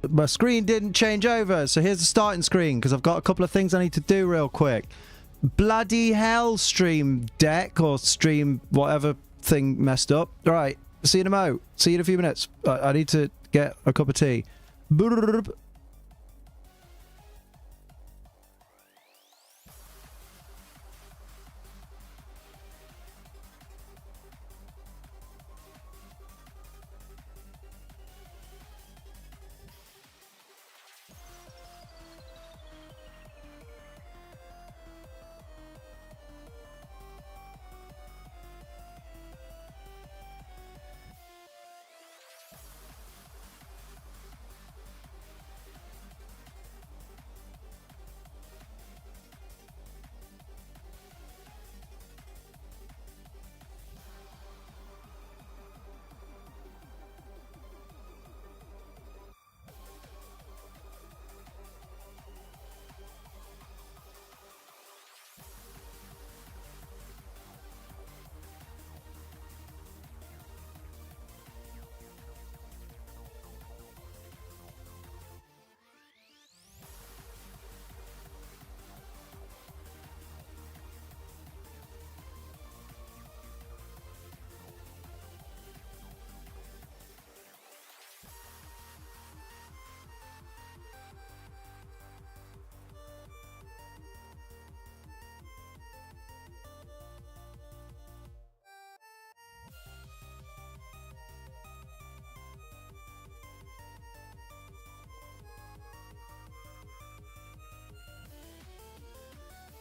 my screen didn't change over. So here's the starting screen because I've got a couple of things I need to do real quick. Bloody hell, stream deck or stream whatever thing messed up. All right, see you in a mo. See you in a few minutes. I need to get a cup of tea. Brrrr.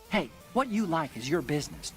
Hey, what you like is your business.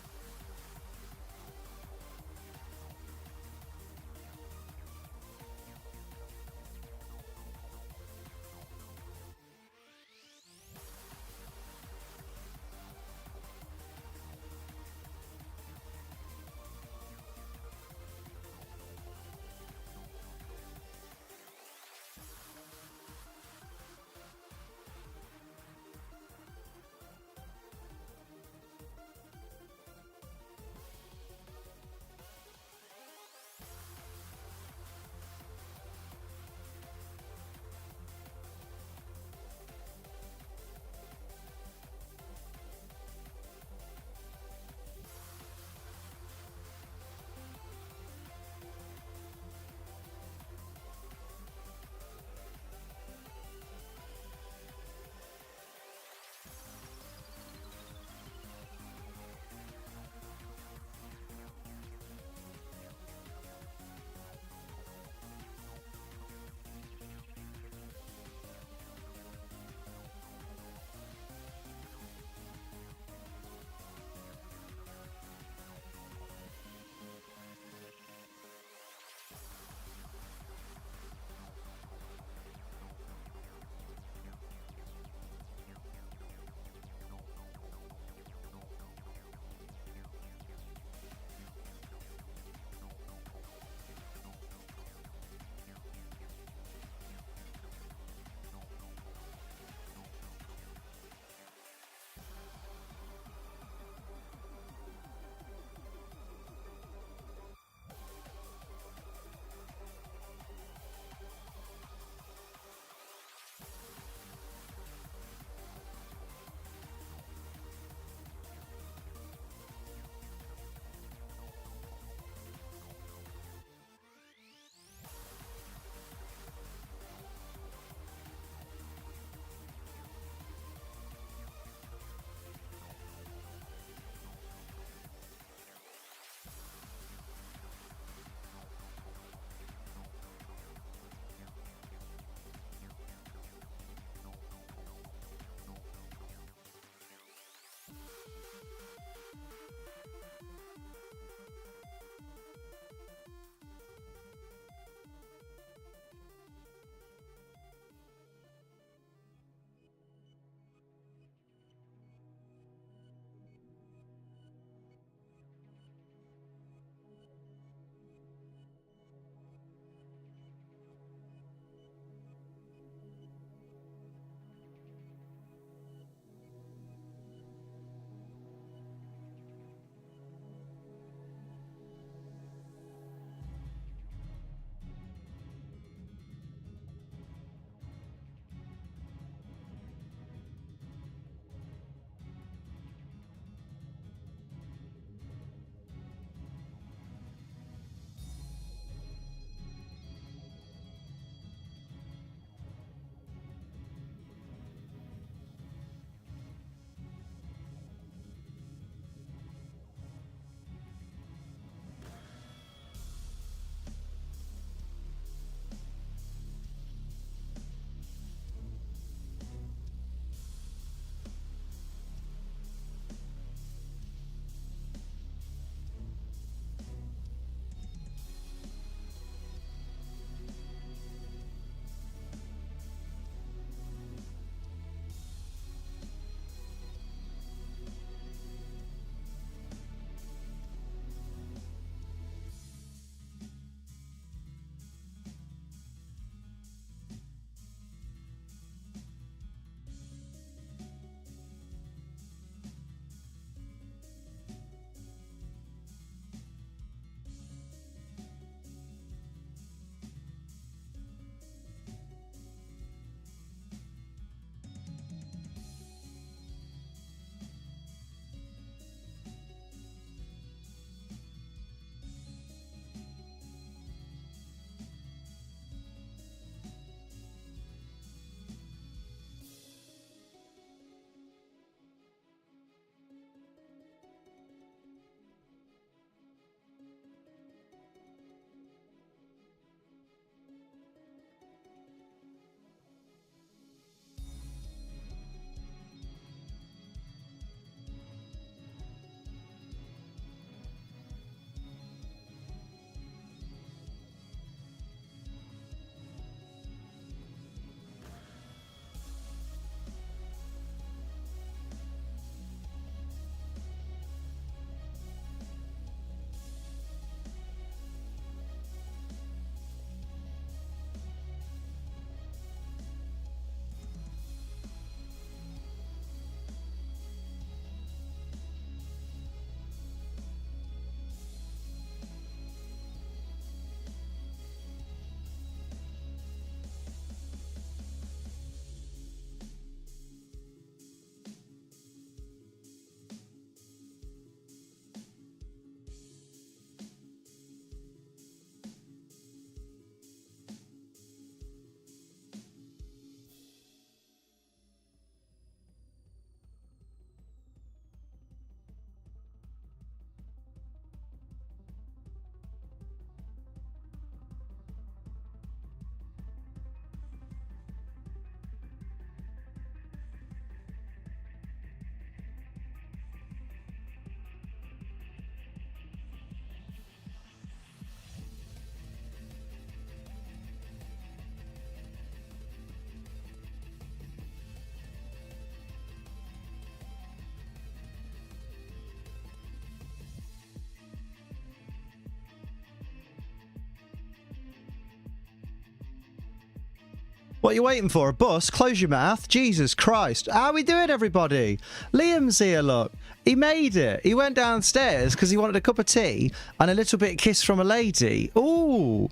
What are you waiting for? A bus? Close your mouth. Jesus Christ. How are we doing, everybody? Liam's here, look. He made it. He went downstairs because he wanted a cup of tea and a little bit of kiss from a lady. Ooh.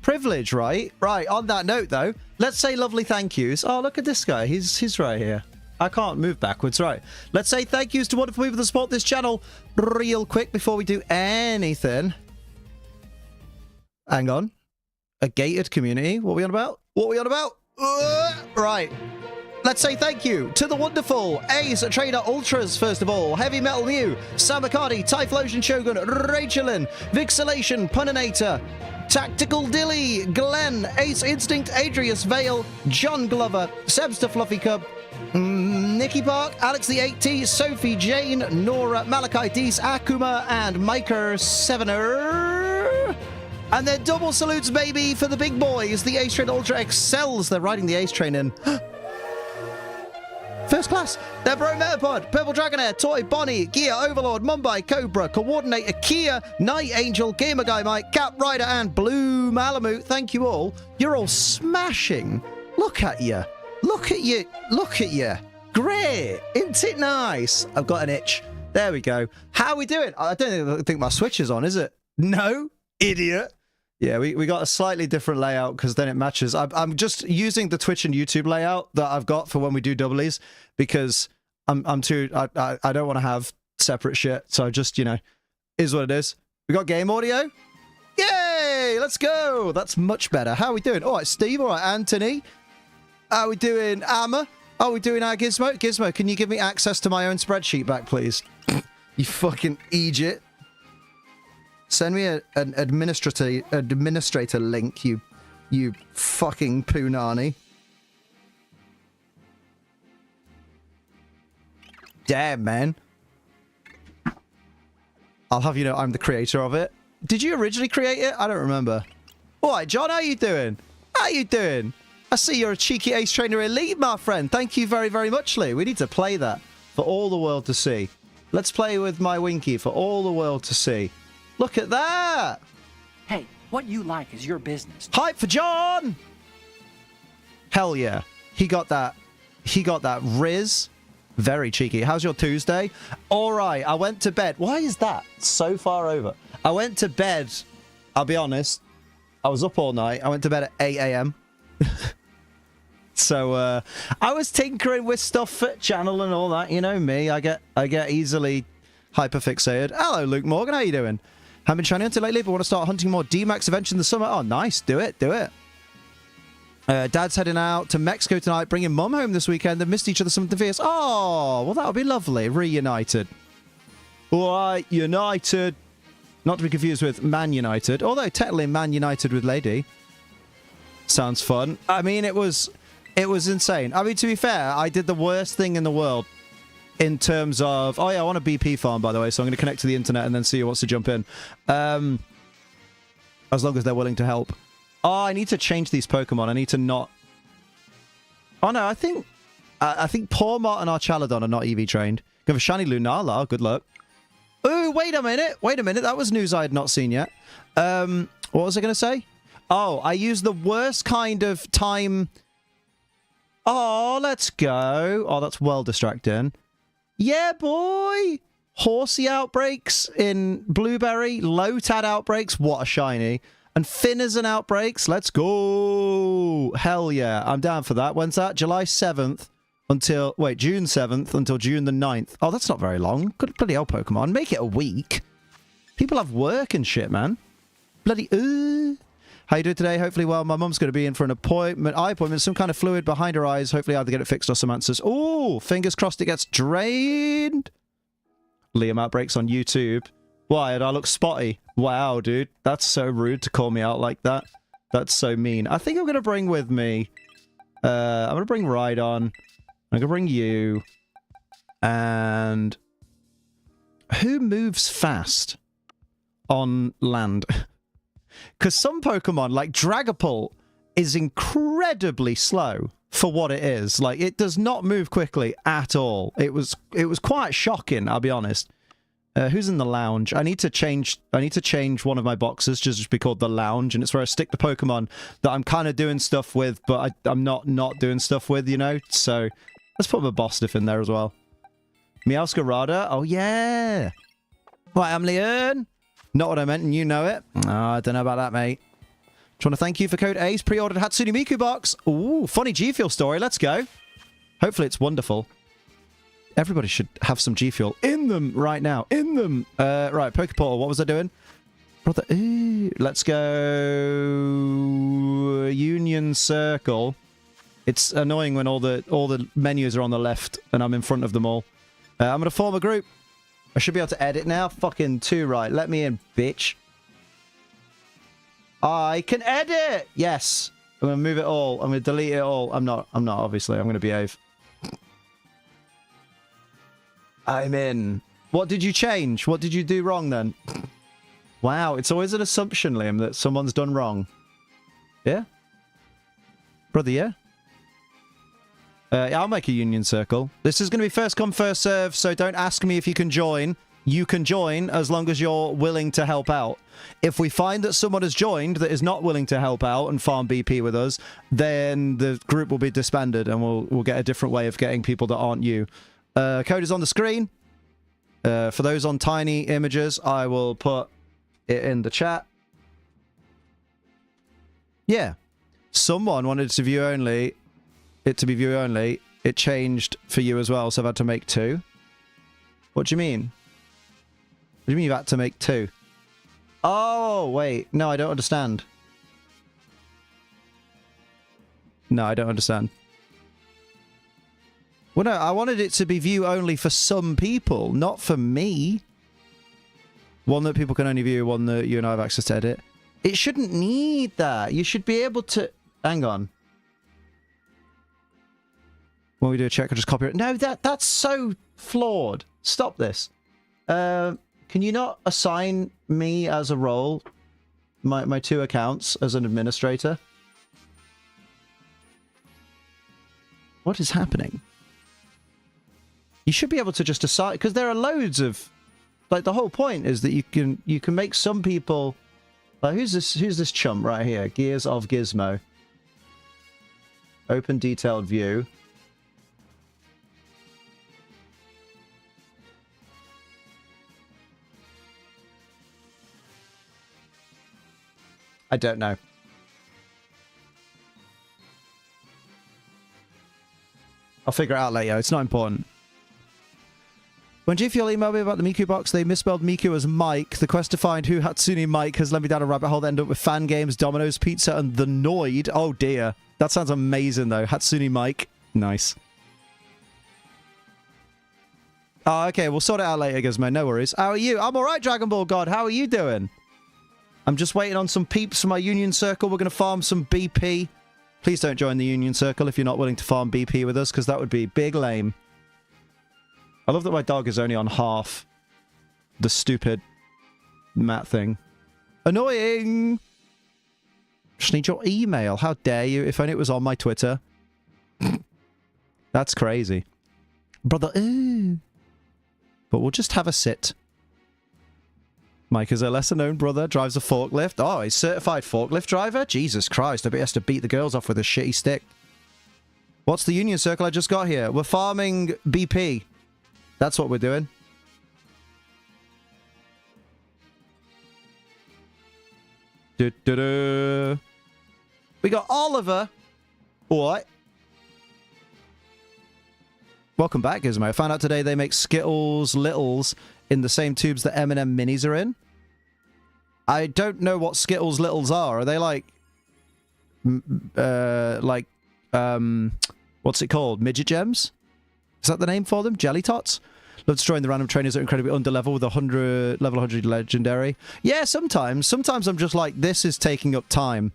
Privilege, right? Right, on that note, though, let's say lovely thank yous. Oh, look at this guy. He's right here. I can't move backwards, right. Let's say thank yous to wonderful people that support this channel real quick before we do anything. Hang on. A gated community? What are we on about? What are we on about? Right. Let's say thank you to the wonderful Ace Trader Ultras, first of all. Heavy Metal Mew, Samacardi, Typhlosion Shogun, Rachelin, Vixelation, Puninator, Tactical Dilly, Glenn, Ace Instinct, Adrius Vale, John Glover, Sebster Fluffy Cub, Nikki Park, Alex the 8T, Sophie Jane, Nora, Malachi Dees, Akuma, and Micah Sevener. And then double salutes, baby, for the big boys. The Ace Train Ultra excels. They're riding the Ace Train in. First class. They're Bro Metapod, Purple Dragonair, Toy, Bonnie, Gear, Overlord, Mumbai, Cobra, Coordinator, Kia, Night Angel, Gamer Guy Mike, Cap Rider, and Blue Malamute. Thank you all. You're all smashing. Look at you. Look at you. Look at you. Great. Isn't it nice? I've got an itch. There we go. How are we doing? I don't think my switch is on, is it? No? Idiot. Yeah, we got a slightly different layout because then it matches. I'm just using the Twitch and YouTube layout that I've got for when we do doublies because I'm too... I don't want to have separate shit. So just, you know, is what it is. We got game audio. Yay! Let's go! That's much better. How are we doing? All right, Steve. All right, Anthony. How are we doing, Amma? How are we doing our Gizmo? Gizmo, can you give me access to my own spreadsheet back, please? You fucking idiot. Send me an administrator link, you fucking punani. Damn, man. I'll have you know I'm the creator of it. Did you originally create it? I don't remember. All right, John, how you doing? How you doing? I see you're a cheeky Ace Trainer Elite, my friend. Thank you very, very much, Lee. We need to play that for all the world to see. Let's play with my Winky for all the world to see. Look at that! Hey, what you like is your business. Hype for John! Hell yeah. He got that. He got that Riz. Very cheeky. How's your Tuesday? Alright, I went to bed. Why is that so far over? I went to bed. I'll be honest. I was up all night. I went to bed at 8 a.m. So, I was tinkering with stuff for channel and all that. You know me. I get easily hyperfixated. Hello, Luke Morgan. How you doing? Haven't been trying until lately, but want to start hunting more D-Max events in the summer. Oh, nice. Do it. Do it. Dad's heading out to Mexico tonight, bringing Mum home this weekend. They've missed each other something fierce. Oh, well, that would be lovely. Reunited. All right, United. Not to be confused with Man United, although technically Man United with Lady. Sounds fun. I mean, it was insane. I mean, to be fair, I did the worst thing in the world. In terms of... Oh, yeah, I want a BP farm, by the way, so I'm going to connect to the internet and then see who wants to jump in. As long as they're willing to help. Oh, I need to change these Pokemon. I need to not... Oh, no, I think Pawmot and Archaladon are not EV trained. Go for Shiny Lunala. Good luck. Ooh, wait a minute. Wait a minute. That was news I had not seen yet. What was I going to say? Oh, I used the worst kind of time... Oh, let's go. Oh, that's well distracting. Yeah, boy! Horsey outbreaks in Blueberry. Lotad outbreaks. What a shiny. And Finnison outbreaks. Let's go! Hell yeah. I'm down for that. When's that? July 7th until... Wait, June 7th until June the 9th. Oh, that's not very long. Good bloody hell, Pokemon. Make it a week. People have work and shit, man. Bloody... How you doing today? Hopefully, well, my mum's going to be in for an eye appointment. Some kind of fluid behind her eyes. Hopefully, either get it fixed or some answers. Oh, fingers crossed it gets drained. Liam outbreaks on YouTube. Why? And I look spotty. Wow, dude. That's so rude to call me out like that. That's so mean. I think I'm going to bring with me... I'm going to bring Rhydon. I'm going to bring you. And... Who moves fast on land? Because some Pokemon, like Dragapult, is incredibly slow for what it is. Like, it does not move quickly at all. It was quite shocking, I'll be honest. Who's in the lounge? I need to change one of my boxes to just be called the lounge, and it's where I stick the Pokemon that I'm kind of doing stuff with, but I'm not doing stuff with, you know? So let's put my boss stuff in there as well. Meowscarada? Oh, yeah! Right, I'm Leon. Not what I meant, and you know it. Oh, I don't know about that, mate. Just want to thank you for code ACE. Pre-ordered Hatsune Miku box. Ooh, funny G Fuel story. Let's go. Hopefully it's wonderful. Everybody should have some G Fuel in them right now. In them. Right, Pokeportal. What was I doing? Brother, let's go Union Circle. It's annoying when all the menus are on the left and I'm in front of them all. I'm gonna form a group. I should be able to edit now. Fucking 2 right. Let me in, bitch. I can edit! Yes! I'm gonna move it all. I'm gonna delete it all. I'm not, obviously. I'm gonna behave. I'm in. What did you change? What did you do wrong, then? Wow, it's always an assumption, Liam, that someone's done wrong. Yeah? Brother, yeah? Yeah, I'll make a Union Circle. This is gonna be first come, first serve, so don't ask me if you can join. You can join as long as you're willing to help out. If we find that someone has joined that is not willing to help out and farm BP with us, then the group will be disbanded and we'll get a different way of getting people that aren't you. Code is on the screen. For those on tiny images, I will put it in the chat. Yeah. Someone wanted it to view only. It to be view only. It changed for you as well, so I've had to make 2. What do you mean? What do you mean you've had to make 2? Oh, wait. No, I don't understand. No, I don't understand. Well, no, I wanted it to be view only for some people, not for me. One that people can only view, one that you and I have access to edit. It shouldn't need that. You should be able to... Hang on. When we do a check, I'll just copy it. No, that's so flawed. Stop this. Can you not assign me as a role, my 2 accounts as an administrator? What is happening? You should be able to just assign, because there are loads of, like, the whole point is that you can make some people, like, who's this chump right here? Gears of Gizmo. Open detailed view. I don't know. I'll figure it out later. It's not important. When G Fuel emailed me about the Miku box, they misspelled Miku as Mike. The quest to find who Hatsune Mike has led me down a rabbit hole that ended up with fan games, Domino's Pizza, and The Noid. Oh dear. That sounds amazing though. Hatsune Mike. Nice. Oh, okay. We'll sort it out later, Gizmo. No worries. How are you? I'm alright, Dragon Ball God. How are you doing? I'm just waiting on some peeps for my Union Circle. We're going to farm some BP. Please don't join the Union Circle if you're not willing to farm BP with us, because that would be big lame. I love that my dog is only on half the stupid mat thing. Annoying! Just need your email. How dare you? If only it was on my Twitter. That's crazy. Brother, ooh. But we'll just have a sit. Mike is a lesser-known brother, drives a forklift. Oh, he's certified forklift driver? Jesus Christ, I bet he has to beat the girls off with a shitty stick. What's the Union Circle I just got here? We're farming BP. That's what we're doing. We got Oliver. What? Welcome back, Gizmo. I found out today they make Skittles Littles in the same tubes that M&M Minis are in. I don't know what Skittles Littles are. Are they like... what's it called? Midget Gems? Is that the name for them? Jelly Tots? Love destroying the random trainers that are incredibly underlevel with level 100 legendary. Yeah, sometimes. Sometimes I'm just like, this is taking up time.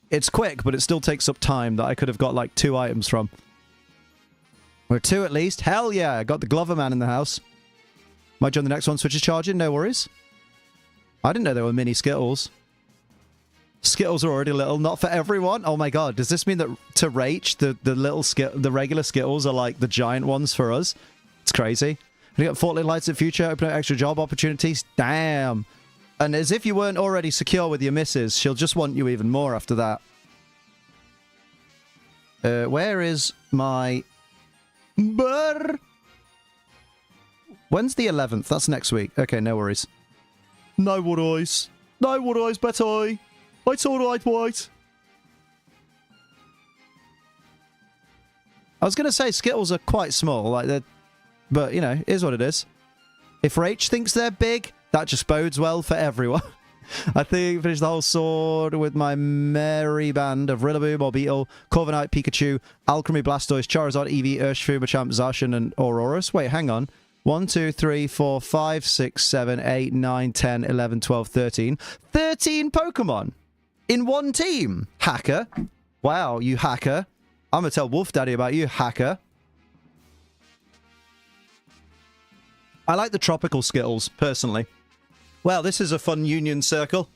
It's quick, but it still takes up time that I could have got like 2 items from. Or 2 at least. Hell yeah, got the Glover Man in the house. Might join the next one, switches charging, no worries. I didn't know there were mini Skittles. Skittles are already little, not for everyone. Oh my god, does this mean that to Rach, the regular Skittles are like the giant ones for us? It's crazy. You got Fortnite Lights of Future, open up extra job opportunities. Damn. And as if you weren't already secure with your missus, she'll just want you even more after that. Where is my... Brr? When's the 11th? That's next week. Okay, no worries. No worries. No worries, Betty. It's alright, White. I was going to say Skittles are quite small, like they're... But, you know, is what it is. If Rach thinks they're big, that just bodes well for everyone. I think finished the whole sword with my merry band of Rillaboom, Orbeetle, Corviknight, Pikachu, Alchemy, Blastoise, Charizard, Eevee, Urshifu, Machamp, Zacian, and Aurorus. Wait, hang on. 1, 2, 3, 4, 5, 6, 7, 8, 9, 10, 11, 12, 13. 13 Pokemon in one team. Hacker. Wow, you hacker. I'm going to tell Wolf Daddy about you, hacker. I like the tropical Skittles, personally. Well, this is a fun union circle.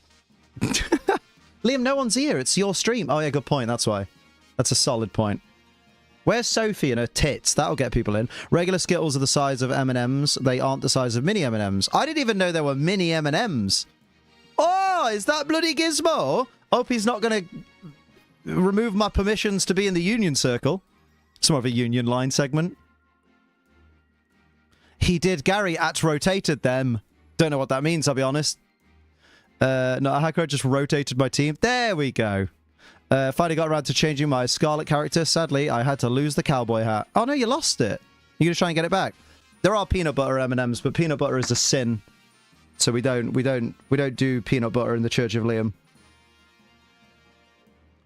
Liam, no one's here. It's your stream. Oh, yeah, good point. That's why. That's a solid point. Where's Sophie and her tits? That'll get people in. Regular Skittles are the size of M&Ms. They aren't the size of mini M&Ms. I didn't even know there were mini M&Ms. Oh, is that bloody Gizmo? Hope he's not going to remove my permissions to be in the union circle. It's more of a union line segment. He did. Gary at-rotated them. Don't know what that means, I'll be honest. No, Hacker just rotated my team. There we go. Finally got around to changing my Scarlet character. Sadly, I had to lose the cowboy hat. Oh, no, you lost it. You're going to try and get it back? There are peanut butter M&Ms, but peanut butter is a sin. So we don't do peanut butter in the Church of Liam.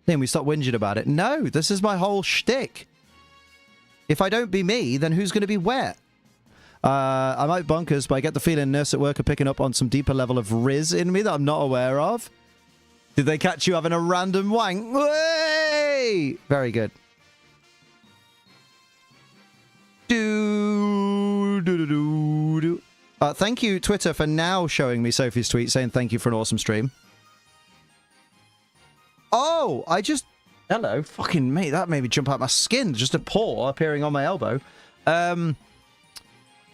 Liam, we stop whinging about it. No, this is my whole shtick. If I don't be me, then who's going to be wet? I might bonkers, but I get the feeling Nurse at Work are picking up on some deeper level of Riz in me that I'm not aware of. Did they catch you having a random wank? Way! Very good. Thank you, Twitter, for now showing me Sophie's tweet saying thank you for an awesome stream. Oh, I just... Hello. Fucking mate, that made me jump out my skin. Just a paw appearing on my elbow.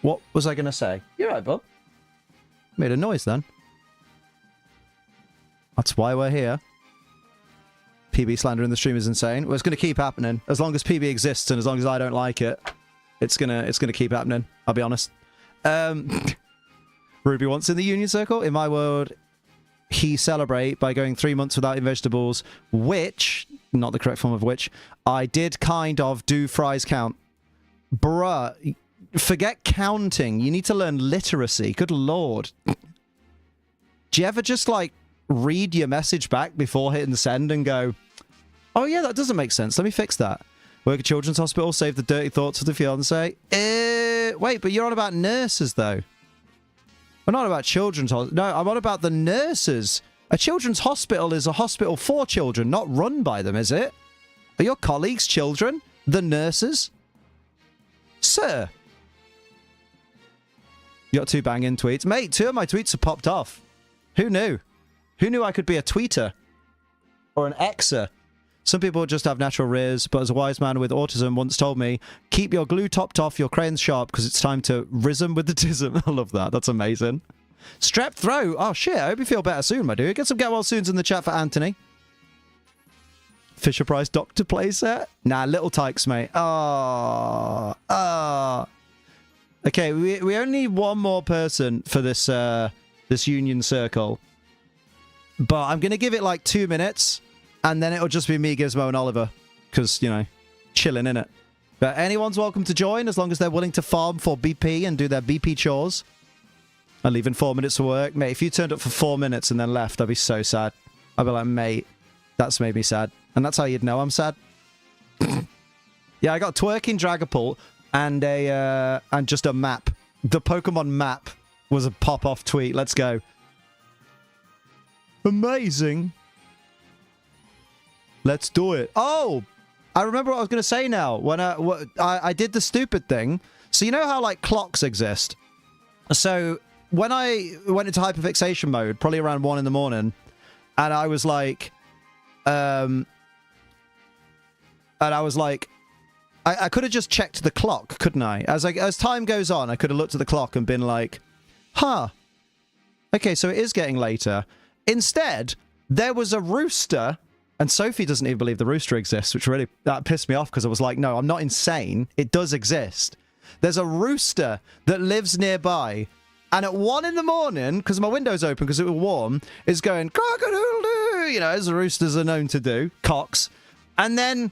What was I going to say? You're right, bub. Made a noise then. That's why we're here. PB slander in the stream is insane. Well, it's going to keep happening. As long as PB exists and as long as I don't like it, it's gonna keep happening. I'll be honest. Ruby wants in the union circle. In my world, he celebrate by going 3 months without eating vegetables, which, not the correct form of which, I did kind of do fries count. Bruh. Forget counting. You need to learn literacy. Good lord. Do you ever just, like, read your message back before hitting send and go, oh, yeah, that doesn't make sense. Let me fix that. Work at Children's Hospital. Save the dirty thoughts of the fiancé. Wait, but you're on about nurses, though. I'm not about children's hospital. No, I'm on about the nurses. A children's hospital is a hospital for children, not run by them, is it? Are your colleagues children? The nurses? Sir. You got 2 banging tweets. Mate, 2 of my tweets have popped off. Who knew? Who knew I could be a tweeter? Or an Xer? Some people just have natural riz, but as a wise man with autism once told me, keep your glue topped off, your crayons sharp, because it's time to rism with the tism. I love that. That's amazing. Strep throat. Oh, shit. I hope you feel better soon, my dude. Get some get well soons in the chat for Anthony. Fisher Price Doctor playset? Nah, little tykes, mate. Okay, we only need one more person for this this union circle. But I'm going to give it like 2 minutes, and then it'll just be me, Gizmo, and Oliver. Because, you know, chilling, innit? But anyone's welcome to join, as long as they're willing to farm for BP and do their BP chores. And leaving 4 minutes for work. Mate, if you turned up for 4 minutes and then left, I'd be so sad. I'd be like, mate, that's made me sad. And that's how you'd know I'm sad. Yeah, I got twerking Dragapult and and just a map. The Pokemon map was a pop-off tweet. Let's go. Amazing. Let's do it. Oh, I remember what I was going to say now. When I did the stupid thing. So you know how, like, clocks exist? So when I went into hyperfixation mode, probably around 1 in the morning, and I was like, I could have just checked the clock, couldn't I? As time goes on, I could have looked at the clock and been like, huh. Okay, so it is getting later. Instead, there was a rooster, and Sophie doesn't even believe the rooster exists, which really, that pissed me off because I was like, no, I'm not insane. It does exist. There's a rooster that lives nearby, and at 1 in the morning, because my window's open because it was warm, is going, cock-a-doodle-doo, you know, as the roosters are known to do, cocks. And then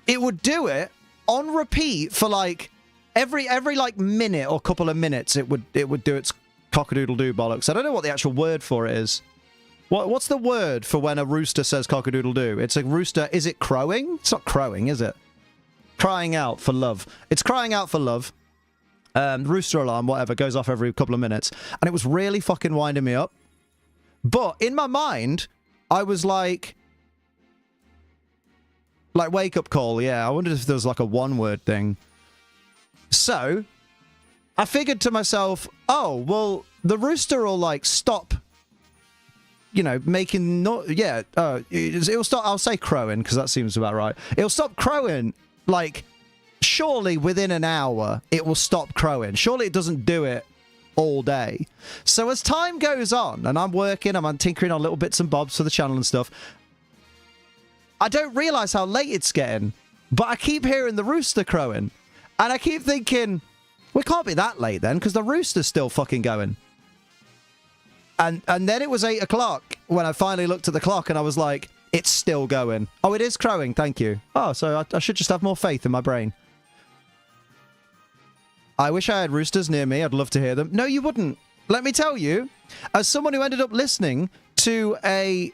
it would do it on repeat for like every like minute or couple of minutes. It would do its cock-a-doodle-doo bollocks. I don't know what the actual word for it is. What's the word for when a rooster says cock-a-doodle-doo? It's a rooster. Is it crowing? It's not crowing, is it? Crying out for love. It's crying out for love. Rooster alarm, whatever, goes off every couple of minutes. And it was really fucking winding me up. But in my mind, I was like wake up call, yeah. I wondered if there was like a one-word thing. So, I figured to myself, oh, well, the rooster will like stop, you know, making it'll stop. I'll say crowing because that seems about right. It'll stop crowing, like, surely within an hour it will stop crowing. Surely it doesn't do it all day. So as time goes on, and I'm working, I'm tinkering on little bits and bobs for the channel and stuff, I don't realise how late it's getting, but I keep hearing the rooster crowing, and I keep thinking, well, it can't be that late then, because the rooster's still fucking going. And then it was 8 o'clock when I finally looked at the clock, and I was like, it's still going. Oh, it is crowing, thank you. Oh, so I should just have more faith in my brain. I wish I had roosters near me. I'd love to hear them. No, you wouldn't. Let me tell you, as someone who ended up listening to a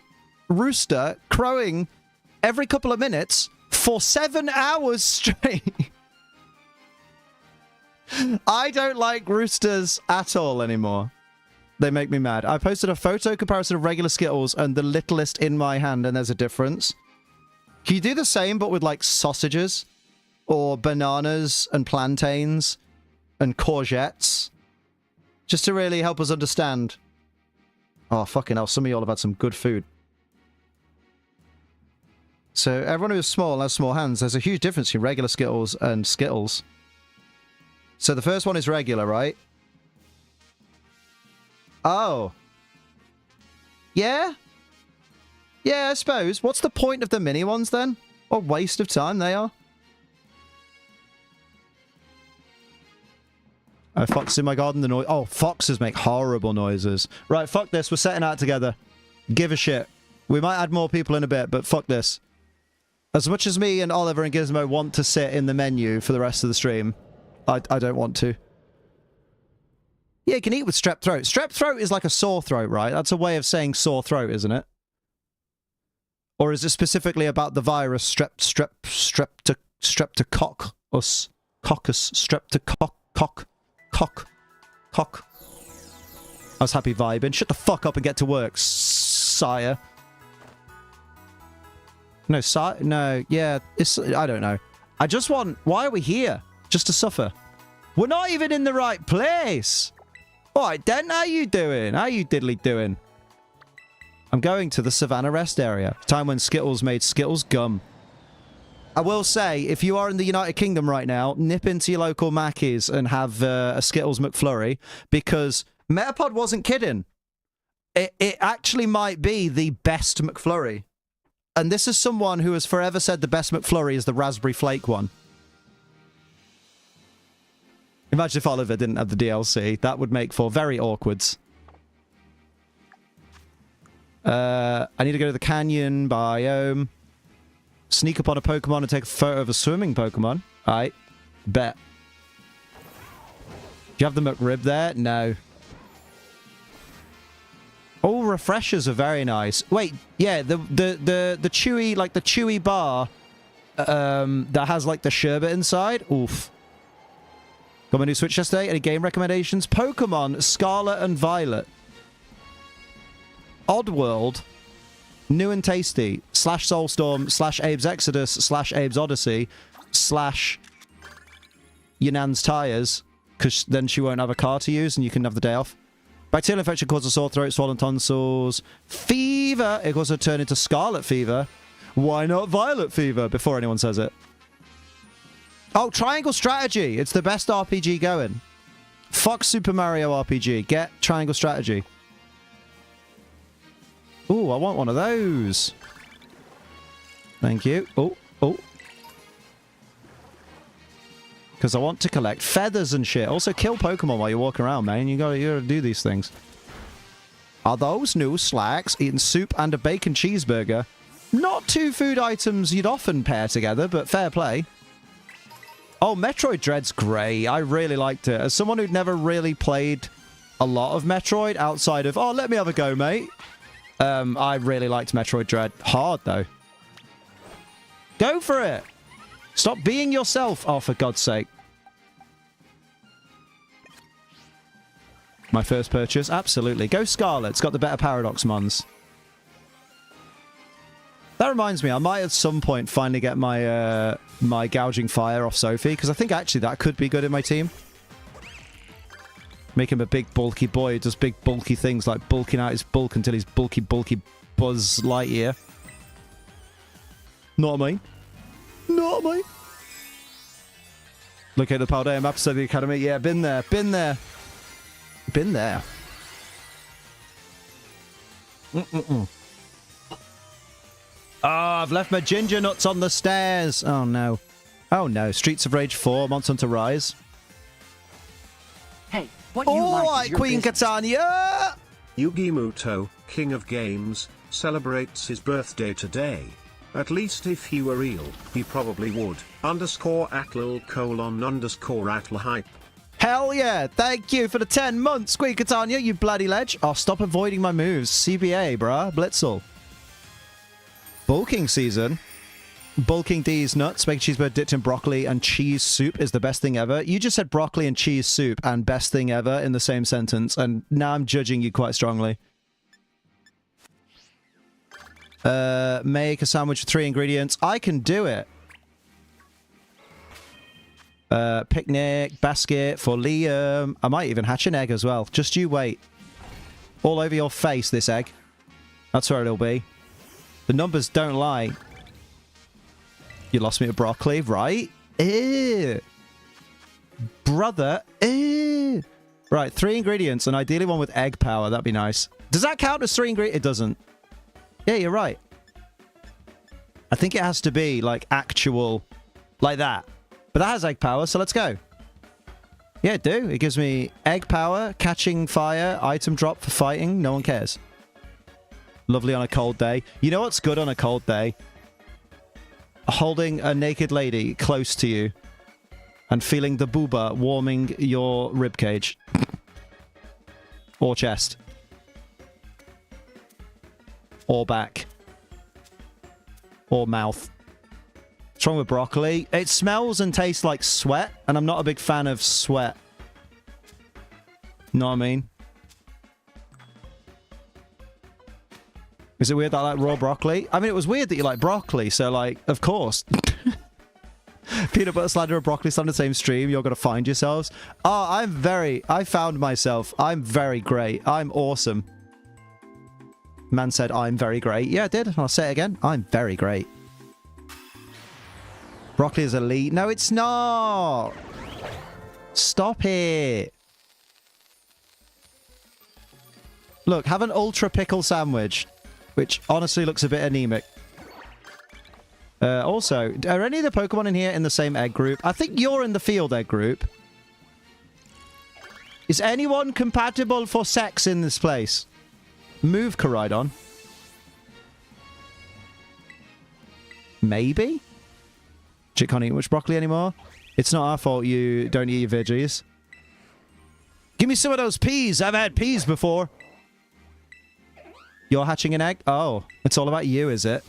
rooster crowing every couple of minutes for 7 hours straight, I don't like roosters at all anymore. They make me mad. I posted a photo comparison of regular Skittles and the littlest in my hand, and there's a difference. Can you do the same, but with, like, sausages? Or bananas and plantains and courgettes? Just to really help us understand. Oh, fucking hell. Some of y'all have had some good food. So, everyone who's small has small hands. There's a huge difference between regular Skittles and Skittles. So, the first one is regular, right? Oh. Yeah? Yeah, I suppose. What's the point of the mini ones, then? What waste of time they are. Oh, fox in my garden. The noise. Oh, foxes make horrible noises. Right, fuck this. We're setting out together. Give a shit. We might add more people in a bit, but fuck this. As much as me and Oliver and Gizmo want to sit in the menu for the rest of the stream, I don't want to. Yeah, you can eat with strep throat. Strep throat is like a sore throat, right? That's a way of saying sore throat, isn't it? Or is it specifically about the virus streptococcus? I was happy vibing. Shut the fuck up and get to work, sire. No, no, yeah, I don't know. I just want... Why are we here? Just to suffer. We're not even in the right place. Alright, Den, how you doing? How you diddly doing? I'm going to the Savannah Rest area. Time when Skittles made Skittles gum. I will say, if you are in the United Kingdom right now, nip into your local Mackey's and have a Skittles McFlurry, because Metapod wasn't kidding. It actually might be the best McFlurry. And this is someone who has forever said the best McFlurry is the raspberry flake one. Imagine if Oliver didn't have the DLC. That would make for very awkwards. I need to go to the canyon biome. Sneak up on a Pokemon and take a photo of a swimming Pokemon. Alright. Bet. Do you have the McRib there? No. All refreshers are very nice. Wait, yeah, the chewy, like the chewy bar that has like the sherbet inside. Oof. Got my new Switch yesterday. Any game recommendations? Pokemon Scarlet and Violet. Oddworld. New and tasty. / Soulstorm / Abe's Exodus / Abe's Odyssey / Yanan's Tires. Because then she won't have a car to use and you can have the day off. Bacterial infection causes sore throat, swollen tonsils. Fever. It also turn into scarlet fever. Why not violet fever? Before anyone says it. Oh, Triangle Strategy. It's the best RPG going. Fuck Super Mario RPG. Get Triangle Strategy. Ooh, I want one of those. Thank you. Oh, oh. Because I want to collect feathers and shit. Also, kill Pokemon while you're walking around, man. You gotta do these things. Are those new slacks? Eating soup and a bacon cheeseburger. Not two food items you'd often pair together, but fair play. Oh, Metroid Dread's great. I really liked it. As someone who'd never really played a lot of Metroid outside of, oh, let me have a go, mate. I really liked Metroid Dread. Hard, though. Go for it. Stop being yourself. Oh, for God's sake. My first purchase? Absolutely. Go Scarlet. It's got the better Paradox mons. That reminds me, I might at some point finally get my my Gouging Fire off Sophie, because I think actually that could be good in my team. Make him a big bulky boy who does big bulky things like bulking out his bulk until he's bulky Buzz Lightyear. Not me. Not me. Look at the Paldeum episode of the Academy. Yeah, been there. Been there. Been there. I've left my ginger nuts on the stairs. Oh, no. Oh, no. Streets of Rage 4, Monster Hunter Rise. Hey, what you like is your Queen business. Catania! Yugi Muto, King of Games, celebrates his birthday today. At least if he were real, he probably would. _@lol:_@l hype. Hell yeah! Thank you for the 10 months, Queen Catania, you bloody ledge. Oh, stop avoiding my moves. CBA, bruh. Blitzel. Bulking season. Bulking D's nuts, bacon cheeseburger dipped in broccoli and cheese soup is the best thing ever. You just said broccoli and cheese soup and best thing ever in the same sentence, and now I'm judging you quite strongly. Make a sandwich with 3 ingredients. I can do it. Picnic, basket for Liam. I might even hatch an egg as well. Just you wait. All over your face, this egg. That's where it'll be. The numbers don't lie. You lost me to broccoli, right? Ew. Brother. Ew. Right, 3 ingredients, and ideally one with egg power. That'd be nice. Does that count as 3 ingredients? It doesn't. Yeah, you're right. I think it has to be, like, actual... like that. But that has egg power, so let's go. Yeah, it do. It gives me egg power, catching fire, item drop for fighting. No one cares. Lovely on a cold day. You know what's good on a cold day? Holding a naked lady close to you and feeling the booba warming your ribcage. Or chest. Or back. Or mouth. What's wrong with broccoli? It smells and tastes like sweat, and I'm not a big fan of sweat. Know what I mean? Is it weird that I like raw broccoli? I mean, it was weird that you like broccoli, so, like, of course. Peanut butter slander and broccoli on the same stream. You're going to find yourselves. Oh, I found myself. I'm very great. I'm awesome. Man said, I'm very great. Yeah, I did. I'll say it again. I'm very great. Broccoli is elite. No, it's not. Stop it. Look, have an ultra pickle sandwich, which honestly looks a bit anemic. Also, are any of the Pokemon in here in the same egg group? I think you're in the field egg group. Is anyone compatible for sex in this place? Move, Koraidon. Maybe? Chick can't eat much broccoli anymore. It's not our fault you don't eat your veggies. Give me some of those peas. I've had peas before. You're hatching an egg? Oh, it's all about you, is it?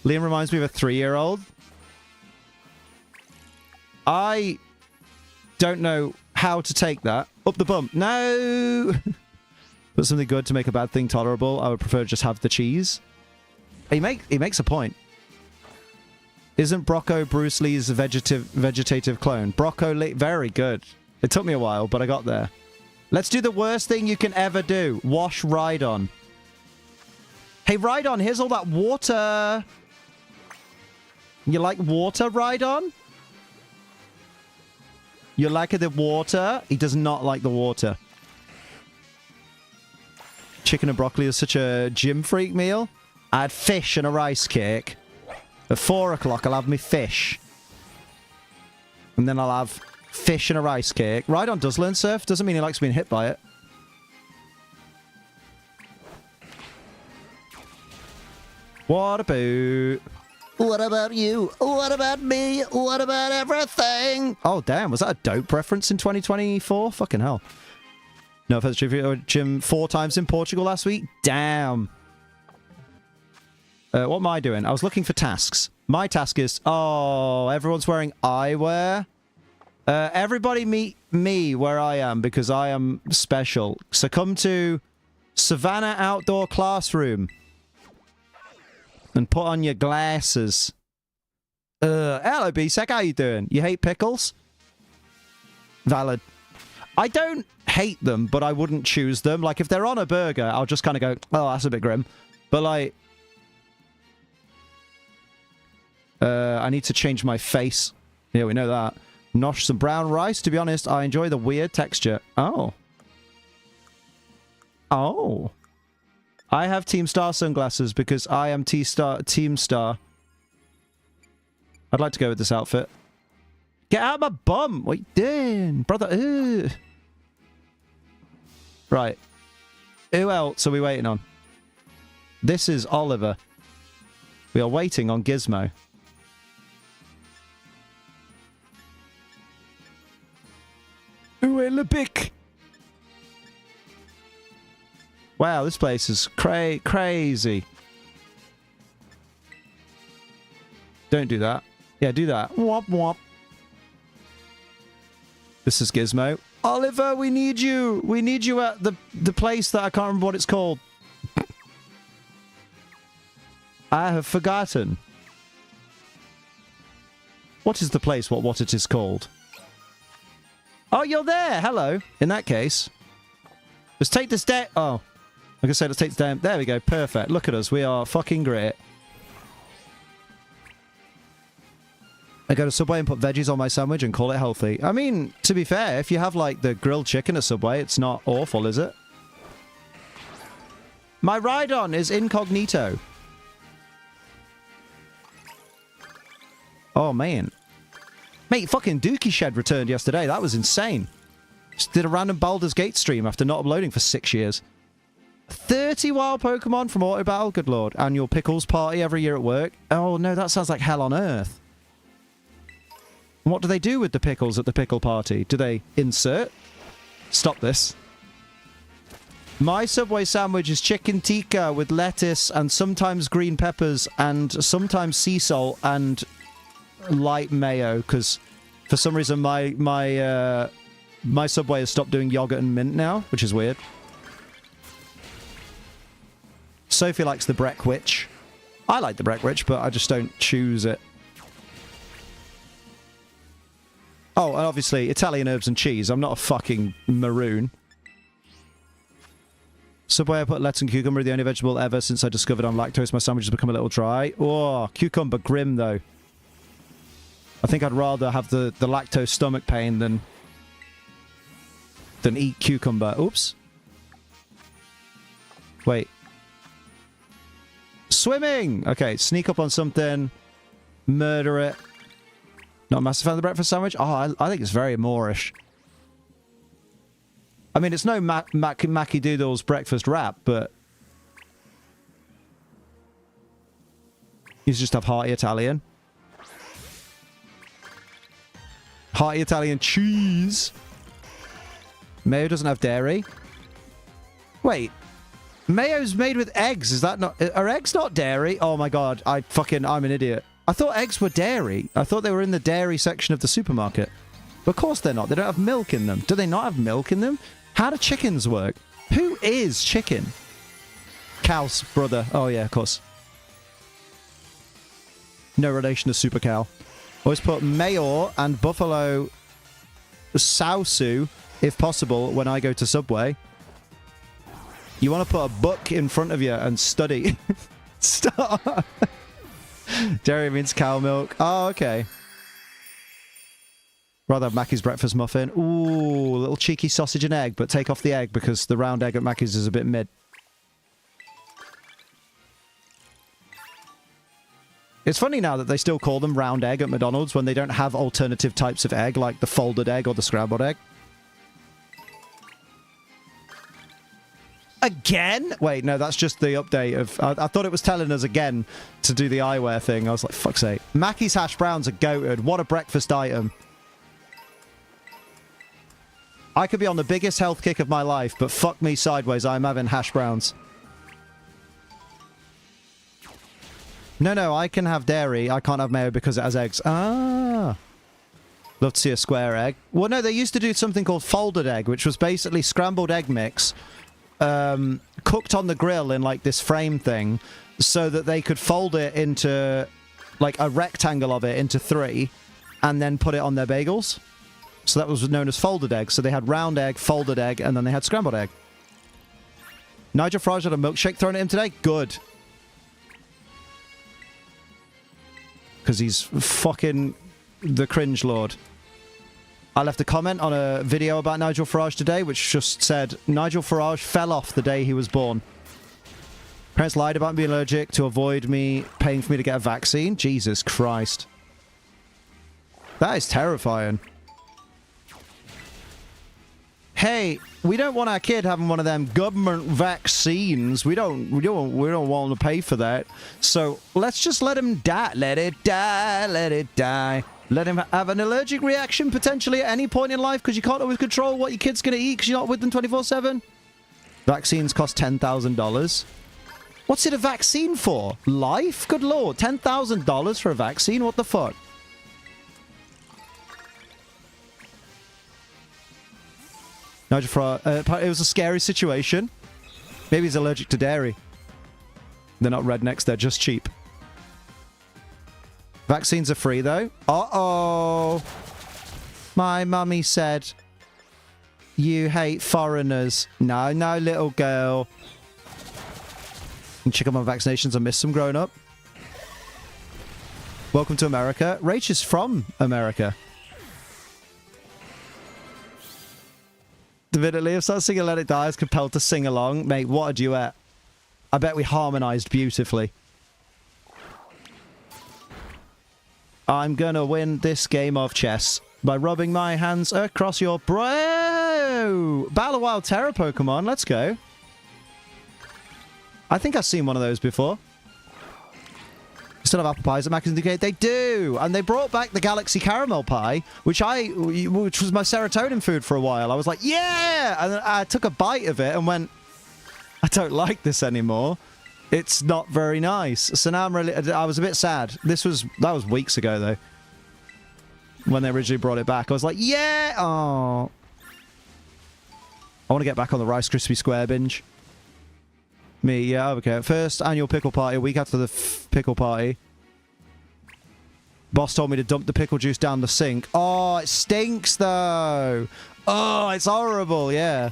Liam reminds me of a 3-year-old. I don't know how to take that. Up the bump. No! Put something good to make a bad thing tolerable. I would prefer to just have the cheese. He makes a point. Isn't Brocco Bruce Lee's vegetative clone? Brocco Lee... Very good. It took me a while, but I got there. Let's do the worst thing you can ever do. Wash Rhydon. Hey, Rhydon, here's all that water. You like water, Rhydon? You like the water? He does not like the water. Chicken and broccoli is such a gym freak meal. I had fish and a rice cake. At 4 o'clock, I'll have me fish. And then I'll have fish and a rice cake. Rhydon does learn surf. Doesn't mean he likes being hit by it. What about... What about you? What about me? What about everything? Oh, damn. Was that a dope reference in 2024? Fucking hell. No offense, Jim, 4 times in Portugal last week? Damn. What am I doing? I was looking for tasks. My task is... Oh, everyone's wearing eyewear. Everybody meet me where I am because I am special. So come to Savannah Outdoor Classroom. And put on your glasses. Hello, B-Sec. How you doing? You hate pickles? Valid. I don't hate them, but I wouldn't choose them. Like, if they're on a burger, I'll just kind of go, oh, that's a bit grim. But, like... I need to change my face. Yeah, we know that. Nosh some brown rice. To be honest, I enjoy the weird texture. Oh. Oh. I have Team Star sunglasses because I am Team Star. I'd like to go with this outfit. Get out of my bum! What you doing? Brother, ugh. Right. Who else are we waiting on? This is Oliver. We are waiting on Gizmo. Où est le bic? Wow, this place is crazy. Don't do that. Yeah, do that. Womp womp. This is Gizmo. Oliver, we need you. We need you at the place that I can't remember what it's called. I have forgotten. What is the place? What it is called? Oh, you're there. Hello. In that case, let's take this down. Oh. Like I said, let's take this down. There we go. Perfect. Look at us. We are fucking great. I go to Subway and put veggies on my sandwich and call it healthy. I mean, to be fair, if you have, like, the grilled chicken at Subway, it's not awful, is it? My ride-on is incognito. Oh, man. Mate, fucking Dookie Shed returned yesterday. That was insane. Just did a random Baldur's Gate stream after not uploading for 6 years. 30 wild Pokemon from Auto Battle? Good lord. Annual Pickles party every year at work? Oh, no, that sounds like hell on earth. What do they do with the pickles at the pickle party? Do they insert? Stop this. My Subway sandwich is chicken tikka with lettuce and sometimes green peppers and sometimes sea salt and light mayo, because for some reason my Subway has stopped doing yogurt and mint now, which is weird. Sophie likes the Breckwitch. I like the Breckwitch, but I just don't choose it. Oh, and obviously, Italian herbs and cheese. I'm not a fucking maroon. Subway, I put lettuce and cucumber, the only vegetable ever since I discovered I'm lactose. My sandwich has become a little dry. Oh, cucumber grim, though. I think I'd rather have the lactose stomach pain than eat cucumber. Oops. Wait. Swimming! Okay, sneak up on something. Murder it. Not a massive fan of the breakfast sandwich? Oh, I think it's very Moorish. I mean, it's no Mackie Doodle's breakfast wrap, but... you just have hearty Italian. Hearty Italian cheese. Mayo doesn't have dairy. Wait. Mayo's made with eggs. Is that not... are eggs not dairy? Oh my god. I'm an idiot. I thought eggs were dairy. I thought they were in the dairy section of the supermarket. But of course they're not. They don't have milk in them. Do they not have milk in them? How do chickens work? Who is chicken? Cow's brother. Oh yeah, of course. No relation to Super Cow. Always put mayo and buffalo sausu, if possible, when I go to Subway. You want to put a book in front of you and study. Stop. Dairy means cow milk. Oh, okay. Rather have Mackey's breakfast muffin. Ooh, a little cheeky sausage and egg, but take off the egg because the round egg at Mackey's is a bit mid. It's funny now that they still call them round egg at McDonald's when they don't have alternative types of egg, like the folded egg or the scrambled egg. Again? Wait, no, that's just the update of... I thought it was telling us again to do the eyewear thing. I was like, fuck's sake. Mackey's hash browns are goated. What a breakfast item. I could be on the biggest health kick of my life, but fuck me sideways, I'm having hash browns. No, I can have dairy. I can't have mayo because it has eggs. Ah. Love to see a square egg. Well, no, they used to do something called folded egg, which was basically scrambled egg mix, cooked on the grill in, like, this frame thing, so that they could fold it into, like, a rectangle of it into 3, and then put it on their bagels. So that was known as folded egg. So they had round egg, folded egg, and then they had scrambled egg. Nigel Farage had a milkshake thrown at him today? Good. Because he's fucking the cringe lord. I left a comment on a video about Nigel Farage today, which just said, Nigel Farage fell off the day he was born. Parents lied about being allergic to avoid me paying for me to get a vaccine. Jesus Christ. That is terrifying. Hey, we don't want our kid having one of them government vaccines. We don't want to pay for that. So let's just let him die. Let it die. Let it die. Let him have an allergic reaction potentially at any point in life because you can't always control what your kid's going to eat because you're not with them 24/7. Vaccines cost $10,000. What's it a vaccine for? Life? Good lord. $10,000 for a vaccine? What the fuck? Nigel Farage, it was a scary situation. Maybe he's allergic to dairy. They're not rednecks, they're just cheap. Vaccines are free, though. Uh-oh. My mummy said, you hate foreigners. No, little girl. And check out my vaccinations. I missed some growing up. Welcome to America. Rach is from America. The minute Liam starts singing Let It Die, I was compelled to sing along. Mate, what a duet. I bet we harmonised beautifully. I'm gonna win this game of chess by rubbing my hands across your bro. Battle of Wild Terror Pokemon, let's go. I think I've seen one of those before. Still have apple pies at Mac's Indicate? They do! And they brought back the Galaxy Caramel Pie, which was my serotonin food for a while. I was like, yeah! And then I took a bite of it and went, I don't like this anymore. It's not very nice. So now I was a bit sad. That was weeks ago, though. When they originally brought it back. I was like, yeah! Oh. I want to get back on the Rice Krispie Square binge. Me, yeah, okay. First annual pickle party, a week after the pickle party. Boss told me to dump the pickle juice down the sink. Oh, it stinks, though. Oh, it's horrible, yeah.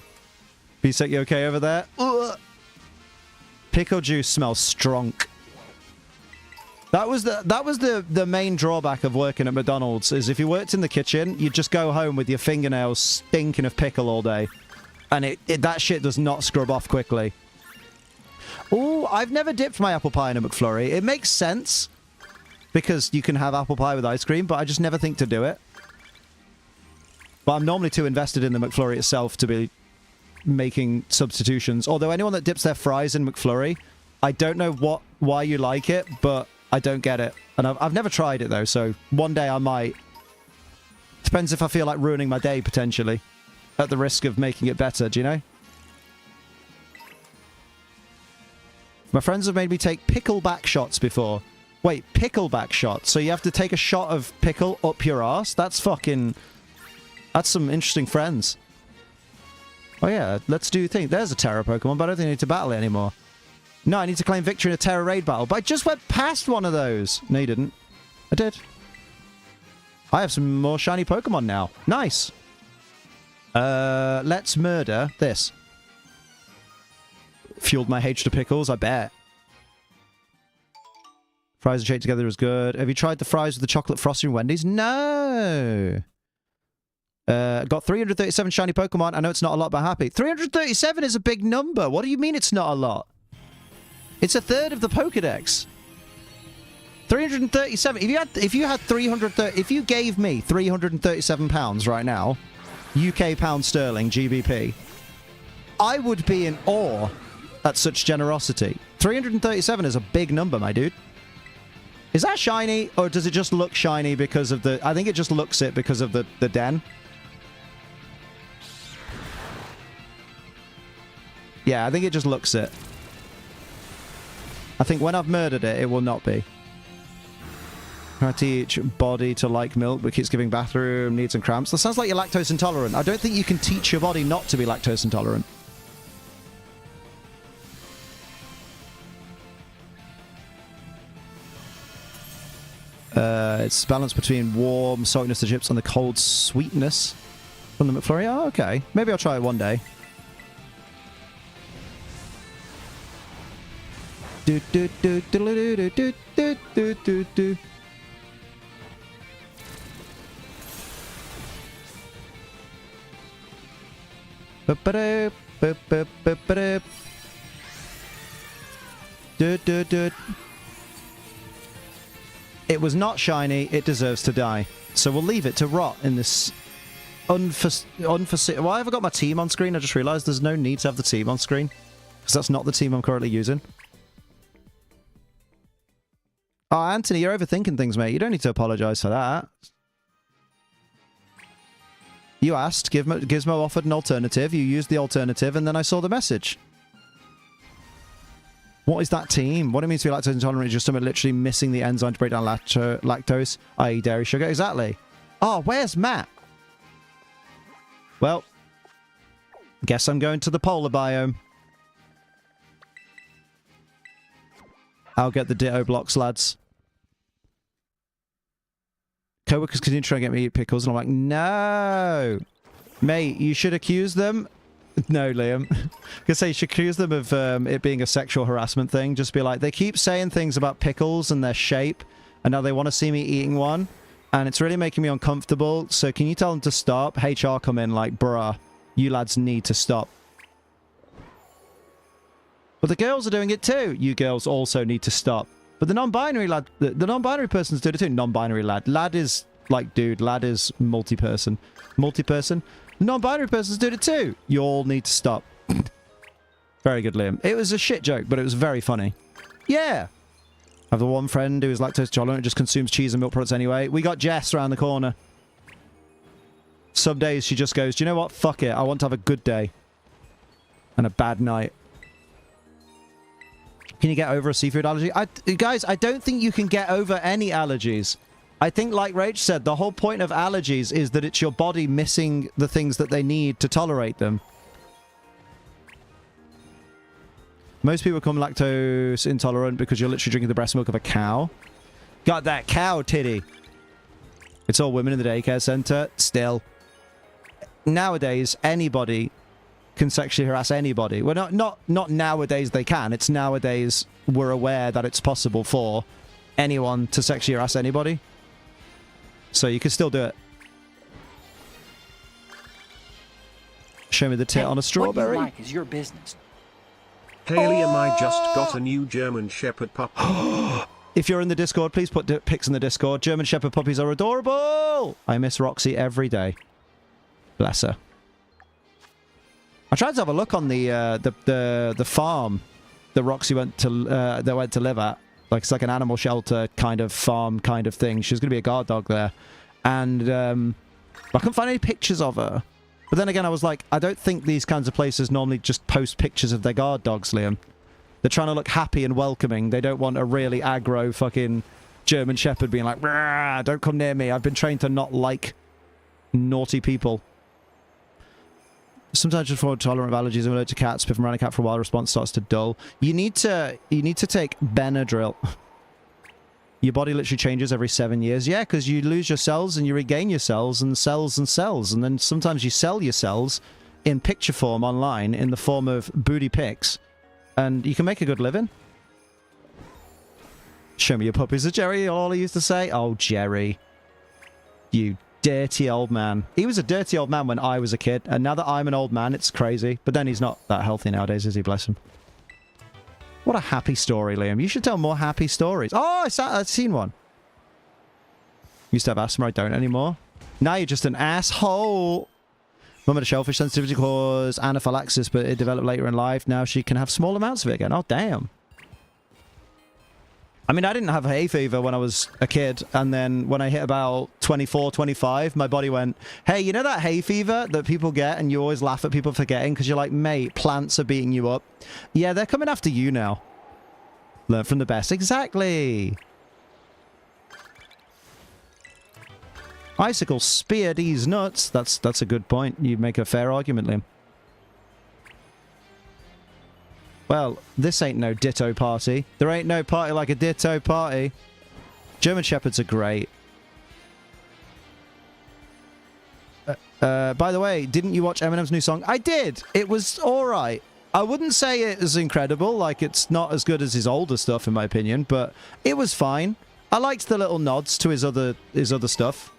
B-Sec, you okay over there? Ugh. Pickle juice smells strong. That was the main drawback of working at McDonald's, is if you worked in the kitchen, you'd just go home with your fingernails stinking of pickle all day. And that shit does not scrub off quickly. Oh, I've never dipped my apple pie in a McFlurry. It makes sense because you can have apple pie with ice cream, but I just never think to do it. But I'm normally too invested in the McFlurry itself to be making substitutions. Although anyone that dips their fries in McFlurry, I don't know why you like it, but I don't get it. And I've never tried it, though, so one day I might. Depends if I feel like ruining my day, potentially. At the risk of making it better, do you know? My friends have made me take pickleback shots before. Wait, pickleback shots? So you have to take a shot of pickle up your arse? That's fucking... That's some interesting friends. Oh yeah, let's do the thing. There's a Terra Pokemon, but I don't think I need to battle it anymore. No, I need to claim victory in a Terra Raid battle. But I just went past one of those. No, you didn't. I did. I have some more shiny Pokemon now. Nice. Let's murder this. Fueled my H to pickles, I bet. Fries and shake together is good. Have you tried the fries with the chocolate frosting Wendy's? No! Got 337 shiny Pokemon. I know it's not a lot, but happy. 337 is a big number. What do you mean it's not a lot? It's a third of the Pokedex. 337. If you gave me 337 pounds right now, UK pound sterling, GBP, I would be in awe at such generosity. 337 is a big number, my dude. Is that shiny, or does it just look shiny because of the... I think it just looks it because of the den. Yeah, I think it just looks it. I think when I've murdered it, it will not be. Try to teach body to like milk, but keeps giving bathroom needs and cramps. That sounds like you're lactose intolerant. I don't think you can teach your body not to be lactose intolerant. It's balance between warm saltiness to chips and the cold sweetness from the McFlurry. Oh, okay. Maybe I'll try it one day. Do do do do do do do do do do. Ba-ba-da, ba-ba-ba-ba-da. Do do do. It was not shiny. It deserves to die. So we'll leave it to rot in this unforeseen... Why have I got my team on screen? I just realised there's no need to have the team on screen. Because that's not the team I'm currently using. Oh, Anthony, you're overthinking things, mate. You don't need to apologise for that. You asked, Gizmo offered an alternative, you used the alternative, and then I saw the message. What is that team? What it means to be lactose intolerant is just someone literally missing the enzyme to break down lactose, i.e. dairy sugar. Exactly. Oh, where's Matt? Well, guess I'm going to the polar biome. I'll get the ditto blocks, lads. Co-workers continue trying to get me to eat pickles, and I'm like, no! Mate, you should accuse them... No, Liam. I say you should accuse them of it being a sexual harassment thing. Just be like, they keep saying things about pickles and their shape, and now they want to see me eating one, and it's really making me uncomfortable, so can you tell them to stop? HR come in like, bruh, you lads need to stop. But the girls are doing it too. You girls also need to stop. But the non-binary lad, the non-binary person's doing it too. Non-binary lad. Lad is like dude. Lad is multi-person. Multi-person. The non-binary person's doing it too. You all need to stop. Very good, Liam. It was a shit joke, but it was very funny. Yeah. I have the one friend who is lactose intolerant and just consumes cheese and milk products anyway. We got Jess around the corner. Some days she just goes, do you know what? Fuck it. I want to have a good day. And a bad night. Can you get over a seafood allergy? Guys, I don't think you can get over any allergies. I think, like Rach said, the whole point of allergies is that it's your body missing the things that they need to tolerate them. Most people become lactose intolerant because you're literally drinking the breast milk of a cow. Got that cow titty. It's all women in the daycare center. Still. Nowadays, anybody can sexually harass anybody. Well, not nowadays they can. It's nowadays we're aware that it's possible for anyone to sexually harass anybody. So you can still do it. Show me the tit on a strawberry. What you like is your business. Helium, I just got a new German Shepherd puppy. If you're in the Discord, please put pics in the Discord. German Shepherd puppies are adorable. I miss Roxy every day. Bless her. I tried to have a look on the farm that Roxy went to live at. Like, it's like an animal shelter kind of farm kind of thing. She was going to be a guard dog there. And I couldn't find any pictures of her. But then again, I was like, I don't think these kinds of places normally just post pictures of their guard dogs, Liam. They're trying to look happy and welcoming. They don't want a really aggro fucking German Shepherd being like, don't come near me. I've been trained to not like naughty people. Sometimes just for tolerant of allergies, I'm allergic to cats, but if I'm around a cat for a while, the response starts to dull. You need to take Benadryl. Your body literally changes every 7 years. Yeah, because you lose your cells and you regain your cells and cells and cells. And then sometimes you sell your cells in picture form online in the form of booty pics. And you can make a good living. Show me your puppies, as Jerry all used to say. Oh, Jerry. You dirty old man. He was a dirty old man when I was a kid, and now that I'm an old man, it's crazy. But then he's not that healthy nowadays, is he? Bless him. What a happy story, Liam. You should tell more happy stories. Oh, I've seen one. Used to have asthma, I don't anymore. Now you're just an asshole. Mum had a shellfish sensitivity caused anaphylaxis, but it developed later in life. Now she can have small amounts of it again. Oh, damn. I mean, I didn't have hay fever when I was a kid, and then when I hit about 24, 25, my body went, hey, you know that hay fever that people get, and you always laugh at people for getting because you're like, mate, plants are beating you up. Yeah, they're coming after you now. Learn from the best. Exactly. Icicle spear these nuts. That's a good point. You make a fair argument, Liam. Well, this ain't no ditto party. There ain't no party like a ditto party. German Shepherds are great. By the way, didn't you watch Eminem's new song? I did. It was alright. I wouldn't say it was incredible. Like, it's not as good as his older stuff, in my opinion, but it was fine. I liked the little nods to his other stuff.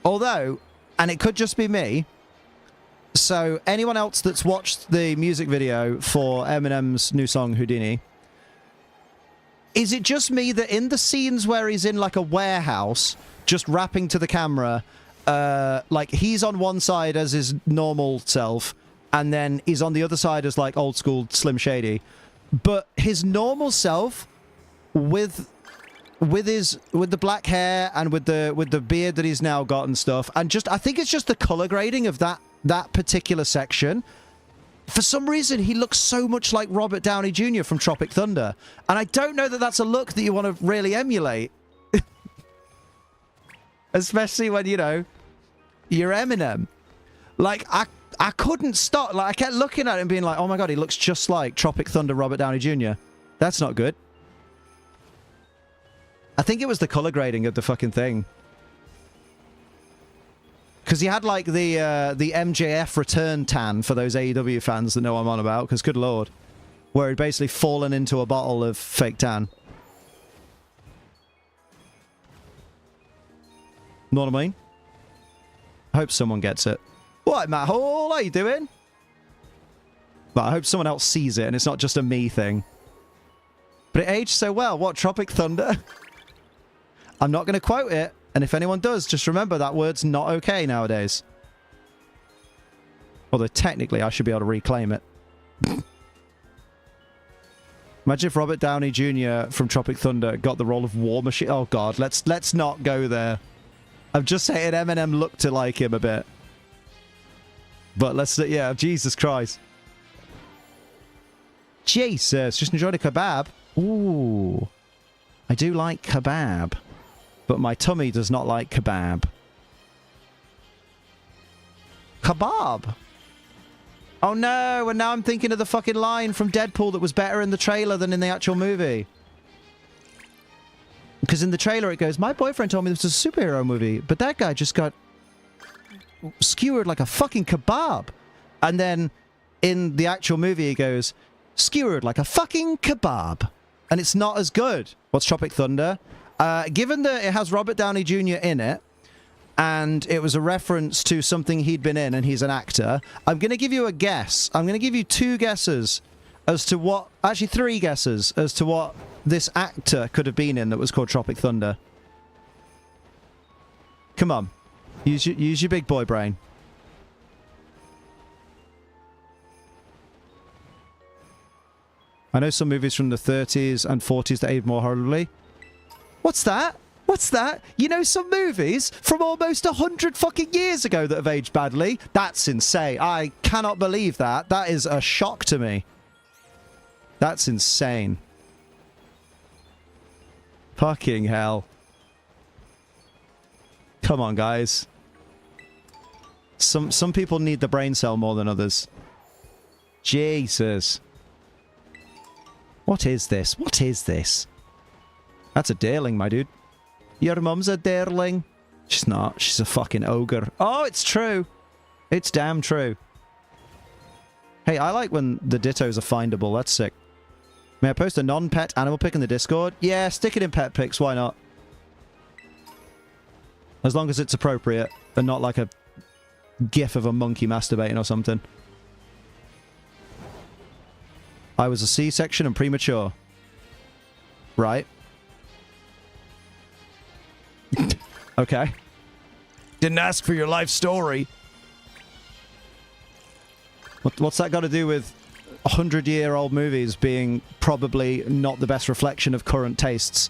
Although, and it could just be me, so anyone else that's watched the music video for Eminem's new song, Houdini, is it just me that in the scenes where he's in like a warehouse, just rapping to the camera, like he's on one side as his normal self, and then he's on the other side as like old school Slim Shady, but his normal self with the black hair and with the beard that he's now got and stuff, and just I think it's just the color grading of that particular section. For some reason, he looks so much like Robert Downey Jr. from Tropic Thunder, and I don't know that that's a look that you want to really emulate. Especially when, you know, you're Eminem. Like, I couldn't stop. Like, I kept looking at him being like, oh my god, he looks just like Tropic Thunder Robert Downey Jr. That's not good. I think it was the color grading of the fucking thing. Because he had, like, the MJF return tan for those AEW fans that know what I'm on about, because good lord. Where he'd basically fallen into a bottle of fake tan. Know what I mean? I hope someone gets it. What, Matt Hall? How you doing? But I hope someone else sees it and it's not just a me thing. But it aged so well. What, Tropic Thunder? I'm not going to quote it. And if anyone does, just remember that word's not okay nowadays. Although technically I should be able to reclaim it. Imagine if Robert Downey Jr. from Tropic Thunder got the role of War Machine. Oh god, let's not go there. I'm just saying Eminem looked to like him a bit. But let's, yeah, Jesus Christ. Jesus, just enjoyed a kebab. Ooh. I do like kebab. But my tummy does not like kebab. Kebab? Oh no, and now I'm thinking of the fucking line from Deadpool that was better in the trailer than in the actual movie. Because in the trailer it goes, my boyfriend told me this was a superhero movie, but that guy just got skewered like a fucking kebab. And then in the actual movie he goes, skewered like a fucking kebab. And it's not as good. What's Tropic Thunder? Given that it has Robert Downey Jr. in it, and it was a reference to something he'd been in and he's an actor, I'm going to give you a guess. I'm going to give you two guesses as to what... Actually, three guesses as to what this actor could have been in that was called Tropic Thunder. Come on. Use your big boy brain. I know some movies from the 30s and 40s that aged more horribly. What's that? What's that? You know some movies from almost 100 fucking years ago that have aged badly? That's insane. I cannot believe that. That is a shock to me. That's insane. Fucking hell. Come on, guys. Some people need the brain cell more than others. Jesus. What is this? What is this? That's a darling, my dude. Your mum's a darling. She's not. She's a fucking ogre. Oh, it's true. It's damn true. Hey, I like when the dittos are findable. That's sick. May I post a non-pet animal pic in the Discord? Yeah, stick it in pet pics. Why not? As long as it's appropriate and not like a gif of a monkey masturbating or something. I was a C-section and premature. Right. Okay. Didn't ask for your life story. What's that got to do with 100-year-old movies being probably not the best reflection of current tastes?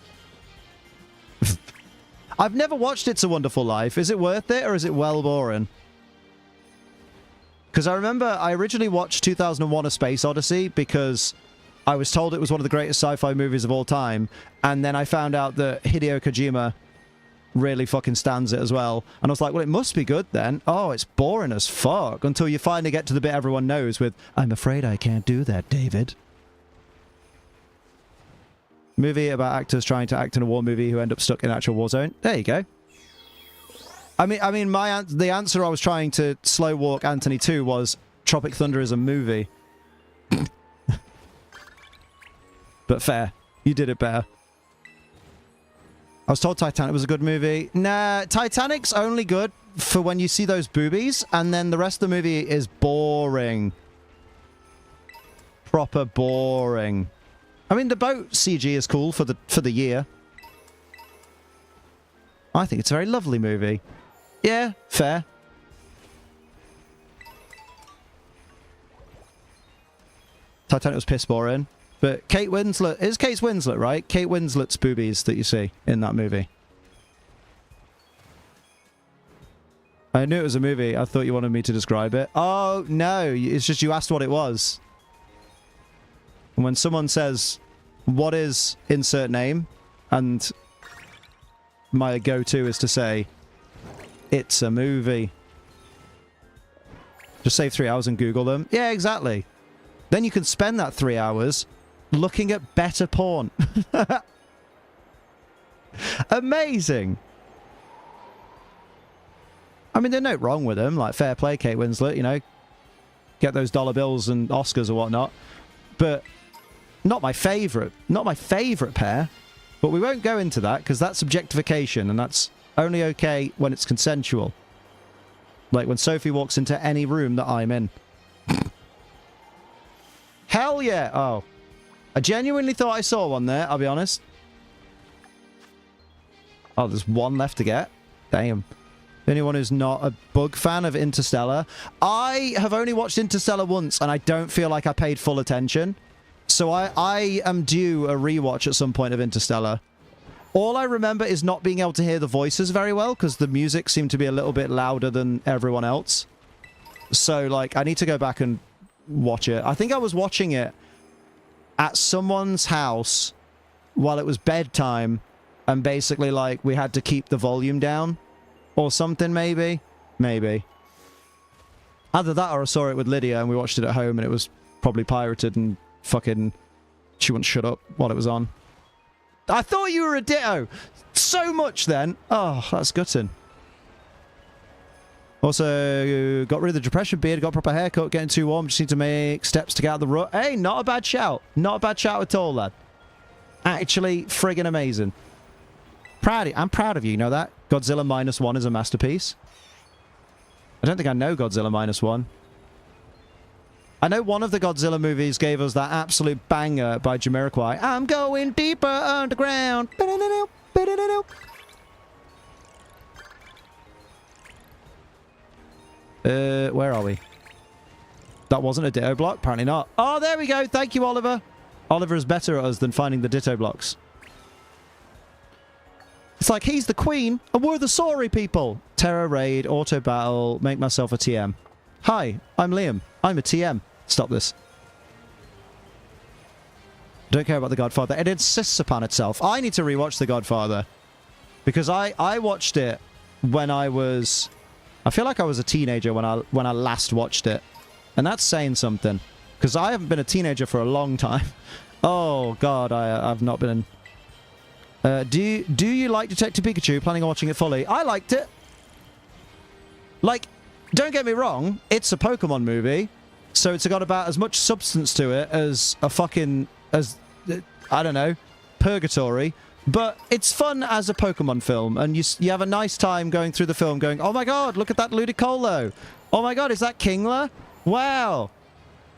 I've never watched It's a Wonderful Life. Is it worth it, or is it well boring? Because I remember I originally watched 2001: A Space Odyssey because I was told it was one of the greatest sci-fi movies of all time, and then I found out that Hideo Kojima really fucking stands it as well. And I was like, well, it must be good then. Oh, it's boring as fuck. Until you finally get to the bit everyone knows with, I'm afraid I can't do that, David. Movie about actors trying to act in a war movie who end up stuck in an actual war zone. There you go. I mean, the answer I was trying to slow walk Anthony to was Tropic Thunder is a movie. But fair. You did it better. I was told Titanic was a good movie. Nah, Titanic's only good for when you see those boobies, and then the rest of the movie is boring. Proper boring. I mean, the boat CG is cool for the year. I think it's a very lovely movie. Yeah, fair. Titanic was piss boring. But Kate Winslet... Is Kate Winslet, right? Kate Winslet's boobies that you see in that movie. I knew it was a movie. I thought you wanted me to describe it. Oh, no. It's just you asked what it was. And when someone says, what is insert name? And my go-to is to say, it's a movie. Just save 3 hours and Google them. Yeah, exactly. Then you can spend that 3 hours looking at better porn. Amazing. I mean, there's no wrong with them. Like, fair play, Kate Winslet, you know. Get those dollar bills and Oscars or whatnot. But not my favourite. Not my favourite pair. But we won't go into that, because that's objectification, and that's only okay when it's consensual. Like when Sophie walks into any room that I'm in. Hell yeah! Oh. I genuinely thought I saw one there, I'll be honest. Oh, there's one left to get. Damn. Anyone who's not a bug fan of Interstellar. I have only watched Interstellar once, and I don't feel like I paid full attention. So I am due a rewatch at some point of Interstellar. All I remember is not being able to hear the voices very well, because the music seemed to be a little bit louder than everyone else. So, like, I need to go back and watch it. I think I was watching it at someone's house while it was bedtime, and basically, like, we had to keep the volume down. Or something, maybe? Maybe. Either that or I saw it with Lydia and we watched it at home and it was probably pirated and fucking... she wouldn't shut up while it was on. I thought you were a ditto! So much, then! Oh, that's gutting. Also, got rid of the depression beard, got a proper haircut, getting too warm, just need to make steps to get out of the rut. Hey, not a bad shout. Not a bad shout at all, lad. Actually, friggin' amazing. I'm proud of you, you know that? Godzilla -1 is a masterpiece. I don't think I know Godzilla -1. I know one of the Godzilla movies gave us that absolute banger by Jamiroquai. I'm going deeper underground. Where are we? That wasn't a ditto block? Apparently not. Oh, there we go. Thank you, Oliver. Oliver is better at us than finding the ditto blocks. It's like, he's the queen, and we're the sorry people. Terror raid, auto battle, make myself a TM. Hi, I'm Liam. I'm a TM. Stop this. Don't care about The Godfather. It insists upon itself. I need to rewatch The Godfather. Because I watched it when I was... I feel like I was a teenager when I last watched it. And that's saying something. Because I haven't been a teenager for a long time. Oh, God, I've not been... do you like Detective Pikachu? Planning on watching it fully? I liked it. Like, don't get me wrong, it's a Pokemon movie, so it's got about as much substance to it as a fucking, I don't know, Purgatory. But it's fun as a Pokemon film, and you have a nice time going through the film going, oh my god, look at that Ludicolo. Oh my god, is that Kingler? Wow.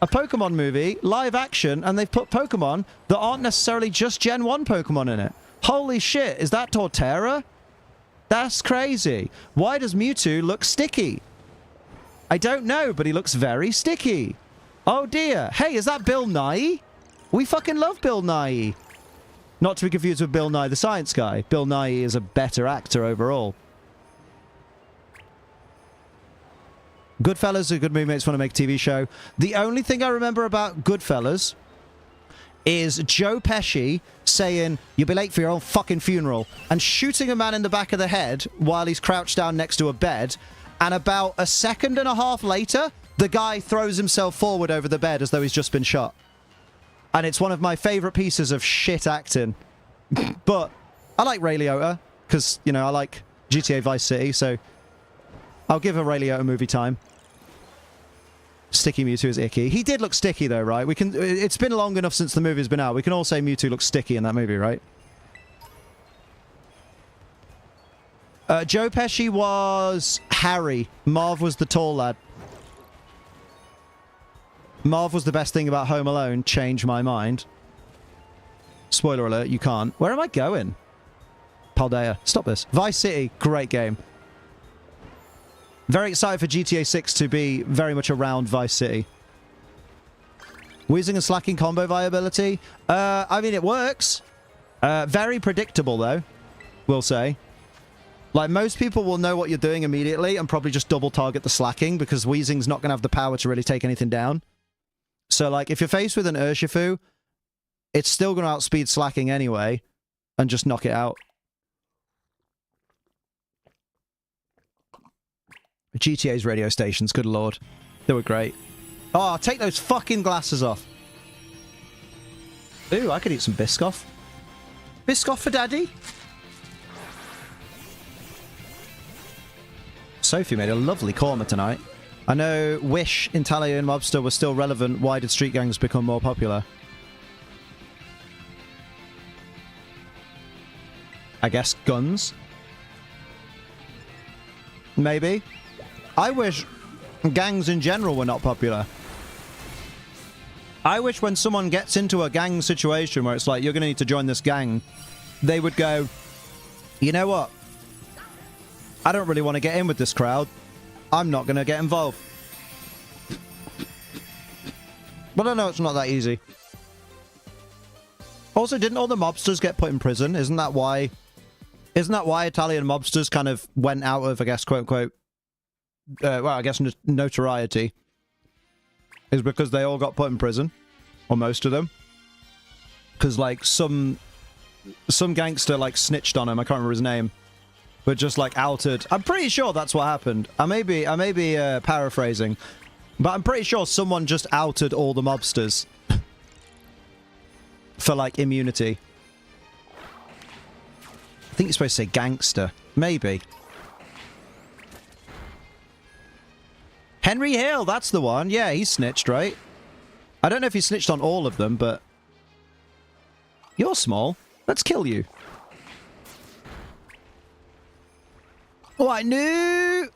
A Pokemon movie, live action, and they've put Pokemon that aren't necessarily just Gen 1 Pokemon in it. Holy shit, is that Torterra? That's crazy. Why does Mewtwo look sticky? I don't know, but he looks very sticky. Oh dear. Hey, is that Bill Nye? We fucking love Bill Nye. Not to be confused with Bill Nye the Science Guy. Bill Nye is a better actor overall. Goodfellas is a good movie. Makes want to make a TV show. The only thing I remember about Goodfellas is Joe Pesci saying, you'll be late for your own fucking funeral, and shooting a man in the back of the head while he's crouched down next to a bed, and about a second and a half later, the guy throws himself forward over the bed as though he's just been shot. And it's one of my favourite pieces of shit acting. But I like Ray Liotta, because, you know, I like GTA Vice City, so I'll give a Ray Liotta movie time. Sticky Mewtwo is icky. He did look sticky, though, right? It's been long enough since the movie's been out. We can all say Mewtwo looks sticky in that movie, right? Joe Pesci was Harry. Marv was the tall lad. Marv was the best thing about Home Alone. Change my mind. Spoiler alert, you can't. Where am I going? Paldea. Stop this. Vice City. Great game. Very excited for GTA 6 to be very much around Vice City. Wheezing and slacking combo viability? I mean, it works. Very predictable, though. We'll say. Like, most people will know what you're doing immediately and probably just double target the slacking because Weezing's not going to have the power to really take anything down. So, like, if you're faced with an Urshifu, it's still going to outspeed slacking anyway and just knock it out. GTA's radio stations, good lord. They were great. Oh, take those fucking glasses off. Ooh, I could eat some Biscoff. Biscoff for daddy? Sophie made a lovely korma tonight. I know Wish, Intalia, and Mobster were still relevant. Why did street gangs become more popular? I guess guns? Maybe. I wish gangs in general were not popular. I wish when someone gets into a gang situation where it's like, you're going to need to join this gang, they would go, you know what? I don't really want to get in with this crowd. I'm not going to get involved. But I know it's not that easy. Also, didn't all the mobsters get put in prison? Isn't that why Italian mobsters kind of went out of, I guess, quote-unquote, well, I guess notoriety? Is because they all got put in prison. Or most of them. Because, like, some gangster, like, snitched on him. I can't remember his name. But just, like, outed. I'm pretty sure that's what happened. I may be paraphrasing. But I'm pretty sure someone just outed all the mobsters. For, like, immunity. I think you're supposed to say gangster. Maybe. Henry Hill, that's the one. Yeah, he snitched, right? I don't know if he snitched on all of them, but... You're small. Let's kill you. Oh, I knew!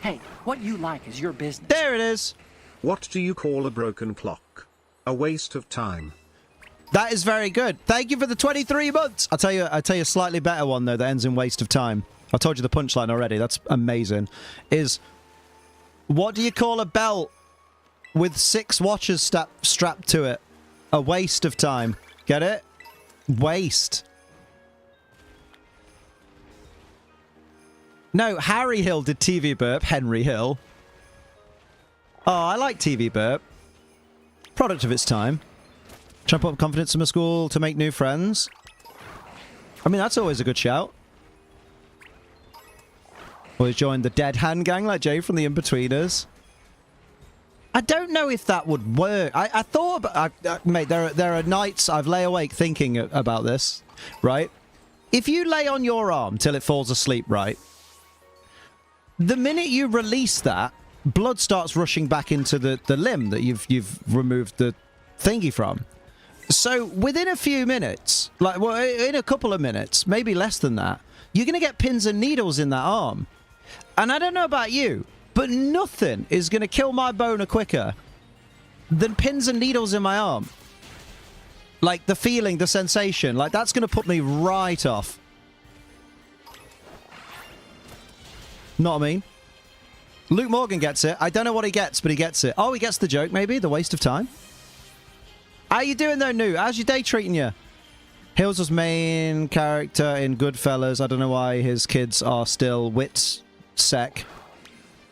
Hey, what you like is your business. There it is. What do you call a broken clock? A waste of time. That is very good. Thank you for the 23 months. I'll tell you a slightly better one, though, that ends in waste of time. I told you the punchline already. That's amazing. Is, what do you call a belt with 6 watches strapped to it? A waste of time. Get it? Waste. No, Harry Hill did TV Burp. Henry Hill. Oh, I like TV Burp. Product of its time. Trying to put up confidence in my school to make new friends. I mean, that's always a good shout. Always joined the Dead Hand Gang like Jay from the In-Betweeners. I don't know if that would work. I thought about... mate, there are nights I've lay awake thinking about this, right? If you lay on your arm till it falls asleep, right? The minute you release that, blood starts rushing back into the limb that you've removed the thingy from. So within a few minutes, like, well, in a couple of minutes, maybe less than that, you're going to get pins and needles in that arm. And I don't know about you, but nothing is going to kill my boner quicker than pins and needles in my arm. Like, the feeling, the sensation, like, that's going to put me right off. Know what I mean? Luke Morgan gets it. I don't know what he gets, but he gets it. Oh, he gets the joke, maybe? The waste of time? How you doing, though, New? How's your day treating you? Hills was main character in Goodfellas. I don't know why his kids are still wits sec.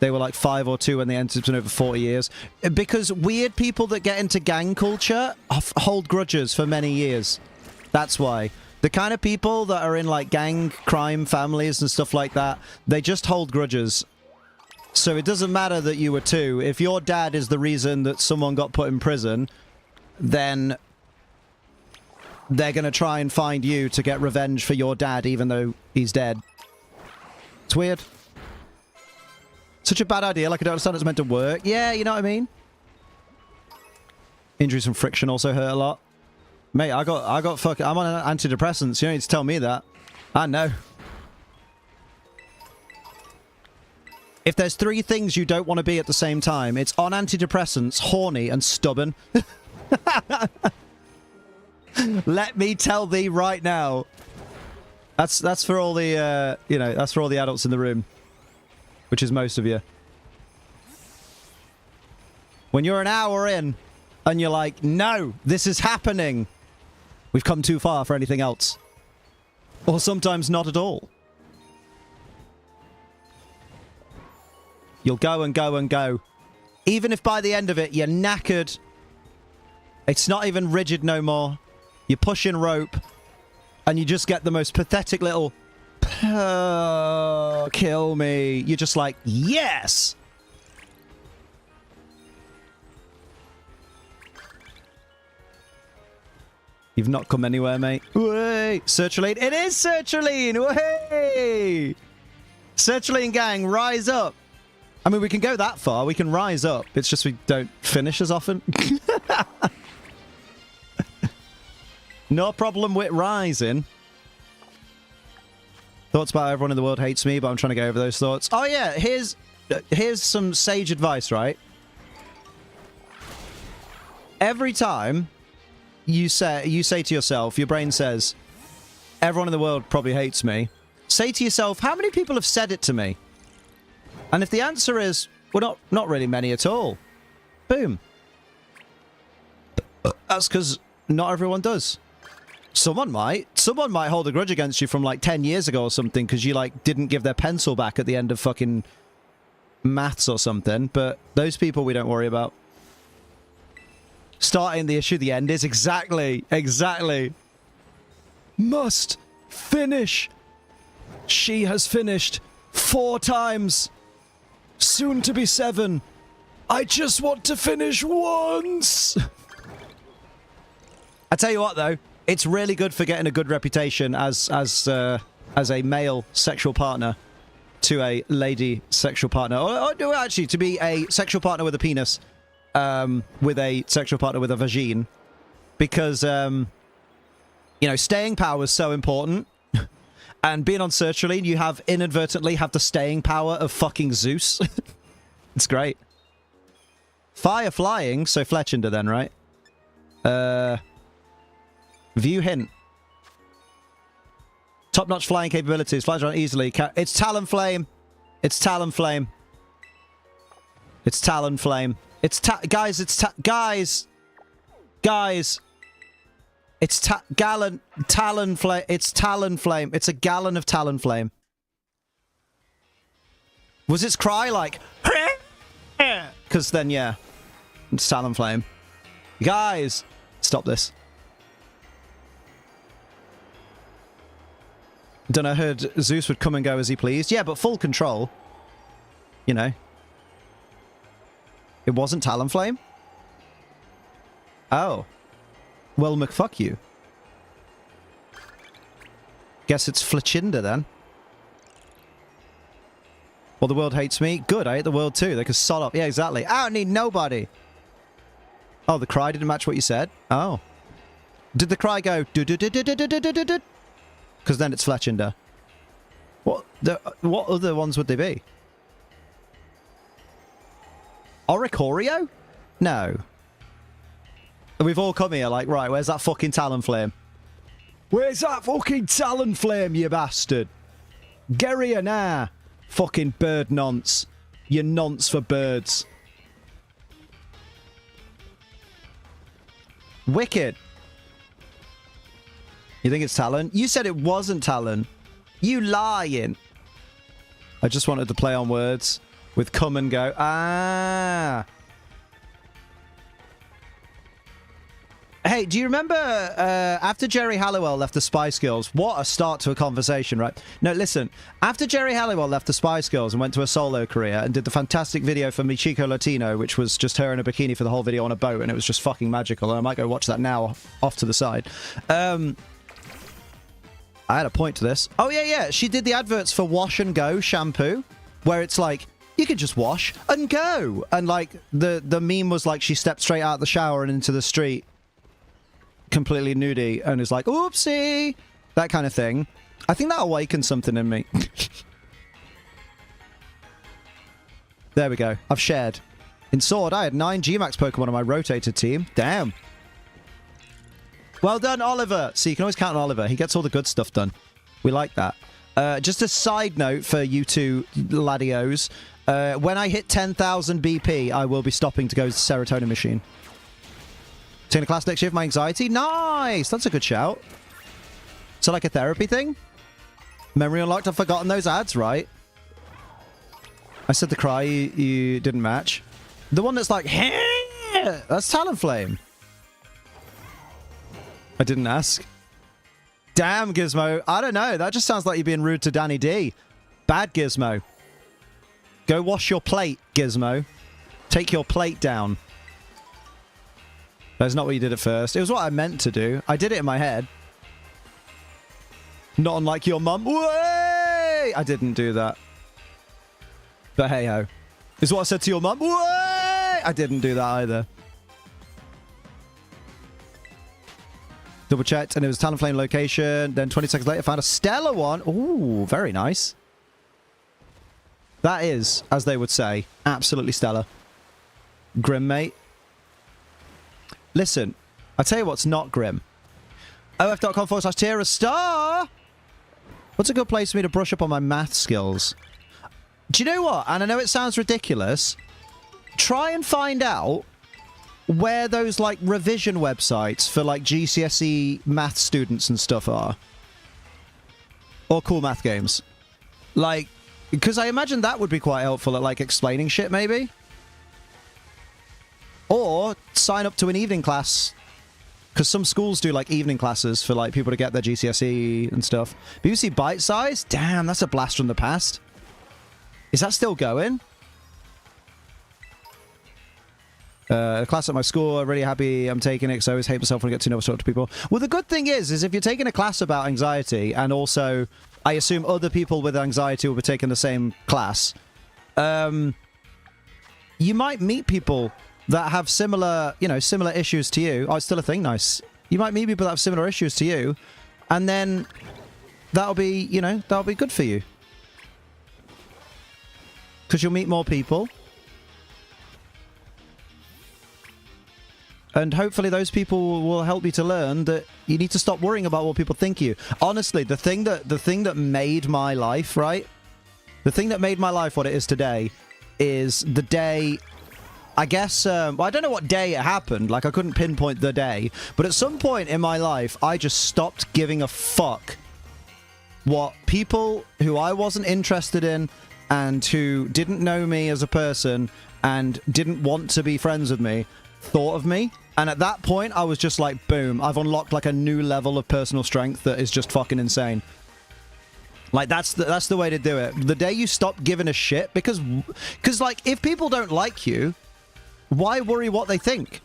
They were like 5 or 2 when they entered. It's been over 40 years. Because weird people that get into gang culture hold grudges for many years. That's why. The kind of people that are in like gang crime families and stuff like that, they just hold grudges. So it doesn't matter that you were 2. If your dad is the reason that someone got put in prison, then they're going to try and find you to get revenge for your dad, even though he's dead. It's weird. Such a bad idea. Like, I don't understand it's meant to work. Yeah, you know what I mean? Injuries from friction also hurt a lot. Mate, I'm on antidepressants. You don't need to tell me that. I know. If there's 3 things you don't want to be at the same time, it's on antidepressants, horny, and stubborn. Let me tell thee right now. That's for all the you know, that's for all the adults in the room, which is most of you. When you're an hour in and you're like, no, this is happening, we've come too far for anything else. Or sometimes not at all. You'll go and go and go. Even if by the end of it you're knackered, it's not even rigid no more. You're pushing rope, and you just get the most pathetic little, kill me. You're just like, yes! You've not come anywhere, mate. Way! Sertraline. It is Sertraline! Way! Sertraline gang, rise up! I mean, we can go that far. We can rise up. It's just we don't finish as often. No problem with rising. Thoughts about everyone in the world hates me, but I'm trying to get over those thoughts. Oh, yeah. Here's some sage advice, right? Every time you say to yourself, your brain says, everyone in the world probably hates me. Say to yourself, how many people have said it to me? And if the answer is, well, not really many at all. Boom. That's because not everyone does. Someone might hold a grudge against you from like 10 years ago or something because you like didn't give their pencil back at the end of fucking maths or something, but those people we don't worry about. Starting the issue, the end is exactly. Must finish. She has finished 4 times. Soon to be 7. I just want to finish once. I tell you what, though, it's really good for getting a good reputation as a male sexual partner to a lady sexual partner, or actually to be a sexual partner with a penis, with a sexual partner with a vagine, because you know, staying power is so important. And being on sertraline, you inadvertently have the staying power of fucking Zeus. It's great. Fire flying, so Fletchinder then, right? View hint. Top-notch flying capabilities. Flies around easily. It's Talonflame. It's Talonflame. It's Talonflame. Guys, Guys. It's Talonflame. It's Talonflame. It's a gallon of Talonflame. Was its cry like... Because then, yeah. It's Talonflame. Guys! Stop this. Don't know, I heard Zeus would come and go as he pleased. Yeah, but full control. You know. It wasn't Talonflame? Oh. Well, McFuck you. Guess it's Fletchinder then. Well, the world hates me. Good, I hate the world too. They can sod up. Yeah, exactly. I don't need nobody. Oh, the cry didn't match what you said? Oh. Did the cry go do do do do do do do do do? Because then it's Fletchinder. What other ones would they be? Oricorio? No. We've all come here like, right, where's that fucking Talonflame? Where's that fucking Talonflame, you bastard? Get here now. Fucking bird nonce. You nonce for birds. Wicked. You think it's Talon? You said it wasn't Talon. You lying. I just wanted to play on words with come and go. Ah. Hey, do you remember after Jerry Halliwell left the Spice Girls? What a start to a conversation, right? No, listen. After Jerry Halliwell left the Spice Girls and went to a solo career and did the fantastic video for Mi Chico Latino, which was just her in a bikini for the whole video on a boat, and it was just fucking magical. And I might go watch that now off to the side. I had a point to this. Oh, yeah. She did the adverts for Wash and Go shampoo, where it's like, you could just wash and go. And like, the meme was like, she stepped straight out of the shower and into the street, completely nudie, and is like, oopsie, that kind of thing. I think that awakened something in me. There we go. I've shared. In Sword, I had 9 G-Max Pokemon on my rotated team. Damn. Well done, Oliver. See, you can always count on Oliver. He gets all the good stuff done. We like that. Just a side note for you two laddios. When I hit 10,000 BP, I will be stopping to go to Serotonin Machine. Taking a class next year for my anxiety? Nice! That's a good shout. So like a therapy thing? Memory unlocked. I've forgotten those ads, right? I said the cry you didn't match. The one that's like, hey! That's Talonflame. I didn't ask. Damn, Gizmo. I don't know. That just sounds like you're being rude to Danny D. Bad, Gizmo. Go wash your plate, Gizmo. Take your plate down. That's not what you did at first. It was what I meant to do. I did it in my head. Not unlike your mum. Way! I didn't do that. But hey-ho. Is what I said to your mum. Way! I didn't do that either. Double checked, and it was Talonflame location. Then 20 seconds later, found a stellar one. Ooh, very nice. That is, as they would say, absolutely stellar. Grim, mate. Listen, I tell you what's not grim. OF.com/tier a star. What's a good place for me to brush up on my math skills? Do you know what? And I know it sounds ridiculous. Try and find out where those, like, revision websites for, like, GCSE math students and stuff are. Or cool math games. Like, because I imagine that would be quite helpful at, like, explaining shit, maybe. Or sign up to an evening class. Because some schools do, like, evening classes for, like, people to get their GCSE and stuff. BBC Bite Size? Damn, that's a blast from the past. Is that still going? A class at my school, I'm really happy I'm taking it because I always hate myself when I get too nervous to talk to people. Well, the good thing is if you're taking a class about anxiety, and also, I assume other people with anxiety will be taking the same class, you might meet people that have similar, similar issues to you. Oh, it's still a thing, nice. You might meet people that have similar issues to you, and then that'll be, that'll be good for you. Because you'll meet more people. And hopefully those people will help you to learn that you need to stop worrying about what people think of you. Honestly, the thing that made my life, right? The thing that made my life what it is today is the day, I guess, well, I don't know what day it happened. Like, I couldn't pinpoint the day. But at some point in my life, I just stopped giving a fuck what people who I wasn't interested in and who didn't know me as a person and didn't want to be friends with me thought of me. And at that point, I was just like, boom, I've unlocked like a new level of personal strength that is just fucking insane. Like, that's the way to do it. The day you stop giving a shit, because like, if people don't like you, why worry what they think?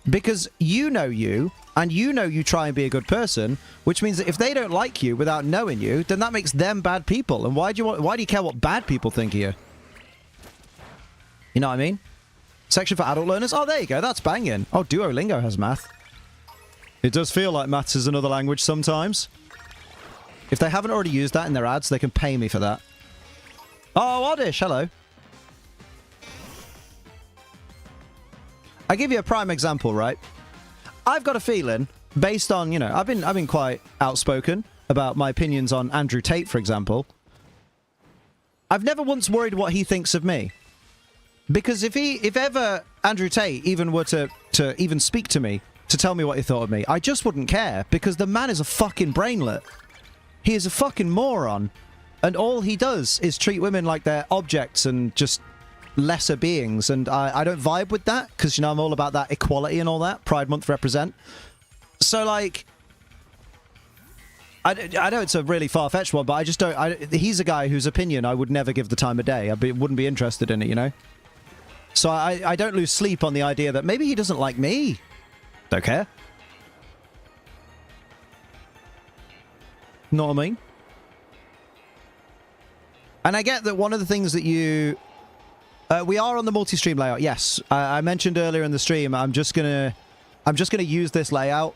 Because you know you, and you try and be a good person, which means that if they don't like you without knowing you, then that makes them bad people. And why do you care what bad people think of you? You know what I mean? Section for adult learners? Oh, there you go. That's banging. Oh, Duolingo has math. It does feel like maths is another language sometimes. If they haven't already used that in their ads, they can pay me for that. Oh, Oddish, hello. I give you a prime example, right? I've got a feeling, based on, you know, I've been quite outspoken about my opinions on Andrew Tate, for example. I've never once worried what he thinks of me. Because if ever Andrew Tate even were to even speak to me, to tell me what he thought of me, I just wouldn't care, because the man is a fucking brainlet. He is a fucking moron. And all he does is treat women like they're objects and just lesser beings. And I don't vibe with that, because, you know, I'm all about that equality and all that. Pride Month represent. So, like, I know it's a really far-fetched one, but I just don't... he's a guy whose opinion I would never give the time of day. Wouldn't be interested in it, you know? So I don't lose sleep on the idea that maybe he doesn't like me. Don't care. Know what I mean? And I get that one of the things that you... we are on the multi-stream layout, yes. I mentioned earlier in the stream, I'm just gonna use this layout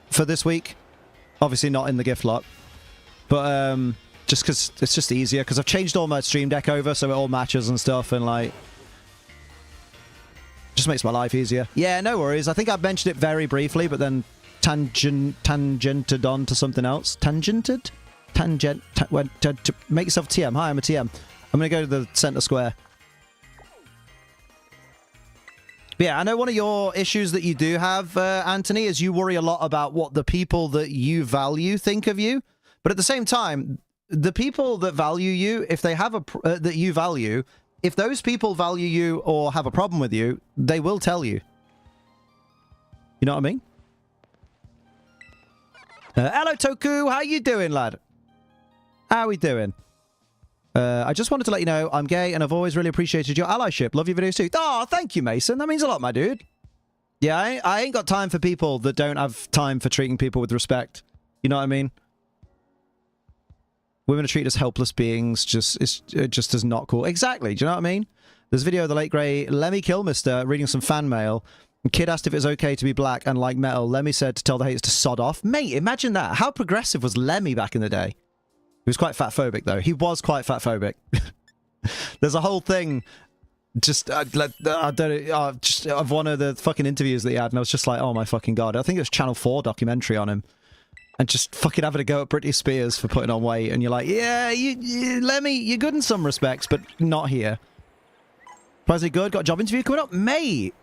for this week. Obviously not in the gift lot. But just because it's just easier, because I've changed all my stream deck over so it all matches and stuff, and like... just makes my life easier. Yeah, no worries. I think I mentioned it very briefly, but then tangented on to something else. Tangented? Make yourself TM. Hi, I'm a TM. I'm going to go to the center square. But yeah, I know one of your issues that you do have, Anthony, is you worry a lot about what the people that you value think of you. But at the same time, the people that value you, if they have that you value... if those people value you or have a problem with you, they will tell you. You know what I mean? Hello, Toku. How you doing, lad? How we doing? I just wanted to let you know I'm gay and I've always really appreciated your allyship. Love your videos too. Oh, thank you, Mason. That means a lot, my dude. Yeah, I ain't got time for people that don't have time for treating people with respect. You know what I mean? Women are treated as helpless beings, it just is not cool. Exactly, do you know what I mean? There's a video of the late great Lemmy Kilmister reading some fan mail. Kid asked if it was okay to be black and like metal. Lemmy said to tell the haters to sod off. Mate, imagine that. How progressive was Lemmy back in the day? He was quite fatphobic, though. He was quite fatphobic. There's a whole thing, just, I don't know, just of one of the fucking interviews that he had, and I was just like, oh my fucking god. I think it was Channel 4 documentary on him. And just fucking having a go at Britney Spears for putting on weight, and you're like, yeah, Lemmy, you're good in some respects, but not here. Surprisingly good, got a job interview coming up, mate.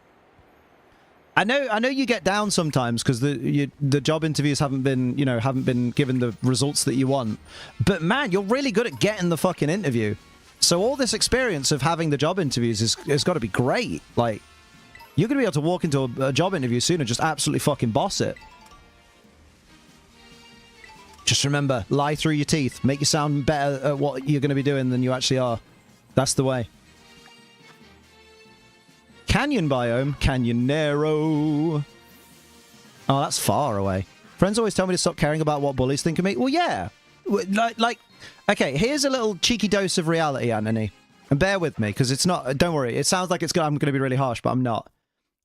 I know you get down sometimes because the job interviews haven't been given the results that you want. But man, you're really good at getting the fucking interview. So all this experience of having the job interviews has got to be great. Like, you're gonna be able to walk into a job interview soon and just absolutely fucking boss it. Just remember, lie through your teeth. Make you sound better at what you're going to be doing than you actually are. That's the way. Canyon biome. Canyonero. Oh, that's far away. Friends always tell me to stop caring about what bullies think of me. Well, yeah. Like, okay, here's a little cheeky dose of reality, Anthony. And bear with me, because it's not... Don't worry. It sounds like I'm going to be really harsh, but I'm not.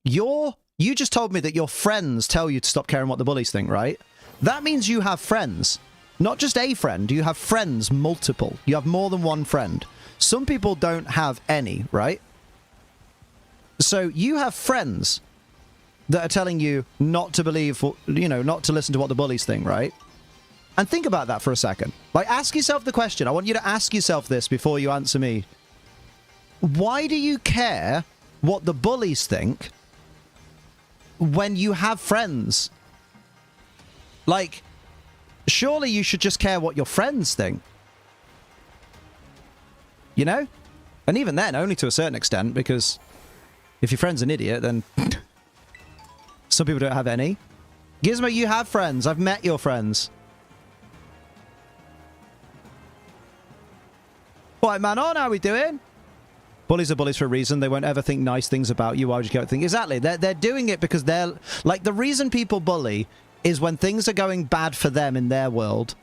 You just told me that your friends tell you to stop caring what the bullies think, right? That means you have friends. Not just a friend. You have friends, multiple. You have more than one friend. Some people don't have any, right? So you have friends that are telling you not to believe, not to listen to what the bullies think, right? And think about that for a second. Like, ask yourself the question. I want you to ask yourself this before you answer me. Why do you care what the bullies think when you have friends? Like, surely you should just care what your friends think. You know? And even then, only to a certain extent, because if your friend's an idiot, then some people don't have any. Gizmo, you have friends. I've met your friends. Right, man on, how we doing? Bullies are bullies for a reason. They won't ever think nice things about you. Why would you go think? Exactly. They're doing it because they're... Like, the reason people bully is when things are going bad for them in their world,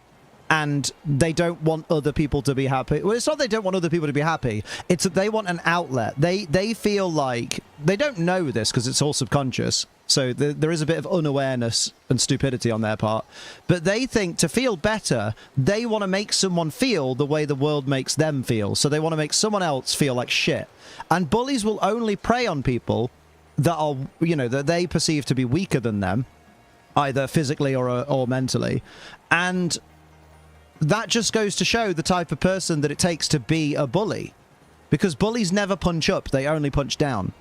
and they don't want other people to be happy. Well, it's not they don't want other people to be happy. It's that they want an outlet. They feel like... They don't know this because it's all subconscious. So there is a bit of unawareness and stupidity on their part. But they think to feel better, they want to make someone feel the way the world makes them feel. So they want to make someone else feel like shit. And bullies will only prey on people that are, you know, that they perceive to be weaker than them, either physically or mentally. And that just goes to show the type of person that it takes to be a bully. Because bullies never punch up, they only punch down.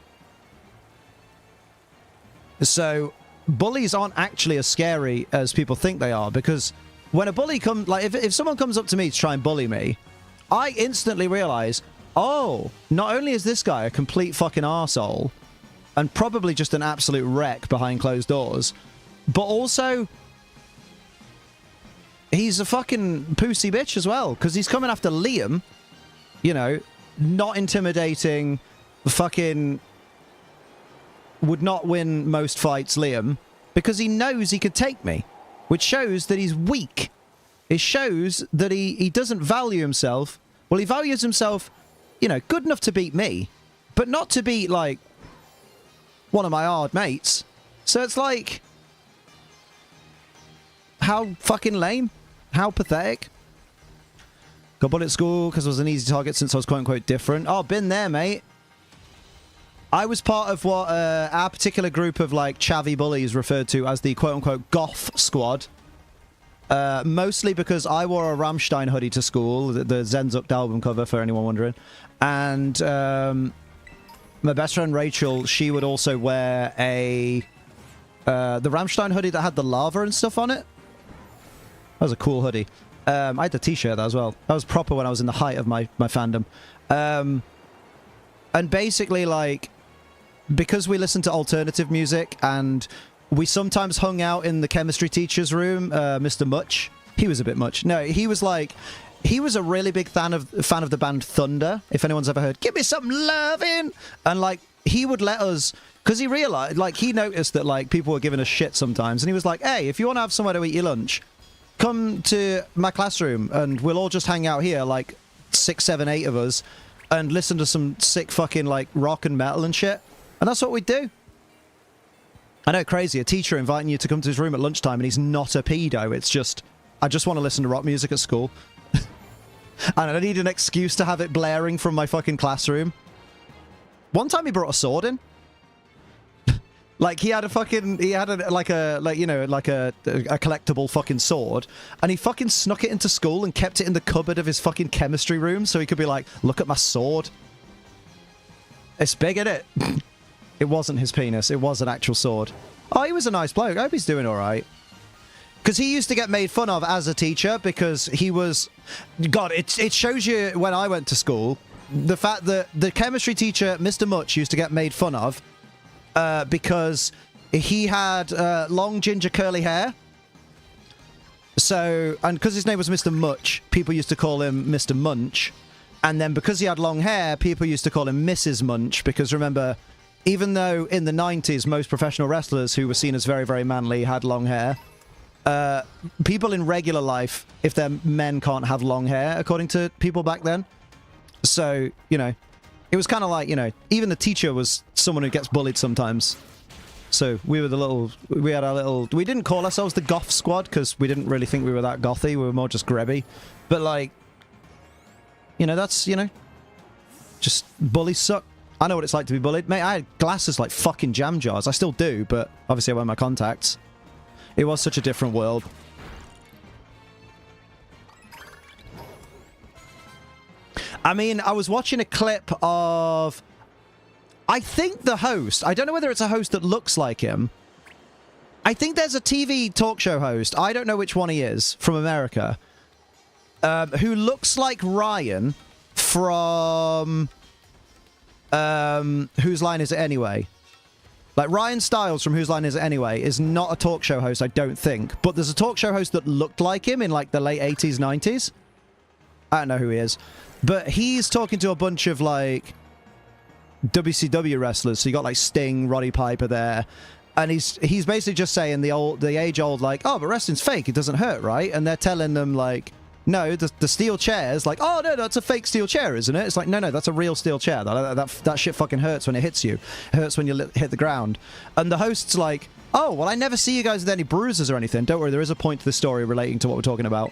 So bullies aren't actually as scary as people think they are, because when a bully comes, like if someone comes up to me to try and bully me, I instantly realize, oh, not only is this guy a complete fucking arsehole and probably just an absolute wreck behind closed doors, but also he's a fucking pussy bitch as well, because he's coming after Liam, you know, not intimidating, fucking would not win most fights Liam, because he knows he could take me, which shows that he's weak. It shows that he doesn't value himself. Well, he values himself, you know, good enough to beat me, but not to beat, like, one of my hard mates. So it's like, how fucking lame. How pathetic. Got bullied at school because I was an easy target since I was quote-unquote different. Oh, been there, mate. I was part of what our particular group of, like, chavvy bullies referred to as the quote-unquote goth squad. Mostly because I wore a Rammstein hoodie to school, the Zenzucht album cover, for anyone wondering. And my best friend Rachel, she would also wear the Rammstein hoodie that had the lava and stuff on it. That was a cool hoodie. I had the t-shirt as well. That was proper when I was in the height of my fandom. And basically, like, because we listened to alternative music and we sometimes hung out in the chemistry teacher's room, Mr. Much. He was a bit much. No, he was like... He was a really big fan of the band Thunder, if anyone's ever heard. Give me some lovin'! And, like, he would let us... Because he realized, like, he noticed that, like, people were giving us shit sometimes. And he was like, hey, if you want to have somewhere to eat your lunch, come to my classroom and we'll all just hang out here, like 6, 7, 8 of us, and listen to some sick fucking, like, rock and metal and shit. And that's what we'd do. I know, crazy. A teacher inviting you to come to his room at lunchtime and he's not a pedo. It's just, I just want to listen to rock music at school. And I need an excuse to have it blaring from my fucking classroom. One time he brought a sword in. Like, he had a collectible fucking sword, and he fucking snuck it into school and kept it in the cupboard of his fucking chemistry room so he could be like, look at my sword. It's big, innit? It wasn't his penis, it was an actual sword. Oh, he was a nice bloke. I hope he's doing alright. Because he used to get made fun of as a teacher because he was... God, it shows you when I went to school, the fact that the chemistry teacher, Mr. Much, used to get made fun of because he had long ginger curly hair. So, and because his name was Mr. Much, people used to call him Mr. Munch. And then because he had long hair, people used to call him Mrs. Munch, because remember, even though in the 90s most professional wrestlers who were seen as very, very manly had long hair, people in regular life, if their men can't have long hair, according to people back then. So, you know, it was kind of like, you know, even the teacher was someone who gets bullied sometimes. So we were we didn't call ourselves the goth squad because we didn't really think we were that gothy. We were more just grabby. But, like, you know, that's, you know, just bullies suck. I know what it's like to be bullied. Mate, I had glasses like fucking jam jars. I still do, but obviously I wear my contacts. It was such a different world. I mean, I was watching a clip of... I think the host... I don't know whether it's a host that looks like him. I think there's a TV talk show host. I don't know which one he is, from America. Who looks like Ryan from... Whose Line Is It Anyway? Like, Ryan Stiles from Whose Line Is It Anyway is not a talk show host, I don't think. But there's a talk show host that looked like him in, like, the late 80s, 90s. I don't know who he is. But he's talking to a bunch of, like, WCW wrestlers. So you got, like, Sting, Roddy Piper there. And he's basically just saying the age-old, like, oh, but wrestling's fake. It doesn't hurt, right? And they're telling them, like, no, the steel chair's like, oh, no, that's a fake steel chair, isn't it? It's like, no, that's a real steel chair. That shit fucking hurts when it hits you. It hurts when you hit the ground. And the host's like, oh, well, I never see you guys with any bruises or anything. Don't worry, there is a point to the story relating to what we're talking about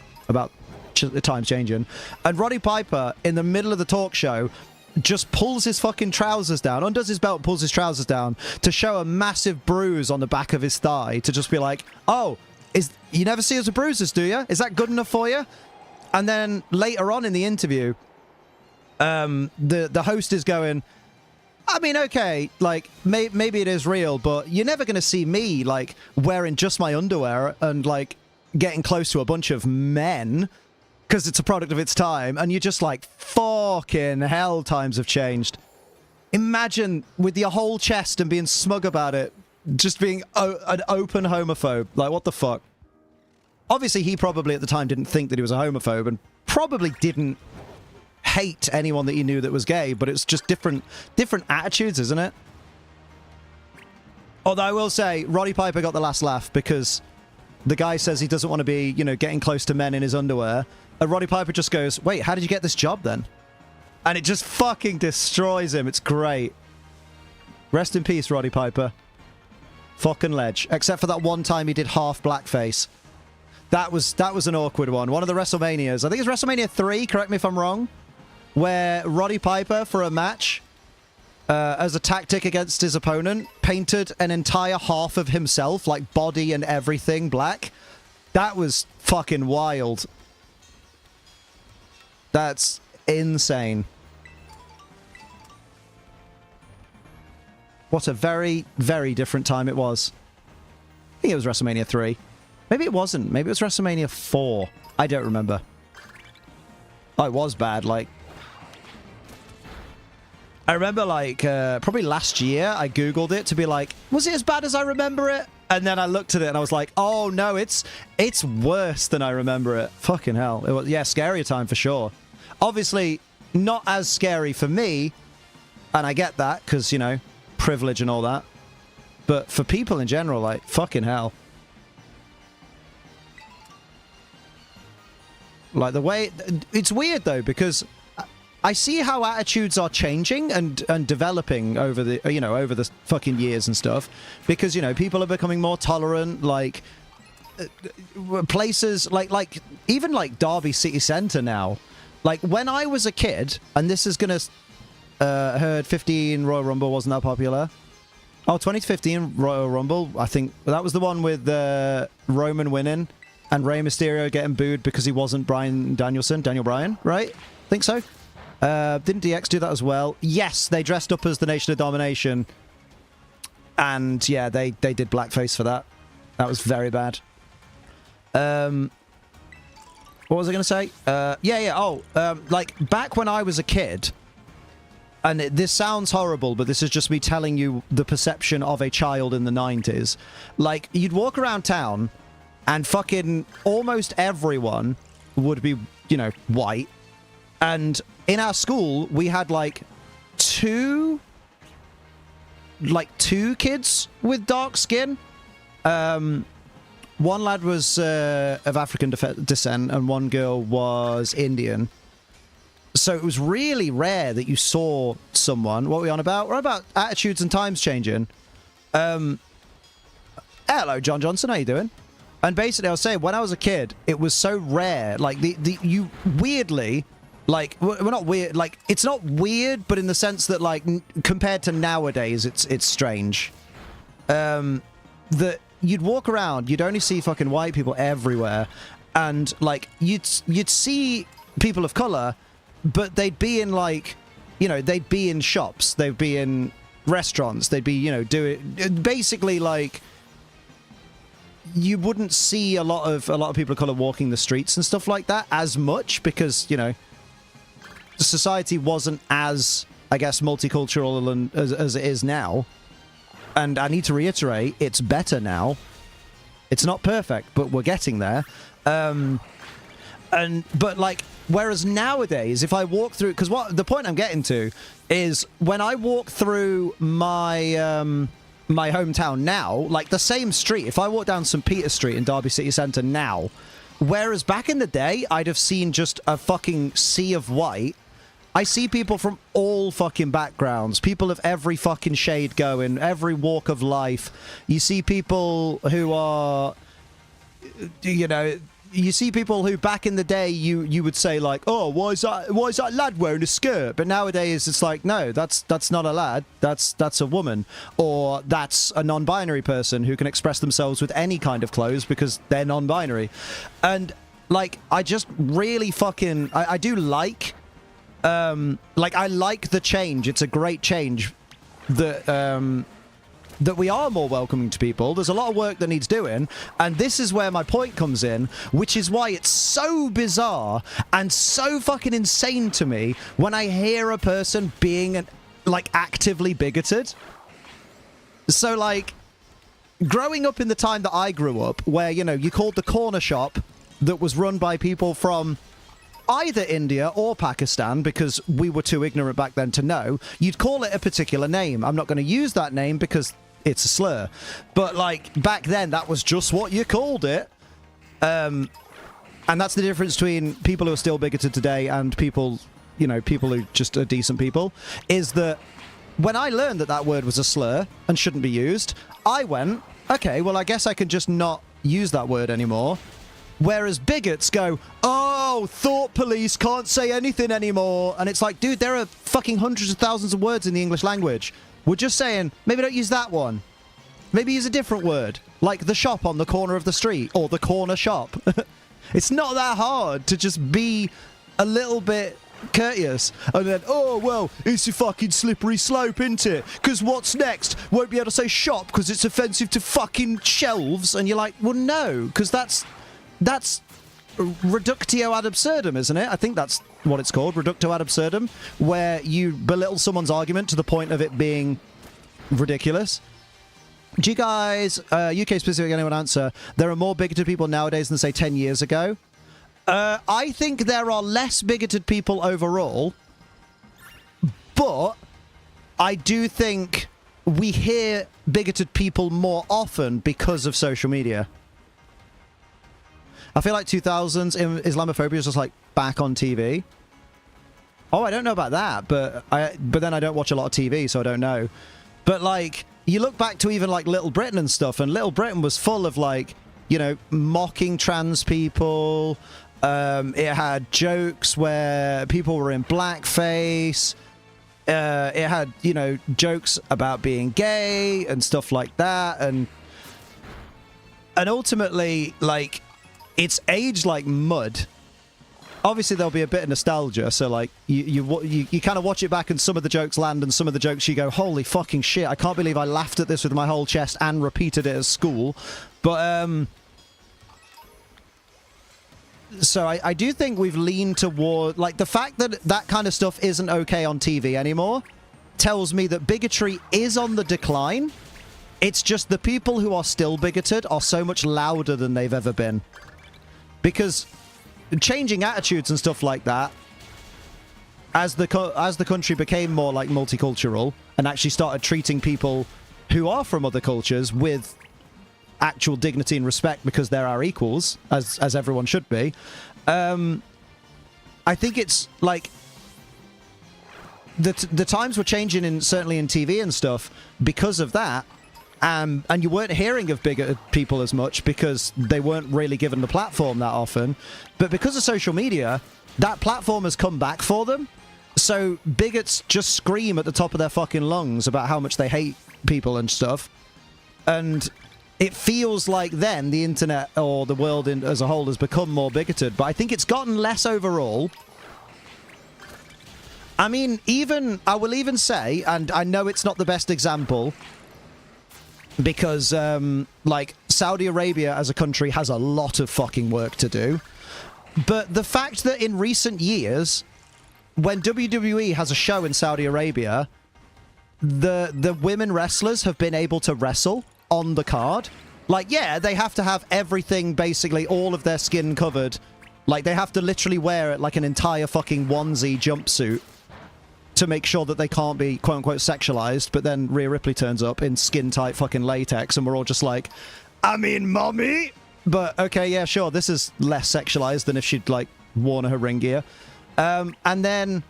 the times changing. And Roddy Piper, in the middle of the talk show, just pulls his fucking trousers down, undoes his belt, pulls his trousers down to show a massive bruise on the back of his thigh, to just be like, oh, you never see us with bruises, do you? Is that good enough for you? And then later on in the interview, the host is going, I mean, okay, like, maybe it is real, but you're never going to see me, like, wearing just my underwear and, like, getting close to a bunch of men, because it's a product of its time, and you're just like, fucking hell, times have changed. Imagine with your whole chest and being smug about it, just being an open homophobe. Like, what the fuck? Obviously, he probably at the time didn't think that he was a homophobe, and probably didn't hate anyone that he knew that was gay, but it's just different attitudes, isn't it? Although I will say, Roddy Piper got the last laugh, because the guy says he doesn't want to be, you know, getting close to men in his underwear, and Roddy Piper just goes, wait, how did you get this job then? And it just fucking destroys him. It's great. Rest in peace, Roddy Piper. Fucking ledge. Except for that one time he did half blackface. That was an awkward one. One of the WrestleManias. I think it's WrestleMania 3, correct me if I'm wrong, where Roddy Piper, for a match, as a tactic against his opponent, painted an entire half of himself, like body and everything, black. That was fucking wild. That's insane. What a very, very different time it was. I think it was WrestleMania 3. Maybe it wasn't. Maybe it was WrestleMania 4. I don't remember. Oh, it was bad. Like, I remember, like, probably last year, I Googled it to be like, was it as bad as I remember it? And then I looked at it and I was like, oh, no, it's worse than I remember it. Fucking hell. It was, yeah, scarier time for sure. Obviously, not as scary for me, and I get that, because, you know, privilege and all that. But for people in general, like, fucking hell. Like, the way... It's weird, though, because I see how attitudes are changing and developing over the, you know, over the fucking years and stuff. Because, you know, people are becoming more tolerant, like... places, like even, like, Derby City Centre now. Like, when I was a kid, and this is gonna... heard 15 Royal Rumble wasn't that popular. Oh, 2015 Royal Rumble, I think that was the one with Roman winning and Rey Mysterio getting booed because he wasn't Daniel Bryan, right? Think so. Didn't DX do that as well? Yes, they dressed up as the Nation of Domination, and yeah, they did blackface for that. That was very bad. What was I going to say? Like, back when I was a kid, and this sounds horrible, but this is just me telling you the perception of a child in the 90s. Like, you'd walk around town, and fucking almost everyone would be, you know, white. And in our school, we had, like, two kids with dark skin. One lad was of African descent, and one girl was Indian. So it was really rare that you saw someone... What are we on about? We're about attitudes and times changing. Hello, John Johnson. How you doing? And basically, I was saying, when I was a kid, it was so rare. Like, you weirdly... Like, we're not weird... Like, it's not weird, but in the sense that, like, compared to nowadays, it's strange. That... You'd walk around, you'd only see fucking white people everywhere, and, like, you'd see people of colour, but they'd be in, like, you know, they'd be in shops, they'd be in restaurants, they'd be, you know, basically, like, you wouldn't see a lot of people of colour walking the streets and stuff like that as much, because, you know, society wasn't as, I guess, multicultural as it is now. And I need to reiterate, it's better now. It's not perfect, but we're getting there. But like, whereas nowadays, if I walk through, because the point I'm getting to is when I walk through my my hometown now, like the same street, if I walk down St. Peter Street in Derby City Centre now, Whereas back in the day, I'd have seen just a fucking sea of white. I see people from all fucking backgrounds, people of every fucking shade going, every walk of life. You see people who are, you know, you see people who back in the day you would say like, oh, why is that lad wearing a skirt? But nowadays it's like, no, that's not a lad, that's a woman, or that's a non-binary person who can express themselves with any kind of clothes because they're non-binary. And like, I just really fucking I do like I like the change. It's a great change that we are more welcoming to people. There's a lot of work that needs doing, and this is where my point comes in, which is why it's so bizarre and so fucking insane to me when I hear a person being like actively bigoted. So like, growing up in the time that I grew up, where, you know, you called the corner shop that was run by people from either India or Pakistan, because we were too ignorant back then to know, you'd call it a particular name. I'm not going to use that name because it's a slur. But, like, back then, that was just what you called it. And that's the difference between people who are still bigoted today and people, you know, people who just are decent people, is that when I learned that that word was a slur and shouldn't be used, I went, okay, well, I guess I can just not use that word anymore. Whereas bigots go, oh, thought police can't say anything anymore. And it's like, dude, there are fucking hundreds of thousands of words in the English language. We're just saying, maybe don't use that one. Maybe use a different word, like the shop on the corner of the street, or the corner shop. It's not that hard to just be a little bit courteous. And then, oh, well, it's a fucking slippery slope, isn't it? Because what's next? Won't be able to say shop because it's offensive to fucking shelves. And you're like, well, no, because that's reductio ad absurdum, isn't it? I think that's what it's called, reductio ad absurdum, where you belittle someone's argument to the point of it being ridiculous. Do you guys, UK specific, anyone answer, there are more bigoted people nowadays than, say, 10 years ago? I think there are less bigoted people overall, but I do think we hear bigoted people more often because of social media. I feel like 2000s Islamophobia is just like back on TV. Oh, I don't know about that, but then I don't watch a lot of TV, so I don't know. But like, you look back to even like Little Britain and stuff, and Little Britain was full of like, you know, mocking trans people. It had jokes where people were in blackface. It had, you know, jokes about being gay and stuff like that, and ultimately, like, it's aged like mud. Obviously, there'll be a bit of nostalgia, so like you kind of watch it back, and some of the jokes land, and some of the jokes you go, "Holy fucking shit! I can't believe I laughed at this with my whole chest and repeated it at school." But so I do think we've leaned toward, like, the fact that that kind of stuff isn't okay on TV anymore tells me that bigotry is on the decline. It's just the people who are still bigoted are so much louder than they've ever been. Because changing attitudes and stuff like that, as the country became more like multicultural and actually started treating people who are from other cultures with actual dignity and respect because they're our equals, as everyone should be, I think it's like the times were changing, certainly in TV and stuff, because of that. And you weren't hearing of bigoted people as much because they weren't really given the platform that often. But because of social media, that platform has come back for them. So bigots just scream at the top of their fucking lungs about how much they hate people and stuff. And it feels like then the internet or the world as a whole has become more bigoted. But I think it's gotten less overall. I mean, I will even say, and I know it's not the best example, because, like, Saudi Arabia as a country has a lot of fucking work to do. But the fact that in recent years, when WWE has a show in Saudi Arabia, the women wrestlers have been able to wrestle on the card. Like, yeah, they have to have everything, basically, all of their skin covered. Like, they have to literally wear it like an entire fucking onesie jumpsuit to make sure that they can't be quote-unquote sexualized. But then Rhea Ripley turns up in skin-tight fucking latex, and we're all just like, I mean, mommy, But, okay, yeah, sure. This is less sexualized than if she'd, like, worn her ring gear. And then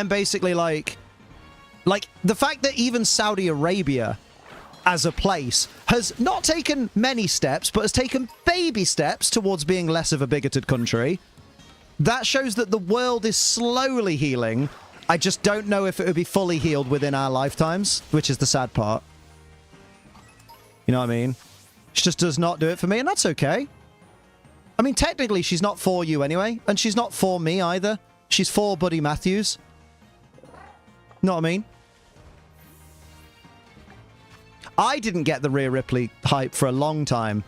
basically, like, the fact that even Saudi Arabia, as a place, has not taken many steps, but has taken baby steps towards being less of a bigoted country, that shows that the world is slowly healing. I just don't know if it would be fully healed within our lifetimes, which is the sad part. You know what I mean? She just does not do it for me, and that's okay. I mean, technically, she's not for you anyway, and she's not for me either. She's for Buddy Matthews. Know what I mean? I didn't get the Rhea Ripley hype for a long time.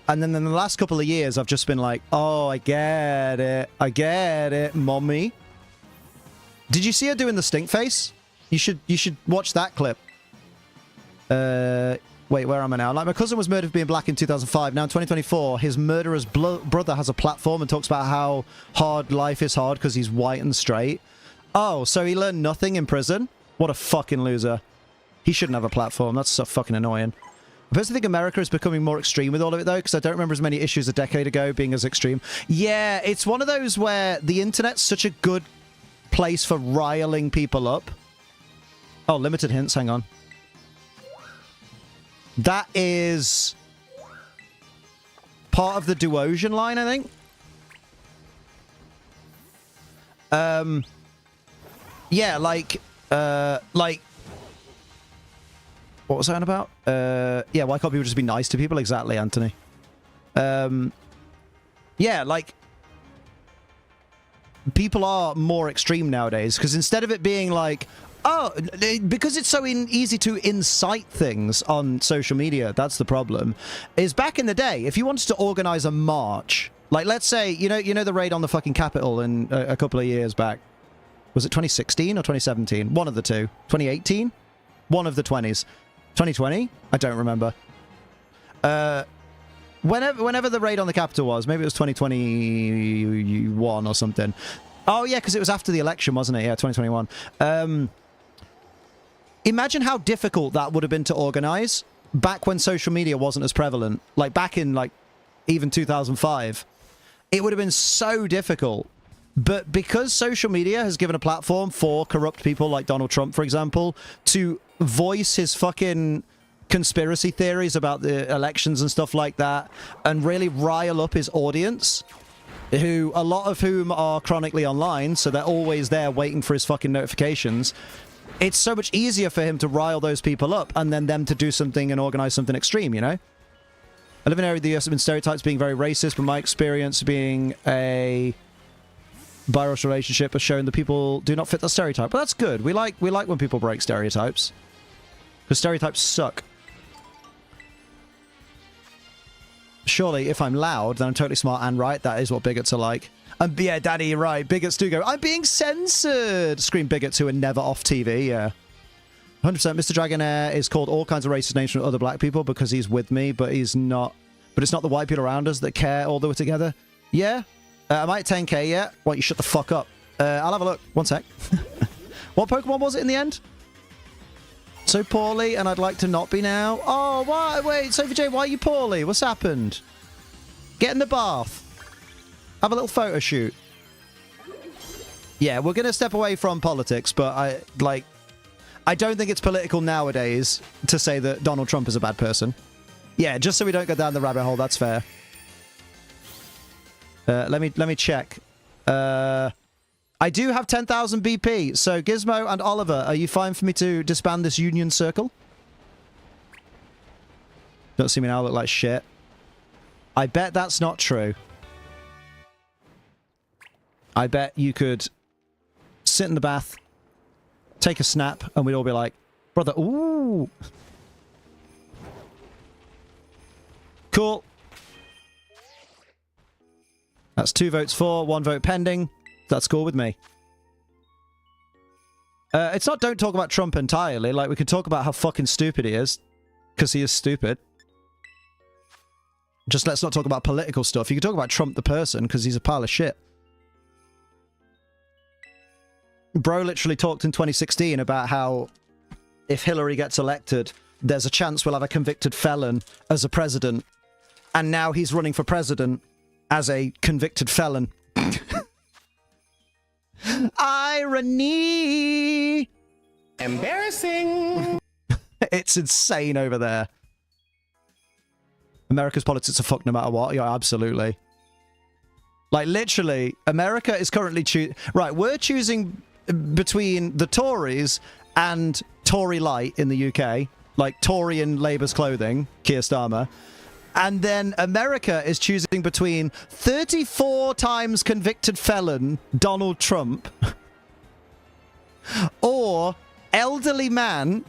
And then in the last couple of years, I've just been like, oh, I get it. I get it, mommy. Did you see her doing the stink face? You should watch that clip. Wait, where am I now? Like, my cousin was murdered for being black in 2005. Now in 2024, his murderer's brother has a platform and talks about how hard life is hard because he's white and straight. Oh, so he learned nothing in prison? What a fucking loser. He shouldn't have a platform. That's so fucking annoying. I personally think America is becoming more extreme with all of it, though, because I don't remember as many issues a decade ago being as extreme. Yeah, it's one of those where the internet's such a good place for riling people up. Oh, limited hints. Hang on. That is part of the Duosian line, I think. Yeah, like, what was I on about? Yeah, why can't people just be nice to people? Exactly, Anthony. Yeah, like, people are more extreme nowadays, because instead of it being like, oh, because it's so easy to incite things on social media, that's the problem, is back in the day, if you wanted to organize a march, like, let's say, you know the raid on the fucking Capitol in a couple of years back, was it 2016 or 2017? One of the two. 2018? One of the 20s. 2020? I don't remember. Whenever the raid on the Capitol was, maybe it was 2021 or something. Oh, yeah, because it was after the election, wasn't it? Yeah, 2021. Imagine how difficult that would have been to organize back when social media wasn't as prevalent. Like, back in, like, even 2005. It would have been so difficult. But because social media has given a platform for corrupt people like Donald Trump, for example, to voice his fucking conspiracy theories about the elections and stuff like that, and really rile up his audience, who a lot of whom are chronically online, so they're always there waiting for his fucking notifications, it's so much easier for him to rile those people up and then them to do something and organize something extreme, you know? I live in an area of the US that have been stereotypes being very racist, but my experience being a biracial relationship has shown that people do not fit the stereotype. But that's good. We like when people break stereotypes. Because stereotypes suck. Surely, if I'm loud, then I'm totally smart and right. That is what bigots are like. And yeah, Daddy, you're right. Bigots do go, I'm being censored! Scream bigots who are never off TV, yeah. 100% Mr. Dragonair is called all kinds of racist names from other black people because he's with me, but he's not. But it's not the white people around us that care, although we're together. Yeah? Am I at 10k yet? Why don't you shut the fuck up? I'll have a look. One sec. What Pokemon was it in the end? So poorly, and I'd like to not be now. Oh, why? Wait, Sophie J, why are you poorly? What's happened? Get in the bath. Have a little photo shoot. Yeah, we're going to step away from politics, but I don't think it's political nowadays to say that Donald Trump is a bad person. Yeah, just so we don't go down the rabbit hole, that's fair. Let me check. I do have 10,000 BP, so Gizmo and Oliver, are you fine for me to disband this union circle? Don't see me now, I look like shit. I bet that's not true. I bet you could sit in the bath, take a snap, and we'd all be like, brother, ooh. Cool. That's 2 votes for, 1 vote pending. That's cool with me. It's not don't talk about Trump entirely. Like, we could talk about how fucking stupid he is. Because he is stupid. Just let's not talk about political stuff. You could talk about Trump the person, because he's a pile of shit. Bro literally talked in 2016 about how if Hillary gets elected, there's a chance we'll have a convicted felon as a president. And now he's running for president as a convicted felon. Irony! Embarrassing! It's insane over there. America's politics are fucked no matter what. Yeah, absolutely. Like, literally, America is currently right, we're choosing between the Tories and Tory Light in the UK. Like, Tory in Labour's clothing, Keir Starmer. And then America is choosing between 34 times convicted felon Donald Trump or elderly man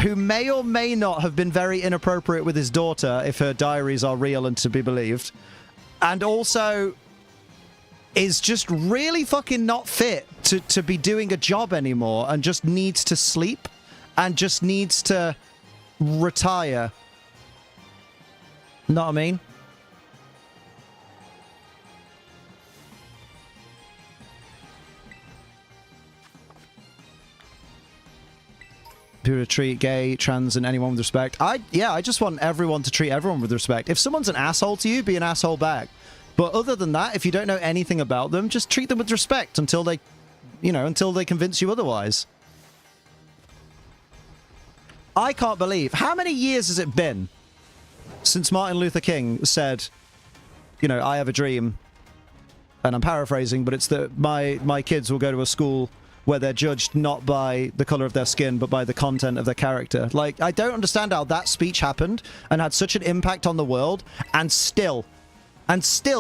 who may or may not have been very inappropriate with his daughter if her diaries are real and to be believed, and also is just really fucking not fit to be doing a job anymore and just needs to sleep and just needs to retire. Know what I mean? People to treat gay, trans, and anyone with respect. I just want everyone to treat everyone with respect. If someone's an asshole to you, be an asshole back. But other than that, if you don't know anything about them, just treat them with respect until they, until they convince you otherwise. I can't believe. How many years has it been since Martin Luther King said, I have a dream, and I'm paraphrasing, but it's that my kids will go to a school where they're judged not by the color of their skin, but by the content of their character. Like, I don't understand how that speech happened and had such an impact on the world, and still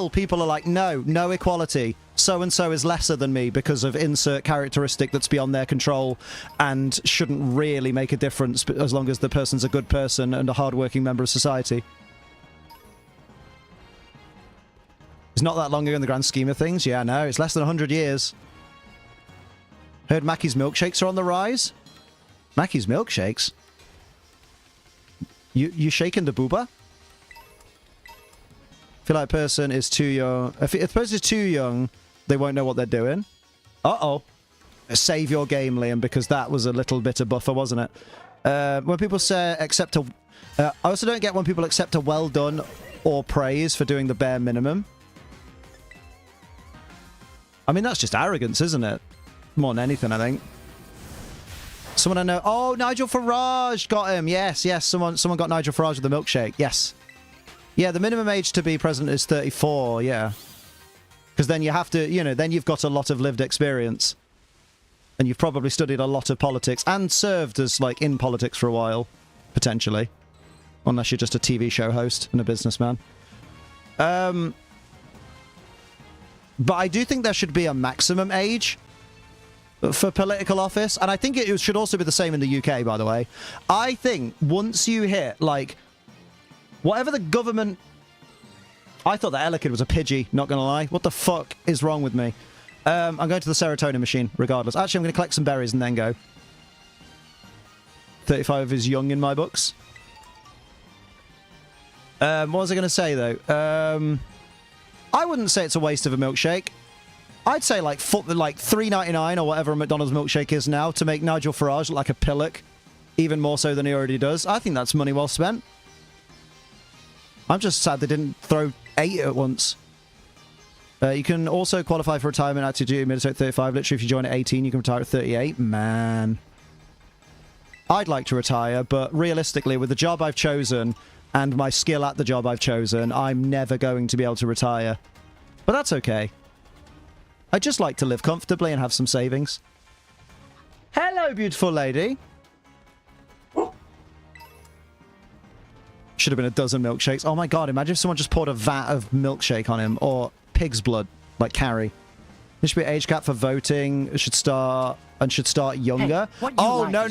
people are like, no equality. So-and-so is lesser than me because of insert characteristic that's beyond their control and shouldn't really make a difference as long as the person's a good person and a hardworking member of society. It's not that long ago in the grand scheme of things. Yeah, no, it's less than 100 years. Heard Mackey's milkshakes are on the rise? Mackey's milkshakes? You shaking the booba? Feel like a person is too young. If a person is too young, they won't know what they're doing. Uh-oh. Save your game, Liam, because that was a little bit of buffer, wasn't it? When people say accept a... I also don't get when people accept a well done or praise for doing the bare minimum. I mean, that's just arrogance, isn't it? More than anything, I think. Someone I know... Oh, Nigel Farage got him. Yes. Someone got Nigel Farage with the milkshake. Yes. Yeah, the minimum age to be president is 34, yeah. Because then you have to, then you've got a lot of lived experience. And you've probably studied a lot of politics and served as, in politics for a while, potentially. Unless you're just a TV show host and a businessman. But I do think there should be a maximum age for political office. And I think it should also be the same in the UK, by the way. I think once you hit, whatever the government... I thought that Elekid was a Pidgey, not going to lie. What the fuck is wrong with me? I'm going to the serotonin machine, regardless. Actually, I'm going to collect some berries and then go. 35 is young in my books. What was I going to say, though? I wouldn't say it's a waste of a milkshake. I'd say, $3.99 or whatever a McDonald's milkshake is now to make Nigel Farage look like a pillock. Even more so than he already does. I think that's money well spent. I'm just sad they didn't throw 8 at once. You can also qualify for retirement active duty Minnesota 35. Literally, if you join at 18, you can retire at 38. Man. I'd like to retire, but realistically, with the job I've chosen and my skill at the job I've chosen, I'm never going to be able to retire. But that's okay. I'd just like to live comfortably and have some savings. Hello, beautiful lady. Should have been a dozen milkshakes. Oh my god, imagine if someone just poured a vat of milkshake on him. Or pig's blood, like Carrie. There should be an age cap for voting. It should start younger. Hey, oh, like no.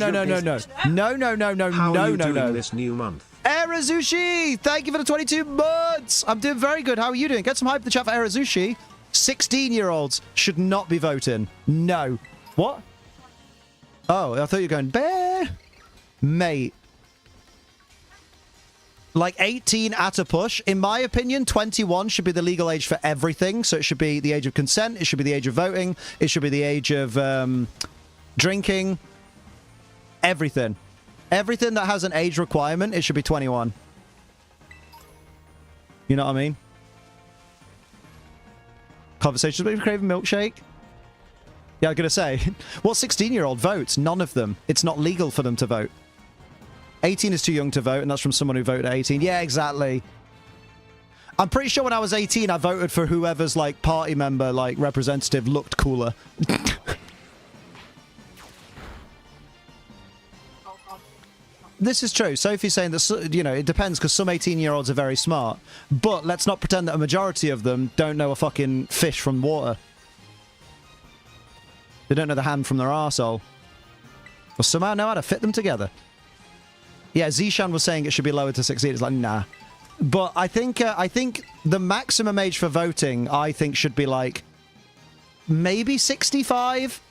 How are you doing this new month? Erazushi! Thank you for the 22 months! I'm doing very good. How are you doing? Get some hype in the chat for Erazushi. 16-year-olds should not be voting. No. What? Oh, I thought you were going, bear. Mate. 18 at a push. In my opinion, 21 should be the legal age for everything. So it should be the age of consent. It should be the age of voting. It should be the age of drinking. Everything. Everything that has an age requirement, it should be 21. You know what I mean? Conversations about craving milkshake. Yeah, I'm going to say, what 16-year-old votes? None of them. It's not legal for them to vote. 18 is too young to vote, and that's from someone who voted at 18. Yeah, exactly. I'm pretty sure when I was 18, I voted for whoever's, like, party member, like, representative looked cooler. This is true. Sophie's saying that, you know, it depends because some 18-year-olds are very smart. But let's not pretend that a majority of them don't know a fucking fish from water. They don't know the hand from their arsehole. Or somehow know how to fit them together. Yeah, Zishan was saying it should be lowered to 16. It's like, nah. But I think the maximum age for voting, I think, should be like maybe 65.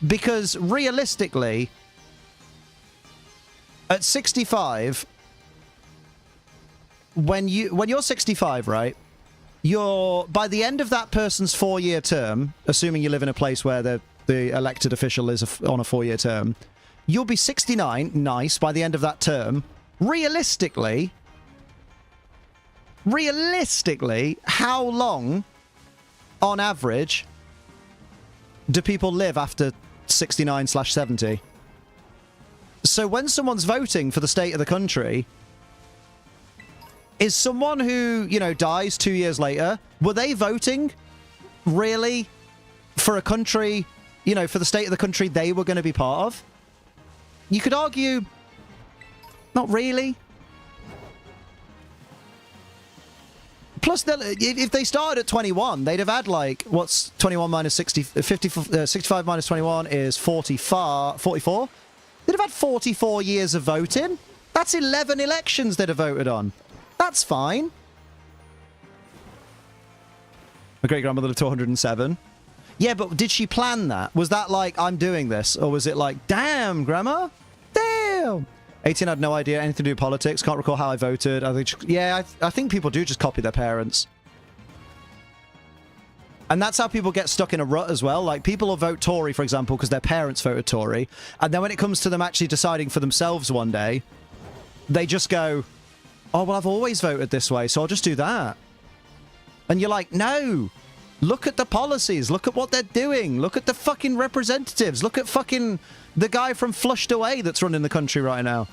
Because realistically, at 65, when you're 65, right? By the end of that person's 4-year term, assuming you live in a place where the elected official is on a 4-year term, you'll be 69, nice, by the end of that term. Realistically, how long, on average, do people live after 69/70? So when someone's voting for the state of the country, is someone who, you know, dies 2 years later, were they voting, really, for a country, you know, for the state of the country they were going to be part of? You could argue, not really. Plus, if they started at 21, they'd have had, like, what's 21 minus 60, 65 minus 21 is 44? They'd have had 44 years of voting. That's 11 elections they'd have voted on. That's fine. My great-grandmother lived to 107. Yeah, but did she plan that? Was that like, I'm doing this? Or was it like, damn, Grandma? Damn! 18 had no idea anything to do with politics. Can't recall how I voted. I think people do just copy their parents. And that's how people get stuck in a rut as well. Like, people will vote Tory, for example, because their parents voted Tory. And then when it comes to them actually deciding for themselves one day, they just go, oh, well, I've always voted this way, so I'll just do that. And you're like, no! Look at the policies. Look at what they're doing. Look at the fucking representatives. Look at fucking the guy from Flushed Away that's running the country right now.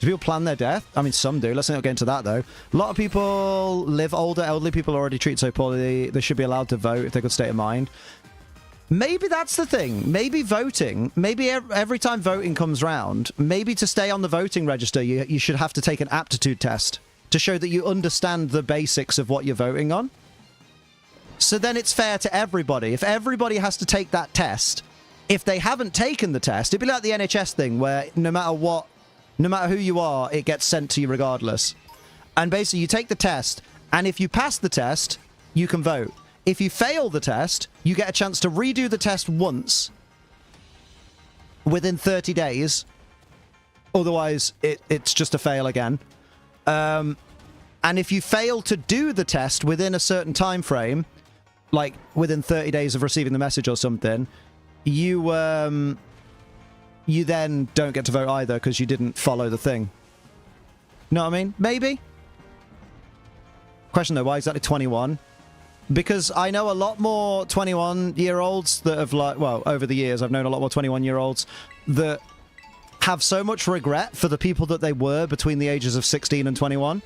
Do people plan their death? I mean, some do. Let's not get into that, though. A lot of people live older. Elderly people are already treated so poorly. They should be allowed to vote if they've got state of mind. Maybe that's the thing. Maybe voting, maybe every time voting comes round, maybe to stay on the voting register, you should have to take an aptitude test to show that you understand the basics of what you're voting on. So then it's fair to everybody. If everybody has to take that test, if they haven't taken the test, it'd be like the NHS thing where no matter who you are, it gets sent to you regardless. And basically you take the test, and if you pass the test, you can vote. If you fail the test, you get a chance to redo the test once within 30 days. Otherwise, it's just a fail again. And if you fail to do the test within a certain time frame, like within 30 days of receiving the message or something, you then don't get to vote either because you didn't follow the thing. You know what I mean? Maybe. Question though, why exactly 21? Because I know a lot more 21-year-olds that have, like, well, over the years, I've known a lot more 21-year-olds that have so much regret for the people that they were between the ages of 16 and 21.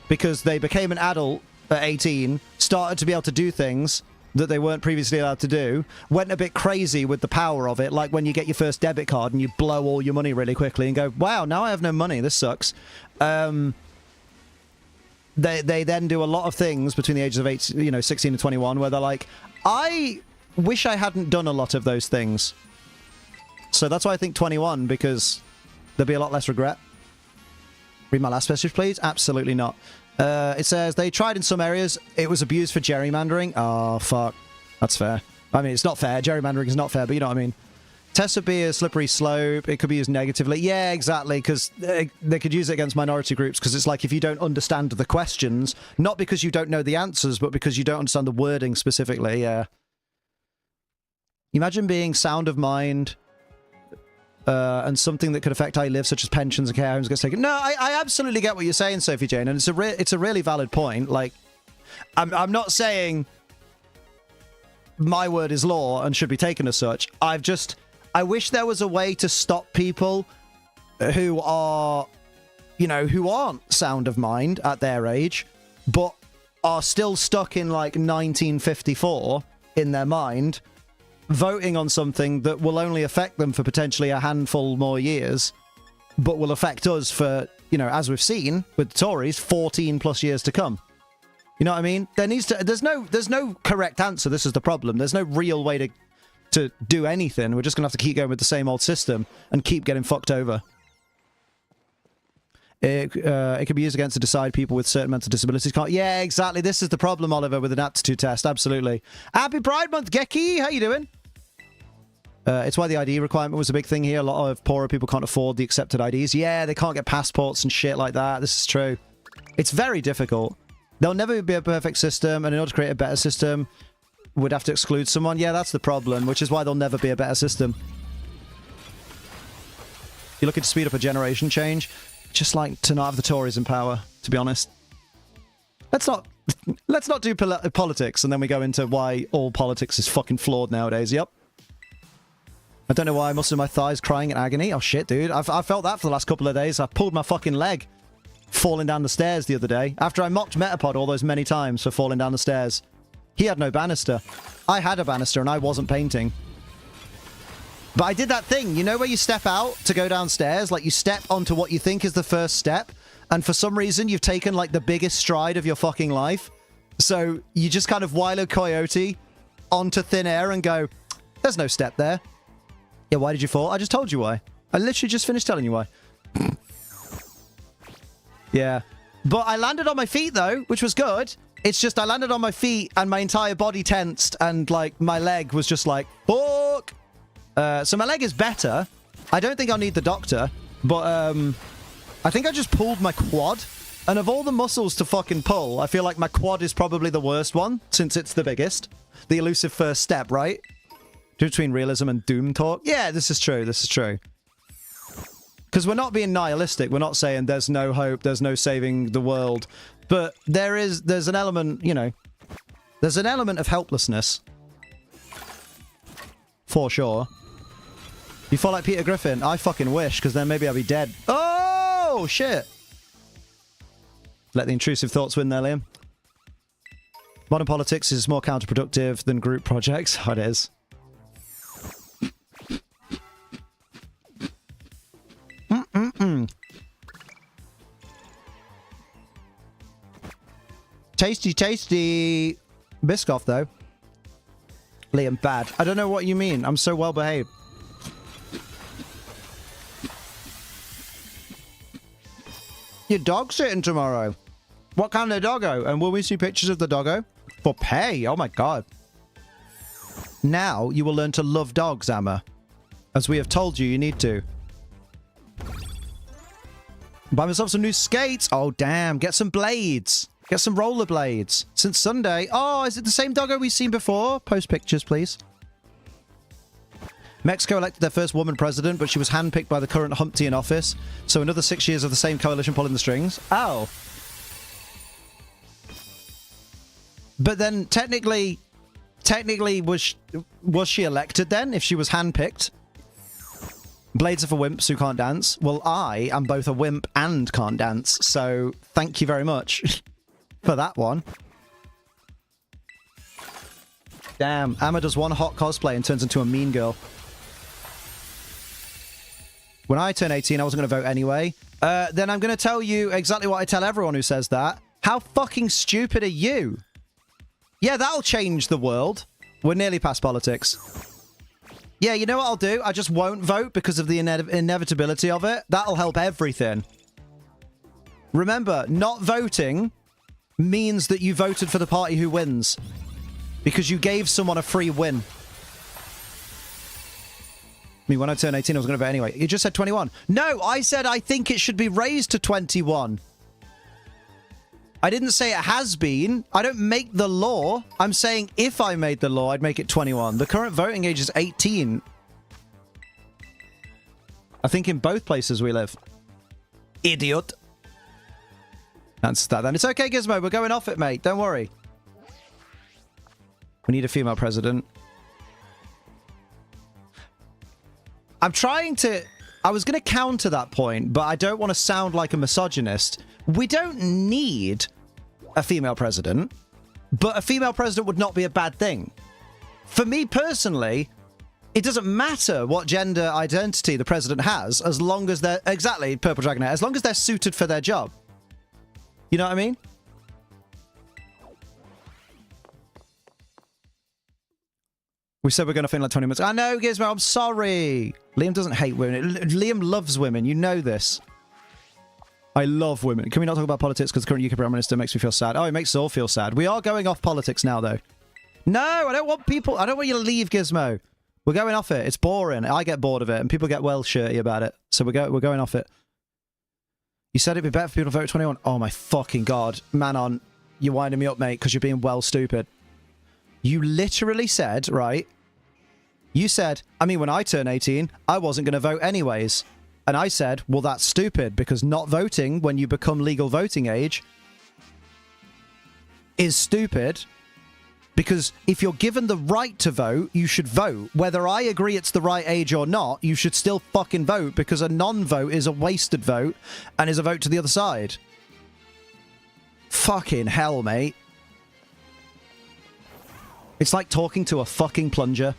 Because they became an adult at 18, started to be able to do things that they weren't previously allowed to do, went a bit crazy with the power of it, like when you get your first debit card and you blow all your money really quickly and go, wow, now I have no money, this sucks. They then do a lot of things between the ages of 16 and 21 where they're like, I wish I hadn't done a lot of those things. So that's why I think 21, because there'll be a lot less regret. Read my last message, please. Absolutely not. It says, they tried in some areas. It was abused for gerrymandering. Oh, fuck. That's fair. I mean, it's not fair. Gerrymandering is not fair, but you know what I mean. Tests would be a slippery slope. It could be used negatively. Yeah, exactly, because they could use it against minority groups, because it's like if you don't understand the questions, not because you don't know the answers, but because you don't understand the wording specifically, yeah. Imagine being sound of mind, and something that could affect how you live, such as pensions and care homes, gets taken. No, I absolutely get what you're saying, Sophie Jane, and it's a really valid point. Like, I'm not saying my word is law and should be taken as such. I wish there was a way to stop people who are, you know, who aren't sound of mind at their age, but are still stuck in like 1954 in their mind, voting on something that will only affect them for potentially a handful more years, but will affect us for, you know, as we've seen with the Tories, 14 plus years to come. You know what I mean? There's no correct answer. This is the problem. There's no real way to do anything. We're just gonna have to keep going with the same old system and keep getting fucked over. It can be used against to decide people with certain mental disabilities can't. Yeah, exactly. This is the problem, Oliver, with an aptitude test. Absolutely. Happy Pride Month, Geki. How you doing? It's why the ID requirement was a big thing here. A lot of poorer people can't afford the accepted IDs. Yeah, they can't get passports and shit like that. This is true. It's very difficult. There'll never be a perfect system, and in order to create a better system, we'd have to exclude someone. Yeah, that's the problem, which is why there'll never be a better system. You're looking to speed up a generation change. Just like to not have the Tories in power, to be honest. Let's not do politics, and then we go into why all politics is fucking flawed nowadays. Yep. I don't know why I must have my thighs crying in agony. Oh shit, dude. I've felt that for the last couple of days. I pulled my fucking leg falling down the stairs the other day after I mocked Metapod all those many times for falling down the stairs. He had no banister. I had a banister and I wasn't painting. But I did that thing, you know, where you step out to go downstairs, like you step onto what you think is the first step, and for some reason you've taken like the biggest stride of your fucking life. So you just kind of Wile E. Coyote onto thin air and go, there's no step there. Yeah, why did you fall? I just told you why. I literally just finished telling you why. Yeah. But I landed on my feet though, which was good. It's just I landed on my feet and my entire body tensed and like my leg was just like, fuck. So my leg is better. I don't think I'll need the doctor, but I think I just pulled my quad. And of all the muscles to fucking pull, I feel like my quad is probably the worst one, since it's the biggest. The elusive first step, right? Between realism and doom talk. Yeah, this is true. This is true. Because we're not being nihilistic. We're not saying there's no hope, there's no saving the world. But there's an element, you know, there's an element of helplessness. For sure. You fall like Peter Griffin? I fucking wish, because then maybe I'll be dead. Oh, shit. Let the intrusive thoughts win there, Liam. Modern politics is more counterproductive than group projects. Oh, it is. Tasty, tasty. Biscoff, though. Liam, bad. I don't know what you mean. I'm so well behaved. Your dog's sitting tomorrow. What kind of doggo? And will we see pictures of the doggo? For pay? Oh my god. Now you will learn to love dogs, Amma. As we have told you, you need to. Buy myself some new skates. Oh, damn. Get some blades. Get some rollerblades. Since Sunday. Oh, is it the same doggo we've seen before? Post pictures, please. Mexico elected their first woman president, but she was handpicked by the current Humpty in office. So another 6 years of the same coalition pulling the strings. Oh. But then, technically, was she elected then, if she was handpicked? Blades are for wimps who can't dance. Well, I am both a wimp and can't dance, so thank you very much for that one. Damn, Amma does one hot cosplay and turns into a mean girl. When I turn 18, I wasn't going to vote anyway. Then I'm going to tell you exactly what I tell everyone who says that. How fucking stupid are you? Yeah, that'll change the world. We're nearly past politics. Yeah, you know what I'll do? I just won't vote because of the inevitability of it. That'll help everything. Remember, not voting means that you voted for the party who wins. Because you gave someone a free win. I mean, when I turned 18, I was going to vote anyway. You just said 21. No, I said I think it should be raised to 21. I didn't say it has been. I don't make the law. I'm saying if I made the law, I'd make it 21. The current voting age is 18. I think in both places we live. Idiot. That's that then. It's okay, Gizmo. We're going off it, mate. Don't worry. We need a female president. I'm trying to... I was going to counter that point, but I don't want to sound like a misogynist. We don't need a female president, but a female president would not be a bad thing. For me personally, it doesn't matter what gender identity the president has, as long as they're... Exactly, Purple Dragonair. As long as they're suited for their job. You know what I mean? We said we're going to finish like 20 minutes. I know, Gizmo, I'm sorry. Liam doesn't hate women. Liam loves women. You know this. I love women. Can we not talk about politics because the current UK Prime Minister makes me feel sad? Oh, it makes us all feel sad. We are going off politics now, though. No, I don't want people... I don't want you to leave, Gizmo. We're going off it. It's boring. I get bored of it, and people get well shirty about it. So we're going off it. You said it'd be better for people to vote 21. Oh, my fucking God. Manon, you're winding me up, mate, because you're being well stupid. You literally said, right? You said, I mean, when I turn 18, I wasn't going to vote anyways. And I said, well, that's stupid, because not voting when you become legal voting age is stupid. Because if you're given the right to vote, you should vote. Whether I agree it's the right age or not, you should still fucking vote, because a non-vote is a wasted vote and is a vote to the other side. Fucking hell, mate. It's like talking to a fucking plunger.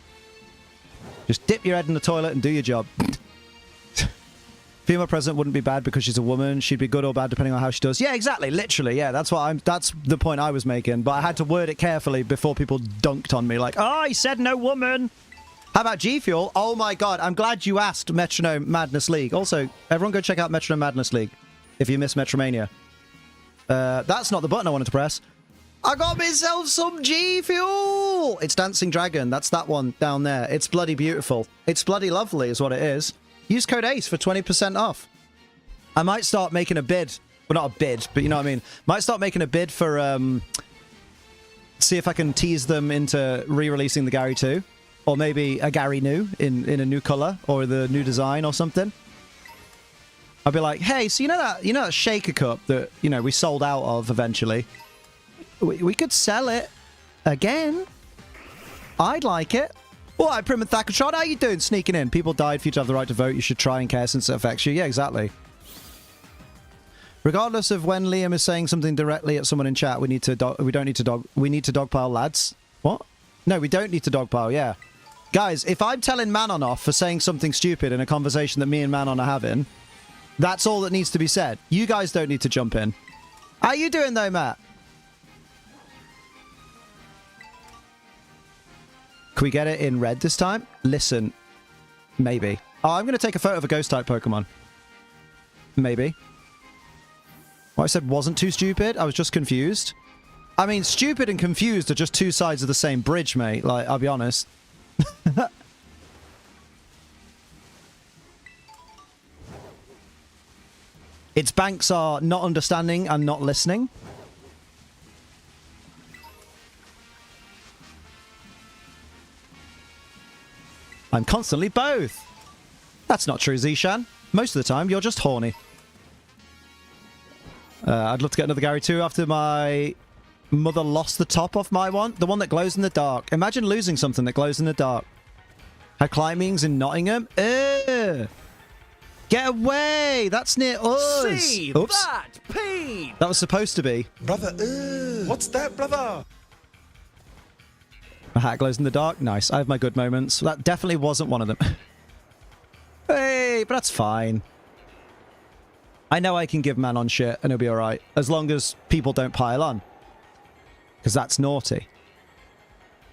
Just dip your head in the toilet and do your job. Female president wouldn't be bad because she's a woman. She'd be good or bad depending on how she does. Yeah, exactly. Literally, yeah. That's the point I was making. But I had to word it carefully before people dunked on me like, oh, he said no woman. How about G Fuel? Oh my God. I'm glad you asked Metronome Madness League. Also, everyone go check out Metronome Madness League if you miss Metromania. That's not the button I wanted to press. I got myself some G Fuel! It's Dancing Dragon. That's that one down there. It's bloody beautiful. It's bloody lovely is what it is. Use code ACE for 20% off. I might start making a bid. Well, not a bid, but you know what I mean. Might start making a bid for, see if I can tease them into re-releasing the Gary 2. Or maybe a Gary new in a new color or the new design or something. I'll be like, hey, so you know that shaker cup that, you know, we sold out of eventually? We could sell it again. I'd like it. Well, hi, Prim and Thackertron. How you doing? Sneaking in. People died for you to have the right to vote. You should try and care since it affects you. Yeah, exactly. Regardless of when Liam is saying something directly at someone in chat, we need to dogpile lads. What? No, we don't need to dogpile. Yeah. Guys, if I'm telling Manon off for saying something stupid in a conversation that me and Manon are having, that's all that needs to be said. You guys don't need to jump in. How you doing though, Matt? Can we get it in red this time? Listen. Maybe. Oh, I'm going to take a photo of a ghost-type Pokemon. Maybe. What I said wasn't too stupid. I was just confused. I mean, stupid and confused are just two sides of the same bridge, mate. Like, I'll be honest. Its banks are not understanding and not listening. I'm constantly both. That's not true, Zishan. Most of the time, you're just horny. I'd love to get another Gary 2 after my mother lost the top off my one. The one that glows in the dark. Imagine losing something that glows in the dark. Had climbings in Nottingham. Ugh. Get away! That's near us! See Oops. that, Pete! That was supposed to be. Brother, what's that, brother? My hat glows in the dark. Nice. I have my good moments. That definitely wasn't one of them. Hey, but that's fine. I know I can give Manon shit and it'll be alright. As long as people don't pile on. Because that's naughty.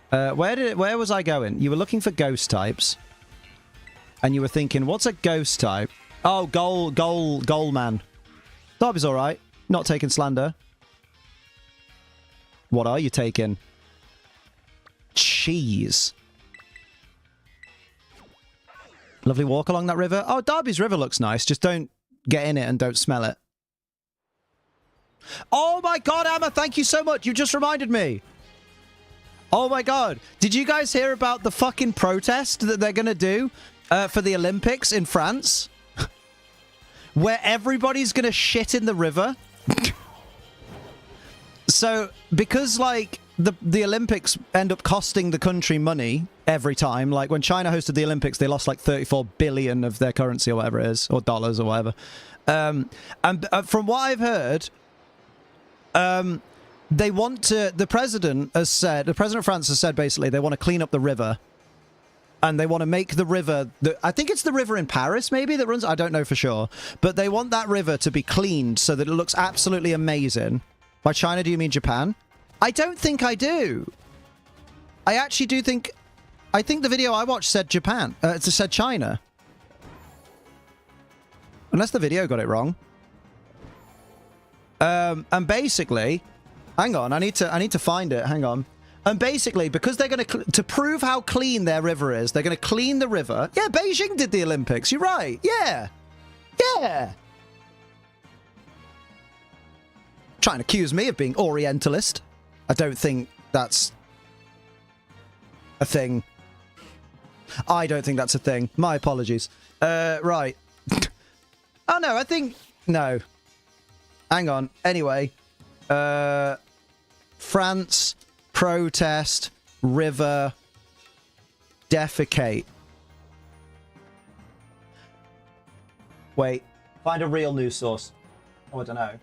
Where was I going? You were looking for ghost types. And you were thinking, what's a ghost type? Oh, goal man. Darby's alright. Not taking slander. What are you taking? Cheese. Lovely walk along that river. Oh, Darby's river looks nice. Just don't get in it and don't smell it. Oh my God, Emma, thank you so much. You just reminded me. Oh my God. Did you guys hear about the fucking protest that they're going to do for the Olympics in France? where everybody's gonna shit in the river. So, because, like, the Olympics end up costing the country money every time. Like, when China hosted the Olympics, they lost, like, 34 billion of their currency or whatever it is, or dollars or whatever. And from what I've heard, they want to... The president of France has said, basically, they want to clean up the river. And they want to make the river... I think it's the river in Paris, maybe, that runs... I don't know for sure. But they want that river to be cleaned so that it looks absolutely amazing. By China, do you mean Japan? I don't think I do. I actually do think... I think the video I watched said Japan. It said China. Unless the video got it wrong. And basically... Hang on, I need to find it. Hang on. And basically, because they're going to prove how clean their river is, they're going to clean the river. Yeah, Beijing did the Olympics. You're right. Yeah. Yeah. Trying to accuse me of being Orientalist. I don't think that's a thing. I don't think that's a thing. My apologies. Right. Oh, no, I think... No. Hang on. Anyway. France, protest, river, defecate. Wait. Find a real news source. Oh, I don't know.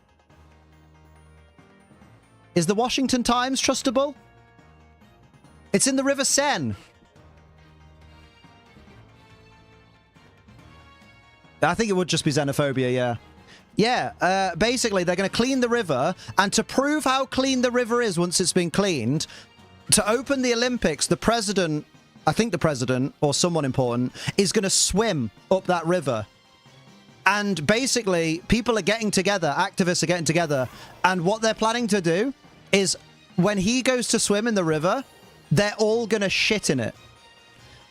Is the Washington Times trustable? It's in the River Seine. I think it would just be xenophobia, yeah. Yeah, basically, they're going to clean the river, and to prove how clean the river is once it's been cleaned, to open the Olympics, the president, I think the president, or someone important, is going to swim up that river. And basically, people are getting together, activists are getting together, and what they're planning to do is, when he goes to swim in the river, they're all going to shit in it.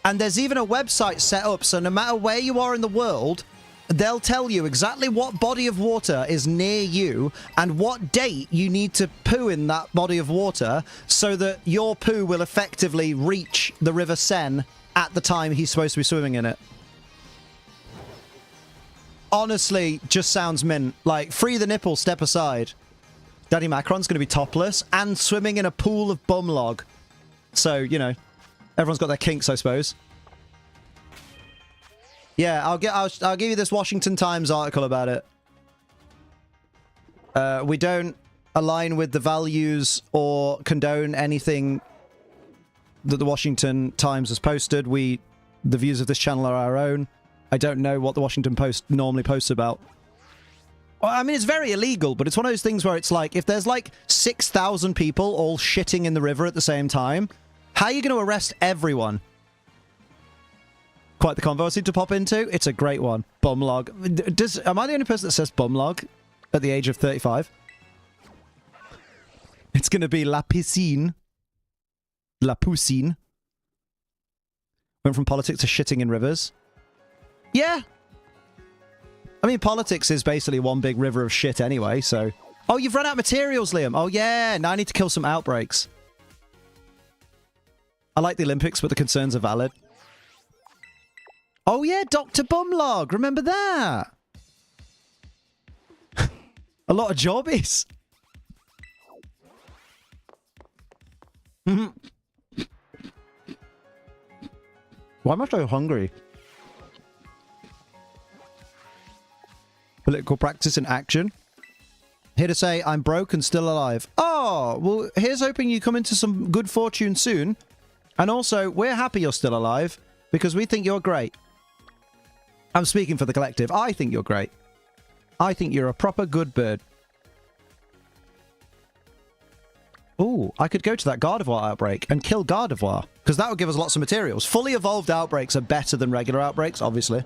And there's even a website set up, so no matter where you are in the world, they'll tell you exactly what body of water is near you and what date you need to poo in that body of water so that your poo will effectively reach the River Seine at the time he's supposed to be swimming in it. Honestly, just sounds mint. Like, free the nipple, step aside. Daddy Macron's going to be topless and swimming in a pool of bum log. So, you know, everyone's got their kinks, I suppose. Yeah, I'll give you this Washington Times article about it. We don't align with the values or condone anything that the Washington Times has posted. The views of this channel are our own. I don't know what the Washington Post normally posts about. Well, I mean, it's very illegal, but it's one of those things where it's like, if there's like 6,000 people all shitting in the river at the same time, how are you going to arrest everyone? Quite the convo I seem to pop into. It's a great one. Bumlog. Am I the only person that says bumlog at the age of 35? It's going to be la piscine. La poussine. Went from politics to shitting in rivers. Yeah. I mean, politics is basically one big river of shit anyway, so... Oh, you've run out of materials, Liam. Oh, yeah. Now I need to kill some outbreaks. I like the Olympics, but the concerns are valid. Oh, yeah, Dr. Bumlog. Remember that? A lot of jobbies. Why am I so hungry? Political practice in action. Here to say I'm broke and still alive. Oh, well, here's hoping you come into some good fortune soon. And also, we're happy you're still alive because we think you're great. I'm speaking for the collective. I think you're great. I think you're a proper good bird. Ooh, I could go to that Gardevoir outbreak and kill Gardevoir because that would give us lots of materials. Fully evolved outbreaks are better than regular outbreaks, obviously.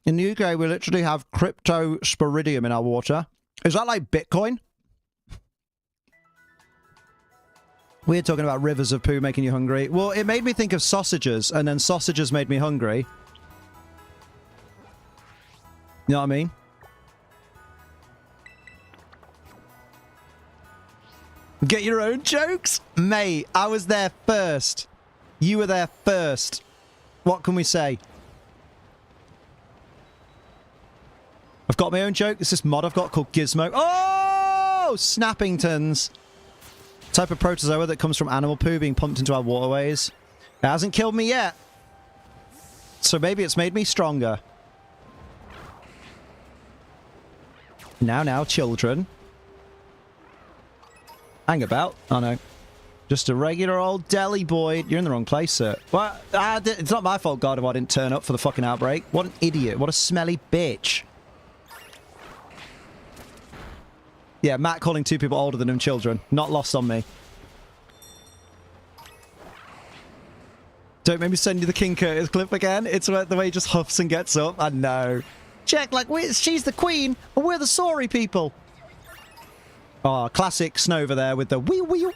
In the UK, we literally have cryptosporidium in our water. Is that like Bitcoin? We're talking about rivers of poo making you hungry. Well, it made me think of sausages, and then sausages made me hungry. You know what I mean? Get your own jokes? Mate, I was there first. You were there first. What can we say? I've got my own joke. It's this mod I've got called Gizmo. Oh! Snappingtons. Type of protozoa that comes from animal poo being pumped into our waterways. It hasn't killed me yet. So maybe it's made me stronger. Now, children. Hang about. Oh, no. Just a regular old deli boy. You're in the wrong place, sir. Well, it's not my fault, God, if I didn't turn up for the fucking outbreak. What an idiot. What a smelly bitch. Yeah, Matt calling 2 people older than him children. Not lost on me. Don't make me send you the King Curtis clip again. It's the way he just huffs and gets up. I know. Check, like, she's the queen, and we're the sorry people. Oh, classic Snover there with the wee wee.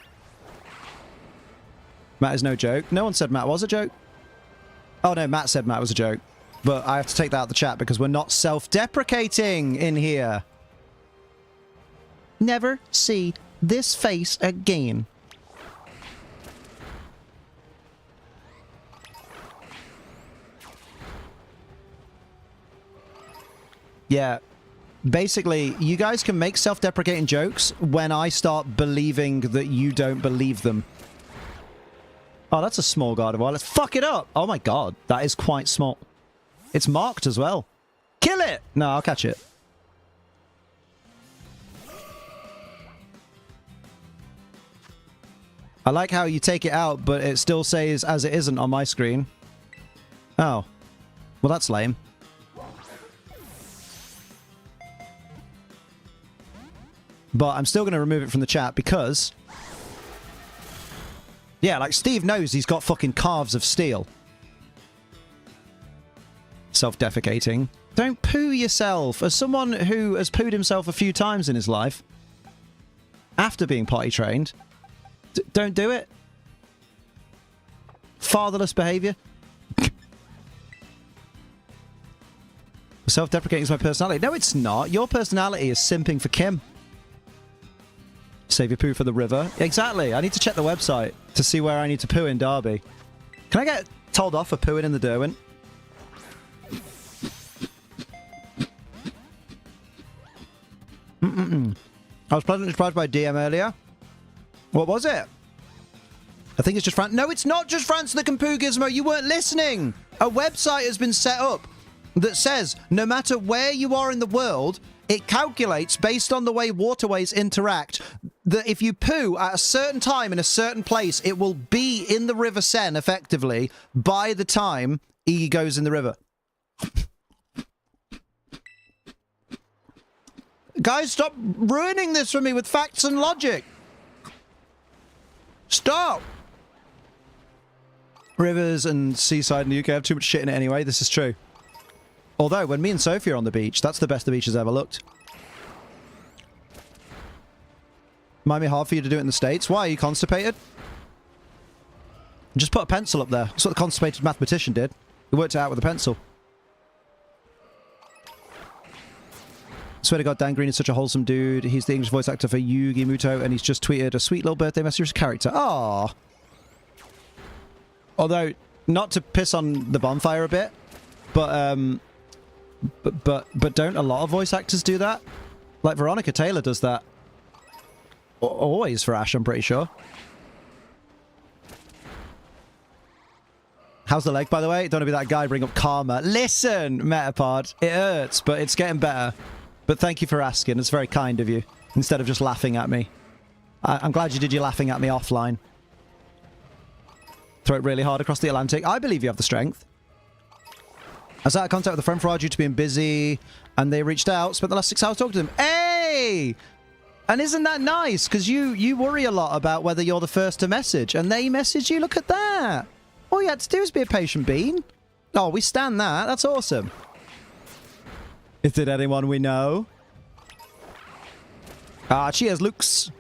Matt is no joke. No one said Matt was a joke. Oh, no, Matt said Matt was a joke. But I have to take that out of the chat because we're not self-deprecating in here. Never see this face again. Yeah. Basically, you guys can make self-deprecating jokes when I start believing that you don't believe them. Oh, that's a small Gardevoir. Let's fuck it up. Oh my god. That is quite small. It's marked as well. Kill it! No, I'll catch it. I like how you take it out, but it still says as it isn't on my screen. Oh. Well, that's lame. But I'm still going to remove it from the chat because... yeah, like, Steve knows he's got fucking calves of steel. Self-defecating. Don't poo yourself. As someone who has pooed himself a few times in his life, after being potty trained... don't do it. Fatherless behavior. Self-deprecating is my personality. No, it's not. Your personality is simping for Kim. Save your poo for the river. Exactly. I need to check the website to see where I need to poo in Derby. Can I get told off for pooing in the Derwent? I was pleasantly surprised by DM earlier. What was it? I think it's just France. No, it's not just France that can poo, Gizmo. You weren't listening. A website has been set up that says no matter where you are in the world, it calculates based on the way waterways interact that if you poo at a certain time in a certain place, it will be in the River Seine effectively by the time he goes in the river. Guys, stop ruining this for me with facts and logic. Stop! Rivers and seaside in the UK have too much shit in it anyway. This is true. Although, when me and Sophie are on the beach, that's the best the beach has ever looked. Might be hard for you to do it in the States. Why? Are you constipated? Just put a pencil up there. That's what the constipated mathematician did. He worked it out with a pencil. I swear to God, Dan Green is such a wholesome dude. He's the English voice actor for Yugi Muto, and he's just tweeted a sweet little birthday message to his character. Aww. Although, not to piss on the bonfire a bit, but don't a lot of voice actors do that? Like Veronica Taylor does that. Always for Ash, I'm pretty sure. How's the leg, by the way? Don't want to be that guy bring up karma. Listen, Metapod, it hurts, but it's getting better. But thank you for asking. It's very kind of you. Instead of just laughing at me. I'm glad you did your laughing at me offline. Throw it really hard across the Atlantic. I believe you have the strength. I was out of contact with a friend for due to being busy, and they reached out, spent the last 6 hours talking to them. Hey! And isn't that nice? Because you worry a lot about whether you're the first to message, and they message you. Look at that. All you had to do is be a patient bean. Oh, we stand that. That's awesome. Is it anyone we know? Ah, cheers, Lukes.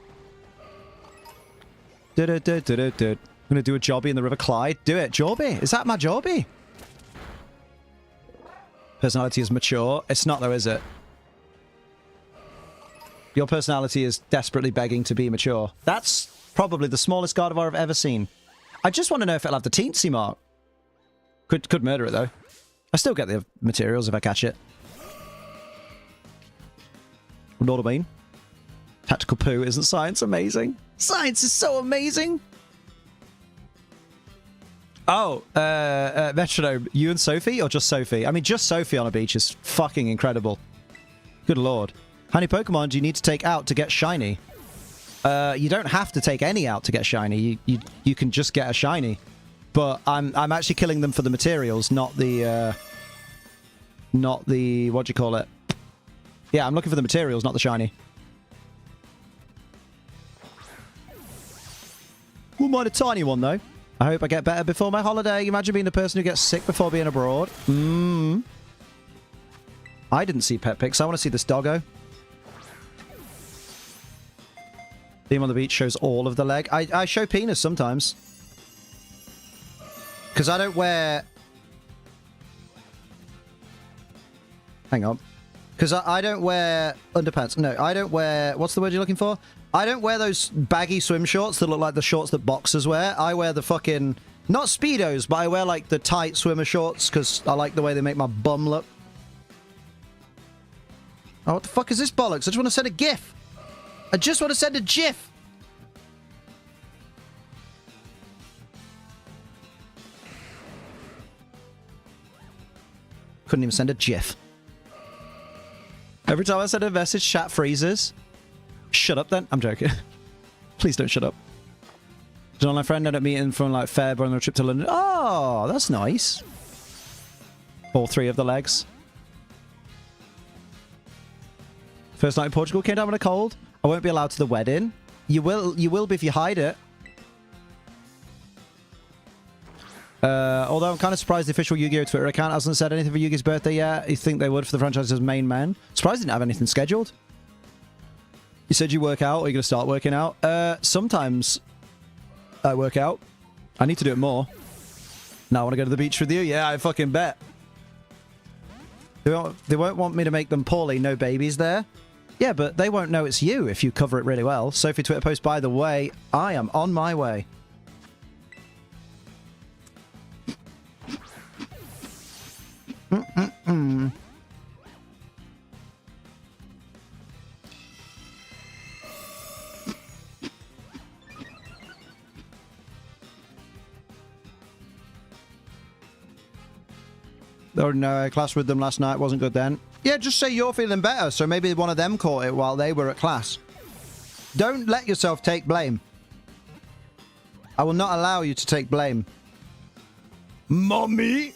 I'm going to do a jobby in the River Clyde. Do it. Jobby. Is that my jobby? Personality is mature. It's not though, is it? Your personality is desperately begging to be mature. That's probably the smallest Gardevoir I've ever seen. I just want to know if it'll have the teensy mark. Could murder it, though. I still get the materials if I catch it. You know what I mean? Tactical poo. Isn't science amazing? Science is so amazing! Oh, Metronome, you and Sophie, or just Sophie? I mean, just Sophie on a beach is fucking incredible. Good lord. How many Pokemon do you need to take out to get shiny? You don't have to take any out to get shiny. You can just get a shiny. But I'm actually killing them for the materials, not the what do you call it? Yeah, I'm looking for the materials, not the shiny. Wouldn't mind a tiny one, though. I hope I get better before my holiday. Imagine being the person who gets sick before being abroad. I didn't see pet pics. I want to see this doggo. Theme on the beach shows all of the leg. I show penis sometimes. Because I don't wear... Hang on. Because I don't wear underpants. No, I don't wear... What's the word you're looking for? I don't wear those baggy swim shorts that look like the shorts that boxers wear. I wear the fucking... Not Speedos, but I wear, like, the tight swimmer shorts because I like the way they make my bum look. Oh, what the fuck is this bollocks? I just want to send a GIF. I just want to send a GIF. Couldn't even send a GIF. Every time I send a message, chat freezes. Shut up, then. I'm joking. Please don't shut up. An online friend ended up meeting from like Feb on a trip to London. Oh, that's nice. All three of the legs. First night in Portugal, came down with a cold. I won't be allowed to the wedding. You will be if you hide it. Although I'm kind of surprised the official Yu-Gi-Oh! Twitter account hasn't said anything for Yugi's birthday yet. You think they would for the franchise's main man? Surprised they didn't have anything scheduled. You said you work out, or you're going to start working out? Sometimes I work out. I need to do it more. Now I want to go to the beach with you? Yeah, I fucking bet. They won't want me to make them poorly, no babies there. Yeah, but they won't know it's you if you cover it really well. Sophie Twitter post, by the way, I am on my way. Oh no, I class with them last night. Wasn't good then. Yeah, just say you're feeling better, so maybe one of them caught it while they were at class. Don't let yourself take blame. I will not allow you to take blame. Mommy?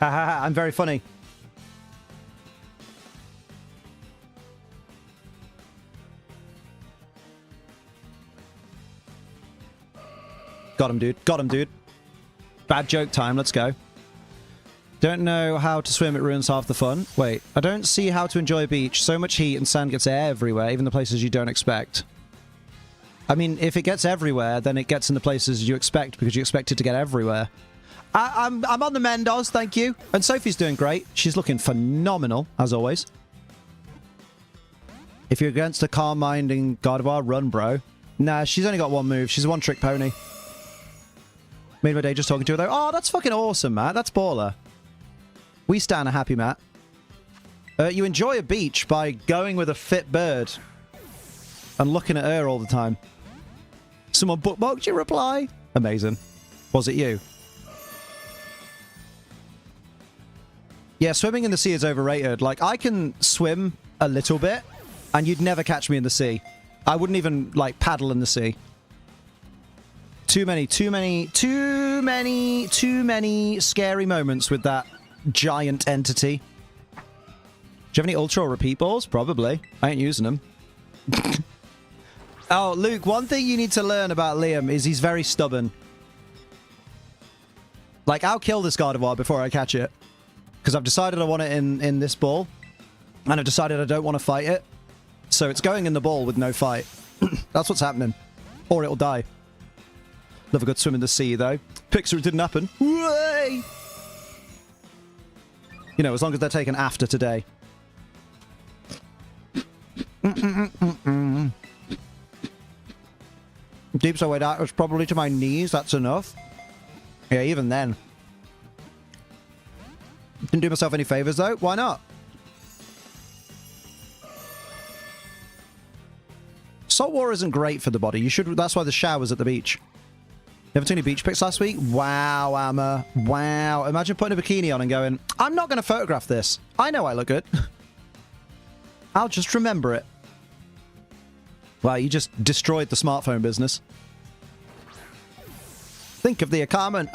I'm very funny. Got him, dude. Got him, dude. Bad joke time. Let's go. Don't know how to swim. It ruins half the fun. Wait. I don't see how to enjoy a beach. So much heat and sand gets everywhere, even the places you don't expect. I mean, if it gets everywhere, then it gets in the places you expect because you expect it to get everywhere. I'm on the Mendos, thank you. And Sophie's doing great. She's looking phenomenal, as always. If you're against a calm-minding God of War, run, bro. Nah, she's only got one move. She's a one-trick pony. Made my day just talking to her, though. Oh, that's fucking awesome, Matt. That's baller. We stand a happy Matt. You enjoy a beach by going with a fit bird and looking at her all the time. Someone bookmarked your reply? Amazing. Was it you? Yeah, swimming in the sea is overrated. Like, I can swim a little bit, and you'd never catch me in the sea. I wouldn't even, like, paddle in the sea. Too many scary moments with that giant entity. Do you have any Ultra or repeat balls? Probably. I ain't using them. Oh, Luke, one thing you need to learn about Liam is he's very stubborn. Like, I'll kill this God of War before I catch it. Because I've decided I want it in this ball. And I've decided I don't want to fight it. So it's going in the ball with no fight. That's what's happening. Or it'll die. Love a good swim in the sea, though. Pixar, it didn't happen. Way! You know, as long as they're taken after today. Deep so way that was probably to my knees. That's enough. Yeah, even then. Didn't do myself any favors, though. Why not? Salt water isn't great for the body. You should. That's why the shower's at the beach. You haven't seen any beach pics last week? Wow, Amma. Wow. Imagine putting a bikini on and going, I'm not going to photograph this. I know I look good. I'll just remember it. Wow, you just destroyed the smartphone business. Think of the economy.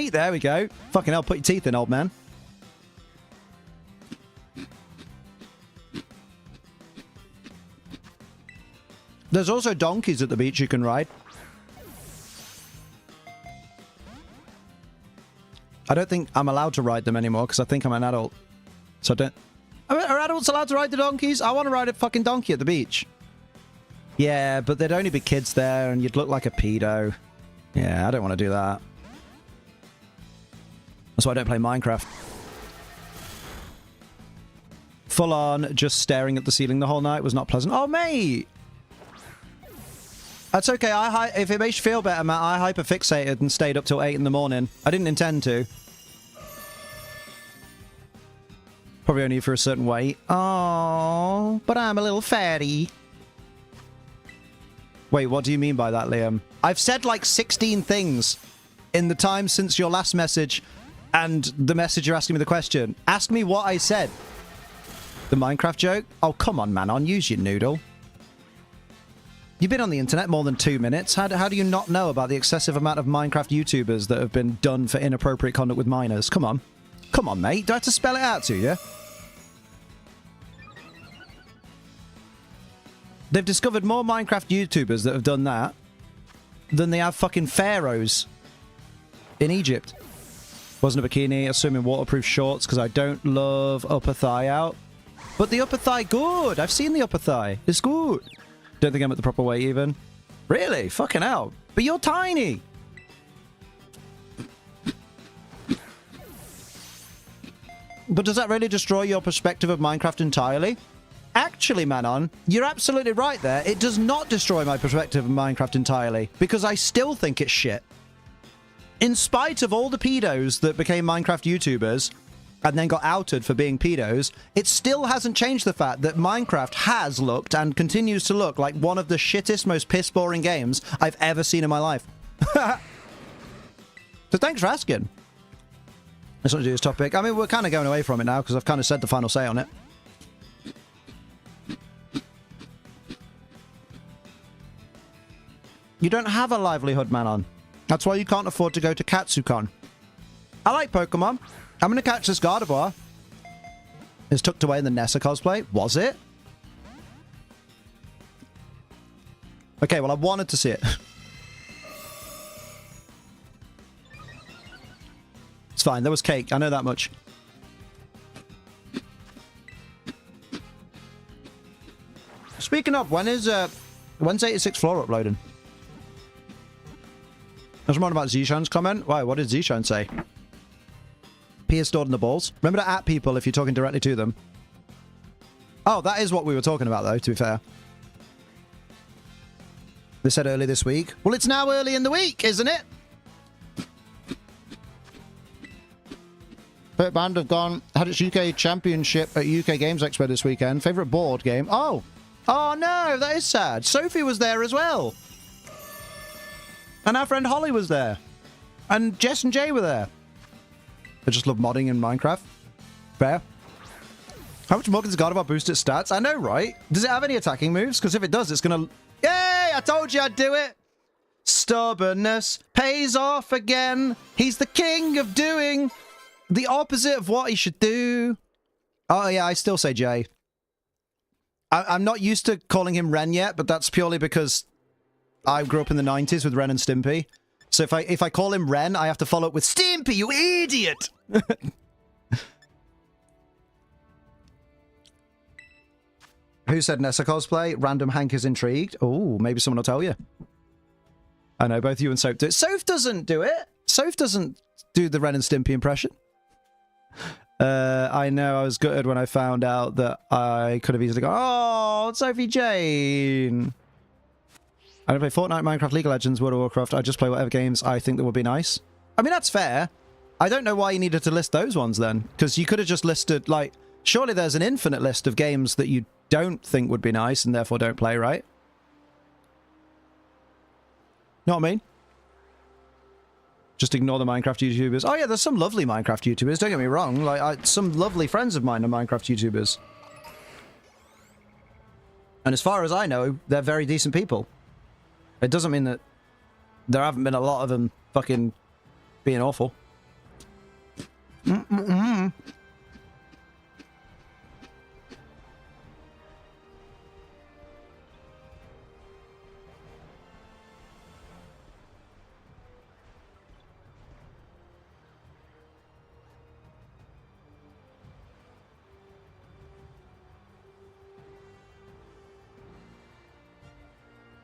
There we go. Fucking hell, put your teeth in, old man. There's also donkeys at the beach you can ride. I don't think I'm allowed to ride them anymore because I think I'm an adult. So I don't... Are adults allowed to ride the donkeys? I want to ride a fucking donkey at the beach. Yeah, but there'd only be kids there and you'd look like a pedo. Yeah, I don't want to do that. That's why I don't play Minecraft. Full on, just staring at the ceiling the whole night was not pleasant. Oh, mate! That's okay. If it makes you feel better, Matt, I hyperfixated and stayed up till 8 in the morning. I didn't intend to. Probably only for a certain weight. Oh, but I'm a little fatty. Wait, what do you mean by that, Liam? I've said like 16 things in the time since your last message and the message you're asking me the question. Ask me what I said. The Minecraft joke? Oh, come on, Manon. Use your noodle. You've been on the internet more than 2 minutes. How do you not know about the excessive amount of Minecraft YouTubers that have been done for inappropriate conduct with minors? Come on. Come on, mate. Do I have to spell it out to you? They've discovered more Minecraft YouTubers that have done that than they have fucking pharaohs in Egypt. Wasn't a bikini. I swim in waterproof shorts because I don't love upper thigh out. But the upper thigh, good. I've seen the upper thigh. It's good. Don't think I'm at the proper weight even. Really? Fucking hell. But you're tiny. But does that really destroy your perspective of Minecraft entirely? Actually, Manon, you're absolutely right there. It does not destroy my perspective of Minecraft entirely, because I still think it's shit. In spite of all the pedos that became Minecraft YouTubers and then got outed for being pedos, it still hasn't changed the fact that Minecraft has looked and continues to look like one of the shittest, most piss-boring games I've ever seen in my life. So thanks for asking. Let's not do this topic. I mean, we're kind of going away from it now because I've kind of said the final say on it. You don't have a livelihood, Manon. That's why you can't afford to go to Katsucon. I like Pokemon. I'm going to catch this Gardevoir. It's tucked away in the Nessa cosplay. Was it? Okay, well, I wanted to see it. It's fine. There was cake. I know that much. Speaking of, when's 86 Floor uploading? I was wondering about Zishan's comment. Why? What did Zishan say? P is stored in the balls. Remember to at people if you're talking directly to them. Oh, that is what we were talking about, though, to be fair. They said early this week. Well, it's now early in the week, isn't it? Favorite band have gone, had its UK championship at UK Games Expo this weekend. Favorite board game? Oh. Oh, no, that is sad. Sophie was there as well. And our friend Holly was there. And Jess and Jay were there. I just love modding in Minecraft. Fair. How much more can Gardevoir boost its stats? I know, right? Does it have any attacking moves? Because if it does, it's going to... Yay! I told you I'd do it! Stubbornness pays off again. He's the king of doing the opposite of what he should do. Oh, yeah, I still say Jay. I'm not used to calling him Ren yet, but that's purely because I grew up in the 90s with Ren and Stimpy. So if I call him Ren, I have to follow up with Stimpy, you idiot! Who said Nessa cosplay? Random Hank is intrigued. Oh, maybe someone will tell you. I know both you and Soph do it. Soph doesn't do it. Soph doesn't do the Ren and Stimpy impression. I know I was gutted when I found out that I could have easily gone, oh, Sophie Jane. I don't play Fortnite, Minecraft, League of Legends, World of Warcraft. I just play whatever games I think that would be nice. I mean, that's fair. I don't know why you needed to list those ones then. Because you could have just listed, like, surely there's an infinite list of games that you don't think would be nice and therefore don't play, right? Know what I mean? Just ignore the Minecraft YouTubers. Oh yeah, there's some lovely Minecraft YouTubers, don't get me wrong. Like, some lovely friends of mine are Minecraft YouTubers. And as far as I know, they're very decent people. It doesn't mean that there haven't been a lot of them fucking being awful.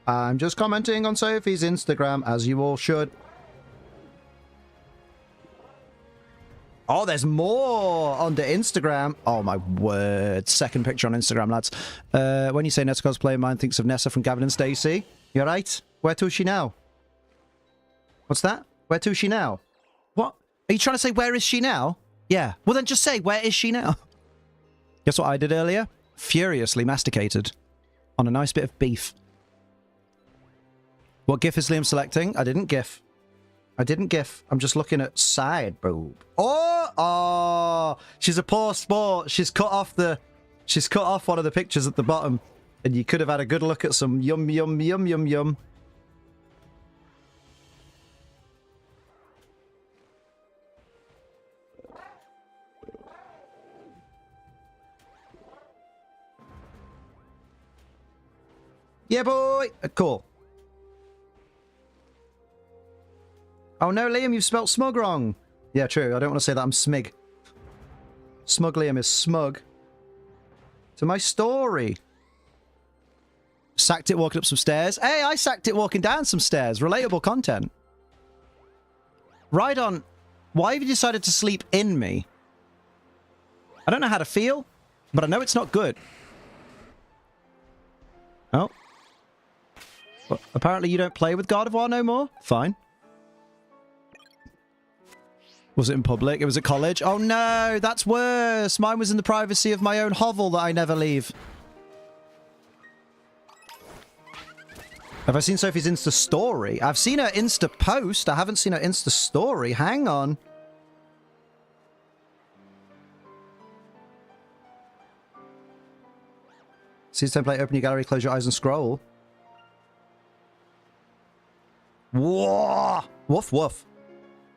I'm just commenting on Sophie's Instagram, as you all should. Oh, there's more on the Instagram. Oh, my word. Second picture on Instagram, lads. When you say Nessa cosplay, mine thinks of Nessa from Gavin and Stacey. You're right. Where to is she now? What's that? Where to is she now? What? Are you trying to say where is she now? Yeah. Well, then just say where is she now? Guess what I did earlier? Furiously masticated on a nice bit of beef. What GIF is Liam selecting? I didn't GIF. I didn't GIF. I'm just looking at side boob. Oh! Oh! She's a poor sport. She's cut off one of the pictures at the bottom. And you could have had a good look at some yum, yum, yum, yum, yum. Yeah, boy! Cool. Oh no, Liam, you've spelt smug wrong. Yeah, true. I don't want to say that I'm smig. Smug Liam is smug. To my story. Sacked it walking up some stairs. Hey, I sacked it walking down some stairs. Relatable content. Right on. Why have you decided to sleep in me? I don't know how to feel, but I know it's not good. Oh. Well, apparently you don't play with God of War no more? Fine. Was it in public? It was at college? Oh no, that's worse. Mine was in the privacy of my own hovel that I never leave. Have I seen Sophie's Insta story? I've seen her Insta post. I haven't seen her Insta story. Hang on. See the template, open your gallery, close your eyes and scroll. Whoa! Woof woof.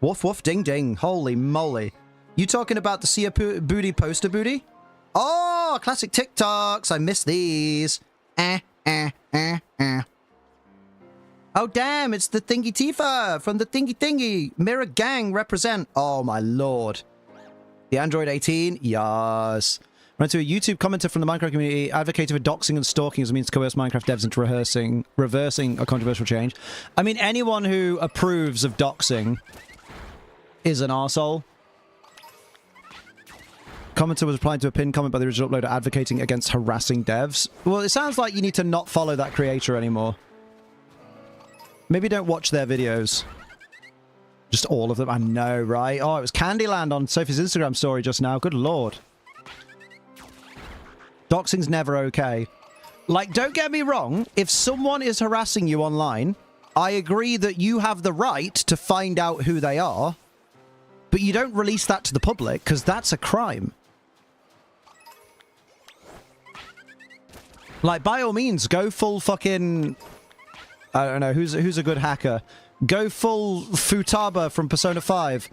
Woof woof ding ding. Holy moly. You talking about the Sia booty poster booty? Oh, classic TikToks. I miss these. Oh, damn. It's the Thingy Tifa from the Thingy Thingy. Mirror Gang represent. Oh, my lord. The Android 18. Yes. Went to a YouTube commenter from the Minecraft community advocating for doxing and stalking as a means to coerce Minecraft devs into reversing a controversial change. I mean, anyone who approves of doxing is an arsehole. Commenter was replying to a pinned comment by the original uploader advocating against harassing devs. Well, it sounds like you need to not follow that creator anymore. Maybe don't watch their videos. Just all of them. I know, right? Oh, it was Candyland on Sophie's Instagram story just now. Good lord. Doxing's never okay. Like, don't get me wrong. If someone is harassing you online, I agree that you have the right to find out who they are. But you don't release that to the public, because that's a crime. Like, by all means, go full fucking... I don't know, who's a good hacker? Go full Futaba from Persona 5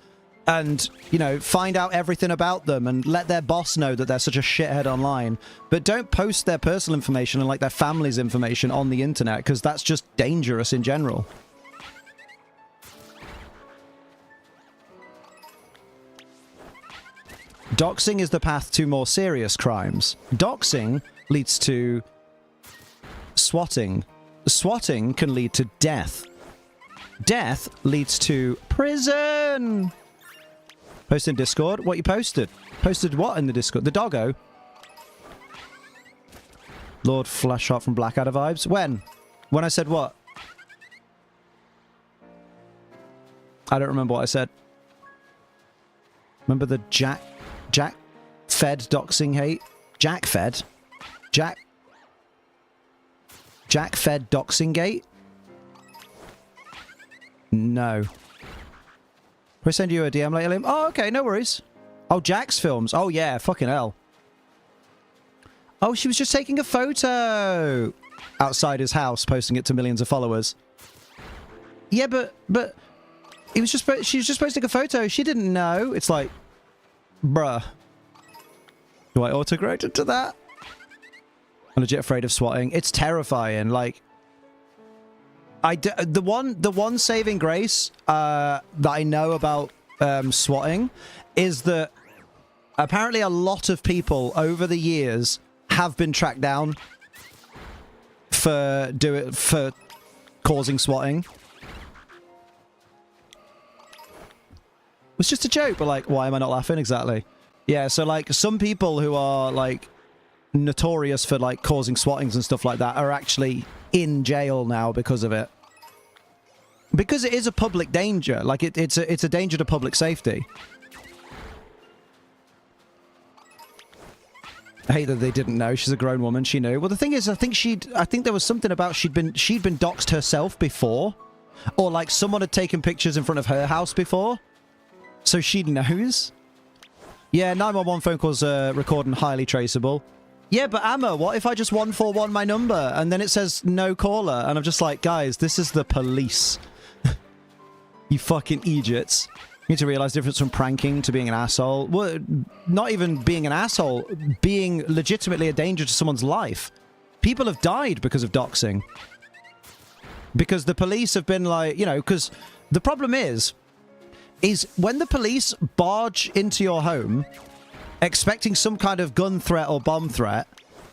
and, you know, find out everything about them and let their boss know that they're such a shithead online. But don't post their personal information and, like, their family's information on the internet, because that's just dangerous in general. Doxing is the path to more serious crimes. Doxing leads to swatting. Swatting can lead to death. Death leads to prison. Post in Discord. What you posted? Posted what in the Discord? The doggo. Lord Flashheart from Blackadder vibes. When? When I said what? I don't remember what I said. Remember the Jack Fed doxing hate? Jack Fed doxing gate? No. We'll send you a DM later, Liam. Oh, okay, no worries. Oh, Jack's films. Oh, yeah, fucking hell. Oh, she was just taking a photo outside his house, posting it to millions of followers. Yeah, but it was just she was just posting a photo. She didn't know. It's like, bruh. Do I autocorrect into that? I'm legit afraid of swatting. It's terrifying. Like, the one saving grace that I know about swatting is that apparently a lot of people over the years have been tracked down for causing swatting. It's just a joke, but like, why am I not laughing? Exactly. Yeah, so like some people who are like notorious for like causing swattings and stuff like that are actually in jail now because of it. Because it is a public danger. Like it's a danger to public safety. I hate that they didn't know. She's a grown woman. She knew. Well, the thing is, I think there was something about she'd been doxed herself before, or like someone had taken pictures in front of her house before, so she knows. Yeah, 911 phone calls recording highly traceable. Yeah, but Amma, what if I just 141 my number and then it says no caller, and I'm just like, guys, this is the police. You fucking idiots. You need to realize the difference from pranking to being an asshole. Well, not even being an asshole, being legitimately a danger to someone's life. People have died because of doxing. Because the police have been like, you know, because the problem is when the police barge into your home expecting some kind of gun threat or bomb threat,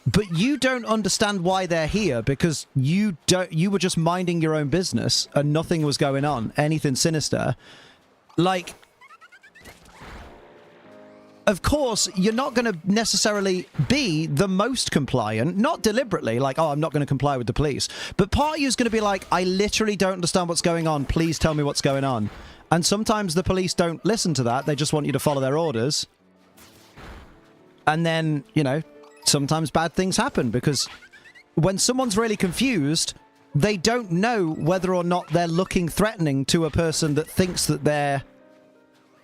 but you don't understand why they're here because you were just minding your own business and nothing was going on, anything sinister. Like, of course, you're not going to necessarily be the most compliant, not deliberately, like, oh, I'm not going to comply with the police. But part of you is going to be like, I literally don't understand what's going on. Please tell me what's going on. And sometimes the police don't listen to that. They just want you to follow their orders. And then, you know, sometimes bad things happen because when someone's really confused, they don't know whether or not they're looking threatening to a person that thinks that they're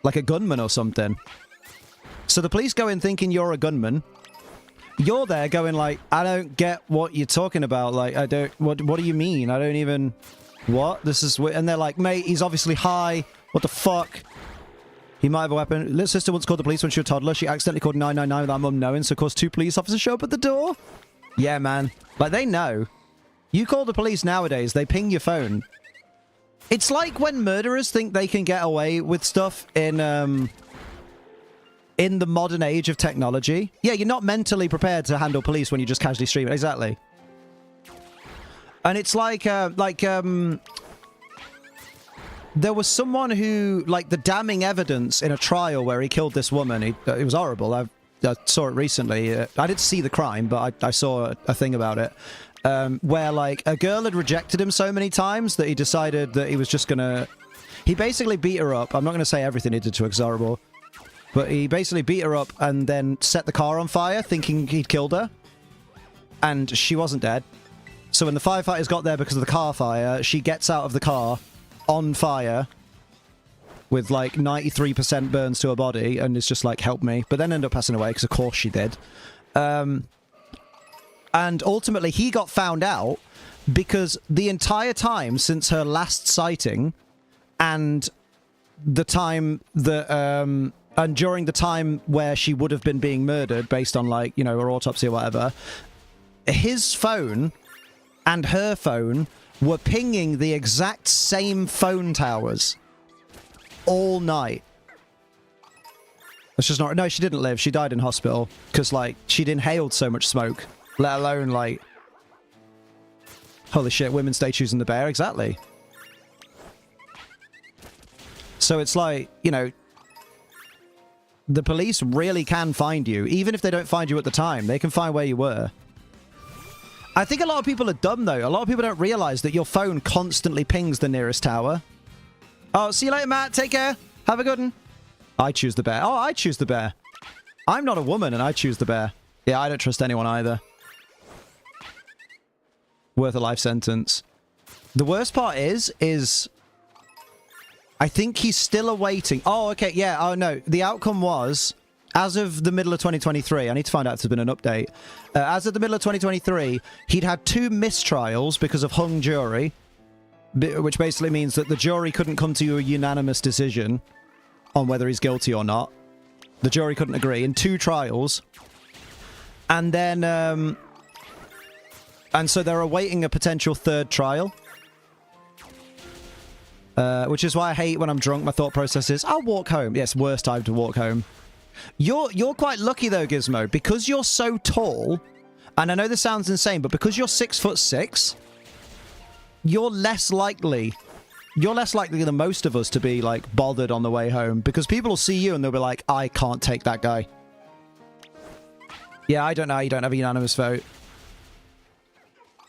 like a gunman or something. So the police go in thinking you're a gunman. You're there going like, I don't get what you're talking about. Like, I don't, what do you mean? I don't even, what? This is, and they're like, mate, he's obviously high. What the fuck? He might have a weapon. Little sister once called the police when she was a toddler. She accidentally called 999 without mum knowing, so of course 2 police officers show up at the door. Yeah, man. Like, they know. You call the police nowadays, they ping your phone. It's like when murderers think they can get away with stuff in the modern age of technology. Yeah, you're not mentally prepared to handle police when you just casually stream it. Exactly. And it's like there was someone who, like, the damning evidence in a trial where he killed this woman. It was horrible. I saw it recently. I didn't see the crime, but I saw a thing about it. Where, like, a girl had rejected him so many times that he decided that he was just gonna... He basically beat her up. I'm not gonna say everything he did to her, 'cause it's horrible. But he basically beat her up and then set the car on fire, thinking he'd killed her. And she wasn't dead. So when the firefighters got there because of the car fire, she gets out of the car on fire with, like, 93% burns to her body, and it's just like, help me. But then ended up passing away, because of course she did. And ultimately, he got found out because the entire time since her last sighting and the time that, and during the time where she would have been being murdered based on, like, you know, her autopsy or whatever, his phone and her phone were pinging the exact same phone towers all night. That's just not... No, she didn't live. She died in hospital because, like, she'd inhaled so much smoke Let alone, like... Holy shit, women stay choosing the bear. Exactly. So it's like, you know... The police really can find you. Even if they don't find you at the time, they can find where you were. I think a lot of people are dumb, though. A lot of people don't realize that your phone constantly pings the nearest tower. Oh, see you later, Matt. Take care. Have a good one. I choose the bear. Oh, I choose the bear. I'm not a woman, and I choose the bear. Yeah, I don't trust anyone either. Worth a life sentence. The worst part is... I think he's still awaiting... Oh, okay, yeah. Oh, no. The outcome was... As of the middle of 2023, I need to find out if there's been an update. As of the middle of 2023, he'd had 2 mistrials because of hung jury, which basically means that the jury couldn't come to a unanimous decision on whether he's guilty or not. The jury couldn't agree in 2 trials. And then, and so they're awaiting a potential 3rd trial. Which is why I hate when I'm drunk. My thought process is, I'll walk home. Yes, worst time to walk home. You're quite lucky though, Gizmo, because you're so tall, and I know this sounds insane, but because you're 6'6", you're less likely than most of us to be like bothered on the way home, because people will see you and they'll be like, I can't take that guy. Yeah, I don't know. You don't have a unanimous vote.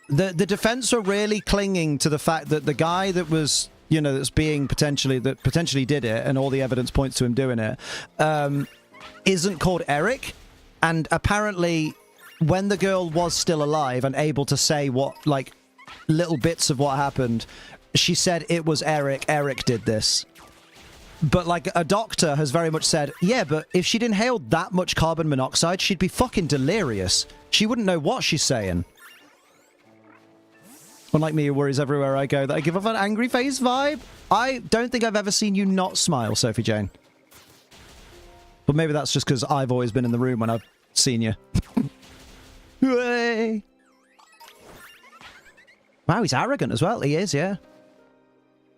The defense are really clinging to the fact that the guy that was, you know, that potentially did it, and all the evidence points to him doing it, isn't called Eric. And apparently, when the girl was still alive and able to say what, like, little bits of what happened, she said it was Eric. Eric did this. But, like, a doctor has very much said, yeah, but if she'd inhaled that much carbon monoxide, she'd be fucking delirious. She wouldn't know what she's saying. Unlike me, who worries everywhere I go that I give off an angry face vibe. I don't think I've ever seen you not smile, Sophie Jane. But maybe that's just because I've always been in the room when I've seen you. Hey. Wow, he's arrogant as well. He is, yeah.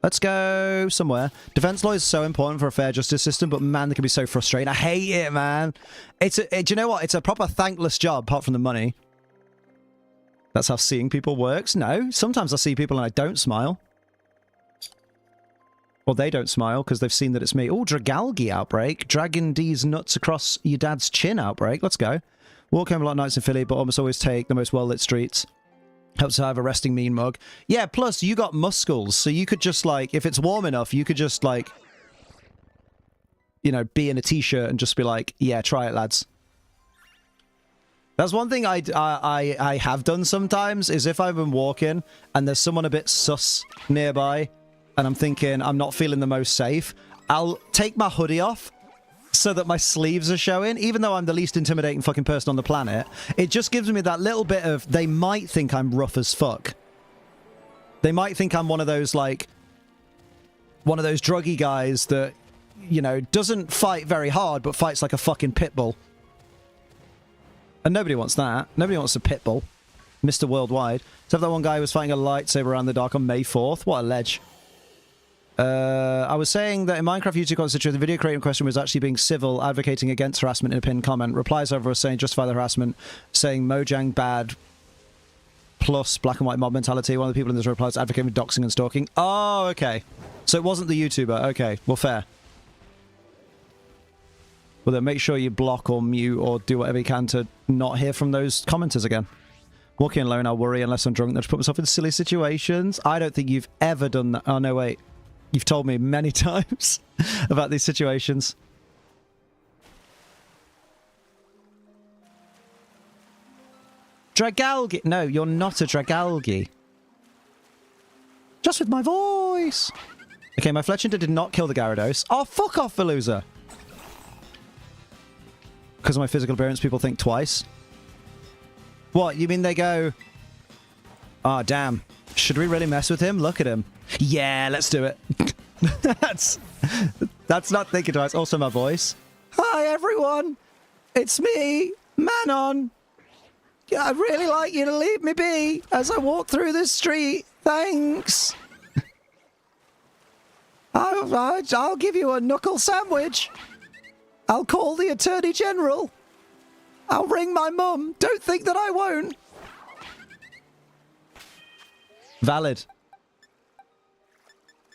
Let's go somewhere. Defense law is so important for a fair justice system, but man, they can be so frustrating. I hate it, man. Do you know what? It's a proper thankless job, apart from the money. That's how seeing people works? No. Sometimes I see people and I don't smile. Or they don't smile because they've seen that it's me. Oh, Dragalgi outbreak. Dragging D's nuts across your dad's chin outbreak. Let's go. Walk home a lot of nights in Philly, but almost always take the most well-lit streets. Helps to have a resting mean mug. Yeah, plus you got muscles, so you could just, like, if it's warm enough, you could just, like, you know, be in a t-shirt and just be like, yeah, try it, lads. That's one thing I have done sometimes, is if I've been walking and there's someone a bit sus nearby and I'm thinking I'm not feeling the most safe, I'll take my hoodie off so that my sleeves are showing, even though I'm the least intimidating fucking person on the planet. It just gives me that little bit of, they might think I'm rough as fuck. They might think I'm one of those, like, one of those druggy guys that, you know, doesn't fight very hard, but fights like a fucking pit bull. And nobody wants that. Nobody wants a pit bull. Mr. Worldwide. Except that one guy who was fighting a lightsaber around the dark on May 4th. What a ledge. I was saying that in Minecraft YouTube constitution, the video creating question was actually being civil, advocating against harassment in a pinned comment. Replies over was saying justify the harassment, saying Mojang bad, plus black and white mob mentality. One of the people in this reply was advocating for doxing and stalking. Oh, okay. So it wasn't the YouTuber. Okay, well, fair. Well, then make sure you block or mute or do whatever you can to not hear from those commenters again. Walking alone, I'll worry unless I'm drunk. Then just put myself in silly situations. I don't think you've ever done that. Oh, no, wait. You've told me many times about these situations. Dragalgi. No, you're not a Dragalgi. Just with my voice. Okay, my Fletchinder did not kill the Gyarados. Oh, fuck off, Veluza. Because of my physical appearance, people think twice. What, you mean they go... Oh, damn. Should we really mess with him? Look at him. Yeah, let's do it. That's not thinking twice. Also my voice. Hi, everyone. It's me, Manon. I'd really like you to leave me be as I walk through this street. Thanks. I'll give you a knuckle sandwich. I'll call the Attorney General. I'll ring my mum. Don't think that I won't. Valid.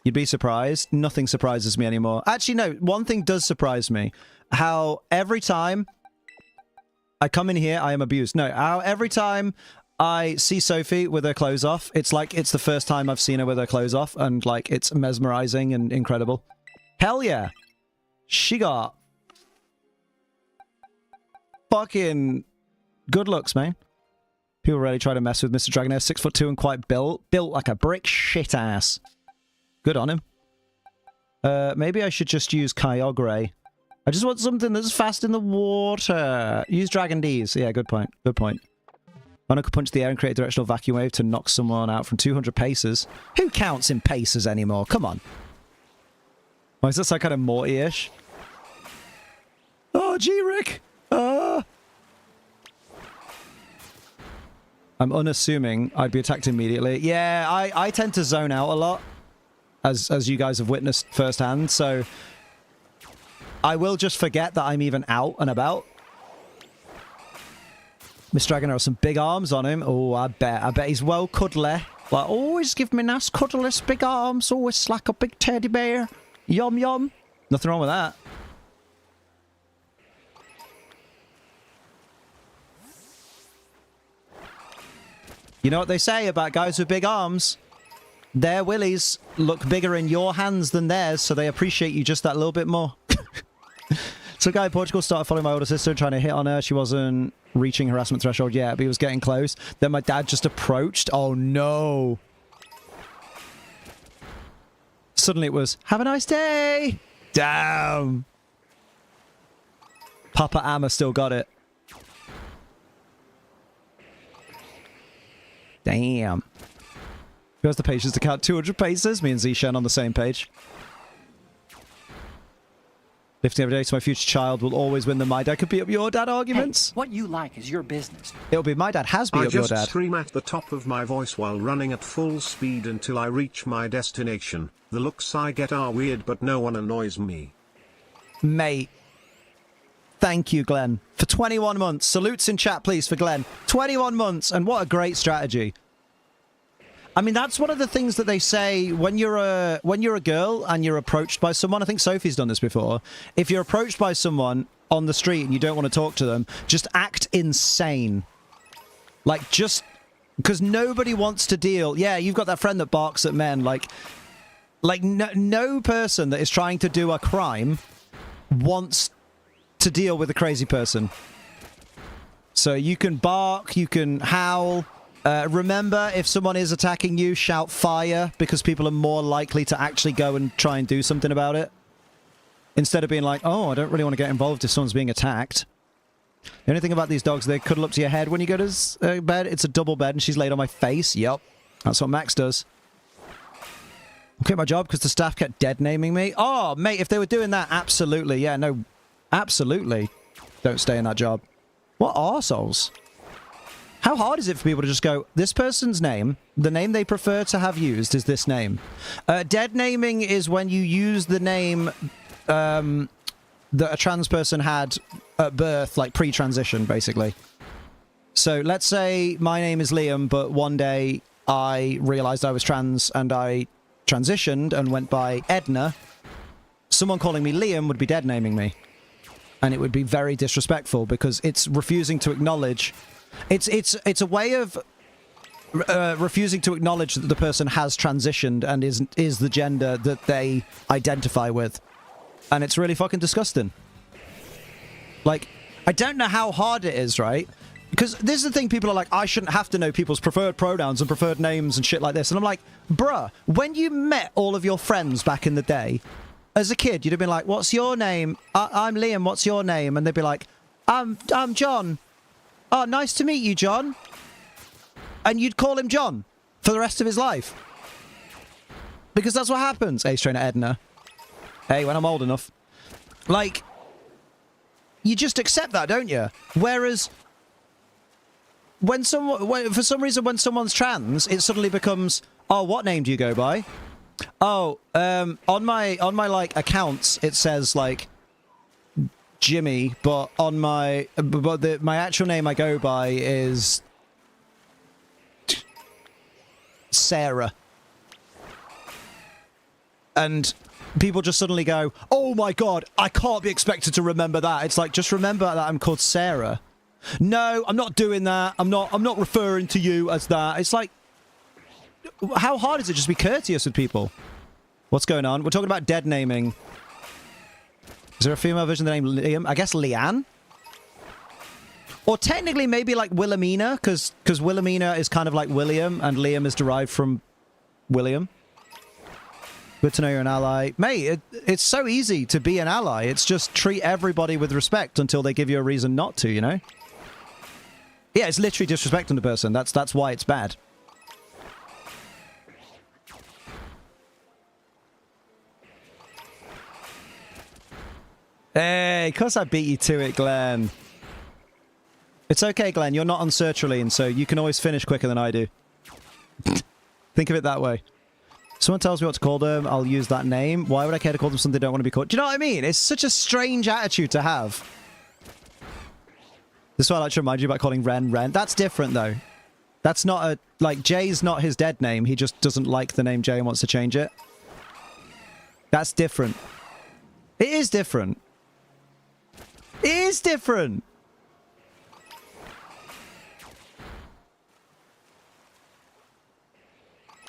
You'd be surprised. Nothing surprises me anymore. Actually, no. One thing does surprise me. How every time I come in here, I am abused. No, how every time I see Sophie with her clothes off, it's like it's the first time I've seen her with her clothes off, and like it's mesmerizing and incredible. Hell yeah. She got fucking good looks, man. People really try to mess with Mr. Dragonair. 6'2" and quite built like a brick shit ass. Good on him. Maybe I should just use Kyogre. I just want something that's fast in the water. Use Dragon D's. Yeah, good point. Good point. Mono could punch the air and create a directional vacuum wave to knock someone out from 200 paces. Who counts in paces anymore? Come on. Why is this like kind of Morty-ish? Oh, G-Rick! I'm unassuming I'd be attacked immediately. Yeah, I tend to zone out a lot, as you guys have witnessed firsthand, so I will just forget that I'm even out and about. Mr. Dragonair has some big arms on him. Oh, I bet he's well cuddly. Like, always give me nice cuddless big arms, always like a big teddy bear. Yum yum. Nothing wrong with that. You know what they say about guys with big arms? Their willies look bigger in your hands than theirs, so they appreciate you just that little bit more. So a guy in Portugal started following my older sister, trying to hit on her. She wasn't reaching harassment threshold yet, but he was getting close. Then my dad just approached. Oh, no. Suddenly it was, have a nice day. Damn. Papa Amma still got it. Damn. Who has the patience to count 200 paces? Me and Zishan on the same page. Lifting every day to my future child will always win the my dad could beat up your dad arguments. Hey, what you like is your business. It'll be my dad has beat up your dad. I just scream at the top of my voice while running at full speed until I reach my destination. The looks I get are weird, but no one annoys me. Mate. Thank you, Glenn, for 21 months. Salutes in chat, please, for Glenn. 21 months, and what a great strategy. I mean, that's one of the things that they say when you're a girl and you're approached by someone. I think Sophie's done this before. If you're approached by someone on the street and you don't want to talk to them, just act insane. Like, just because nobody wants to deal. Yeah, you've got that friend that barks at men. Like no person that is trying to do a crime wants to deal with a crazy person. So you can bark, you can howl. Remember, if someone is attacking you, shout fire, because people are more likely to actually go and try and do something about it. Instead of being like, oh, I don't really want to get involved if someone's being attacked. The only thing about these dogs, they cuddle up to your head when you go to bed. It's a double bed and she's laid on my face. Yep. That's what Max does. I quit my job because the staff kept dead naming me. Oh, mate, if they were doing that, absolutely. Yeah, no, absolutely. Don't stay in that job. What arseholes? How hard is it for people to just go, this person's name, the name they prefer to have used is this name? Dead naming is when you use the name that a trans person had at birth, like pre-transition, basically. So let's say my name is Liam, but one day I realized I was trans and I transitioned and went by Edna. Someone calling me Liam would be dead naming me. And it would be very disrespectful because it's refusing to acknowledge... It's a way of refusing to acknowledge that the person has transitioned and is the gender that they identify with. And it's really fucking disgusting. Like, I don't know how hard it is, right? Because this is the thing, people are like, I shouldn't have to know people's preferred pronouns and preferred names and shit like this. And I'm like, bruh, when you met all of your friends back in the day, as a kid, you'd have been like, what's your name? I'm Liam, what's your name? And they'd be like, I'm John. Oh, nice to meet you, John. And you'd call him John for the rest of his life. Because that's what happens. Ace Trainer Edna. Hey, when I'm old enough. Like, you just accept that, don't you? Whereas, when for some reason, when someone's trans, it suddenly becomes, oh, what name do you go by? Oh, on my like accounts, it says like Jimmy, but on my my actual name I go by is Sarah. And people just suddenly go, "Oh my god, I can't be expected to remember that." It's like, just remember that I'm called Sarah. No, I'm not doing that. I'm not referring to you as that. It's like, how hard is it just to be courteous with people? What's going on? We're talking about dead naming. Is there a female version of the name Liam? I guess Leanne? Or technically maybe like Wilhelmina, because Wilhelmina is kind of like William, and Liam is derived from William. Good to know you're an ally. Mate, it's so easy to be an ally. It's just treat everybody with respect until they give you a reason not to, you know? Yeah, it's literally disrespecting the person. That's why it's bad. Hey, of course I beat you to it, Glenn. It's okay, Glenn. You're not on sertraline, so you can always finish quicker than I do. Think of it that way. Someone tells me what to call them, I'll use that name. Why would I care to call them something they don't want to be called? Do you know what I mean? It's such a strange attitude to have. This is why I like to remind you about calling Ren Ren. That's different, though. That's not a... Like, Jay's not his dead name. He just doesn't like the name Jay and wants to change it. That's different. It is different. It is different.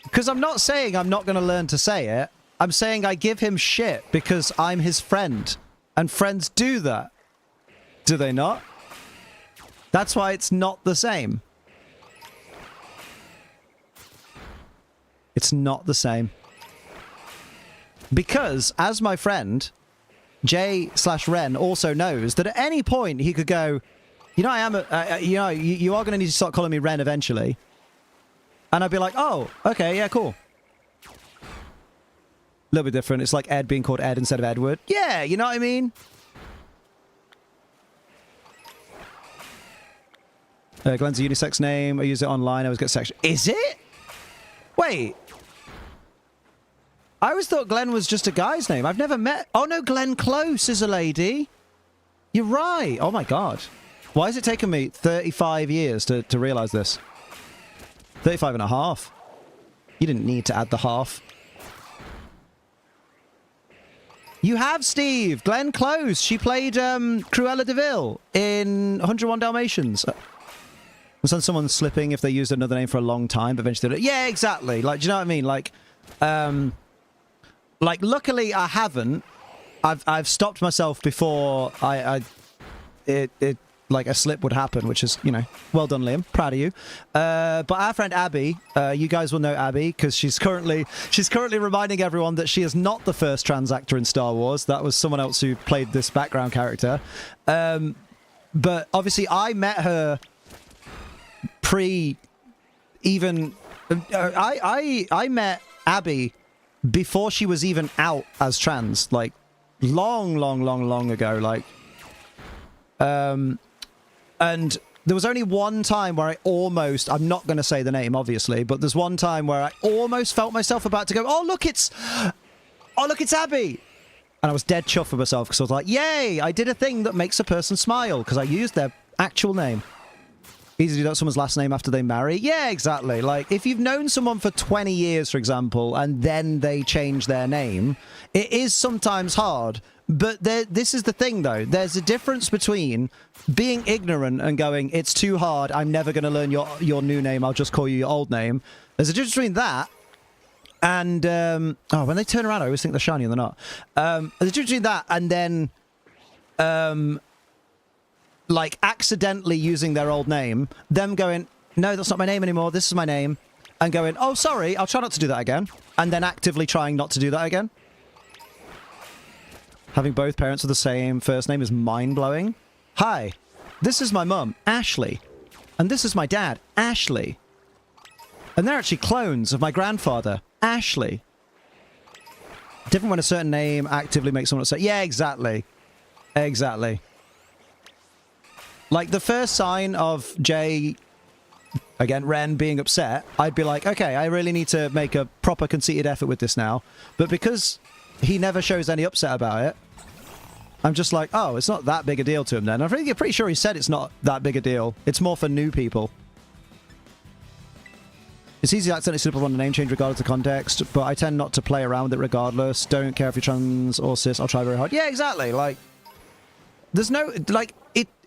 Because I'm not saying I'm not going to learn to say it. I'm saying I give him shit because I'm his friend. And friends do that. Do they not? That's why it's not the same. It's not the same. Because, as my friend, J/Ren also knows that at any point he could go, you know, you are going to need to start calling me Ren eventually. And I'd be like, oh, okay, yeah, cool. A little bit different. It's like Ed being called Ed instead of Edward. Yeah, you know what I mean? Glenn's a unisex name. I use it online. I always get section. Is it? Wait. I always thought Glenn was just a guy's name. I've never met... Oh, no, Glenn Close is a lady. You're right. Oh, my God. Why has it taken me 35 years to realize this? 35 and a half. You didn't need to add the half. You have, Steve. Glenn Close. She played Cruella de Vil in 101 Dalmatians. Was on someone slipping if they used another name for a long time, but eventually... Yeah, exactly. Like, do you know what I mean? Like, luckily I haven't. I've stopped myself before like a slip would happen, which is, you know, well done, Liam. Proud of you. But our friend Abby, you guys will know Abby because she's currently reminding everyone that she is not the first trans actor in Star Wars. That was someone else who played this background character. But obviously, I met her even. I met Abby before she was even out as trans, like long ago, like. And there was only one time where I'm not going to say the name, obviously, but there's one time where I almost felt myself about to go, oh, look, it's Abby. And I was dead chuffed with myself because I was like, yay, I did a thing that makes a person smile because I used their actual name. Easy to do that someone's last name after they marry. Yeah, exactly. Like, if you've known someone for 20 years, for example, and then they change their name, it is sometimes hard. But this is the thing, though. There's a difference between being ignorant and going, it's too hard, I'm never going to learn your new name, I'll just call you your old name. There's a difference between that and... when they turn around, I always think they're shiny and they're not. There's a difference between that and then... like, accidentally using their old name, them going, no, that's not my name anymore, this is my name, and going, oh, sorry, I'll try not to do that again, and then actively trying not to do that again. Having both parents with the same first name is mind-blowing. Hi, this is my mum, Ashley, and this is my dad, Ashley. And they're actually clones of my grandfather, Ashley. Different when a certain name actively makes someone say, yeah, exactly. Exactly. Like, the first sign of Jay, again, Ren, being upset, I'd be like, okay, I really need to make a proper conceited effort with this now. But because he never shows any upset about it, I'm just like, oh, it's not that big a deal to him then. I'm pretty sure he said it's not that big a deal. It's more for new people. It's easy to accidentally slip up on a name change regardless of context, but I tend not to play around with it regardless. Don't care if you're trans or cis, I'll try very hard. Yeah, exactly. Like, there's no, like,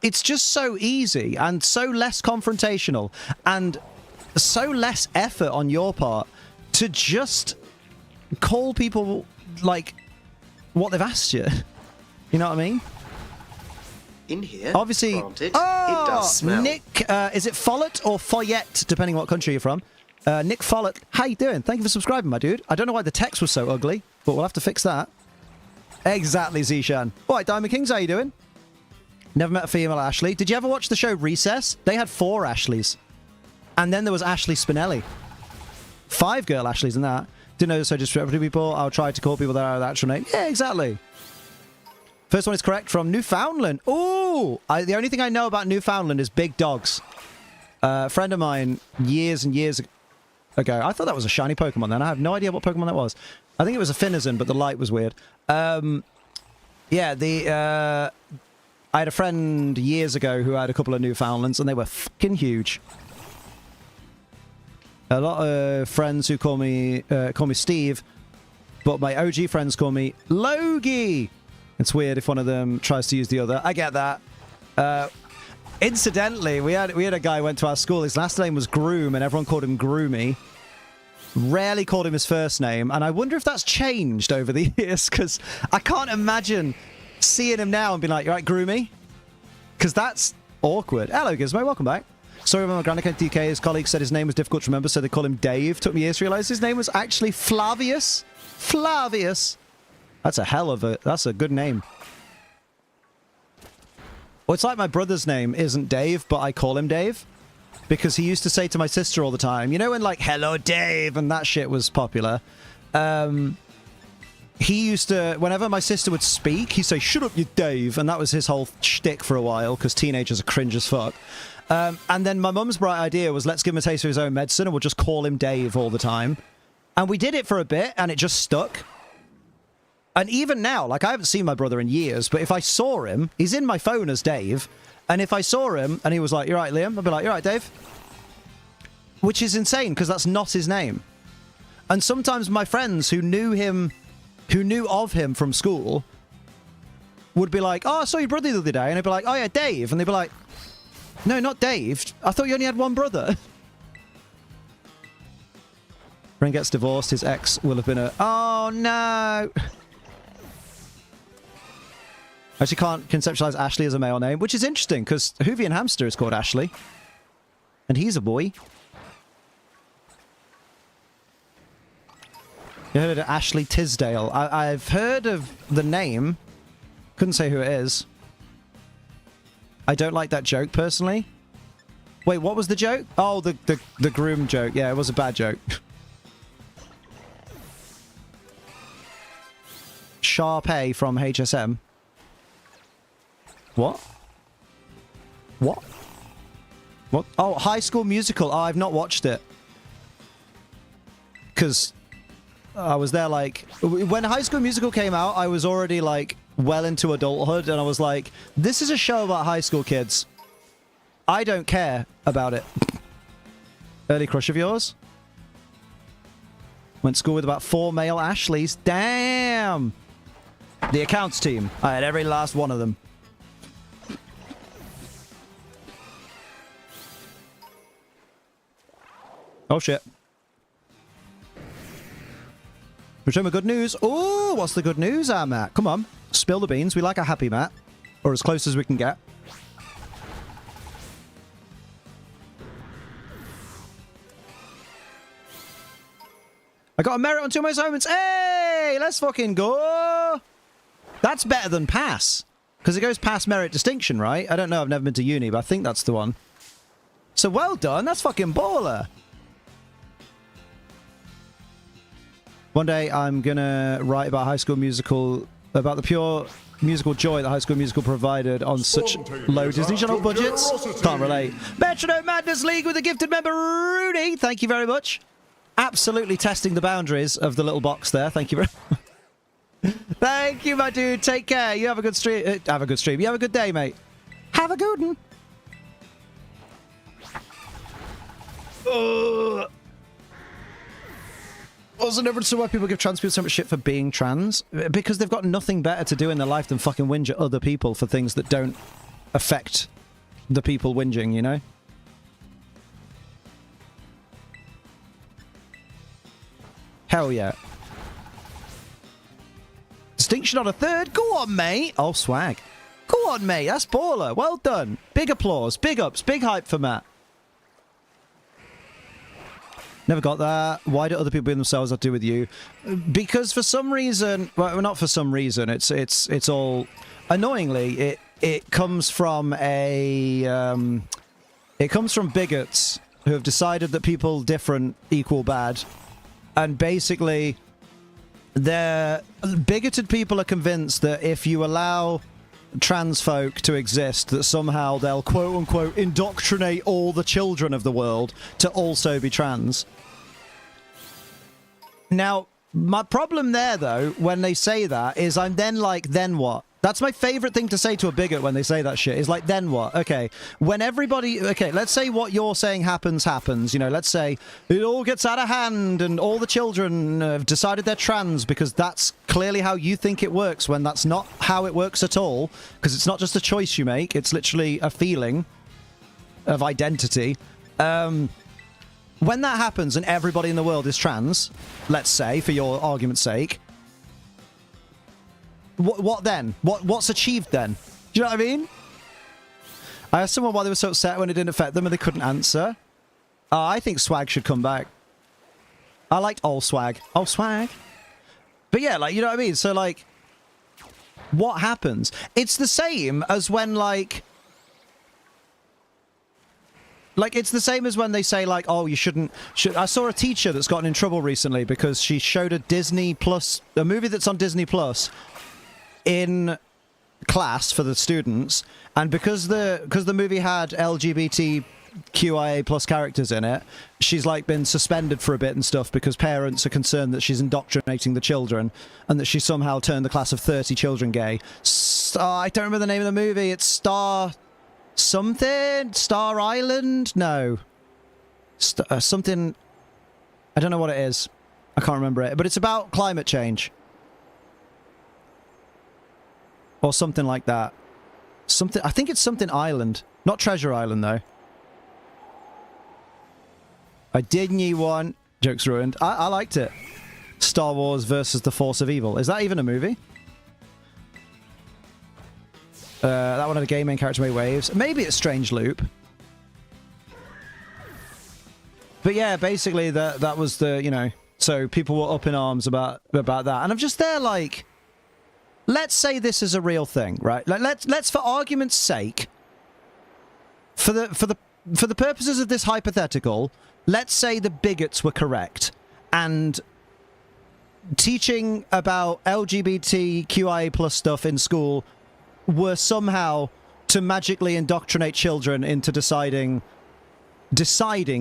it's just so easy and so less confrontational and so less effort on your part to just call people, like, what they've asked you. You know what I mean? In here, obviously. granted, it Oh, does smell. Nick, is it Follett or Follett, depending on what country you're from? Nick Follett, how you doing? Thank you for subscribing, my dude. I don't know why the text was so ugly, but we'll have to fix that. Exactly, Zishan. All right, Diamond Kings, how you doing? Never met a female Ashley. Did you ever watch the show Recess? They had 4 Ashleys. And then there was Ashley Spinelli. 5 girl Ashleys in that. Didn't know, so just for people, I'll try to call people that are the actual name. Yeah, exactly. First one is correct from Newfoundland. Ooh! The only thing I know about Newfoundland is big dogs. A friend of mine, years and years ago, I thought that was a shiny Pokemon then. I have no idea what Pokemon that was. I think it was a Finizen, but the light was weird. Yeah, I had a friend years ago who had a couple of Newfoundlands, and they were fucking huge. A lot of friends who call me Steve, but my OG friends call me Logie. It's weird if one of them tries to use the other. I get that. Incidentally, we had a guy who went to our school. His last name was Groom, and everyone called him Groomy. Rarely called him his first name, and I wonder if that's changed over the years, because I can't imagine seeing him now and being like, "You right, Groomy?" Because that's awkward. Hello, Gizmo. Welcome back. Sorry about my Grand Account DK. His colleague said his name was difficult to remember, so they call him Dave. Took me years to realize his name was actually Flavius. Flavius. That's a good name. Well, it's like my brother's name isn't Dave, but I call him Dave. Because he used to say to my sister all the time, you know when like, hello Dave, and that shit was popular. He used to, whenever my sister would speak, he'd say, shut up you Dave, and that was his whole shtick for a while, because teenagers are cringe as fuck. And then my mum's bright idea was, let's give him a taste of his own medicine, and we'll just call him Dave all the time. And we did it for a bit, and it just stuck. And even now, like, I haven't seen my brother in years, but if I saw him, he's in my phone as Dave, and if I saw him, and he was like, you're right, Liam, I'd be like, you're right, Dave. Which is insane, because that's not his name. And sometimes my friends who knew of him from school, would be like, oh, I saw your brother the other day, and I'd be like, oh yeah, Dave, and they'd be like, no, not Dave, I thought you only had one brother. Ren gets divorced, his ex will have been a... Oh, no! I actually can't conceptualize Ashley as a male name, which is interesting, because Hoovian Hamster is called Ashley. And he's a boy. You heard of Ashley Tisdale? I've heard of the name. Couldn't say who it is. I don't like that joke, personally. Wait, what was the joke? Oh, the groom joke. Yeah, it was a bad joke. Sharpay from HSM. What? What? What? Oh, High School Musical. Oh, I've not watched it. Because I was there, like... When High School Musical came out, I was already, like, well into adulthood, and I was like, this is a show about high school kids. I don't care about it. Early crush of yours? Went to school with about 4 male Ashleys. Damn! The accounts team. I had every last one of them. Oh, shit. Return with good news. Oh, what's the good news, Matt? Come on. Spill the beans. We like a happy Matt. Or as close as we can get. I got a merit on 2 of my assignments. Hey, let's fucking go. That's better than pass. Because it goes past merit distinction, right? I don't know. I've never been to uni, but I think that's the one. So well done. That's fucking baller. One day I'm gonna write about High School Musical, about the pure musical joy that High School Musical provided on such low Disney Channel budgets. Can't relate. Metronome Madness League with a gifted member, Rudy. Thank you very much. Absolutely testing the boundaries of the little box there. Thank you very much. Thank you, my dude. Take care. You have a good stream. Have a good stream. You have a good day, mate. Have a good one. Also, never understood why people give trans people so much shit for being trans. Because they've got nothing better to do in their life than fucking whinge at other people for things that don't affect the people whinging, you know? Hell yeah. Distinction on a third? Go on, mate. Oh, swag. Go on, mate. That's baller. Well done. Big applause. Big ups. Big hype for Matt. Never got that. Why do other people be themselves? I'll do with you. Because for some reason, well, not for some reason. It's all annoyingly. It comes from it comes from bigots who have decided that people different equal bad, and basically, bigoted people are convinced that if you allow trans folk to exist, that somehow they'll quote-unquote indoctrinate all the children of the world to also be trans. Now, my problem there, though, when they say that, is I'm then like, then what? That's my favorite thing to say to a bigot when they say that shit, is like, then what? Okay, when everybody... Okay, let's say what you're saying happens. You know, let's say it all gets out of hand and all the children have decided they're trans because that's clearly how you think it works, when that's not how it works at all, because it's not just a choice you make, it's literally a feeling of identity. When that happens and everybody in the world is trans, let's say, for your argument's sake, what then? What's achieved then? Do you know what I mean? I asked someone why they were so upset when it didn't affect them and they couldn't answer. I think swag should come back. I liked all swag. Oh, swag. But yeah, like, you know what I mean? So, like, what happens? It's the same as when, like, it's the same as when they say, like, oh, you shouldn't... I saw a teacher that's gotten in trouble recently because she showed a movie that's on Disney Plus in class for the students, and because the movie had LGBTQIA plus characters in it, she's, like, been suspended for a bit and stuff because parents are concerned that she's indoctrinating the children and that she somehow turned the class of 30 children gay. I don't remember the name of the movie. It's Star Island? No. Something... I don't know what it is. I can't remember it. But it's about climate change. Or something like that. I think it's something Island. Not Treasure Island, though. I did new one. Joke's ruined. I liked it. Star Wars versus the Force of Evil. Is that even a movie? That one had a gay main character made waves. Maybe it's Strange Loop. But yeah, basically that was the, you know... So people were up in arms about that. And I'm just there like... Let's say this is a real thing, right? Let's for argument's sake, for the purposes of this hypothetical, let's say the bigots were correct, and teaching about LGBTQIA plus stuff in school were somehow to magically indoctrinate children into deciding,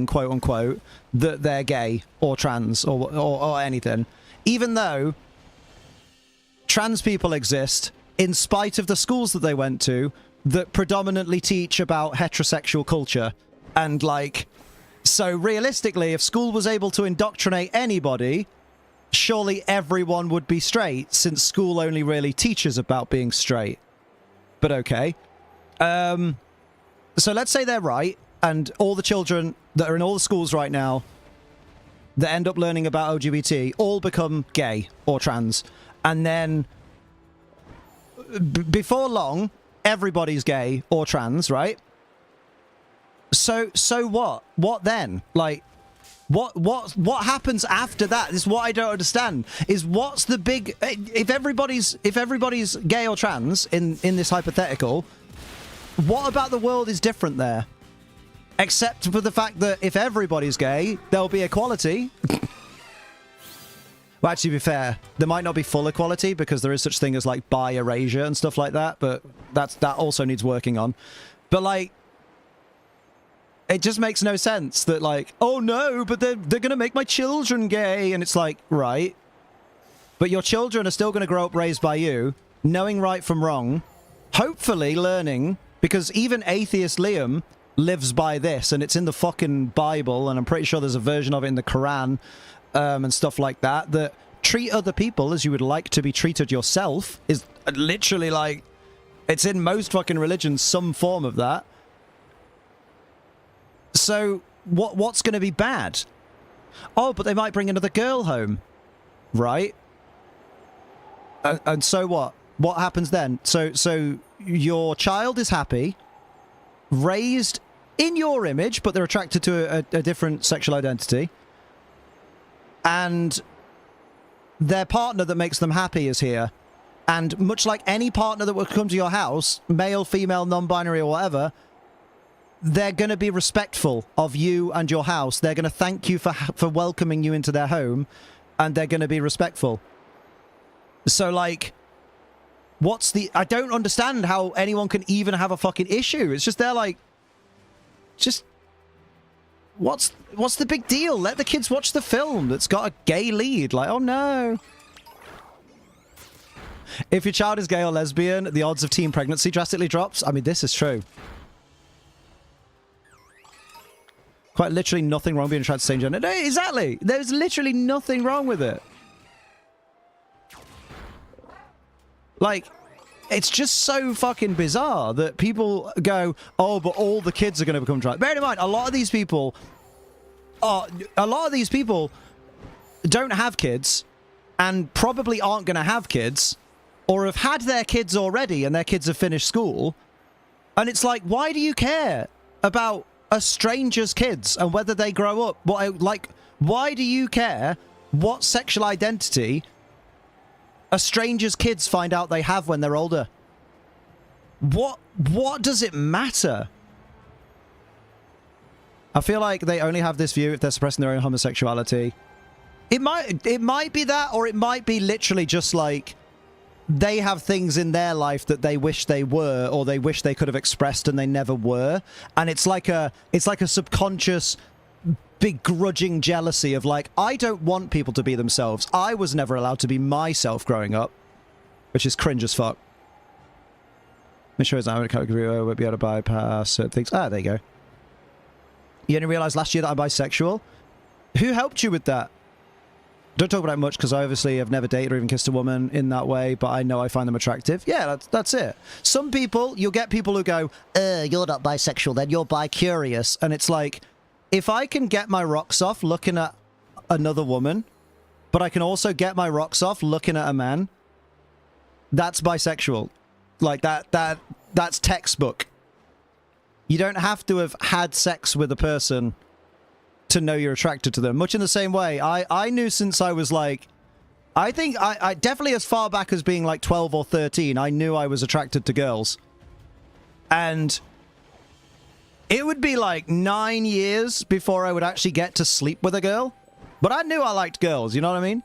quote unquote, that they're gay or trans or anything, even though trans people exist in spite of the schools that they went to that predominantly teach about heterosexual culture. And, like, so realistically, if school was able to indoctrinate anybody, surely everyone would be straight, since school only really teaches about being straight. But okay. So let's say they're right, and all the children that are in all the schools right now that end up learning about LGBT all become gay or trans. And then, before long, everybody's gay or trans, right? So what? What then? Like, what happens after that? This is what I don't understand. Is what's the big... If everybody's gay or trans in this hypothetical, what about the world is different there? Except for the fact that if everybody's gay, there'll be equality. Well, actually, to be fair, there might not be full equality because there is such thing as, like, bi-erasure and stuff like that, but that also needs working on. But, like, it just makes no sense that, like, oh no, but they're gonna make my children gay, and it's like, right. But your children are still going to grow up raised by you, knowing right from wrong, hopefully learning, because even atheist Liam lives by this, and it's in the fucking Bible, and I'm pretty sure there's a version of it in the Quran, and stuff like that, that treat other people as you would like to be treated yourself is literally like, it's in most fucking religions, some form of that. So, what's going to be bad? Oh, but they might bring another girl home. Right? And so what? What happens then? So your child is happy, raised in your image, but they're attracted to a different sexual identity. And their partner that makes them happy is here. And much like any partner that will come to your house, male, female, non-binary, or whatever, they're going to be respectful of you and your house. They're going to thank you for welcoming you into their home, and they're going to be respectful. So, like, what's the... I don't understand how anyone can even have a fucking issue. It's just they're like... Just... What's the big deal? Let the kids watch the film that's got a gay lead. Like, oh no. If your child is gay or lesbian, the odds of teen pregnancy drastically drops. I mean, this is true. Quite literally nothing wrong being attracted to the same gender. No, exactly. There's literally nothing wrong with it. Like, it's just so fucking bizarre that people go, oh, but all the kids are going to become trans. Bear in mind, a lot of these people don't have kids and probably aren't going to have kids or have had their kids already and their kids have finished school. And it's like, why do you care about a stranger's kids and whether they grow up? Why do you care what sexual identity a stranger's kids find out they have when they're older? What does it matter? I feel like they only have this view if they're suppressing their own homosexuality. It might be that, or it might be literally just like they have things in their life that they wish they were, or they wish they could have expressed and they never were. And it's like a subconscious begrudging jealousy of like, I don't want people to be themselves. I was never allowed to be myself growing up, which is cringe as fuck. Make sure it's not a category I won't be able to bypass certain things. Ah, there you go. You only realised last year that I'm bisexual? Who helped you with that? Don't talk about it much because I obviously have never dated or even kissed a woman in that way, but I know I find them attractive. Yeah, that's it. Some people, you'll get people who go, you're not bisexual then, you're bi-curious. And it's like, if I can get my rocks off looking at another woman, but I can also get my rocks off looking at a man, that's bisexual. Like, that's textbook. You don't have to have had sex with a person to know you're attracted to them. Much in the same way, I knew since I was like, I think I definitely as far back as being like 12 or 13, I knew I was attracted to girls. And it would be like 9 years before I would actually get to sleep with a girl. But I knew I liked girls, you know what I mean?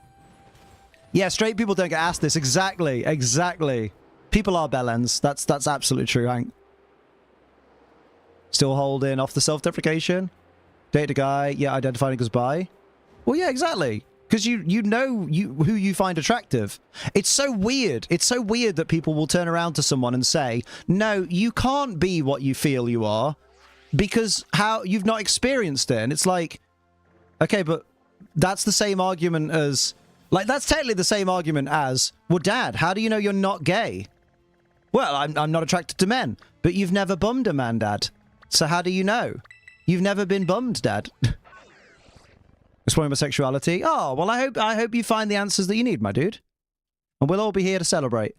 Yeah, straight people don't get asked this. Exactly, exactly. People are bellends. That's absolutely true, Hank. Still holding off the self-deprecation. Date a guy, yeah, identifying as bi. Well, yeah, exactly. Because you know who you find attractive. It's so weird. It's so weird that people will turn around to someone and say, no, you can't be what you feel you are because you've not experienced it. And it's like, okay, but that's the same argument as... Like, that's technically the same argument as, well, Dad, how do you know you're not gay? Well, I'm not attracted to men. But you've never bummed a man, Dad. So how do you know? You've never been bummed, Dad. Exploring my sexuality. Oh, well, I hope you find the answers that you need, my dude. And we'll all be here to celebrate.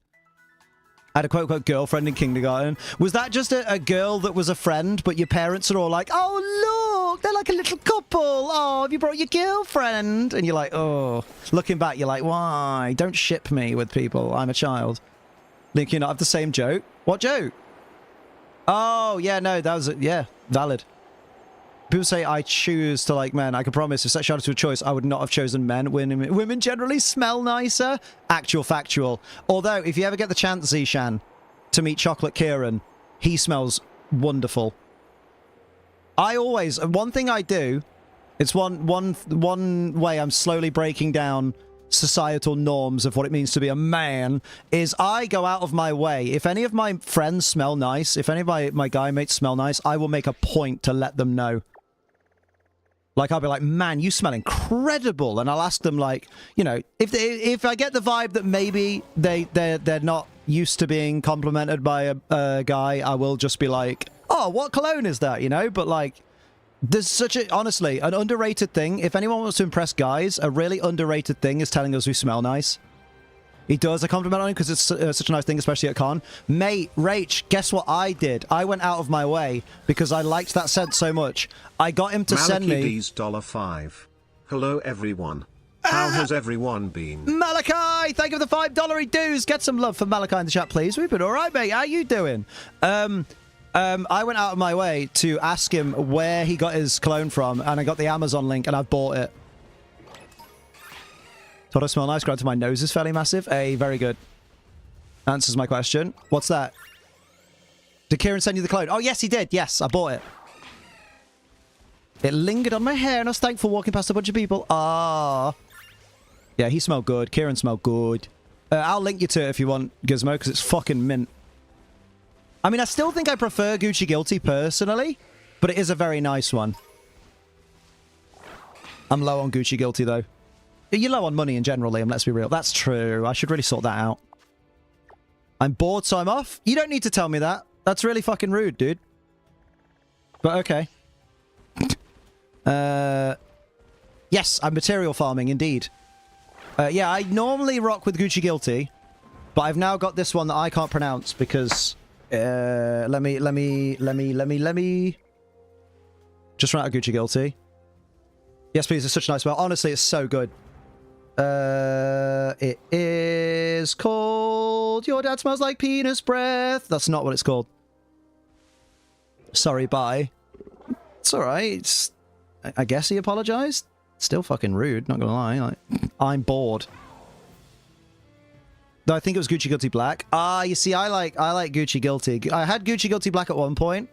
I had a quote-unquote girlfriend in kindergarten. Was that just a girl that was a friend, but your parents are all like, oh, look, they're like a little couple. Oh, have you brought your girlfriend? And you're like, oh. Looking back, you're like, why? Don't ship me with people. I'm a child. Link, you not have the same joke? What joke? Oh, yeah, no, that was... Yeah, valid. People say I choose to like men. I can promise if sexuality was a choice, I would not have chosen men. Women generally smell nicer. Actual factual. Although, if you ever get the chance, Zishan, to meet Chocolate Kieran, he smells wonderful. I always... One thing I do, it's one way I'm slowly breaking down societal norms of what it means to be a man is I go out of my way. If any of my friends smell nice, if any of my guy mates smell nice, I will make a point to let them know. Like, I'll be like, man, you smell incredible. And I'll ask them, like, you know, if I get the vibe that maybe they're not used to being complimented by a guy, I will just be like, oh, what cologne is that, you know? But, like, there's such a, honestly, an underrated thing. If anyone wants to impress guys, a really underrated thing is telling us we smell nice. He does a compliment on him because it's such a nice thing, especially at con. Mate, Rach, guess what I did? I went out of my way because I liked that scent so much. I got him to send me... D's $5. Hello, everyone. How has everyone been? Malachi, thank you for the $5 dues. Get some love for Malachi in the chat, please. We've been all right, mate. How you doing? I went out of my way to ask him where he got his cologne from, and I got the Amazon link, and I've bought it. Thought I smell nice. Granted, my nose is fairly massive. Hey, very good. Answers my question. What's that? Did Kieran send you the cologne? Oh, yes, he did. Yes, I bought it. It lingered on my hair, and I was thankful walking past a bunch of people. Ah. Yeah, he smelled good. Kieran smelled good. I'll link you to it if you want, Gizmo, because it's fucking mint. I mean, I still think I prefer Gucci Guilty personally, but it is a very nice one. I'm low on Gucci Guilty, though. You're low on money in general, Liam, let's be real. That's true. I should really sort that out. I'm bored, so I'm off? You don't need to tell me that. That's really fucking rude, dude. But okay. Yes, I'm material farming, indeed. Yeah, I normally rock with Gucci Guilty, but I've now got this one that I can't pronounce because... let me... Just run out of Gucci Guilty. Yes, please, it's such a nice smell. Honestly, it's so good. It is called Your Dad Smells Like Penis Breath. That's not what it's called. Sorry, bye. It's alright. I guess he apologized. Still fucking rude, not gonna lie. Like, I'm bored. Though I think it was Gucci Guilty Black. Ah, you see, I like Gucci Guilty. I had Gucci Guilty Black at one point.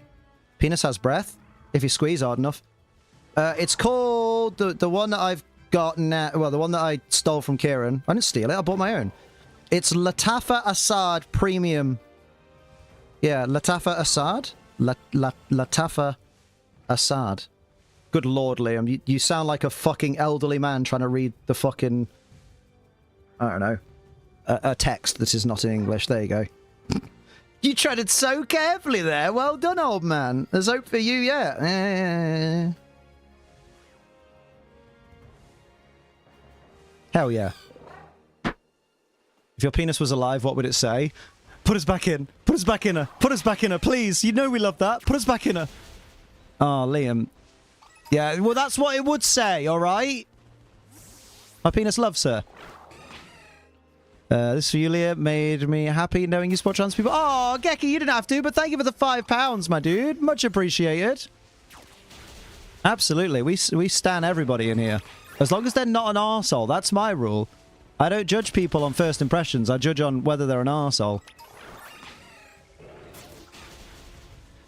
Penis has breath, if you squeeze hard enough. It's called the one that I've got now. Well, the one that I stole from Kieran. I didn't steal it. I bought my own. It's Latafa Assad Premium. Yeah, Latafa Assad. Latafa Assad. Good lord, Liam. You sound like a fucking elderly man trying to read the fucking... I don't know. A text that is not in English. There you go. You treaded so carefully there. Well done, old man. There's hope for you yet. Hell yeah. If your penis was alive, what would it say? Put us back in. Put us back in her. Put us back in her, please. You know we love that. Put us back in her. Oh, Liam. Yeah, well, that's what it would say, all right? My penis loves her. This for you, Liam, made me happy knowing you support trans people. Oh, Geki, you didn't have to, but thank you for the £5, my dude. Much appreciated. Absolutely. We stan everybody in here. As long as they're not an arsehole, that's my rule. I don't judge people on first impressions. I judge on whether they're an arsehole.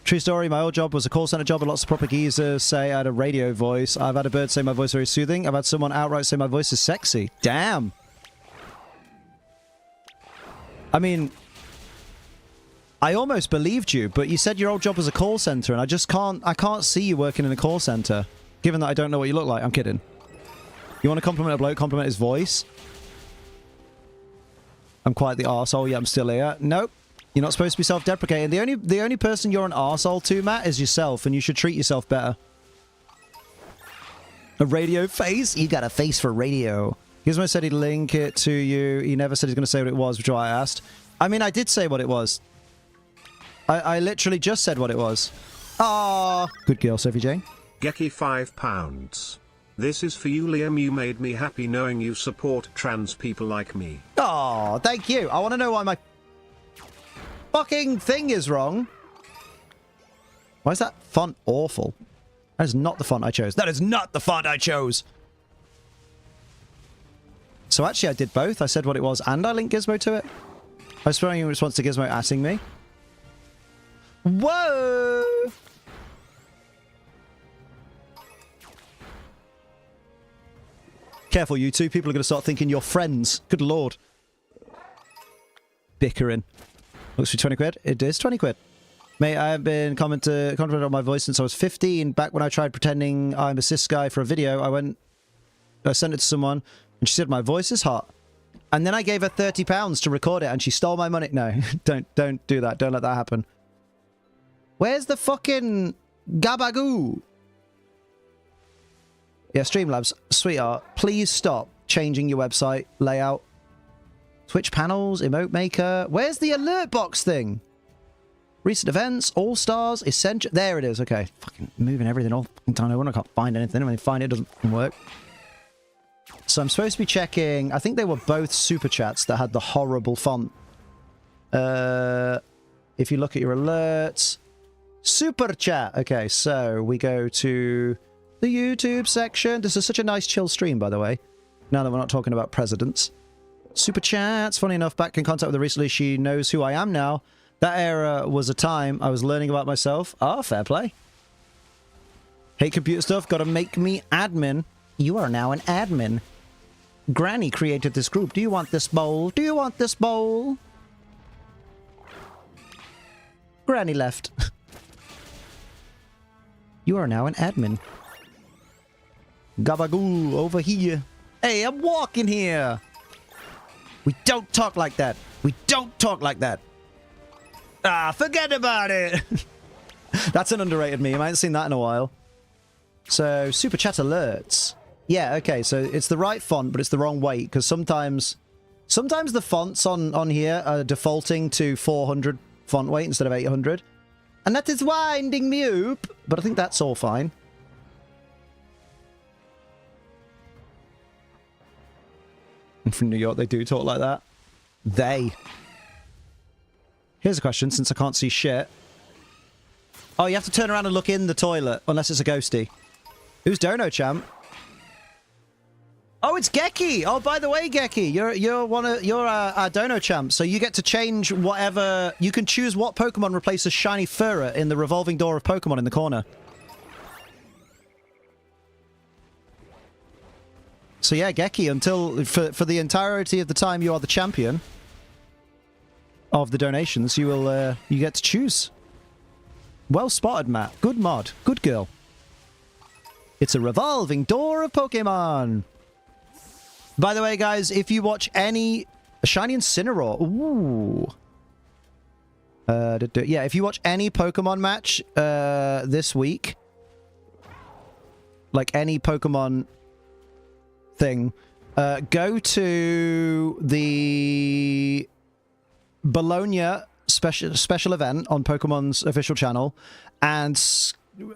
True story, my old job was a call center job and lots of proper geezers say I had a radio voice. I've had a bird say my voice is very soothing. I've had someone outright say my voice is sexy. Damn. I mean, I almost believed you, but you said your old job was a call center and I can't see you working in a call center, given that I don't know what you look like. I'm kidding. You want to compliment a bloke, compliment his voice? I'm quite the arsehole. Yeah, I'm still here. Nope. You're not supposed to be self-deprecating. The only person you're an arsehole to, Matt, is yourself, and you should treat yourself better. A radio face? You got a face for radio. Gizmo said he'd link it to you. He never said he's going to say what it was, which is why I asked. I mean, I did say what it was. I literally just said what it was. Ah, good girl, Sophie Jane. Geki £5. This is for you, Liam. You made me happy knowing you support trans people like me. Oh, thank you. I want to know why my fucking thing is wrong. Why is that font awful? That is not the font I chose. That is not the font I chose. So actually I did both. I said what it was and I linked Gizmo to it. I was throwing in response to Gizmo asking me. Whoa! Careful, you two. People are going to start thinking you're friends. Good lord. Bickering. Looks for 20 quid. It is 20 quid. Mate, I have been commenting on my voice since I was 15. Back when I tried pretending I'm a cis guy for a video, I sent it to someone, and she said my voice is hot. And then I gave her £30 to record it, and she stole my money. No, don't do that. Don't let that happen. Where's the fucking gabagoo? Yeah, Streamlabs, sweetheart, please stop changing your website layout. Twitch panels, emote maker. Where's the alert box thing? Recent events, all stars, essential. There it is. Okay, fucking moving everything all fucking time. I can't find anything. When I find it, it doesn't work. So I'm supposed to be checking. I think they were both super chats that had the horrible font. If you look at your alerts, super chat. Okay, so we go to the YouTube section. This is such a nice chill stream, by the way. Now that we're not talking about presidents. Super chats. Funny enough, back in contact with her recently. She knows who I am now. That era was a time I was learning about myself. Ah, fair play. Hate computer stuff. Gotta make me admin. You are now an admin. Granny created this group. Do you want this bowl? Do you want this bowl? Granny left. You are now an admin. Gabagoo, over here. Hey, I'm walking here. We don't talk like that. We don't talk like that. Ah, forget about it. That's an underrated meme. I haven't seen that in a while. So, super chat alerts. Yeah, okay, so it's the right font, but it's the wrong weight, because sometimes the fonts on here are defaulting to 400 font weight instead of 800. And that is winding me up, but I think that's all fine. And from New York, they do talk like that. They. Here's a question, since I can't see shit. Oh, you have to turn around and look in the toilet, unless it's a ghosty. Who's Dono Champ? Oh, it's Geki! Oh, by the way, Geki, you're our Dono Champ, so you get to change whatever... You can choose what Pokemon replaces Shiny Furret in the revolving door of Pokemon in the corner. So yeah, Geki, until... For the entirety of the time you are the champion of the donations, you will you get to choose. Well spotted, Matt. Good mod. Good girl. It's a revolving door of Pokemon. By the way, guys, if you watch any Shiny Incineroar, ooh. Yeah, if you watch any Pokemon match this week, like any Pokemon thing, go to the Bologna special event on Pokemon's official channel, and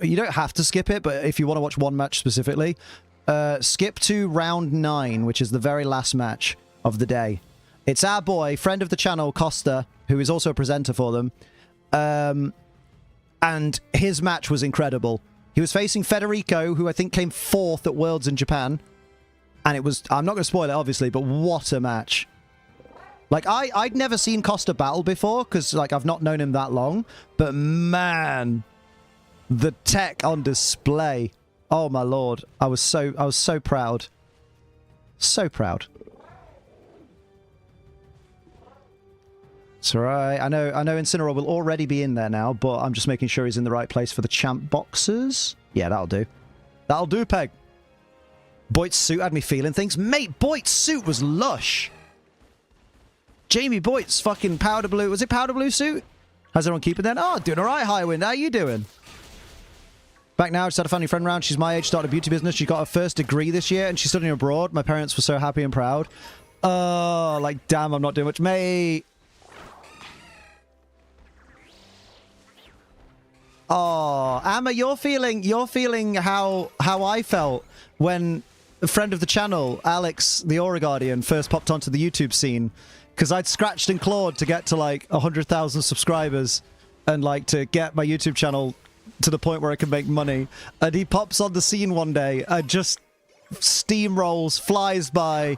you don't have to skip it, but if you want to watch one match specifically, skip to round 9, which is the very last match of the day. It's our boy, friend of the channel, Costa, who is also a presenter for them, and his match was incredible. He was facing Federico, who I think came 4th at Worlds in Japan, and it was, I'm not going to spoil it obviously, but what a match. Like, I'd never seen Costa battle before, because, like, I've not known him that long. But, man, the tech on display. Oh, my lord. I was so proud. So proud. It's alright. I know Incineroar will already be in there now, but I'm just making sure he's in the right place for the champ boxes. Yeah, that'll do. That'll do, Peg. Boyd's suit had me feeling things. Mate, Boyd's suit was lush. Jamie Boyd's fucking powder blue. Was it powder blue suit? How's everyone keeping that? Oh, doing all right, Highwind. How you doing? Back now, just had a family friend round. She's my age, started a beauty business. She got her first degree this year, and she's studying abroad. My parents were so happy and proud. Oh, like, damn, I'm not doing much. Mate. Oh, Amma, you're feeling how I felt when a friend of the channel, Alex, the Aura Guardian, first popped onto the YouTube scene. Because I'd scratched and clawed to get to, like, 100,000 subscribers and, like, to get my YouTube channel to the point where I can make money. And he pops on the scene one day and just steamrolls, flies by,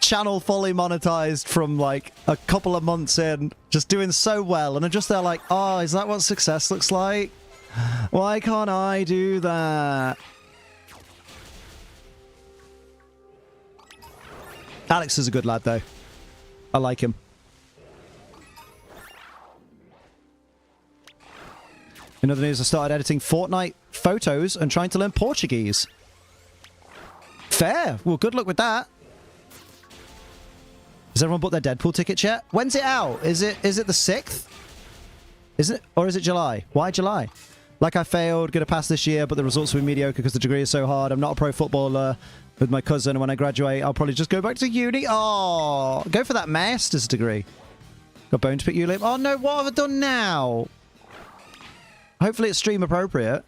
channel fully monetized from, like, a couple of months in, just doing so well. And I'm just there like, oh, is that what success looks like? Why can't I do that? Alex is a good lad, though. I like him. In other news, I started editing Fortnite photos and trying to learn Portuguese. Fair. Well, good luck with that. Has everyone bought their Deadpool tickets yet? When's it out? Is it the 6th? Is it? Or is it July? Why July? Like I failed, gonna pass this year, but the results will be mediocre because the degree is so hard. I'm not a pro footballer with my cousin, and when I graduate, I'll probably just go back to uni. Oh, go for that master's degree. Got bone to pick you, Liam. Oh no, what have I done now? Hopefully it's stream appropriate.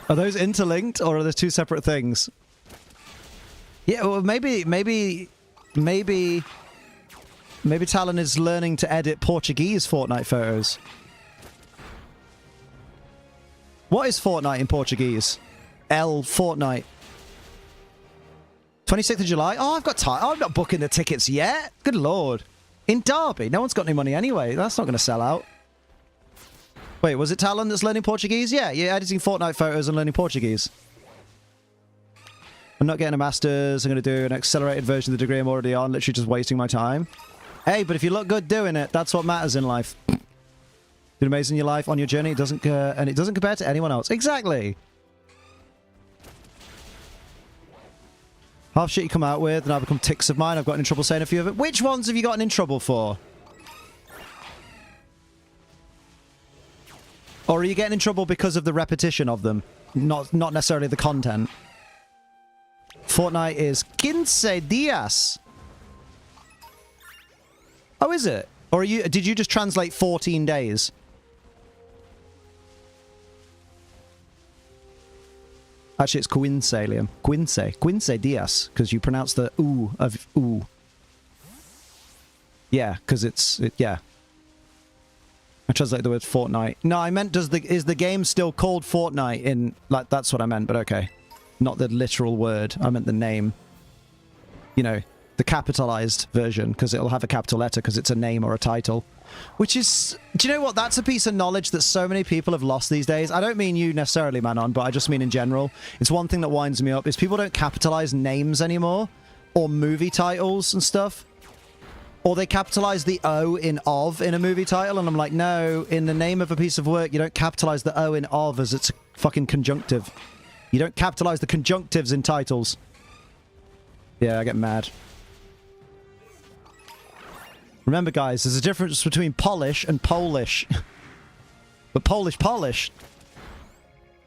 Are those interlinked, or are there two separate things? Yeah, well, maybe Talon is learning to edit Portuguese Fortnite photos. What is Fortnite in Portuguese? Fortnite. 26th of July? Oh, I've got time. I'm not booking the tickets yet. Good lord. In Derby. No one's got any money anyway. That's not going to sell out. Wait, was it Talon that's learning Portuguese? Yeah, you're editing Fortnite photos and learning Portuguese. I'm not getting a master's. I'm going to do an accelerated version of the degree I'm already on. Literally just wasting my time. Hey, but if you look good doing it, that's what matters in life. Doing amazing in your life, on your journey, it doesn't and it doesn't compare to anyone else. Exactly. Half shit you come out with, and I become tics of mine. I've gotten in trouble saying a few of it. Which ones have you gotten in trouble for? Or are you getting in trouble because of the repetition of them? Not necessarily the content. Fortnite is 15 dias. Oh, is it? Or are you? Did you just translate 14 days? Actually, it's quince, Liam. Quince dias, because you pronounce the ooh of ooh. Yeah, because yeah. I translated the word Fortnite. No, I meant is the game still called Fortnite in, like, that's what I meant, but okay. Not the literal word. I meant the name. You know, the capitalized version, because it'll have a capital letter because it's a name or a title. Which is, do you know what? That's a piece of knowledge that so many people have lost these days. I don't mean you necessarily, Manon, but I just mean in general. It's one thing that winds me up is people don't capitalize names anymore, or movie titles and stuff. Or they capitalize the O in of in a movie title, and I'm like, no, in the name of a piece of work, you don't capitalize the O in of as it's a fucking conjunctive. You don't capitalize the conjunctives in titles. Yeah, I get mad. Remember, guys, there's a difference between polish and Polish. But Polish.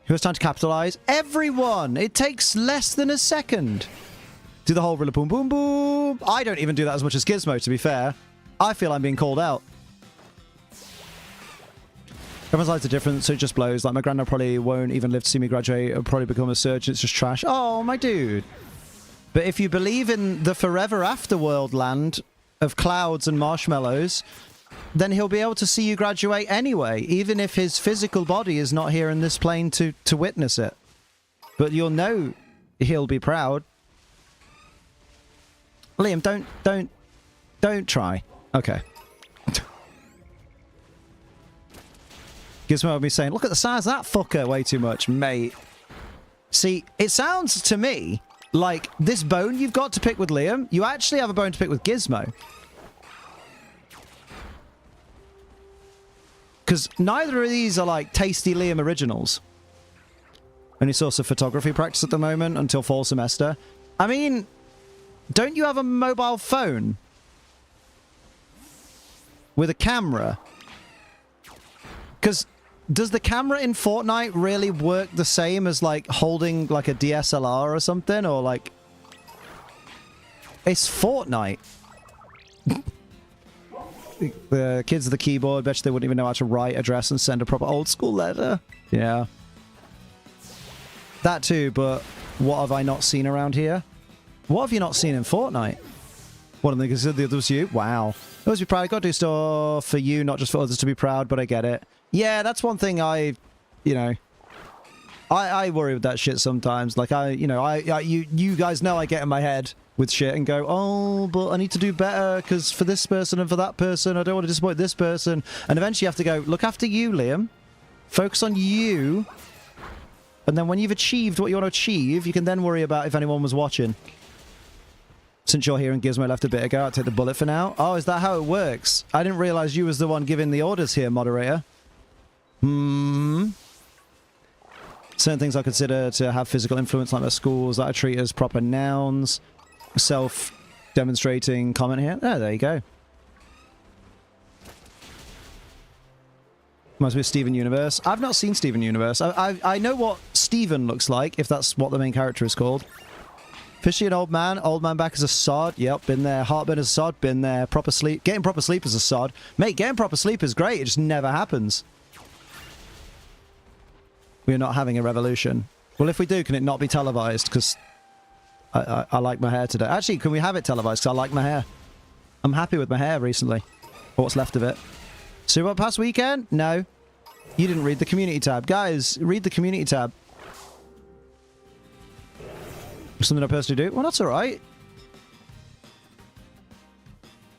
Who has time to capitalize? Everyone! It takes less than a second. Do the whole rilla boom boom boom. I don't even do that as much as Gizmo, to be fair. I feel I'm being called out. Everyone's lives are different, so it just blows. Like, my granddad probably won't even live to see me graduate. I'll probably become a surgeon. It's just trash. Oh, my dude. But if you believe in the forever afterworld land of clouds and marshmallows, then he'll be able to see you graduate anyway, even if his physical body is not here in this plane to witness it. But you'll know he'll be proud. Liam, don't try. Okay. Gizmo will be saying, look at the size of that fucker, way too much, mate. See, it sounds to me like this bone you've got to pick with Liam, you actually have a bone to pick with Gizmo. Because neither of these are like tasty Liam originals. Only source of photography practice at the moment until fall semester. I mean, don't you have a mobile phone with a camera? Because does the camera in Fortnite really work the same as, like, holding, like, a DSLR or something? Or, like... It's Fortnite. The kids of the keyboard, bet you they wouldn't even know how to write, address, and send a proper old-school letter. Yeah. That too, but what have I not seen around here? What have you not seen in Fortnite? One of them considered the other was you? Wow. Always be proud. I got to do stuff for you, not just for others to be proud, but I get it. Yeah, that's one thing I worry with that shit sometimes. Like, you guys know I get in my head with shit and go, oh, but I need to do better because for this person and for that person, I don't want to disappoint this person. And eventually you have to go, look after you, Liam. Focus on you. And then when you've achieved what you want to achieve, you can then worry about if anyone was watching. Since you're here and Gizmo left a bit ago, I'll take the bullet for now. Oh, is that how it works? I didn't realize you was the one giving the orders here, moderator. Certain things I consider to have physical influence, like my schools, that I treat as proper nouns. Self-demonstrating comment here. Oh, there you go. Must be Steven Universe. I've not seen Steven Universe. I know what Steven looks like, if that's what the main character is called. Fishy and old man back as a sod. Yep, been there. Heartburn as a sod, been there. Proper sleep. Getting proper sleep as a sod. Mate, getting proper sleep is great. It just never happens. We're not having a revolution. Well, if we do, can it not be televised? Because I like my hair today. Actually, can we have it televised? Because I like my hair. I'm happy with my hair recently. Or what's left of it. Super Pass weekend? No. You didn't read the community tab. Guys, read the community tab. Something I personally do? Well, that's alright.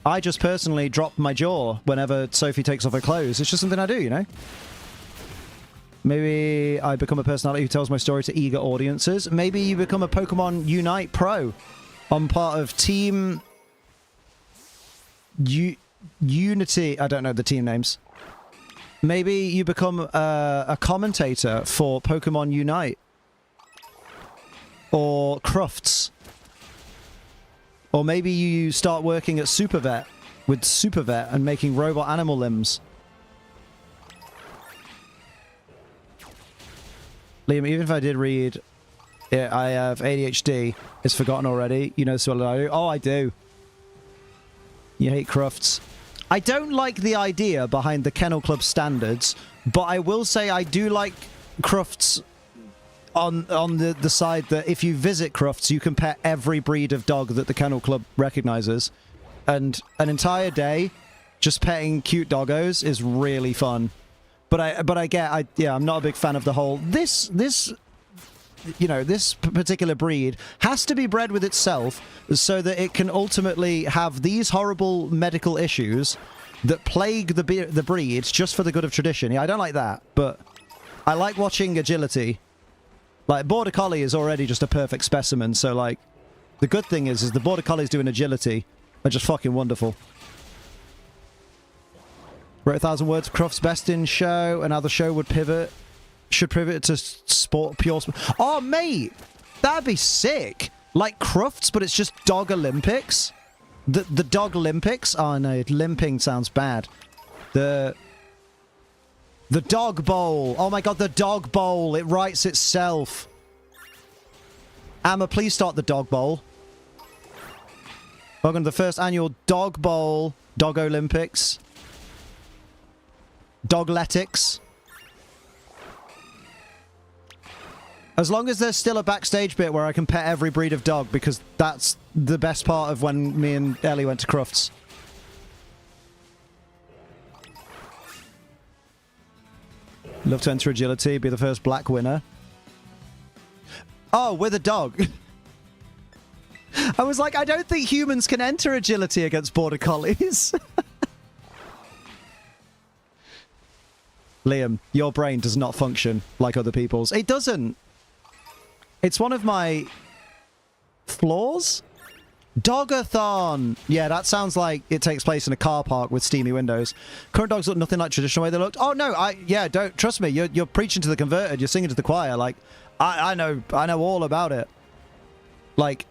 I just personally drop my jaw whenever Sophie takes off her clothes. It's just something I do, you know? Maybe I become a personality who tells my story to eager audiences. Maybe you become a Pokemon Unite Pro. I'm part of Team... Unity... I don't know the team names. Maybe you become a commentator for Pokemon Unite. Or Crufts. Or maybe you start working at Super Vet with Super Vet and making robot animal limbs. Liam, even if I did read, yeah, I have ADHD. It's forgotten already. You know this well I do. Oh, I do. You hate Crufts. I don't like the idea behind the Kennel Club standards, but I will say I do like Crufts on the side that if you visit Crufts, you can pet every breed of dog that the Kennel Club recognizes. And an entire day just petting cute doggos is really fun. But I'm not a big fan of the whole this particular breed has to be bred with itself so that it can ultimately have these horrible medical issues that plague the breed just for the good of tradition. Yeah, I don't like that, but I like watching agility. Like, Border Collie is already just a perfect specimen, so, like, the good thing is the Border Collies doing agility are just fucking wonderful. Wrote 1,000 words of Cruft's best in show, and how the show should pivot to pure sport. Oh, mate! That'd be sick! Like Crufts, but it's just Dog Olympics? The Dog Olympics? Oh, no, limping sounds bad. The Dog Bowl. Oh my god, the Dog Bowl. It writes itself. Amma, please start the Dog Bowl. Welcome to the first annual Dog Bowl, Dog Olympics. Dogletics. As long as there's still a backstage bit where I can pet every breed of dog, because that's the best part of when me and Ellie went to Crufts. Love to enter agility, be the first black winner. Oh, with a dog. I was like, I don't think humans can enter agility against Border Collies. Liam, your brain does not function like other people's. It doesn't. It's one of my flaws. Dogathon! Yeah, that sounds like it takes place in a car park with steamy windows. Current dogs look nothing like traditional way they looked. Oh no, don't trust me. You're preaching to the converted. You're singing to the choir. Like, I know all about it. Like,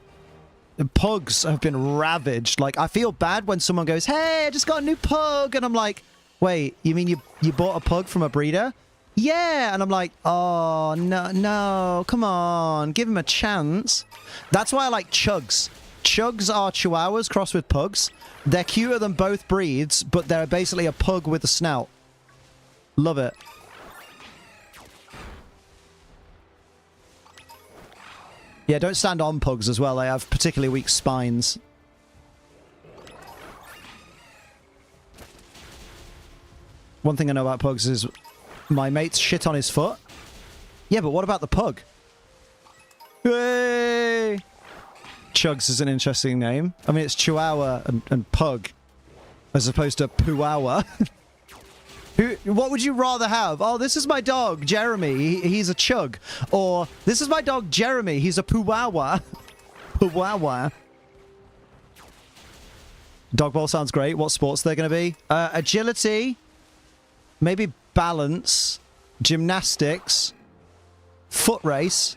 pugs have been ravaged. Like, I feel bad when someone goes, "Hey, I just got a new pug," and I'm like, "Wait, you mean you bought a pug from a breeder?" Yeah, and I'm like, "Oh no, come on, give him a chance." That's why I like chugs. Chugs are chihuahuas crossed with pugs. They're cuter than both breeds, but they're basically a pug with a snout. Love it. Yeah, don't stand on pugs as well. They have particularly weak spines. One thing I know about pugs is my mate's shit on his foot. Yeah, but what about the pug? Hey! Chugs is an interesting name. I mean, it's Chihuahua and Pug, as opposed to Puawa. What would you rather have? Oh, this is my dog, Jeremy. He's a chug. Or, this is my dog, Jeremy. He's a puwawa. Puwawa. Dog bowl sounds great. What sports they're going to be? Agility. Maybe balance. Gymnastics. Foot race.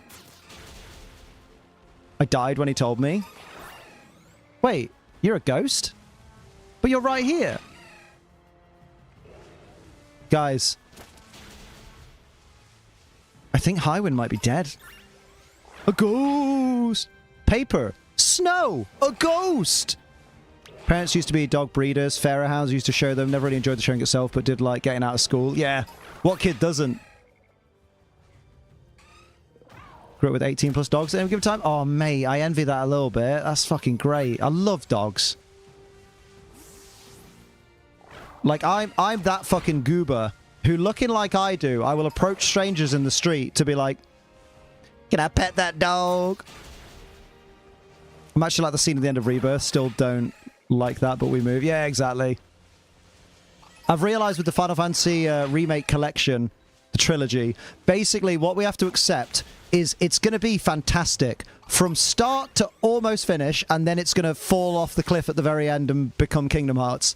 I died when he told me. Wait, you're a ghost? But you're right here. Guys. I think Highwind might be dead. A ghost! Paper. Snow! A ghost! Parents used to be dog breeders. Pharaoh hounds used to show them. Never really enjoyed the showing itself, but did like getting out of school. Yeah. What kid doesn't? Grew up with 18 plus dogs at any given time. Oh, mate, I envy that a little bit. That's fucking great. I love dogs. Like, I'm that fucking goober who, looking like I do, I will approach strangers in the street to be like, can I pet that dog? I'm actually like the scene at the end of Rebirth. Still don't like that, but we move. Yeah, exactly. I've realized with the Final Fantasy Remake Collection, the trilogy, basically what we have to accept is it's going to be fantastic from start to almost finish, and then it's going to fall off the cliff at the very end and become Kingdom Hearts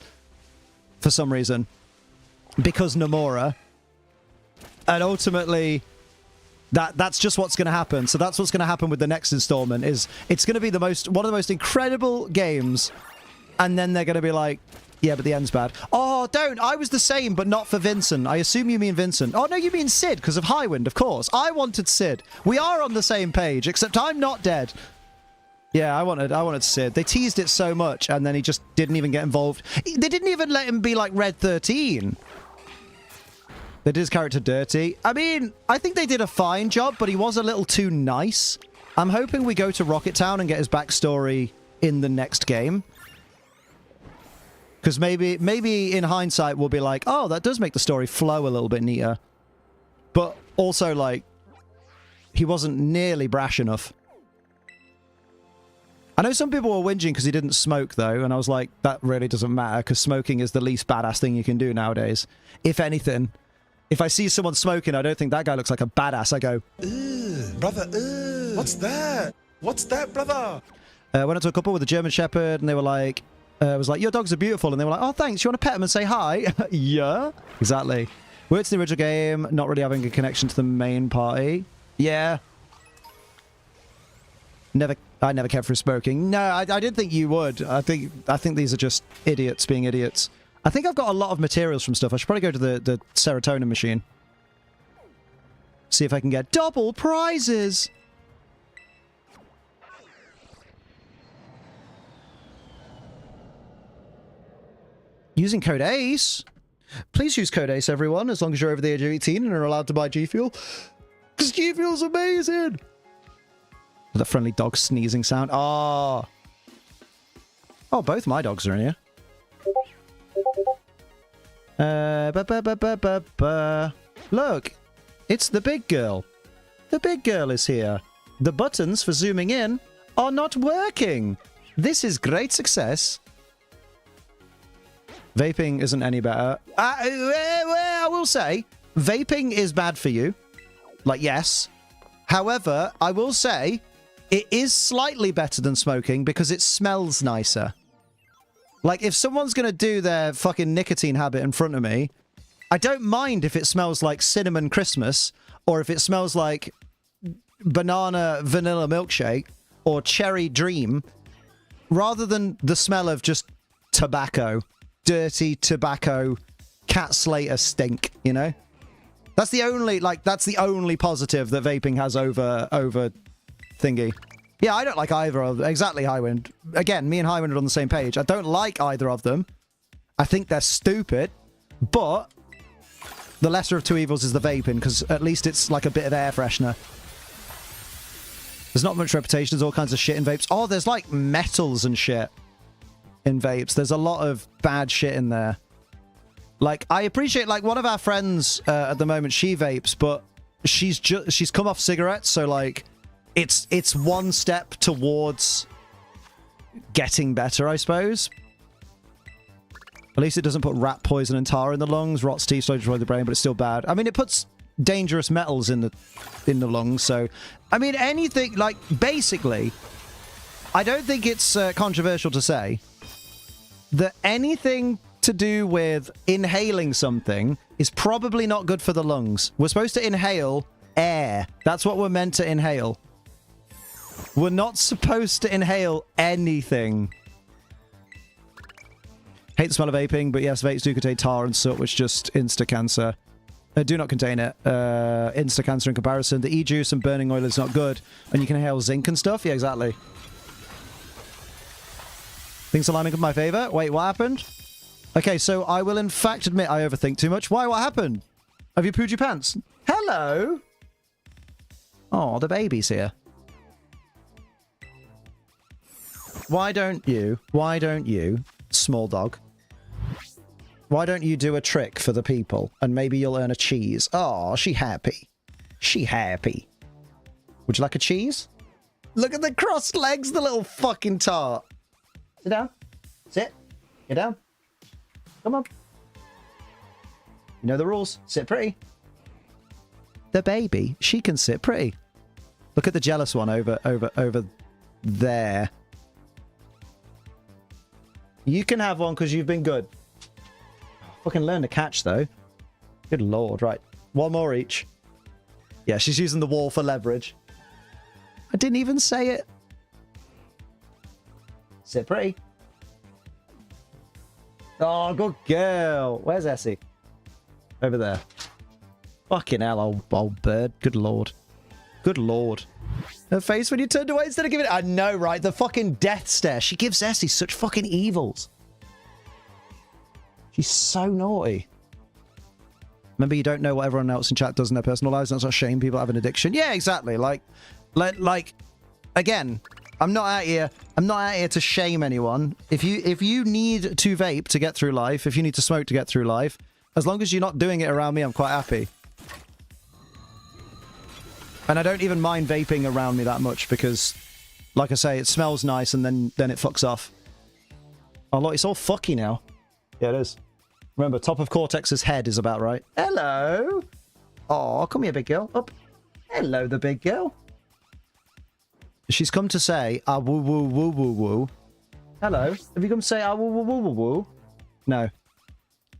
for some reason. Because Nomura. And ultimately, that's just what's going to happen. So that's what's going to happen with the next installment, is it's going to be one of the most incredible games, and then they're going to be like, yeah, but the end's bad. Oh, don't. I was the same, but not for Vincent. I assume you mean Vincent. Oh, no, you mean Sid, because of Highwind, of course. I wanted Sid. We are on the same page, except I'm not dead. Yeah, I wanted Sid. They teased it so much, and then he just didn't even get involved. They didn't even let him be like Red 13. They did his character dirty. I mean, I think they did a fine job, but he was a little too nice. I'm hoping we go to Rocket Town and get his backstory in the next game. Because maybe in hindsight we'll be like, oh, that does make the story flow a little bit neater. But also, like, he wasn't nearly brash enough. I know some people were whinging because he didn't smoke, though, and I was like, that really doesn't matter, because smoking is the least badass thing you can do nowadays. If anything, if I see someone smoking, I don't think that guy looks like a badass. I go, Ugh, brother, ugh. What's that? What's that, brother? Went up to a couple with a German Shepherd, and they were like, was like, your dogs are beautiful, and they were like, oh, thanks, you want to pet them and say hi? Yeah, exactly. Worked in the original game, not really having a connection to the main party. Yeah. I never cared for smoking. No, I didn't think you would. I think these are just idiots being idiots. I think I've got a lot of materials from stuff. I should probably go to the serotonin machine. See if I can get double prizes. Using code ACE. Please use code ACE, everyone, as long as you're over the age of 18 and are allowed to buy G Fuel. Because G Fuel's amazing. That friendly dog sneezing sound. Oh. Oh, both my dogs are in here. Look. It's the big girl. The big girl is here. The buttons for zooming in are not working. This is great success. Vaping isn't any better. I will say, vaping is bad for you. Like, yes. However, I will say, it is slightly better than smoking because it smells nicer. Like, if someone's going to do their fucking nicotine habit in front of me, I don't mind if it smells like cinnamon Christmas, or if it smells like banana vanilla milkshake, or cherry dream, rather than the smell of just tobacco. Dirty tobacco, cat slater stink, you know? That's the only positive that vaping has over thingy. Yeah, I don't like either of them. Exactly, Highwind. Again, me and Highwind are on the same page. I don't like either of them. I think they're stupid, but the lesser of two evils is the vaping, because at least it's like a bit of air freshener. There's not much reputation. There's all kinds of shit in vapes. Oh, there's like metals and shit in vapes. There's a lot of bad shit in there. Like, I appreciate, like, one of our friends at the moment, she vapes, but she's come off cigarettes, so, like, it's one step towards getting better, I suppose. At least it doesn't put rat poison and tar in the lungs. Rot's teeth slowly destroy the brain, but it's still bad. I mean, it puts dangerous metals in the lungs, so... I mean, anything... Like, basically, I don't think it's controversial to say that anything to do with inhaling something is probably not good for the lungs. We're supposed to inhale air. That's what we're meant to inhale. We're not supposed to inhale anything. Hate the smell of vaping, but yes, vapes do contain tar and soot, which just insta-cancer. Do not contain it. Insta-cancer in comparison. The e-juice and burning oil is not good. And you can inhale zinc and stuff? Yeah, exactly. Things are lining up in my favor. Wait, what happened? Okay, so I will in fact admit I overthink too much. Why? What happened? Have you pooed your pants? Hello? Oh, the baby's here. Why don't you, small dog, why don't you do a trick for the people and maybe you'll earn a cheese? Oh, she happy. She happy. Would you like a cheese? Look at the crossed legs, the little fucking tart. Sit down. Sit. Get down. Come on. You know the rules. Sit pretty. The baby, she can sit pretty. Look at the jealous one over there. You can have one because you've been good. Fucking learn to catch, though. Good lord. Right. One more each. Yeah, she's using the wall for leverage. I didn't even say it. Sit pretty. Oh, good girl. Where's Essie? Over there. Fucking hell, old bird. Good lord. Good lord. Her face when you turned away instead of giving it... I know, right? The fucking death stare. She gives Essie such fucking evils. She's so naughty. Remember, you don't know what everyone else in chat does in their personal lives. That's not shame people have an addiction. Yeah, exactly. Like, again, I'm not out here to shame anyone. If you need to vape to get through life, if you need to smoke to get through life, as long as you're not doing it around me, I'm quite happy. And I don't even mind vaping around me that much because, like I say, it smells nice and then it fucks off. Oh, look, it's all fucky now. Yeah, it is. Remember, top of Cortex's head is about right. Hello. Oh, come here, big girl. Up. Hello, the big girl. She's come to say, ah, woo, woo, woo, woo, woo. Hello. Have you come to say, ah, woo, woo, woo, woo, woo? No.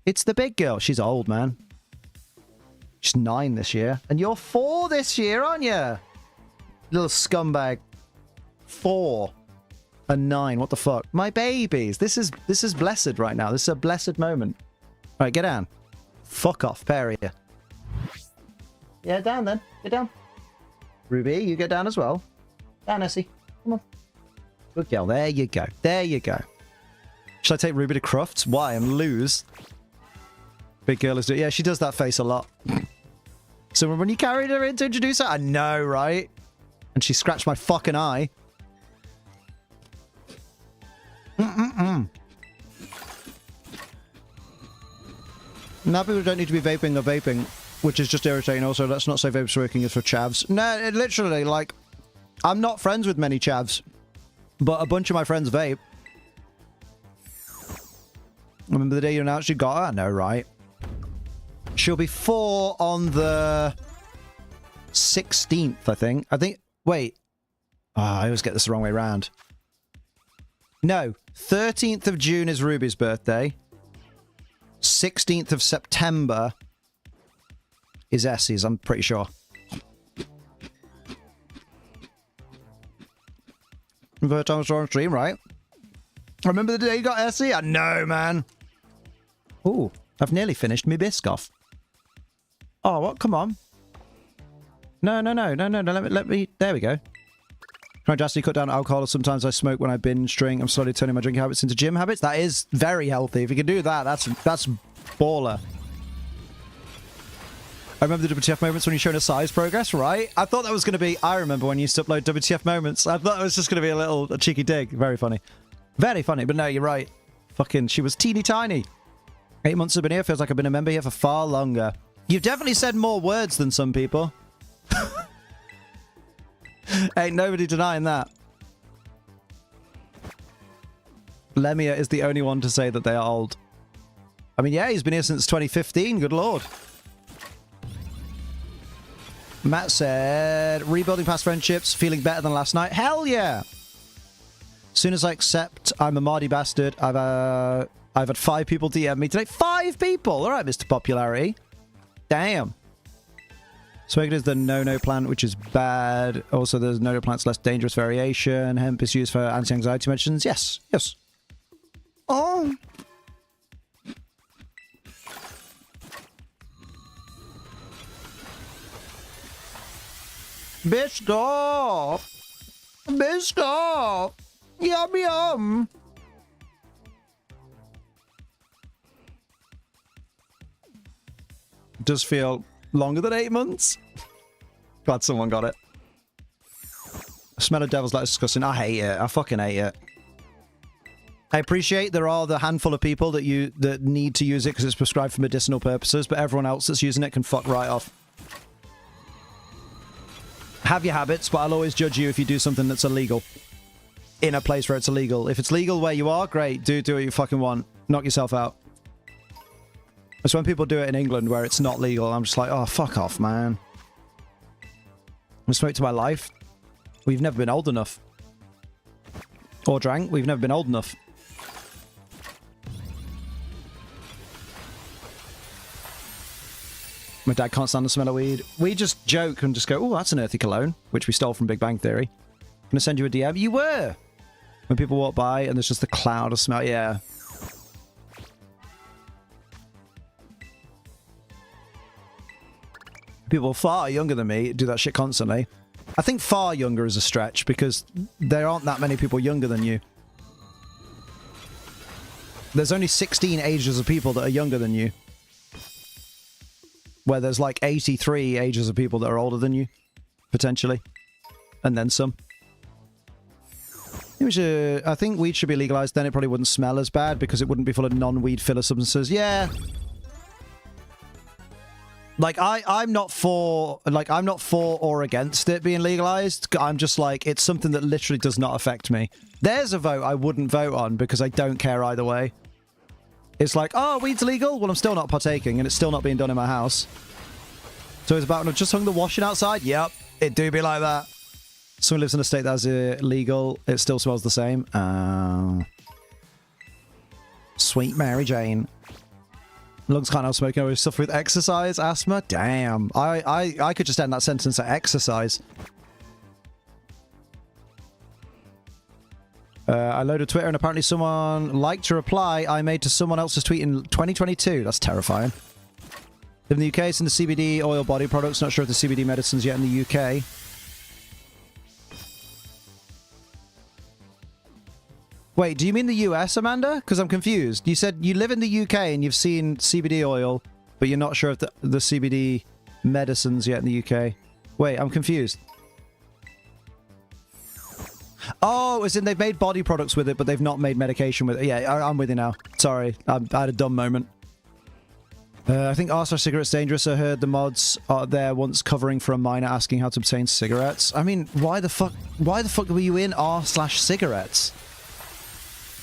It's the big girl. She's old, man. She's 9 this year. And you're 4 this year, aren't you? Little scumbag. 4 and 9. What the fuck? My babies. This is blessed right now. This is a blessed moment. All right, get down. Fuck off, pair of you. Yeah, down then. Get down. Ruby, you get down as well. Down, Essie. Come on. Good girl. There you go. There you go. Should I take Ruby to Crufts? Why? And lose? Big girl is doing... Yeah, she does that face a lot. So when you carried her in to introduce her... I know, right? And she scratched my fucking eye. Now people don't need to be vaping or vaping, which is just irritating. Also, let's not say vape smoking is for chavs. No, it literally, like... I'm not friends with many chavs, but a bunch of my friends vape. Remember the day you announced you got her? I know, right? She'll be 4 on the 16th, I think. Wait. Oh, I always get this the wrong way around. No. 13th of June is Ruby's birthday. 16th of September is Essie's, I'm pretty sure. First time I saw on stream, right? Remember the day you got Essie? I know, man. Ooh, I've nearly finished my Biscoff. Oh, what? Come on. No. Let me. There we go. Trying to drastically cut down alcohol. Sometimes I smoke when I binge drink. I'm slowly turning my drinking habits into gym habits. That is very healthy. If you can do that, that's baller. I remember the WTF moments when you're showing a size progress, right? I thought that was going to be... I remember when you used to upload WTF moments. I thought it was just going to be a cheeky dig. Very funny. Very funny, but no, you're right. Fucking, she was teeny tiny. 8 months I've been here. Feels like I've been a member here for far longer. You've definitely said more words than some people. Ain't nobody denying that. Lemia is the only one to say that they are old. I mean, yeah, he's been here since 2015. Good lord. Matt said, rebuilding past friendships, feeling better than last night. Hell yeah! As soon as I accept I'm a Mardy bastard, I've had 5 people DM me today. 5 people! Alright, Mr. Popularity. Damn. Swagger is the no-no plant, which is bad. Also, there's no-no plant's less dangerous variation. Hemp is used for anti-anxiety medicines. Yes, yes. Oh! Biscuit! Biscuit! Yum yum! Does feel longer than 8 months. Glad someone got it. Smell of devil's lettuce disgusting. I hate it. I fucking hate it. I appreciate there are the handful of people that need to use it because it's prescribed for medicinal purposes, but everyone else that's using it can fuck right off. Have your habits, but I'll always judge you if you do something that's illegal. In a place where it's illegal. If it's legal where you are, great. Do what you fucking want. Knock yourself out. It's when people do it in England where it's not legal. I'm just like, oh, fuck off, man. I smoked to my life. We've never been old enough. Or drank. We've never been old enough. My dad can't stand the smell of weed. We just joke and just go, oh, that's an earthy cologne, which we stole from Big Bang Theory. Gonna send you a DM. You were! When people walk by and there's just a cloud of smell. Yeah. People far younger than me do that shit constantly. I think far younger is a stretch because there aren't that many people younger than you. There's only 16 ages of people that are younger than you. Where there's like 83 ages of people that are older than you. Potentially. And then some. I think weed should be legalized, then it probably wouldn't smell as bad because it wouldn't be full of non-weed filler substances. Yeah. Like, I'm not for or against it being legalized. I'm just like, it's something that literally does not affect me. There's a vote I wouldn't vote on because I don't care either way. It's like, oh, weed's legal? Well, I'm still not partaking, and it's still not being done in my house. So it's about, just hung the washing outside? Yep, it do be like that. Someone lives in a state that's illegal. It still smells the same. Sweet Mary Jane. Lungs can't help smoking. I always suffer with exercise, asthma. Damn. I could just end that sentence at exercise. I loaded Twitter and apparently someone liked a reply I made to someone else's tweet in 2022. That's terrifying. Live in the UK, it's in the CBD oil body products. Not sure if the CBD medicine's yet in the UK. Wait, do you mean the US, Amanda? Because I'm confused. You said you live in the UK and you've seen CBD oil, but you're not sure if the CBD medicine's yet in the UK. Wait, I'm confused. Oh, as in they've made body products with it, but they've not made medication with it. Yeah, I'm with you now. Sorry, I had a dumb moment. I think r/cigarettes dangerous. I heard the mods are there once covering for a minor asking how to obtain cigarettes. I mean, why the fuck were you in r/cigarettes?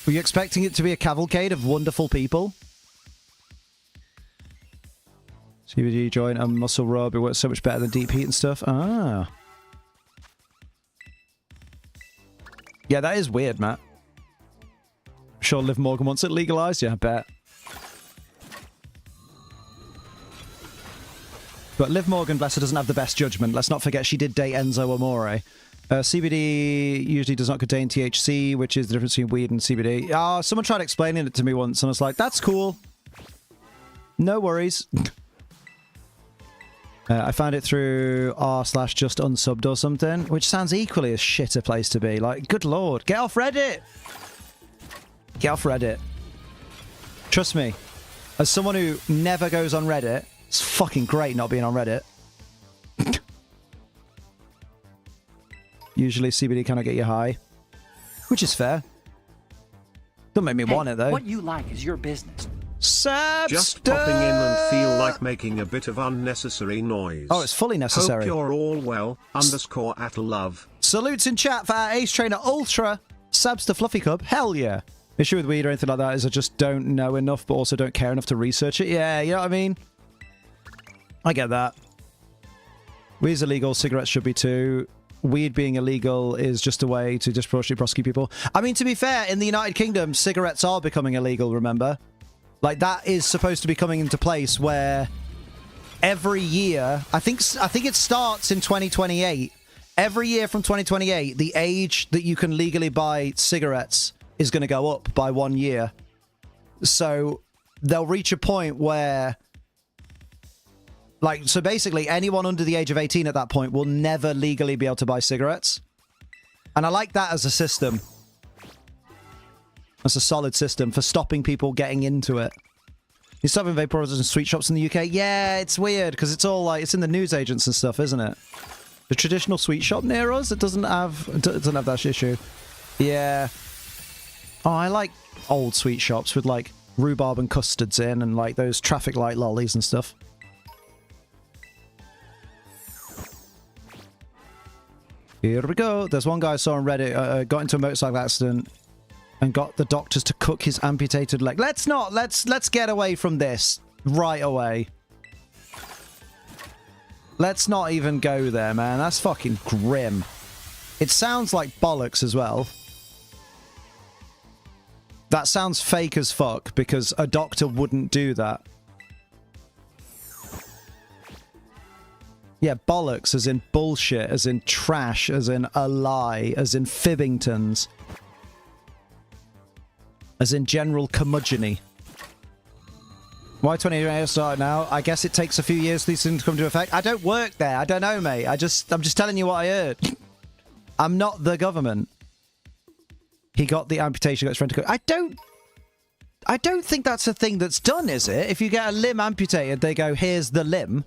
Were you expecting it to be a cavalcade of wonderful people? CBD joint and muscle rub. It works so much better than deep heat and stuff. Ah. Yeah, that is weird, Matt. Sure Liv Morgan wants it legalized? Yeah, I bet. But Liv Morgan, bless her, doesn't have the best judgment. Let's not forget she did date Enzo Amore. CBD usually does not contain THC, which is the difference between weed and CBD. Ah, someone tried explaining it to me once, and I was like, that's cool. No worries. I found it through r/just unsubbed or something, which sounds equally as shit a place to be. Like, good lord, get off Reddit! Get off Reddit. Trust me, as someone who never goes on Reddit, it's fucking great not being on Reddit. Usually CBD cannot get you high, which is fair. Don't make me want it, though. What you like is your business. Just popping in and feel like making a bit of unnecessary noise. Oh, it's fully necessary. Hope you're all well. _@love. Salutes in chat for our Ace Trainer Ultra. Subs to Fluffy Cub. Hell yeah. Issue with weed or anything like that is I just don't know enough, but also don't care enough to research it. Yeah, you know what I mean? I get that. Weed's illegal, cigarettes should be too. Weed being illegal is just a way to disproportionately prosecute people. I mean, to be fair, in the United Kingdom, cigarettes are becoming illegal, remember? Like, that is supposed to be coming into place where every year, I think it starts in 2028. Every year from 2028, the age that you can legally buy cigarettes is going to go up by 1 year. So they'll reach a point where, like, so basically anyone under the age of 18 at that point will never legally be able to buy cigarettes. And I like that as a system. That's a solid system for stopping people getting into it. You're stopping vaporizers in sweet shops in the UK? Yeah, it's weird because it's all like, it's in the newsagents and stuff, isn't it? The traditional sweet shop near us, it doesn't have that issue. Yeah. Oh, I like old sweet shops with like rhubarb and custards in and like those traffic light lollies and stuff. Here we go. There's one guy I saw on Reddit, got into a motorcycle accident and got the doctors to cook his amputated leg. Let's get away from this right away. Let's not even go there, man. That's fucking grim. It sounds like bollocks as well. That sounds fake as fuck because a doctor wouldn't do that. Yeah, bollocks as in bullshit, as in trash, as in a lie, as in fibbingtons. As in general curmudgeony. Why 20 start now? I guess it takes a few years for these things to come to effect. I don't work there. I don't know, mate. I'm just telling you what I heard. I'm not the government. He got the amputation, got his friend to cook. I don't think that's a thing that's done, is it? If you get a limb amputated, they go, here's the limb.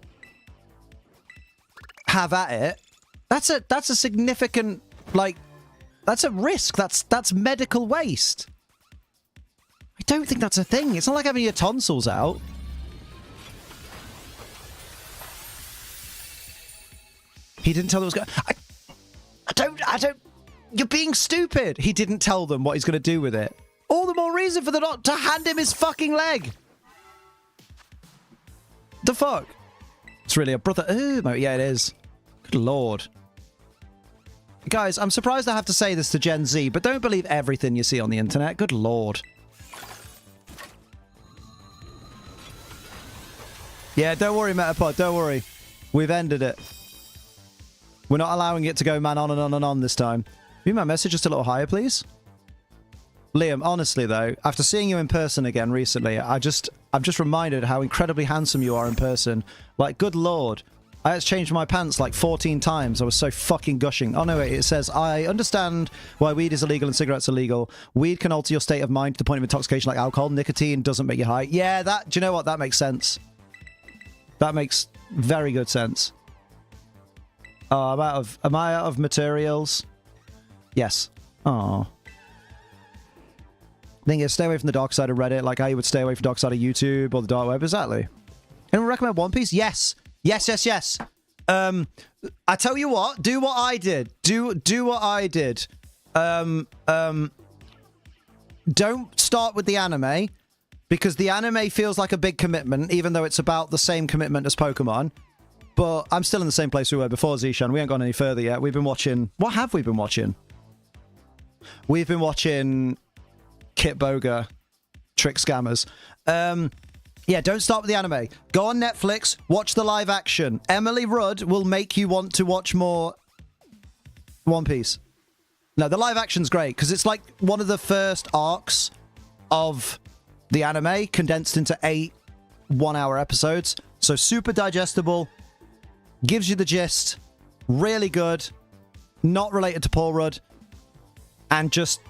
Have at it. That's a significant, like, that's a risk. That's medical waste. I don't think that's a thing. It's not like having your tonsils out. He didn't tell them what was going. I don't. You're being stupid. He didn't tell them what he's going to do with it. All the more reason for the not to hand him his fucking leg. The fuck? It's really a brother. Ooh, yeah, it is. Good lord. Guys, I'm surprised I have to say this to Gen Z, but don't believe everything you see on the internet. Good lord. Yeah, don't worry, Metapod, don't worry. We've ended it. We're not allowing it to go man on and on and on this time. Read my message just a little higher, please. Liam, honestly though, after seeing you in person again recently, I'm just reminded how incredibly handsome you are in person. Like, good lord. I had to change my pants like 14 times. I was so fucking gushing. Oh no, wait, it says, I understand why weed is illegal and cigarettes are legal. Weed can alter your state of mind to the point of intoxication like alcohol. Nicotine doesn't make you high. Yeah, do you know what? That makes sense. That makes very good sense. Oh, am I out of materials? Yes. Oh. Thing is, stay away from the dark side of Reddit, like how you would stay away from the dark side of YouTube or the dark web. Exactly. Anyone recommend One Piece? Yes. Yes, yes, yes. I tell you what, do what I did. Do what I did. Don't start with the anime, because the anime feels like a big commitment, even though it's about the same commitment as Pokemon. But I'm still in the same place we were before, Zishan. We ain't gone any further yet. We've been watching... What have we been watching? We've been watching Kit Boga, Trick Scammers. Yeah, don't start with the anime. Go on Netflix, watch the live action. Emily Rudd will make you want to watch more One Piece. No, the live action's great, because it's like one of the first arcs of the anime, condensed into 8 one-hour episodes. So super digestible, gives you the gist, really good, not related to Paul Rudd, and just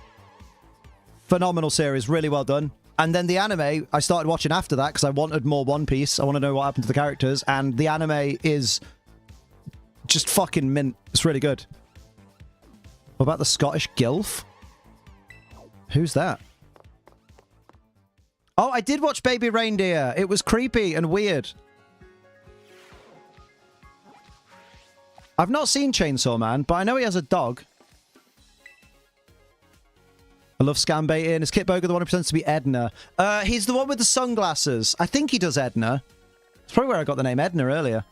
phenomenal series, really well done. And then the anime, I started watching after that because I wanted more One Piece. I want to know what happened to the characters. And the anime is just fucking mint. It's really good. What about the Scottish Gilf? Who's that? Oh, I did watch Baby Reindeer. It was creepy and weird. I've not seen Chainsaw Man, but I know he has a dog. I love scam baiting. Is Kit Boga the one who pretends to be Edna? He's the one with the sunglasses. I think he does Edna. It's probably where I got the name Edna earlier.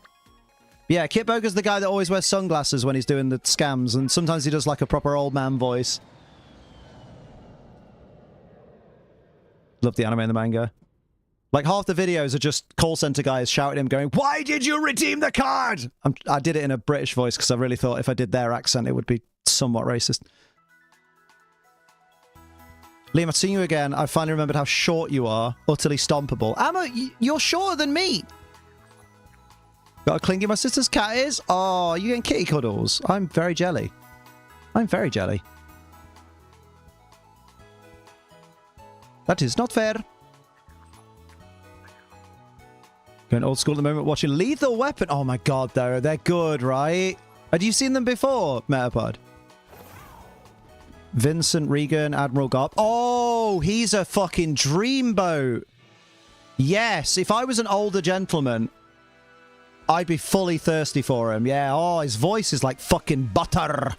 Yeah, Kit Boga's the guy that always wears sunglasses when he's doing the scams, and sometimes he does like a proper old man voice. Love the anime and the manga. Like, half the videos are just call center guys shouting at him going, "Why did you redeem the card?" I did it in a British voice because I really thought if I did their accent, it would be somewhat racist. Liam, I've seen you again. I finally remembered how short you are. Utterly stompable. Amma, you're shorter than me. Got a clingy my sister's cat is? Oh, you getting kitty cuddles? I'm very jelly. I'm very jelly. That is not fair. Going old school at the moment, watching Lethal Weapon. Oh my god, though. They're good, right? Had you seen them before, Metapod? Vincent Regan, Admiral Garp. Oh, he's a fucking dreamboat. Yes, if I was an older gentleman, I'd be fully thirsty for him. Yeah, oh, his voice is like fucking butter.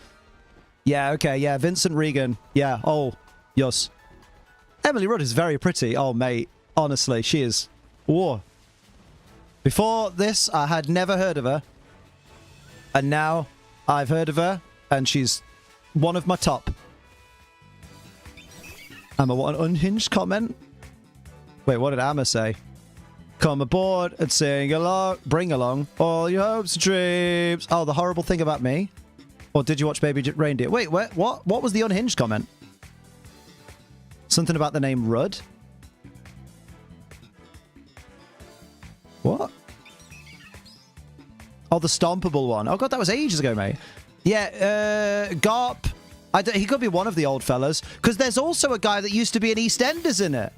Yeah, okay, yeah, Vincent Regan. Yeah, oh, yes. Emily Rudd is very pretty. Oh, mate, honestly, she is. Whoa. Before this, I had never heard of her. And now, I've heard of her, and she's one of my top. Amma, what an unhinged comment? Wait, what did Amma say? Come aboard and sing along, bring along all your hopes and dreams. Oh, the horrible thing about me? Or did you watch Baby Reindeer? Wait, what? What was the unhinged comment? Something about the name Rudd? What? Oh, the stompable one. Oh, God, that was ages ago, mate. Yeah, Garp. He could be one of the old fellas. Because there's also a guy that used to be in EastEnders in it.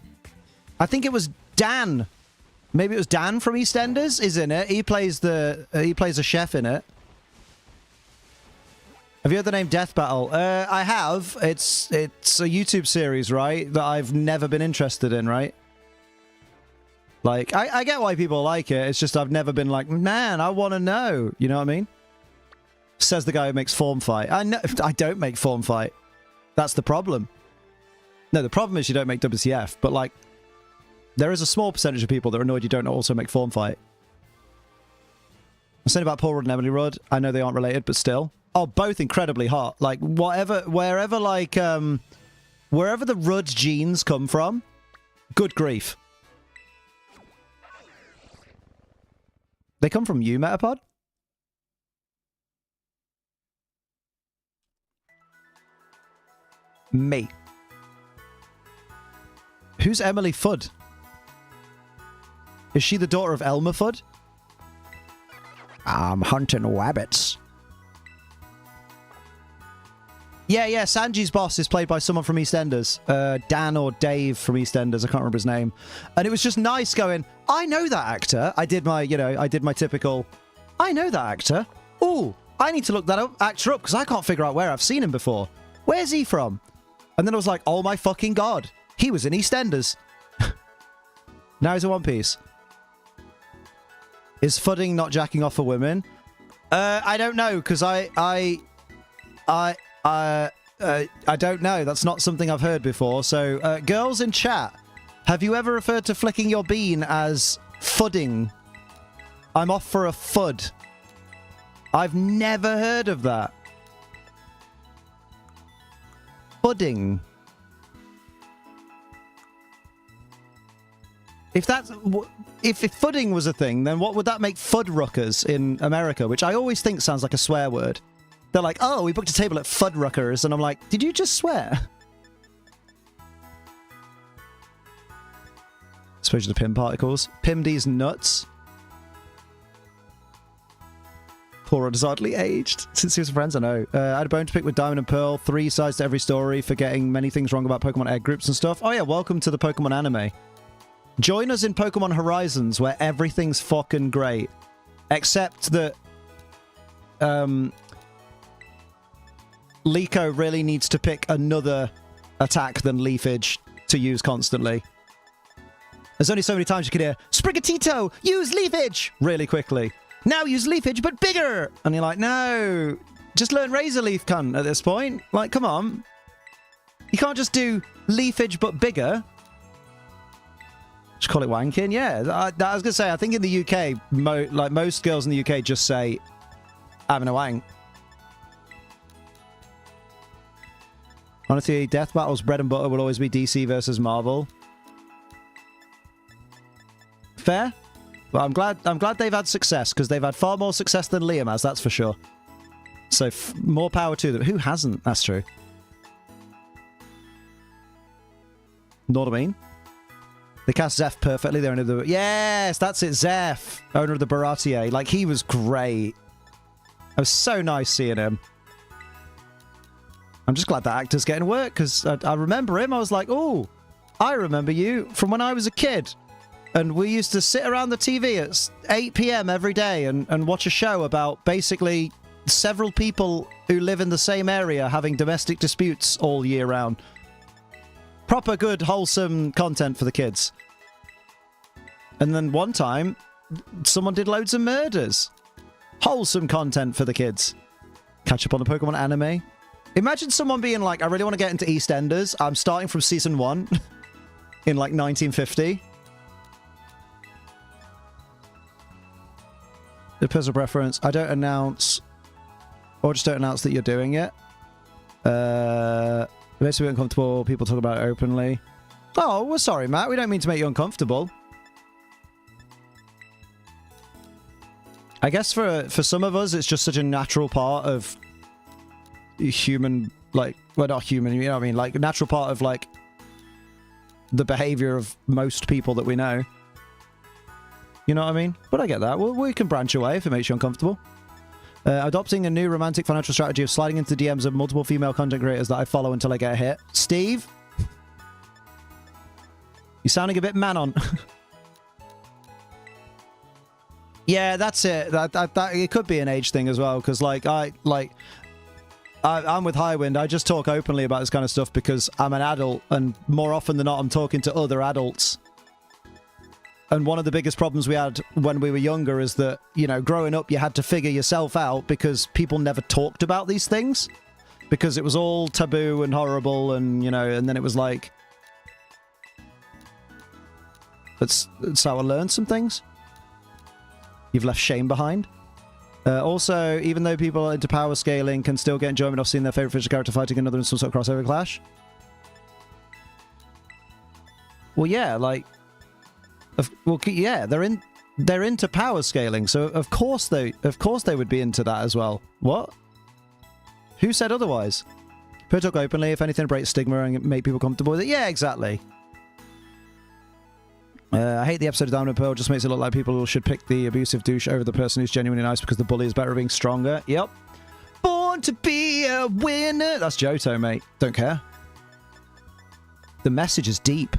I think it was Dan. Maybe it was Dan from EastEnders is in it. He plays a chef in it. Have you heard the name Death Battle? I have. It's a YouTube series, right? That I've never been interested in, right? Like, I get why people like it. It's just I've never been like, man, I want to know. You know what I mean? Says the guy who makes Form Fight. I don't make Form Fight. That's the problem. No, the problem is you don't make WCF. But, like, there is a small percentage of people that are annoyed you don't also make Form Fight. I'm saying about Paul Rudd and Emily Rudd. I know they aren't related, but still. Oh, both incredibly hot. Like, wherever the Rudd genes come from, good grief. They come from you, Metapod? Mate. Who's Emily Fudd? Is she the daughter of Elmer Fudd? I'm hunting rabbits. Yeah, Sanji's boss is played by someone from EastEnders. Dan or Dave from EastEnders, I can't remember his name. And it was just nice going, I know that actor. I did my typical, I know that actor. Ooh, I need to look that actor up because I can't figure out where I've seen him before. Where's he from? And then I was like, oh my fucking god. He was in EastEnders. Now he's in One Piece. Is fudding not jacking off for women? I don't know, because I don't know. That's not something I've heard before. So, girls in chat, have you ever referred to flicking your bean as fudding? I'm off for a fud. I've never heard of that. Fudding. If fudding was a thing, then what would that make Fuddruckers in America? Which I always think sounds like a swear word. They're like, oh, we booked a table at Fuddruckers, and I'm like, did you just swear? Exposure to PIM particles. PIMD's nuts. Poor is hardly aged. Since he was friends, I know. I had a bone to pick with Diamond and Pearl. 3 sides to every story for getting many things wrong about Pokemon egg groups and stuff. Oh yeah, welcome to the Pokemon anime. Join us in Pokemon Horizons, where everything's fucking great. Except that... Liko really needs to pick another attack than Leafage to use constantly. There's only so many times you can hear, Sprigatito, use Leafage! Really quickly. Now use Leafage, but bigger! And you're like, no, just learn Razor Leaf, cunt, at this point. Like, come on. You can't just do leafage but bigger. Just call it wanking. Yeah, I was gonna say. I think in the UK, like most girls in the UK, just say having a wank. Honestly, Death Battle's bread and butter will always be DC versus Marvel. Fair, but I'm glad they've had success because they've had far more success than Liam has. That's for sure. So more power to them. Who hasn't? That's true. Know what I mean? They cast Zeph perfectly. They're owner of the... Yes, that's it. Zeph, owner of the Baratier. Like, he was great. It was so nice seeing him. I'm just glad that actor's getting work, because I remember him. I was like, oh, I remember you from when I was a kid. And we used to sit around the TV at 8 p.m. every day and watch a show about basically several people who live in the same area having domestic disputes all year round. Proper good, wholesome content for the kids. And then one time, someone did loads of murders. Wholesome content for the kids. Catch up on the Pokemon anime. Imagine someone being like, I really want to get into EastEnders. I'm starting from season 1 in like 1950. The personal preference. I don't announce, or just don't announce that you're doing it. Basically uncomfortable, people talk about it openly. Oh, we're sorry, Matt. We don't mean to make you uncomfortable. I guess for some of us, it's just such a natural part of human, like, well, not human, you know what I mean? Like, a natural part of, like, the behavior of most people that we know. You know what I mean? But I get that. We can branch away if it makes you uncomfortable. Adopting a new romantic financial strategy of sliding into DMs of multiple female content creators that I follow until I get a hit. Steve? You're sounding a bit man-on. Yeah, that's it. That it could be an age thing as well, because, like, I'm with Highwind. I just talk openly about this kind of stuff because I'm an adult, and more often than not, I'm talking to other adults. And one of the biggest problems we had when we were younger is that, you know, growing up, you had to figure yourself out because people never talked about these things. Because it was all taboo and horrible and, you know, and then it was like... That's how I learned some things. You've left shame behind. Also, even though people into power scaling can still get enjoyment of seeing their favourite physical character fighting another in some sort of crossover clash. Well, yeah, like... Well, yeah, they're into power scaling, so of course they would be into that as well. What? Who said otherwise? People talk openly, if anything, break stigma and make people comfortable with it. Yeah, exactly. I hate the episode of Diamond and Pearl. Just makes it look like people should pick the abusive douche over the person who's genuinely nice because the bully is better at being stronger. Yep. Born to be a winner. That's Johto, mate. Don't care. The message is deep.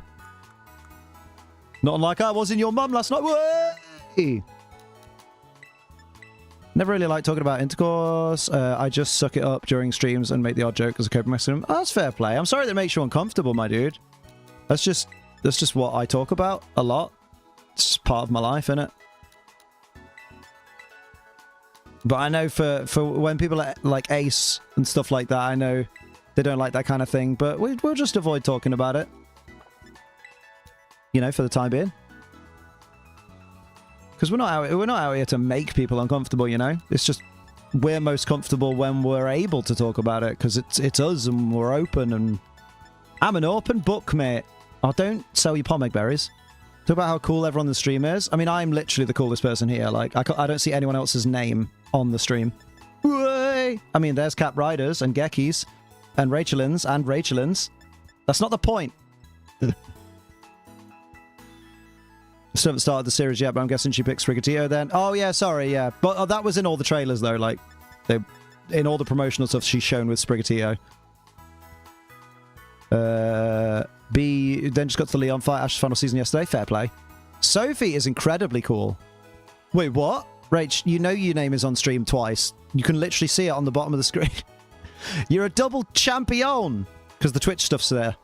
Not unlike I was in your mum last night. Whey! Never really liked talking about intercourse. I just suck it up during streams and make the odd joke as a coping mechanism. Oh, that's fair play. I'm sorry that makes you uncomfortable, my dude. That's just what I talk about a lot. It's just part of my life, innit? But I know for when people like Ace and stuff like that, I know they don't like that kind of thing. But we'll just avoid talking about it. You know, for the time being. Because we're not out here to make people uncomfortable, you know? It's just we're most comfortable when we're able to talk about it, because it's us and we're open, and I'm an open book, mate. Oh, don't sell your pomeg berries. Talk about how cool everyone on the stream is. I mean, I'm literally the coolest person here. Like, I don't see anyone else's name on the stream. Way! I mean, there's Cap Riders and Gekkies and Rachelins. That's not the point. Still haven't started the series yet, but I'm guessing she picked Sprigatito then. Oh, yeah, sorry, yeah. But that was in all the trailers, though. Like, in all the promotional stuff she's shown with Sprigatito. B then just got to the Leon fight, Ash's final season yesterday. Fair play. Sophie is incredibly cool. Wait, what? Rach, you know your name is on stream twice. You can literally see it on the bottom of the screen. You're a double champion! Because the Twitch stuff's there.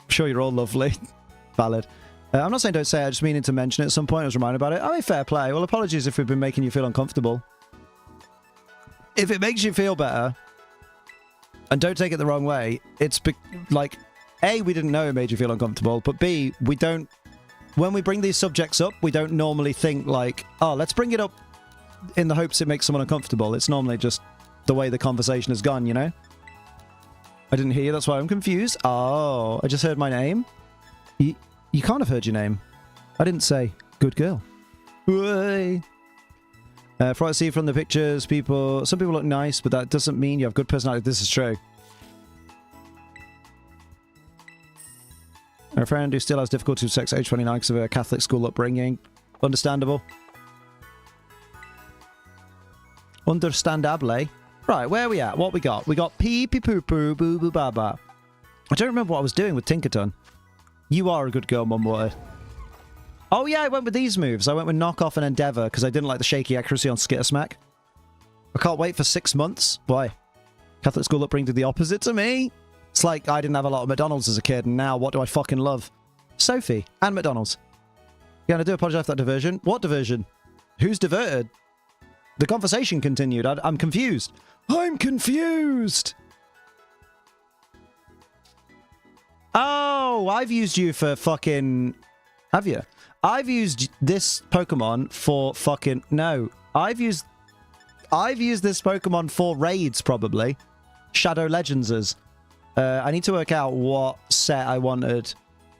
I'm sure you're all lovely. Valid. I'm not saying don't say it, I just meaning to mention it at some point. I was reminded about it. I mean, fair play. Well, apologies if we've been making you feel uncomfortable. If it makes you feel better, And don't take it the wrong way. It's like, A, we didn't know it made you feel uncomfortable, but B, we don't... When we bring these subjects up, we don't normally think like, oh, let's bring it up in the hopes it makes someone uncomfortable. It's normally just the way the conversation has gone, you know? I didn't hear you, that's why I'm confused. Oh, I just heard my name? You can't have heard your name. I didn't say, good girl. From what I see from the pictures, some people look nice, but that doesn't mean you have good personality. This is true. A friend who still has difficulty with sex at age 29 because of a Catholic school upbringing. Understandable. Understandable. Right, where are we at? What we got? We got pee pee poo poo boo boo ba ba. I don't remember what I was doing with Tinkerton. You are a good girl, Mumwater. Oh yeah, I went with these moves. I went with Knockoff and Endeavour because I didn't like the shaky accuracy on Skittersmack. I can't wait for 6 months. Why? Catholic school upbringing did the opposite to me. It's like I didn't have a lot of McDonald's as a kid, and now what do I fucking love? Sophie and McDonald's. Yeah, and I do apologize for that diversion. What diversion? Who's diverted? The conversation continued. I'm confused. I'm confused! Oh, I've used you for fucking... Have you? I've used this Pokemon for fucking... No. I've used this Pokemon for raids, probably. Shadow Legends's. I need to work out what set I wanted.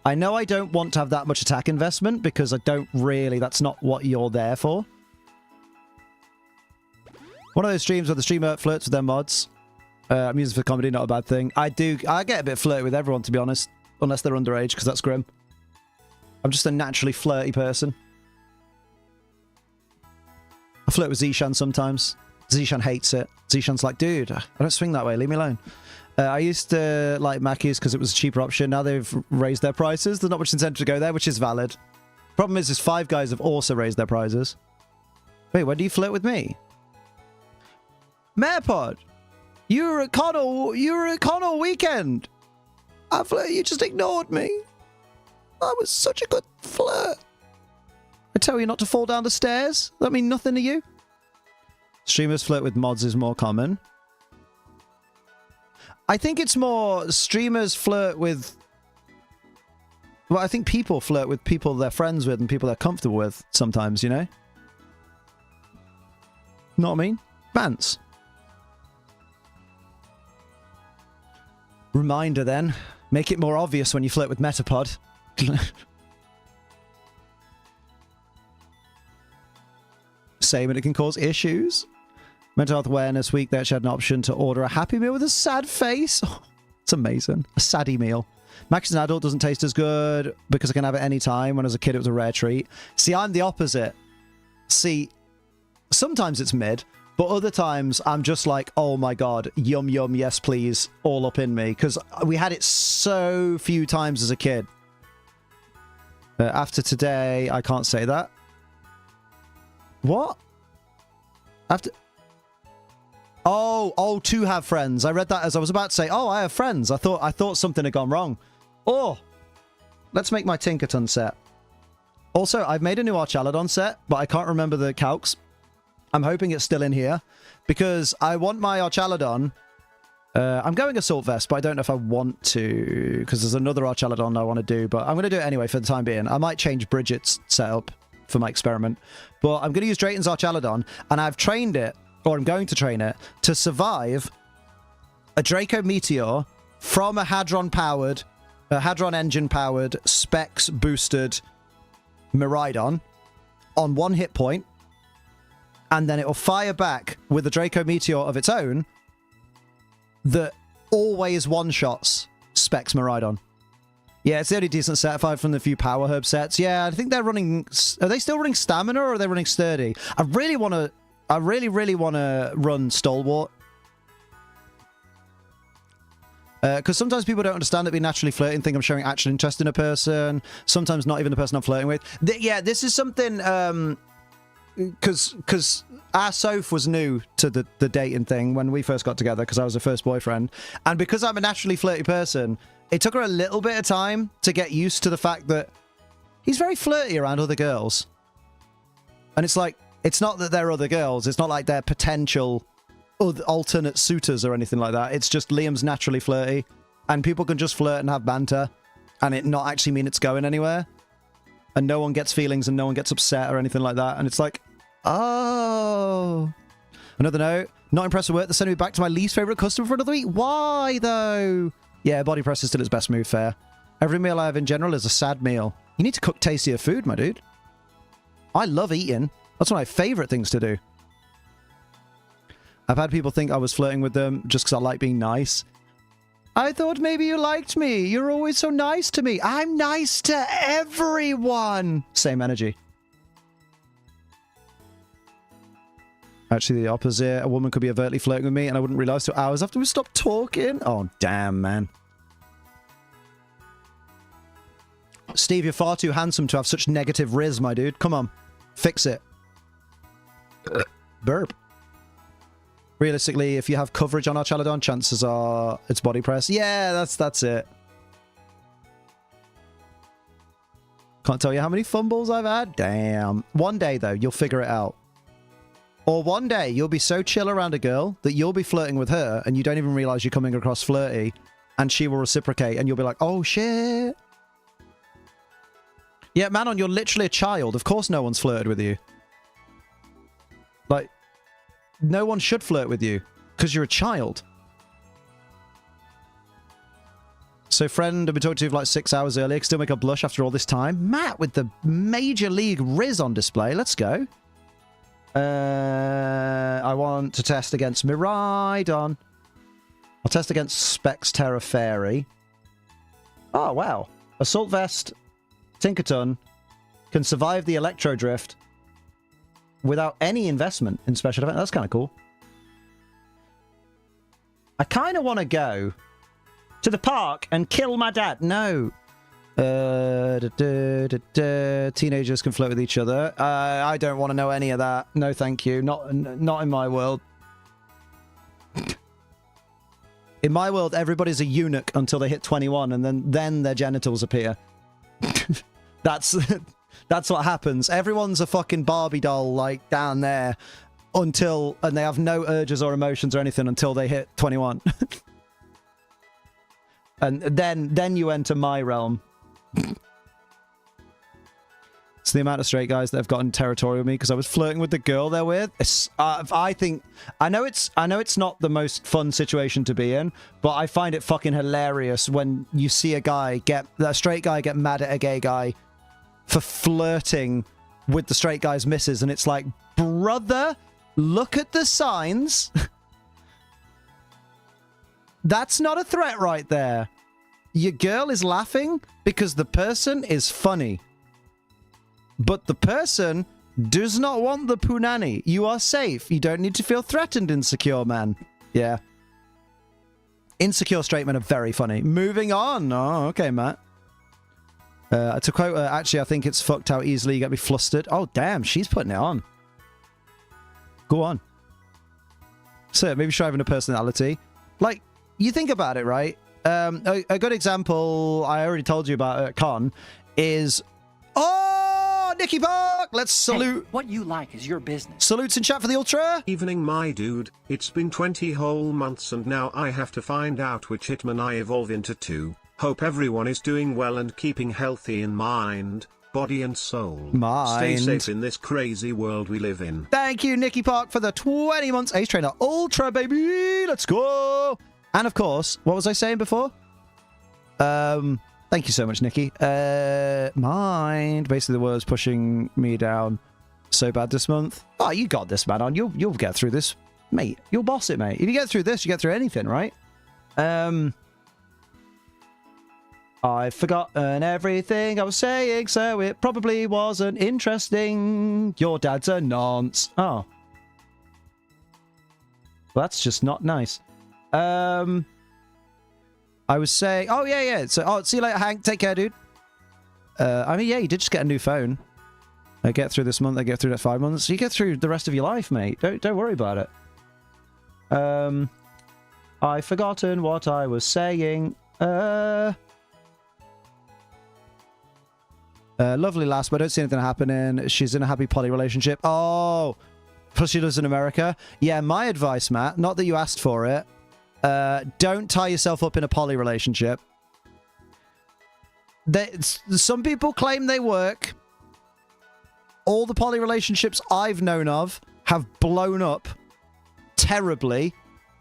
I know I don't want to have that much attack investment because I don't really... That's not what you're there for. One of those streams where the streamer flirts with their mods. I'm using it for comedy, not a bad thing. I get a bit flirty with everyone, to be honest. Unless they're underage, because that's grim. I'm just a naturally flirty person. I flirt with Zishan sometimes. Zishan hates it. Zishan's like, dude, I don't swing that way. Leave me alone. I used to like Mackey's because it was a cheaper option. Now they've raised their prices. There's not much incentive to go there, which is valid. Problem is Five Guys have also raised their prices. Wait, when do you flirt with me? Maypod, you were at Connell weekend. You just ignored me. That was such a good flirt. I tell you not to fall down the stairs. That mean nothing to you? Streamers flirt with mods is more common. I think it's more streamers flirt with... Well, I think people flirt with people they're friends with and people they're comfortable with sometimes, you know? Know what I mean? Bants. Reminder then. Make it more obvious when you flirt with Metapod. Same, and it can cause issues. Mental Health Awareness Week, they actually had an option to order a Happy Meal with a sad face. Oh, it's amazing. A saddy meal. Max as an adult doesn't taste as good because I can have it any time. When I was a kid, it was a rare treat. See, I'm the opposite. See, sometimes it's mid, but other times I'm just like, oh my god, yum yum, yes please, all up in me. Because we had it so few times as a kid. After today, I can't say that. What? After... Oh, to have friends. I read that as I was about to say, oh, I have friends. I thought something had gone wrong. Oh, let's make my Tinkerton set. Also, I've made a new Archaladon set, but I can't remember the calcs. I'm hoping it's still in here because I want my Archaladon. I'm going Assault Vest, but I don't know if I want to because there's another Archaladon I want to do, but I'm going to do it anyway for the time being. I might change Bridget's setup for my experiment, but I'm going to use Drayton's Archaladon, and I've trained it, or I'm going to train it, to survive a Draco Meteor from a Hadron engine-powered, specs-boosted Miraidon on 1 hit point, and then it will fire back with a Draco Meteor of its own that always one-shots Specs Miraidon. Yeah, it's the only decent set aside from the few Power Herb sets. Yeah, I think they're running... Are they still running Stamina, or are they running Sturdy? I really want to run Stalwart. Because sometimes people don't understand that being naturally flirting, think I'm showing actual interest in a person. Sometimes not even the person I'm flirting with. Yeah, this is something... Because our Soph was new to the dating thing when we first got together, because I was her first boyfriend. And because I'm a naturally flirty person, it took her a little bit of time to get used to the fact that he's very flirty around other girls. And it's like... It's not that they're other girls. It's not like they're potential alternate suitors or anything like that. It's just Liam's naturally flirty, and people can just flirt and have banter, and it not actually mean it's going anywhere, and no one gets feelings and no one gets upset or anything like that. And it's like, oh. Another note. Not impressed with work. They're sending me back to my least favorite customer for another week. Why though? Yeah, body press is still its best move. Fair. Every meal I have in general is a sad meal. You need to cook tastier food, my dude. I love eating. That's one of my favorite things to do. I've had people think I was flirting with them just because I like being nice. I thought maybe you liked me. You're always so nice to me. I'm nice to everyone. Same energy. Actually, the opposite. A woman could be overtly flirting with me and I wouldn't realize 2 hours after we stopped talking. Oh, damn, man. Steve, you're far too handsome to have such negative riz, my dude. Come on. Fix it. Burp. Realistically, if you have coverage on our Chaladon, chances are it's body press. Yeah, that's it. Can't tell you how many fumbles I've had. Damn. One day, though, you'll figure it out. Or one day, you'll be so chill around a girl that you'll be flirting with her and you don't even realize you're coming across flirty, and she will reciprocate and you'll be like, oh, shit. Yeah, Manon, you're literally a child. Of course no one's flirted with you. Like, no one should flirt with you because you're a child. So friend I've been talking to you for like 6 hours earlier, can still make her blush after all this time. Matt with the Major League Riz on display. Let's go. I want to test against Miraidon. I'll test against Specs Terra Fairy. Oh, wow. Assault Vest, Tinkerton can survive the Electro Drift without any investment in special defense. That's kind of cool. I kind of want to go to the park and kill my dad. No. Teenagers can flirt with each other. I don't want to know any of that. No, thank you. Not in my world. In my world, everybody's a eunuch until they hit 21, and then their genitals appear. That's what happens. Everyone's a fucking Barbie doll, like, down there, and they have no urges or emotions or anything until they hit 21. And then you enter my realm. It's the amount of straight guys that have gotten territorial with me because I was flirting with the girl they're with. I know it's not the most fun situation to be in, but I find it fucking hilarious when you see a straight guy get mad at a gay guy for flirting with the straight guy's missus, and it's like, brother, look at the signs. That's not a threat right there. Your girl is laughing because the person is funny. But the person does not want the punani. You are safe. You don't need to feel threatened, insecure man. Yeah. Insecure straight men are very funny. Moving on. Oh, okay, Matt. To quote her, actually, I think it's fucked how easily you get me flustered. Oh, damn. She's putting it on. Go on. So, maybe striving a personality. Like, you think about it, right? A good example I already told you about at Con is... Oh, Nicky Park! Let's salute... Hey, what you like is your business. Salutes in chat for the Ultra! Evening, my dude. It's been 20 whole months and now I have to find out which Hitman I evolve into 2. Hope everyone is doing well and keeping healthy in mind, body and soul. Stay safe in this crazy world we live in. Thank you, Nicky Park, for the 20 months Ace Trainer Ultra, baby! Let's go! And of course, what was I saying before? Thank you so much, Nikki. Mind. Basically, the word's pushing me down so bad this month. Oh, you got this, man. On you'll get through this, mate. You'll boss it, mate. If you get through this, you get through anything, right? I've forgotten everything I was saying, so it probably wasn't interesting. Your dad's a nonce. Oh, well, that's just not nice. I was saying, oh yeah. So, see you later, Hank. Take care, dude. I mean, yeah, you did just get a new phone. I get through this month. I get through the 5 months. You get through the rest of your life, mate. Don't worry about it. I've forgotten what I was saying. Lovely lass, but I don't see anything happening. She's in a happy poly relationship. Oh, Plus she lives in America. Yeah, my advice, Matt, not that you asked for it, don't tie yourself up in a poly relationship. Some people claim they work. All the poly relationships I've known of have blown up terribly,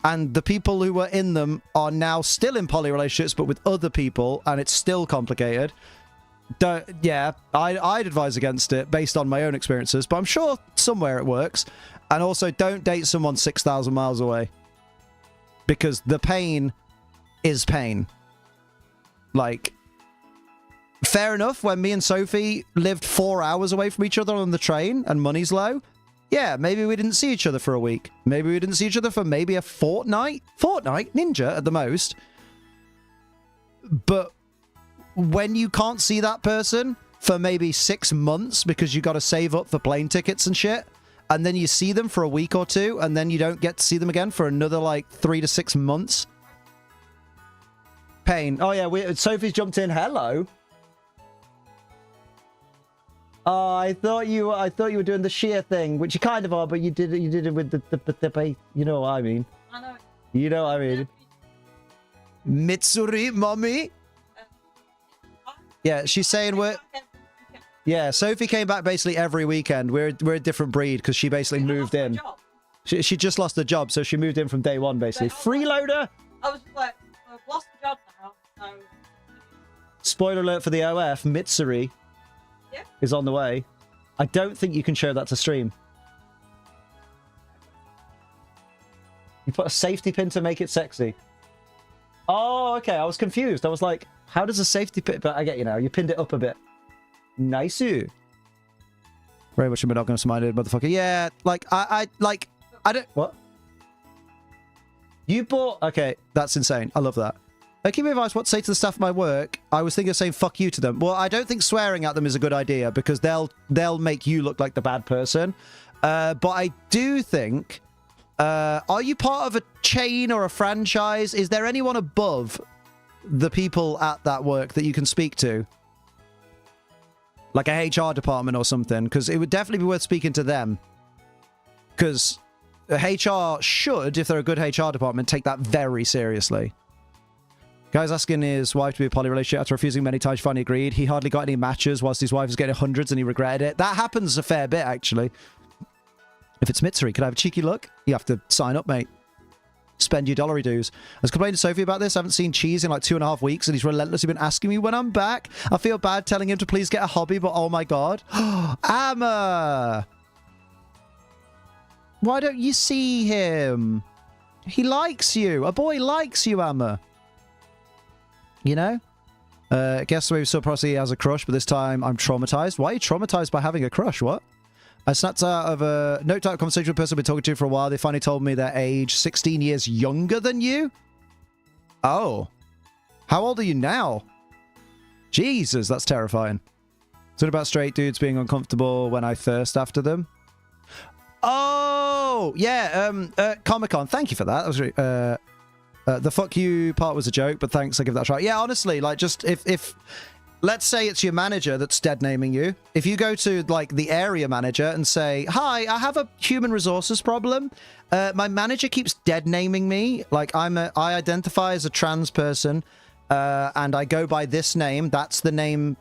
and the people who were in them are now still in poly relationships, but with other people, and it's still complicated. I'd advise against it based on my own experiences, but I'm sure somewhere it works. And also, don't date someone 6,000 miles away, because the pain is pain. Like, fair enough, when me and Sophie lived 4 hours away from each other on the train and money's low, yeah, maybe we didn't see each other for a week. Maybe we didn't see each other for maybe a fortnight. Fortnight? Ninja at the most. But when you can't see that person for maybe 6 months because you got to save up for plane tickets and shit, and then you see them for a week or two, and then you don't get to see them again for another, like, 3 to 6 months. Pain. Oh, yeah, Sophie's jumped in. Hello. Oh, I thought you were doing the sheer thing, which you kind of are, but you did it with the you know what I mean. I know. You know what I mean. Mitsuri, mommy. Yeah, she's saying we're... Yeah, Sophie came back basically every weekend. We're a different breed because she basically moved in. She just lost her job, so she moved in from day one, basically. Freeloader! I was like, I've lost the job now, so... Spoiler alert for the OF, Mitsuri is on the way. I don't think you can show that to stream. You put a safety pin to make it sexy. Oh, okay, I was confused. I was like, how does a safety pin... But I get you now. You pinned it up a bit. Nice. Very much a monogamous-minded motherfucker. Yeah, like, I don't... What? You bought... Okay, that's insane. I love that. Give me advice what to say to the staff at my work. I was thinking of saying fuck you to them. Well, I don't think swearing at them is a good idea because they'll make you look like the bad person. But I do think... are you part of a chain or a franchise? Is there anyone above the people at that work that you can speak to? Like a HR department or something? Because it would definitely be worth speaking to them. Because HR should, if they're a good HR department, take that very seriously. Guy's asking his wife to be a poly relationship after refusing many times. Finally agreed. He hardly got any matches whilst his wife was getting hundreds and he regretted it. That happens a fair bit, actually. If it's Mitsuri, could I have a cheeky look? You have to sign up, mate. Spend your dollary dues. I was complaining to Sophie about this. I haven't seen Cheese in like 2.5 weeks and he's relentlessly been asking me when I'm back. I feel bad telling him to please get a hobby, but oh my god. Amma! Why don't you see him? He likes you. A boy likes you, Amma. You know? I guess we've still probably has a crush, but this time I'm traumatized. Why are you traumatized by having a crush? What? I snapped out of a note-type conversation with a person I've been talking to for a while. They finally told me their age 16 years younger than you? Oh. How old are you now? Jesus, that's terrifying. Something about straight dudes being uncomfortable when I thirst after them. Oh! Yeah, Comic-Con. Thank you for that. That was really... the fuck you part was a joke, but thanks, I'll give that a try. Yeah, honestly, like, just if let's say it's your manager that's dead naming you. If you go to, like, the area manager and say, hi, I have a human resources problem. My manager keeps dead naming me. Like, I identify as a trans person, and I go by this name. That's the name.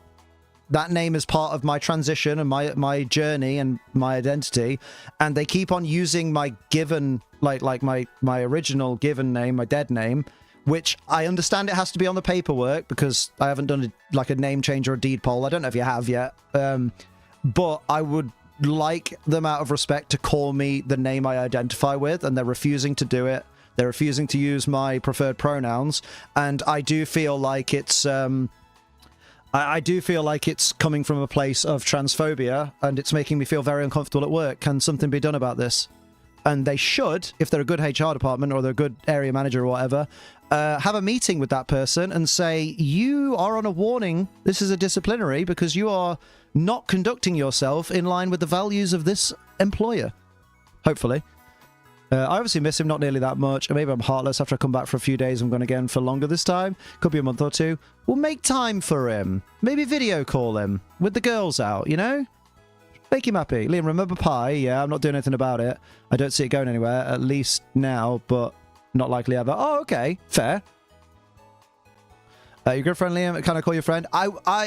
That name is part of my transition and my journey and my identity. And they keep on using my given, like my original given name, my dead name, which I understand it has to be on the paperwork because I haven't done a name change or a deed poll. I don't know if you have yet. But I would like them out of respect to call me the name I identify with, and they're refusing to do it. They're refusing to use my preferred pronouns. And I do feel like it's... I do feel like it's coming from a place of transphobia, and it's making me feel very uncomfortable at work. Can something be done about this? And they should, if they're a good HR department or they're a good area manager or whatever, have a meeting with that person and say, you are on a warning. This is a disciplinary because you are not conducting yourself in line with the values of this employer. Hopefully. I obviously miss him, not nearly that much. Or maybe I'm heartless. After I come back for a few days, I'm going again for longer this time. Could be a month or two. We'll make time for him. Maybe video call him with the girls out, you know? Thank you, Mappy. Liam, remember pie? Yeah, I'm not doing anything about it. I don't see it going anywhere, at least now, but not likely ever. Oh, okay. Fair. Your good friend Liam, can I call you friend?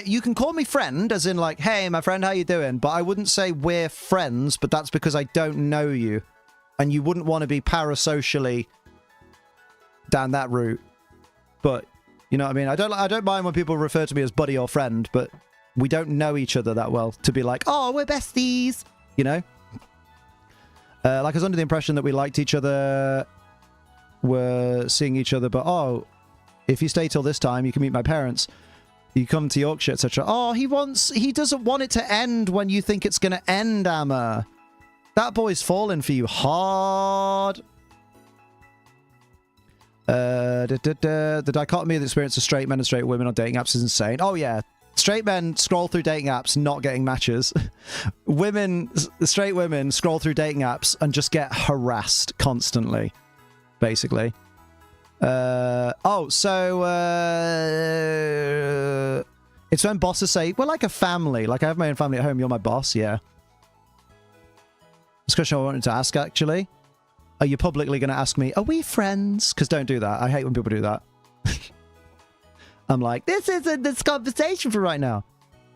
You can call me friend, as in like, hey, my friend, how you doing? But I wouldn't say we're friends, but that's because I don't know you. And you wouldn't want to be parasocially down that route. But, you know what I mean? I don't mind when people refer to me as buddy or friend, but we don't know each other that well to be like, oh, we're besties, you know? Like, I was under the impression that we liked each other, were seeing each other, but, oh, if you stay till this time, you can meet my parents. You come to Yorkshire, etc. Oh, he doesn't want it to end when you think it's going to end, Amma. That boy's falling for you hard. The dichotomy of the experience of straight men and straight women on dating apps is insane. Oh, yeah. Straight men scroll through dating apps, not getting matches. Straight women scroll through dating apps and just get harassed constantly, basically. It's when bosses say, we're like a family. Like, I have my own family at home. You're my boss. Yeah. This question I wanted to ask, actually. Are you publicly going to ask me, are we friends? Because don't do that. I hate when people do that. I'm like, this isn't this conversation for right now.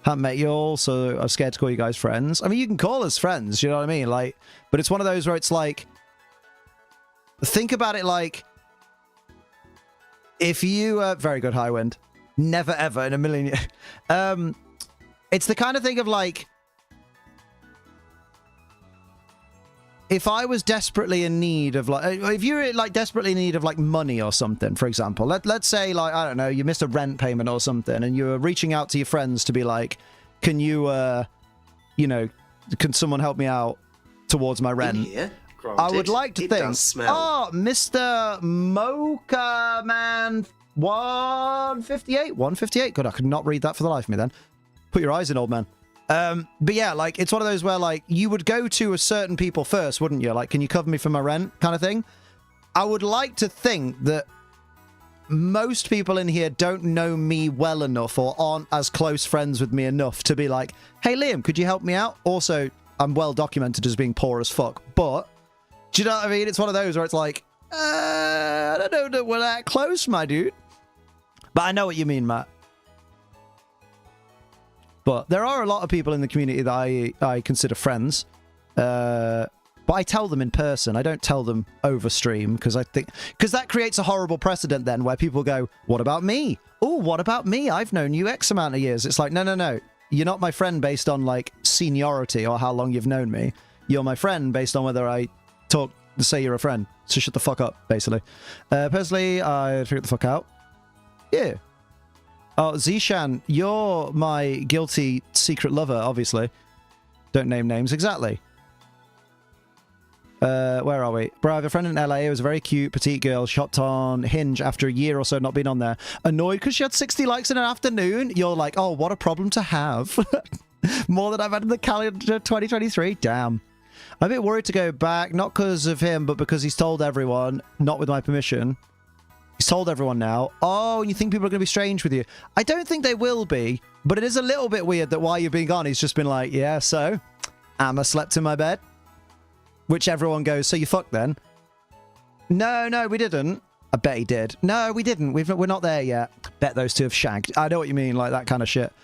Haven't met you all, so I'm scared to call you guys friends. I mean, you can call us friends, you know what I mean? Like, but it's one of those where it's like, think about it like, if you, very good, Highwind. Never ever in a million years. It's the kind of thing of like, if I was desperately in need of like, if you're like desperately in need of like money or something, for example, let's say like, I don't know, you missed a rent payment or something and you're reaching out to your friends to be like, can you, you know, can someone help me out towards my rent? Here, I would like to think, oh, Mr. Mocha Man 158. God, I could not read that for the life of me then. Put your eyes in, old man. But yeah, like, it's one of those where, like, you would go to a certain people first, wouldn't you? Like, can you cover me for my rent kind of thing? I would like to think that most people in here don't know me well enough or aren't as close friends with me enough to be like, hey, Liam, could you help me out? Also, I'm well documented as being poor as fuck, but do you know what I mean? It's one of those where it's like, I don't know that we're that close, my dude. But I know what you mean, Matt. But there are a lot of people in the community that I consider friends. But I tell them in person. I don't tell them over stream because that creates a horrible precedent then where people go, what about me? Oh, what about me? I've known you X amount of years. It's like, no. You're not my friend based on like seniority or how long you've known me. You're my friend based on whether I talk to say you're a friend. So shut the fuck up, basically. Personally, I'd figure the fuck out. Yeah. Oh, Zishan, you're my guilty secret lover, obviously. Don't name names. Exactly. Where are we? Bro, I have a friend in LA. It was a very cute, petite girl. Shopped on Hinge after a year or so not being on there. Annoyed because she had 60 likes in an afternoon. You're like, oh, what a problem to have. More than I've had in the calendar 2023. Damn. I'm a bit worried to go back, not because of him, but because he's told everyone, not with my permission. He's told everyone now. Oh, you think people are going to be strange with you? I don't think they will be, but it is a little bit weird that while you've been gone, he's just been like, yeah, so Amma slept in my bed. Which everyone goes, so you fucked then? No, we didn't. I bet he did. No, we didn't. We're not there yet. Bet those two have shagged. I know what you mean, like that kind of shit.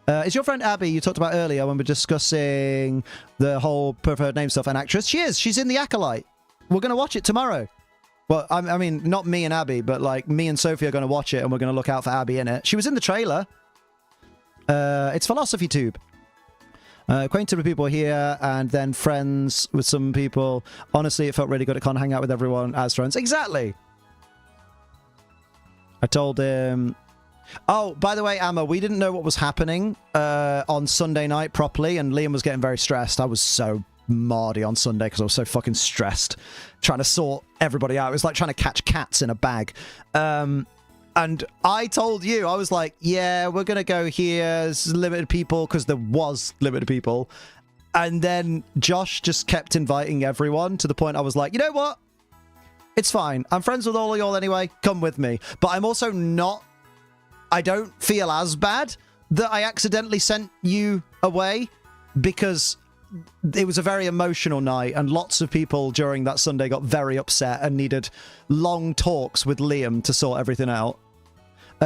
Is your friend Abby, you talked about earlier when we were discussing the whole preferred name stuff, an actress? She is. She's in The Acolyte. We're going to watch it tomorrow. Well, I mean, not me and Abby, but like me and Sophie are going to watch it and we're going to look out for Abby in it. She was in the trailer. It's Philosophy Tube. Acquainted with people here and then friends with some people. Honestly, it felt really good. I can't hang out with everyone as friends. Exactly. I told him... Oh, by the way, Amma, we didn't know what was happening on Sunday night properly, and Liam was getting very stressed. I was so mardy on Sunday because I was so fucking stressed trying to sort everybody out. It was like trying to catch cats in a bag. And I told you, I was like, yeah, we're going to go here. There's limited people because there was limited people. And then Josh just kept inviting everyone to the point I was like, you know what? It's fine. I'm friends with all of y'all anyway. Come with me. But I'm also not... I don't feel as bad that I accidentally sent you away because it was a very emotional night, and lots of people during that Sunday got very upset and needed long talks with Liam to sort everything out.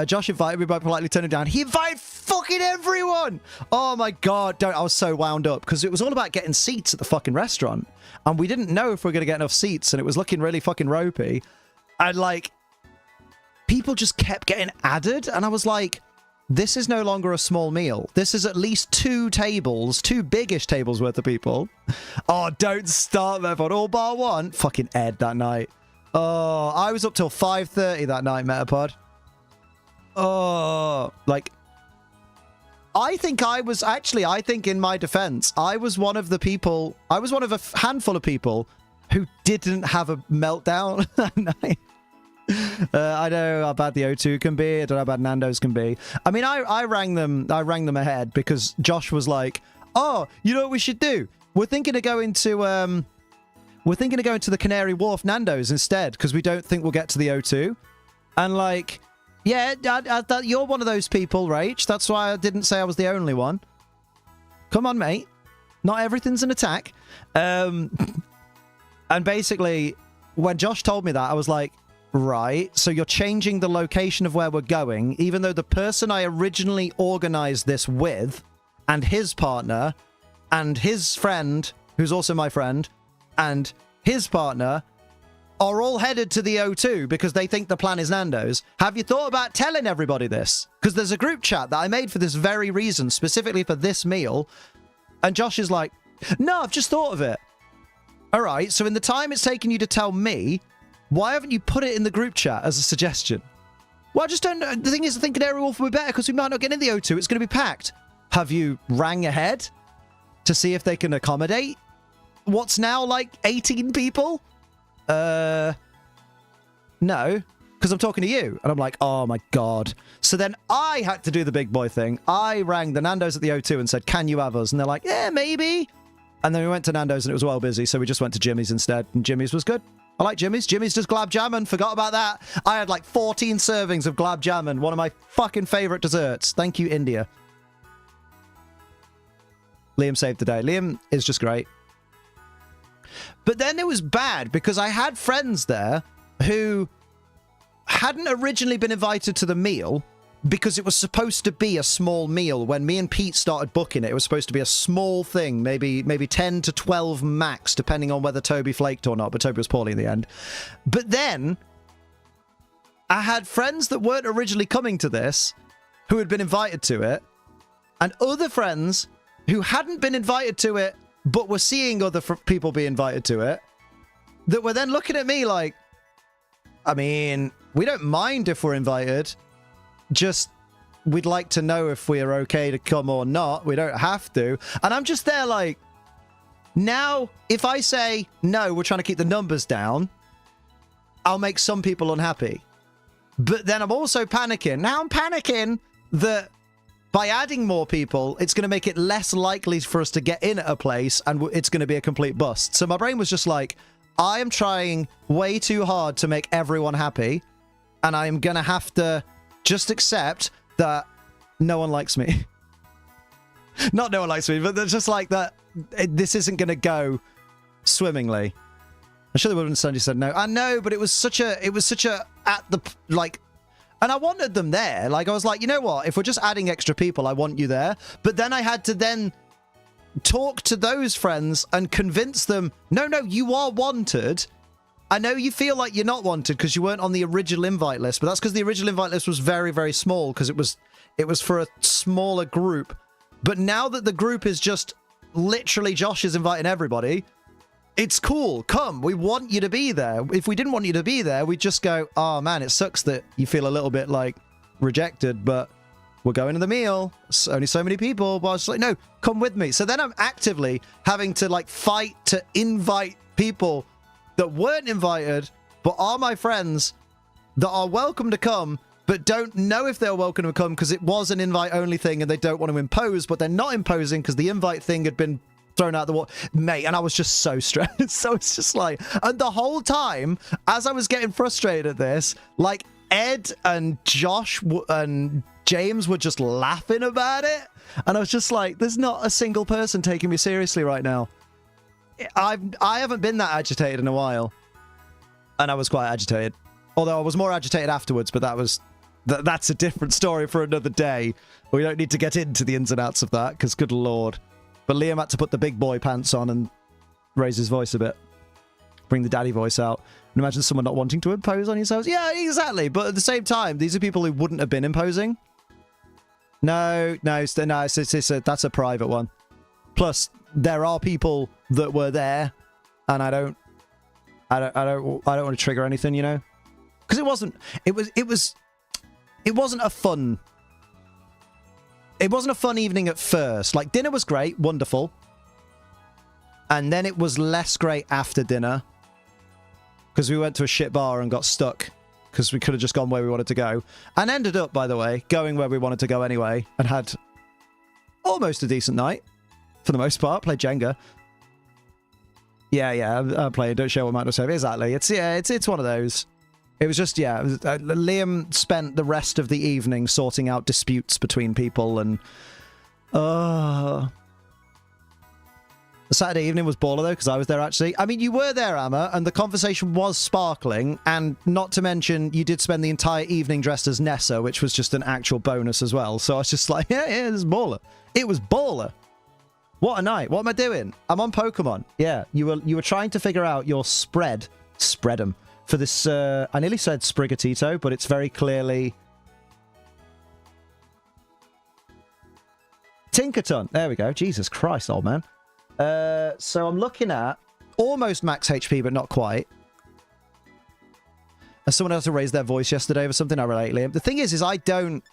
Josh invited me, but politely turned him down. He invited fucking everyone! Oh my god, I was so wound up, because it was all about getting seats at the fucking restaurant, and we didn't know if we were going to get enough seats, and it was looking really fucking ropey, and like, people just kept getting added, and I was like, this is no longer a small meal. This is at least 2 tables, 2 biggish tables worth of people. Oh, don't start, Metapod. All bar one. Fucking Ed that night. Oh, I was up till 5:30 that night, Metapod. Oh, like, I think in my defense, I was one of a handful of people who didn't have a meltdown that night. I know how bad the O2 can be. I don't know how bad Nando's can be. I mean, I rang them ahead because Josh was like, "Oh, you know what we should do? We're thinking of going to the Canary Wharf Nando's instead because we don't think we'll get to the O2." And like, yeah, you're one of those people, Rach. That's why I didn't say I was the only one. Come on, mate. Not everything's an attack. And basically, when Josh told me that, I was like, right, so you're changing the location of where we're going, even though the person I originally organized this with, and his partner, and his friend, who's also my friend, and his partner, are all headed to the O2 because they think the plan is Nando's. Have you thought about telling everybody this? Because there's a group chat that I made for this very reason, specifically for this meal, and Josh is like, no, I've just thought of it. All right, so in the time it's taken you to tell me, why haven't you put it in the group chat as a suggestion? Well, I just don't know. The thing is, I think Canary Wharf will be better because we might not get in the O2. It's going to be packed. Have you rang ahead to see if they can accommodate what's now like 18 people? No, because I'm talking to you. And I'm like, oh my God. So then I had to do the big boy thing. I rang the Nando's at the O2 and said, can you have us? And they're like, yeah, maybe. And then we went to Nando's and it was well busy. So we just went to Jimmy's instead. And Jimmy's was good. I like Jimmy's. Jimmy's does glab jammin. Forgot about that. I had like 14 servings of glab jammin. One of my fucking favorite desserts. Thank you, India. Liam saved the day. Liam is just great. But then it was bad because I had friends there who hadn't originally been invited to the meal because it was supposed to be a small meal. When me and Pete started booking it, it was supposed to be a small thing, maybe 10 to 12 max, depending on whether Toby flaked or not, but Toby was poorly in the end. But then I had friends that weren't originally coming to this who had been invited to it, and other friends who hadn't been invited to it but were seeing other people be invited to it, that were then looking at me like, I mean, we don't mind if we're invited, just we'd like to know if we are okay to come or not. We don't have to. And I'm just there like, now if I say no, we're trying to keep the numbers down, I'll make some people unhappy. But then I'm also panicking. Now I'm panicking that by adding more people, it's going to make it less likely for us to get in at a place, and it's going to be a complete bust. So my brain was just like, I am trying way too hard to make everyone happy, and I'm going to have to just accept that no one likes me. Not no one likes me, but they're just like that. This isn't going to go swimmingly. I'm sure they would have understood you said no. I know, but it was such a at the, like, and I wanted them there. Like, I was like, you know what? If we're just adding extra people, I want you there. But then I had to then talk to those friends and convince them, no, you are wanted. I know you feel like you're not wanted because you weren't on the original invite list, but that's because the original invite list was very, very small because it was for a smaller group. But now that the group is just literally Josh is inviting everybody, it's cool. Come, we want you to be there. If we didn't want you to be there, we'd just go, oh man, it sucks that you feel a little bit like rejected, but we're going to the meal. It's only so many people. But I was like, no, come with me. So then I'm actively having to like fight to invite people that weren't invited, but are my friends that are welcome to come, but don't know if they're welcome to come because it was an invite-only thing and they don't want to impose, but they're not imposing because the invite thing had been thrown out the wall. Mate, and I was just so stressed. So it's just like, and the whole time, as I was getting frustrated at this, like Ed and Josh and James were just laughing about it. And I was just like, there's not a single person taking me seriously right now. I haven't been that agitated in a while. And I was quite agitated. Although I was more agitated afterwards, but that's a different story for another day. We don't need to get into the ins and outs of that, because good lord. But Liam had to put the big boy pants on and raise his voice a bit. Bring the daddy voice out. And imagine someone not wanting to impose on yourselves. Yeah, exactly. But at the same time, these are people who wouldn't have been imposing. No, that's a private one. Plus, there are people that were there, and I don't want to trigger anything, you know, because it wasn't a fun evening at first. Like, dinner was great, wonderful, and then it was less great after dinner because we went to a shit bar and got stuck because we could have just gone where we wanted to go, and ended up, by the way, going where we wanted to go anyway, and had almost a decent night for the most part. Played Jenga. Yeah, I'm playing. Don't show what might not say. Exactly. It's one of those. It was just, yeah. Liam spent the rest of the evening sorting out disputes between people, and the Saturday evening was baller though, because I was there actually. I mean, you were there, Amma, and the conversation was sparkling, and not to mention, you did spend the entire evening dressed as Nessa, which was just an actual bonus as well. So I was just like, yeah, it was baller. It was baller. What a night. What am I doing? I'm on Pokemon. Yeah, you were trying to figure out your spread 'em, for this, I nearly said Sprigatito, but it's very clearly Tinkerton. There we go. Jesus Christ, old man. So I'm looking at almost max HP, but not quite. As someone else who raised their voice yesterday or something, I relate, Liam. The thing is I don't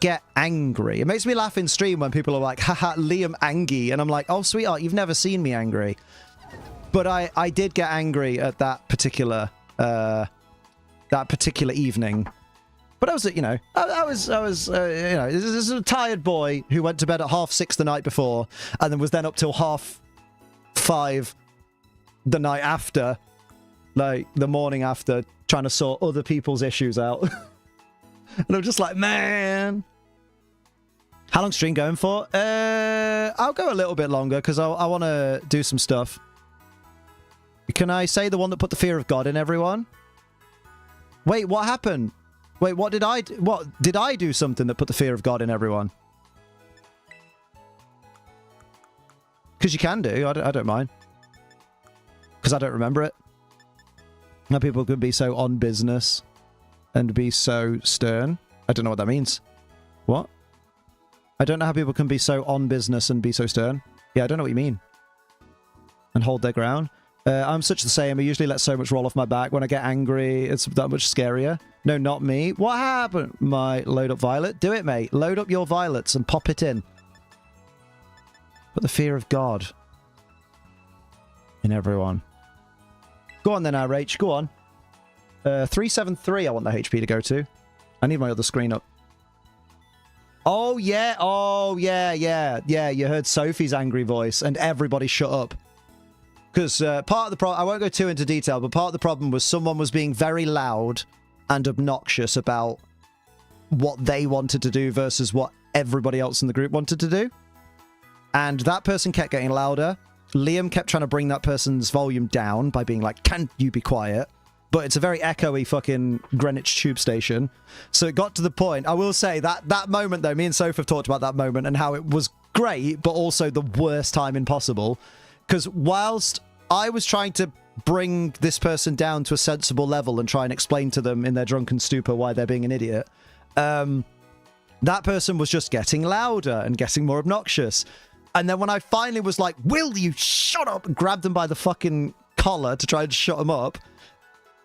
get angry. It makes me laugh in stream when people are like, haha, Liam Angie. And I'm like, oh, sweetheart, you've never seen me angry. But I did get angry at that particular evening. But I was, you know, I was, you know, this is a tired boy who went to bed at 6:30 the night before and then was then up till 5:30 the night after, like the morning after, trying to sort other people's issues out. And I'm just like, man. How long's stream going for? I'll go a little bit longer because I want to do some stuff. Can I say the one that put the fear of God in everyone? Wait, what happened? Wait, what did I do? What did I do? Something that put the fear of God in everyone? Because you can do. I don't mind. Because I don't remember it. How people could be so on business and be so stern. I don't know what that means. What? I don't know how people can be so on business and be so stern. Yeah, I don't know what you mean. And hold their ground. I'm such the same. I usually let so much roll off my back. When I get angry, it's that much scarier. No, not me. What happened? My load up violet? Do it, mate. Load up your violets and pop it in. Put the fear of God in everyone. Go on then, RH. Go on. 373 I want the HP to go to. I need my other screen up. Oh, yeah. Oh, yeah. You heard Sophie's angry voice and everybody shut up. Because part of the problem, I won't go too into detail, but part of the problem was someone was being very loud and obnoxious about what they wanted to do versus what everybody else in the group wanted to do. And that person kept getting louder. Liam kept trying to bring that person's volume down by being like, can you be quiet? But it's a very echoey fucking Greenwich tube station. So it got to the point, I will say, that moment though, me and Soph have talked about that moment and how it was great, but also the worst timing possible. Because whilst I was trying to bring this person down to a sensible level and try and explain to them in their drunken stupor why they're being an idiot, that person was just getting louder and getting more obnoxious. And then when I finally was like, will you shut up? And grabbed them by the fucking collar to try and shut them up,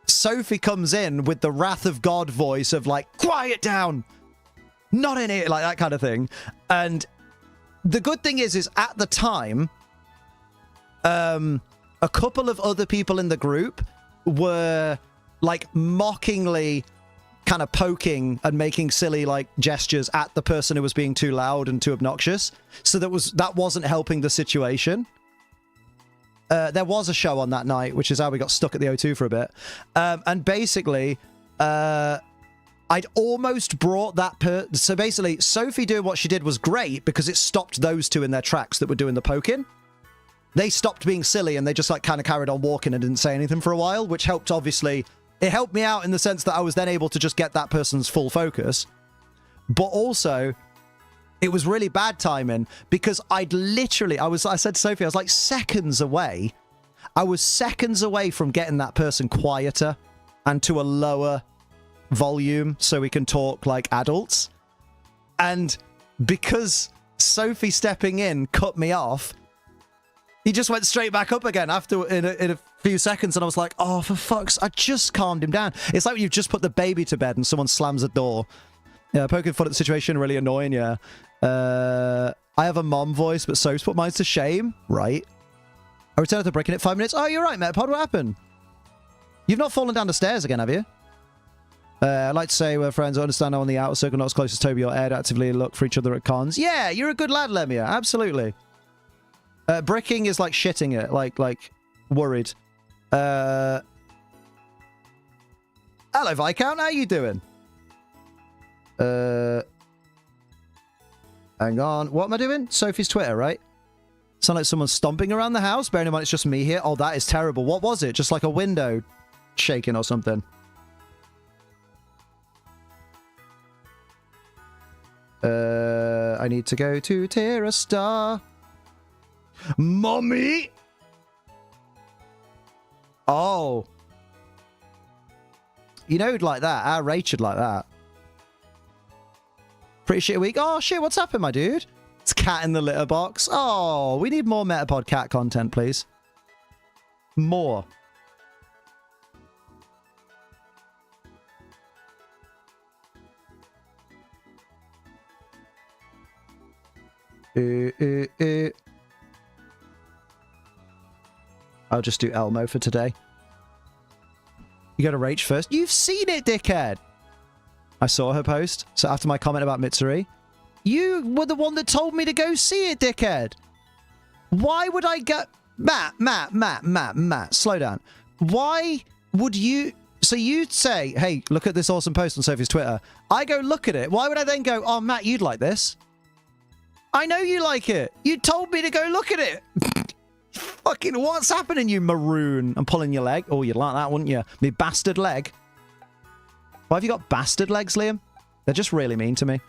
Sophie comes in with the wrath of God voice of like, quiet down, not in it, like that kind of thing. And the good thing is at the time, a couple of other people in the group were like mockingly kind of poking and making silly like gestures at the person who was being too loud and too obnoxious. So that wasn't helping the situation. There was a show on that night, which is how we got stuck at the O2 for a bit. And basically, I'd almost brought that so basically, Sophie doing what she did was great because it stopped those two in their tracks that were doing the poking. They stopped being silly and they just like kind of carried on walking and didn't say anything for a while, which helped, obviously. It helped me out in the sense that I was then able to just get that person's full focus. But also, it was really bad timing because I said to Sophie, I was like seconds away. I was seconds away from getting that person quieter and to a lower volume so we can talk like adults. And because Sophie stepping in cut me off, he just went straight back up again after in a few seconds, and I was like, oh, for fuck's... I just calmed him down. It's like when you've just put the baby to bed and someone slams the door. Yeah, poking fun at the situation, really annoying, yeah. I have a mom voice, but Soph's put mine to shame. Right. I returned to breaking it 5 minutes. Oh, you're right, Metapod. What happened? You've not fallen down the stairs again, have you? I'd like to say we're friends. I understand I'm on the outer circle, not as close as Toby or Ed. Actively look for each other at cons. Yeah, you're a good lad, Lemia. Absolutely. Bricking is like shitting it. Like worried. Hello, Viscount. How you doing? Hang on. What am I doing? Sophie's Twitter, right? Sound like someone's stomping around the house. Bearing in mind it's just me here. Oh, that is terrible. What was it? Just like a window shaking or something. I need to go to Terra Star. Mommy! Oh. You know, like that. Our Rachel'd like that. Pretty shit week. Oh, shit. What's happened, my dude? It's cat in the litter box. Oh, we need more Metapod cat content, please. More. I'll just do Elmo for today. You go to Rach first. You've seen it, dickhead! I saw her post. So after my comment about Mitsuri, you were the one that told me to go see it, dickhead. Why would I go... Matt, slow down. Why would you... So you'd say, hey, look at this awesome post on Sophie's Twitter. I go look at it. Why would I then go, oh, Matt, you'd like this? I know you like it. You told me to go look at it. Fucking what's happening, you maroon? I'm pulling your leg. Oh, you'd like that, wouldn't you? Me bastard leg. Why have you got bastard legs, Liam? They're just really mean to me.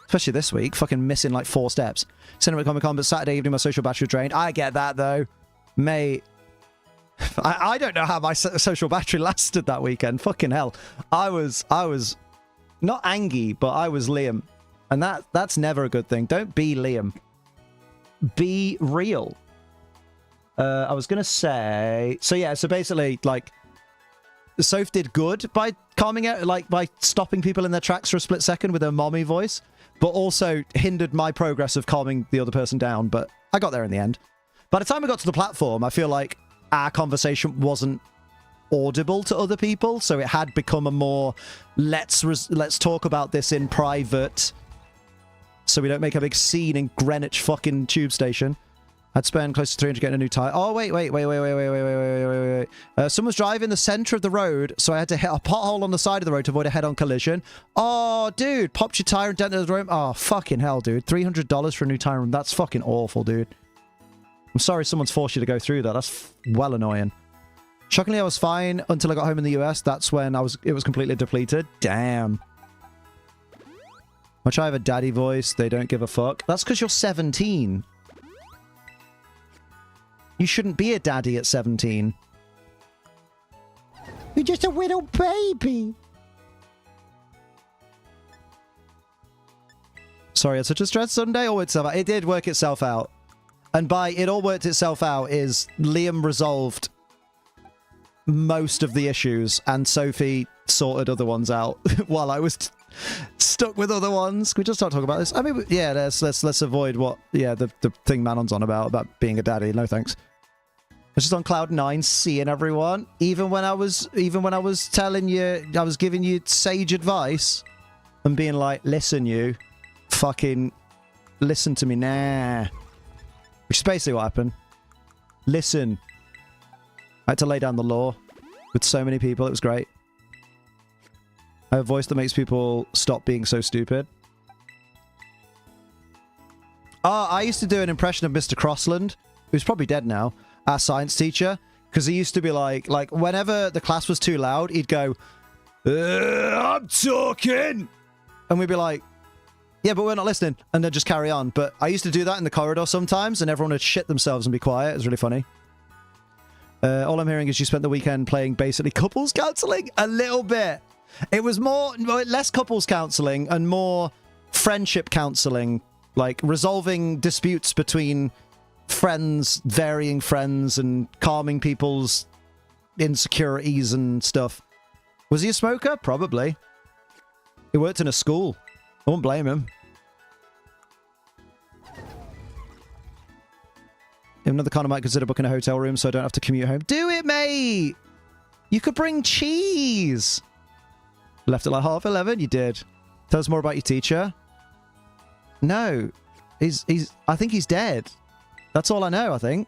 Especially this week. Fucking missing like 4 steps. Cinema Comic Con, but Saturday evening my social battery was drained. I get that, though. Mate. I don't know how my social battery lasted that weekend. Fucking hell. I was not angry, but I was Liam. And that's never a good thing. Don't be Liam. Be real. I was going to say... So yeah, so basically, like... Soph did good by calming out, like, by stopping people in their tracks for a split second with her mommy voice, but also hindered my progress of calming the other person down, but I got there in the end. By the time we got to the platform, I feel like our conversation wasn't audible to other people, so it had become a more, let's talk about this in private, so we don't make a big scene in Greenwich fucking tube station. I'd spend close to 300 getting a new tire. Oh, wait. Someone's driving the center of the road, so I had to hit a pothole on the side of the road to avoid a head-on collision. Oh, dude, popped your tire and dented the rim. Oh, fucking hell, dude. $300 for a new tire. That's fucking awful, dude. I'm sorry someone's forced you to go through that. That's well annoying. Shockingly, I was fine until I got home in the US. That's when it was completely depleted. Damn. Much I have a daddy voice. They don't give a fuck. That's because you're 17. You shouldn't be a daddy at 17. You're just a little baby. Sorry, it's such a stress Sunday. It did work itself out. And by it all worked itself out is Liam resolved most of the issues and Sophie sorted other ones out while I was stuck with other ones. Can we just not talk about this? I mean, yeah, let's avoid what, yeah, the thing Manon's on about being a daddy. No thanks. I was just on cloud 9, seeing everyone. Even when I was telling you, I was giving you sage advice and being like, listen, you fucking listen to me, nah. Which is basically what happened. Listen. I had to lay down the law with so many people. It was great. I have a voice that makes people stop being so stupid. Oh, I used to do an impression of Mr. Crossland, who's probably dead now, our science teacher, because he used to be like whenever the class was too loud, he'd go, I'm talking! And we'd be like, yeah, but we're not listening. And they'd just carry on. But I used to do that in the corridor sometimes, and everyone would shit themselves and be quiet. It was really funny. All I'm hearing is you spent the weekend playing basically couples counseling? A little bit. It was less couples counseling and more friendship counseling. Like resolving disputes between friends, varying friends, and calming people's insecurities and stuff. Was he a smoker? Probably. He worked in a school. I won't blame him. Another kind of might consider booking a hotel room so I don't have to commute home. Do it, mate! You could bring cheese! Left at like 11:30? You did. Tell us more about your teacher. No. I think he's dead. That's all I know, I think.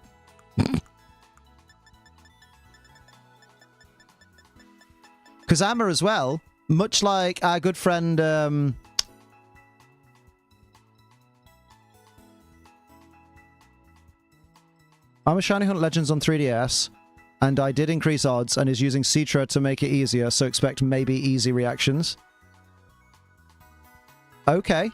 Kazama as well, much like our good friend, I'm a Shiny Hunt Legends on 3DS, and I did increase odds and is using Citra to make it easier, so expect maybe easy reactions. Okay.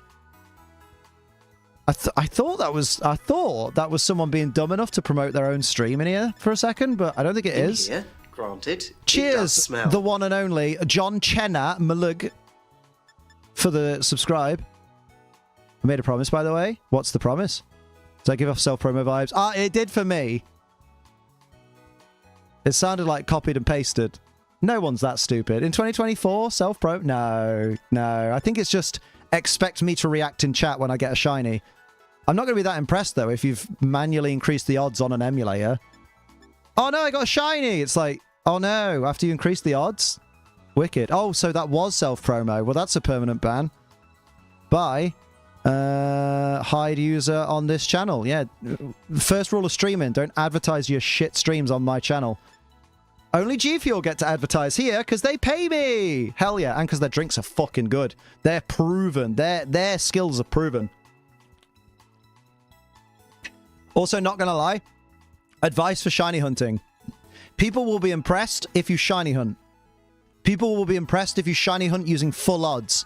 I thought that was someone being dumb enough to promote their own stream in here for a second, but I don't think it is. Here, granted. Cheers, the one and only John Chenna Malug, for the subscribe. I made a promise, by the way. What's the promise? Does that give off self-promo vibes? Ah, it did for me. It sounded like copied and pasted. No one's that stupid. In 2024, self-promo? No. I think it's just expect me to react in chat when I get a shiny. I'm not going to be that impressed, though, if you've manually increased the odds on an emulator. Oh, no, I got a shiny! It's like, oh, no, after you increase the odds? Wicked. Oh, so that was self-promo. Well, that's a permanent ban. Bye. Hide user on this channel. Yeah. First rule of streaming, don't advertise your shit streams on my channel. Only G Fuel get to advertise here because they pay me. Hell yeah. And because their drinks are fucking good. They're proven. Their skills are proven. Also, not gonna lie, advice for shiny hunting. People will be impressed if you shiny hunt. People will be impressed if you shiny hunt using full odds.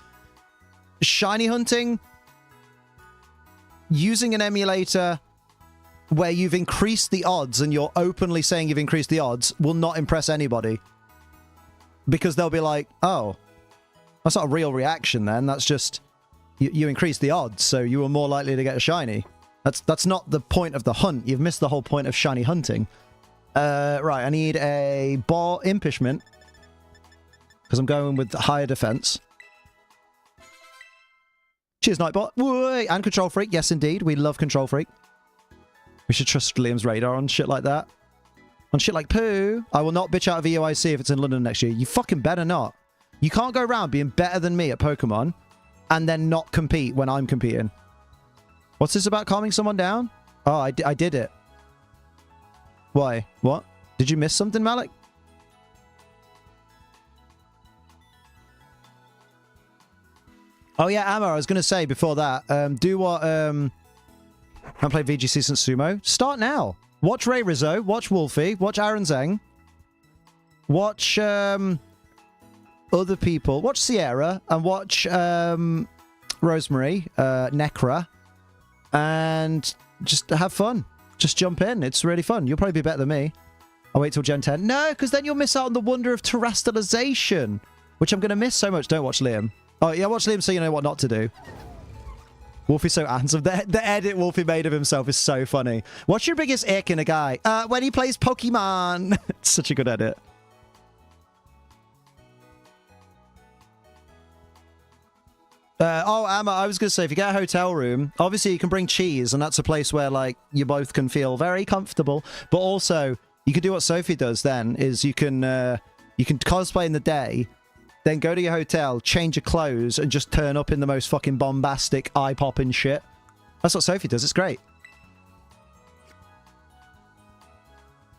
Shiny hunting, using an emulator where you've increased the odds and you're openly saying you've increased the odds will not impress anybody. Because they'll be like, oh, that's not a real reaction then. That's just, you increased the odds, so you were more likely to get a shiny. That's not the point of the hunt. You've missed the whole point of shiny hunting. Right, I need a ball impishment. Because I'm going with higher defense. Cheers, Nightbot. Whey! And Control Freak. Yes, indeed. We love Control Freak. We should trust Liam's radar on shit like that. On shit like poo. I will not bitch out of EOIC if it's in London next year. You fucking better not. You can't go around being better than me at Pokemon and then not compete when I'm competing. What's this about calming someone down? Oh, I did it. Why? What? Did you miss something, Malik? Oh yeah, Ammo, I was going to say before that, do what, I play VGC since Sumo. Start now. Watch Ray Rizzo, watch Wolfie, watch Aaron Zeng, watch, other people, watch Sierra, and watch, Rosemary, Necra, and just have fun. Just jump in. It's really fun. You'll probably be better than me. I'll wait till Gen 10. No, because then you'll miss out on the wonder of terrestrialization, which I'm going to miss so much. Don't watch Liam. Oh, yeah, watch Liam so you know what not to do. Wolfie's so handsome. The edit Wolfie made of himself is so funny. What's your biggest ick in a guy? When he plays Pokemon. It's such a good edit. Oh, Amma, I was going to say, if you get a hotel room, obviously you can bring cheese, and that's a place where, like, you both can feel very comfortable. But also, you can do what Sophie does then, is you can cosplay in the day, then go to your hotel, change your clothes, and just turn up in the most fucking bombastic, eye-popping shit. That's what Sophie does. It's great.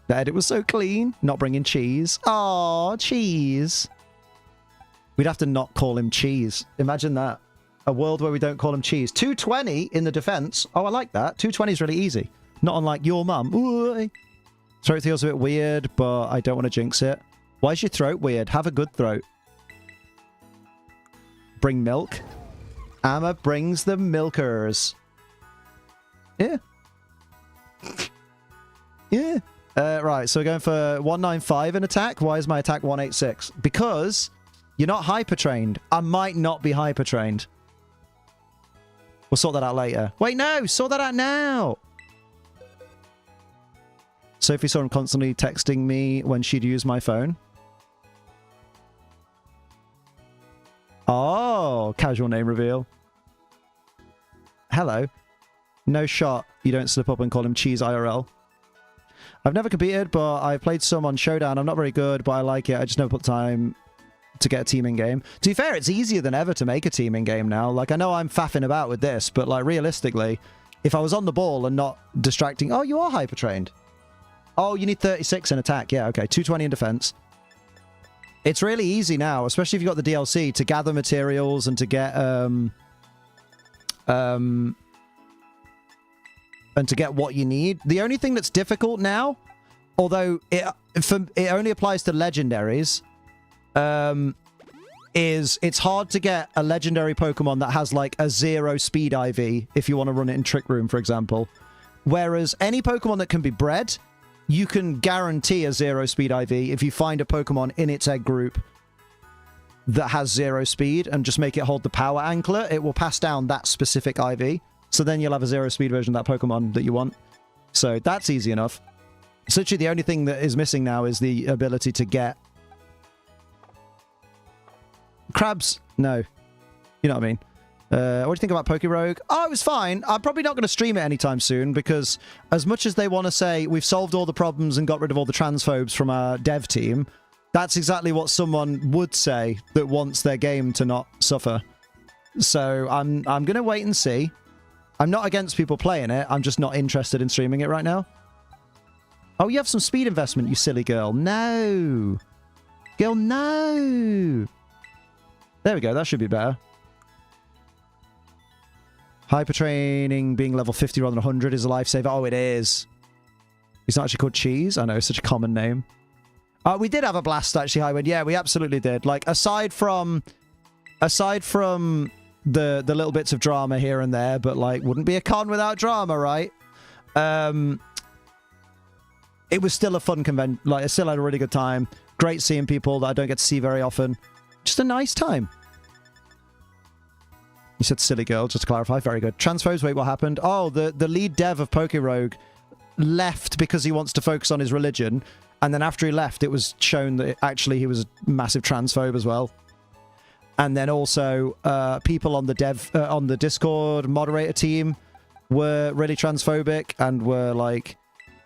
The edit was so clean. Not bringing cheese. Aw, cheese. We'd have to not call him Cheese. Imagine that. A world where we don't call him Cheese. 220 in the defense. Oh, I like that. 220 is really easy. Not unlike your mum. Ooh. Throat feels a bit weird, but I don't want to jinx it. Why is your throat weird? Have a good throat. Bring milk. Amma brings the milkers. Yeah. Yeah. Right, so we're going for 195 in attack. Why is my attack 186? Because you're not hyper-trained. I might not be hyper-trained. We'll sort that out later. Wait, no! Sort that out now! Sophie saw him constantly texting me when she'd use my phone. Oh, casual name reveal. Hello. No shot. You don't slip up and call him Cheese IRL. I've never competed, but I've played some on Showdown. I'm not very good, but I like it. I just never put time to get a team in game. To be fair, it's easier than ever to make a team in game now. Like, I know I'm faffing about with this, but like realistically, if I was on the ball and not distracting... Oh, you are hyper-trained. Oh, you need 36 in attack. Yeah, okay. 220 in defense. It's really easy now, especially if you've got the DLC, to gather materials and to get... and to get what you need. The only thing that's difficult now, although it only applies to legendaries, is it's hard to get a legendary Pokemon that has like a 0 speed IV if you want to run it in Trick Room, for example. Whereas any Pokemon that can be bred, you can guarantee a 0 speed IV if you find a Pokemon in its egg group that has 0 speed and just make it hold the power anklet. It will pass down that specific IV. So then you'll have a 0 speed version of that Pokemon that you want. So that's easy enough. It's literally the only thing that is missing now is the ability to get... Crabs? No. You know what I mean. What do you think about Pokerogue? Oh, it was fine. I'm probably not going to stream it anytime soon because as much as they want to say we've solved all the problems and got rid of all the transphobes from our dev team, that's exactly what someone would say that wants their game to not suffer. So I'm going to wait and see. I'm not against people playing it. I'm just not interested in streaming it right now. Oh, you have some speed investment, you silly girl. No. Girl, no. There we go. That should be better. Hypertraining being level 50 rather than 100 is a lifesaver. Oh, it is. He's not actually called Cheese. I know, such a common name. We did have a blast, actually, Highwind. Yeah, we absolutely did. Like, aside from the little bits of drama here and there, but like wouldn't be a con without drama, right? It was still a fun convention. Like, I still had a really good time. Great seeing people that I don't get to see very often. Just a nice time. You said silly girl, just to clarify. Very good. Transphobes, wait, what happened? Oh, the lead dev of Pokerogue left because he wants to focus on his religion, and then after he left, it was shown that actually he was a massive transphobe as well. And then also, people on the Discord moderator team were really transphobic and were like,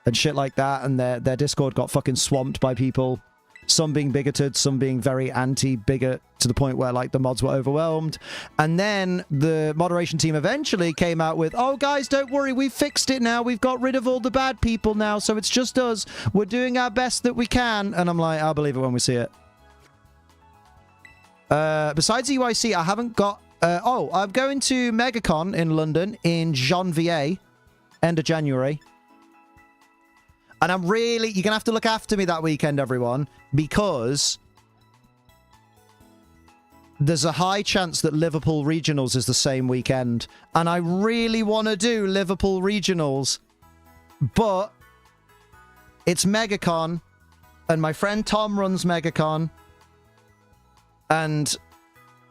and shit like that. And their Discord got fucking swamped by people. Some being bigoted, some being very anti-bigot to the point where like the mods were overwhelmed. And then the moderation team eventually came out with, oh guys, don't worry, we've fixed it now. We've got rid of all the bad people now. So it's just us. We're doing our best that we can. And I'm like, I'll believe it when we see it. Besides EYC, I haven't got... oh, I'm going to MegaCon in London in Janvier, end of January. And I'm really... You're going to have to look after me that weekend, everyone, because there's a high chance that Liverpool Regionals is the same weekend. And I really want to do Liverpool Regionals, but it's MegaCon, and my friend Tom runs MegaCon. And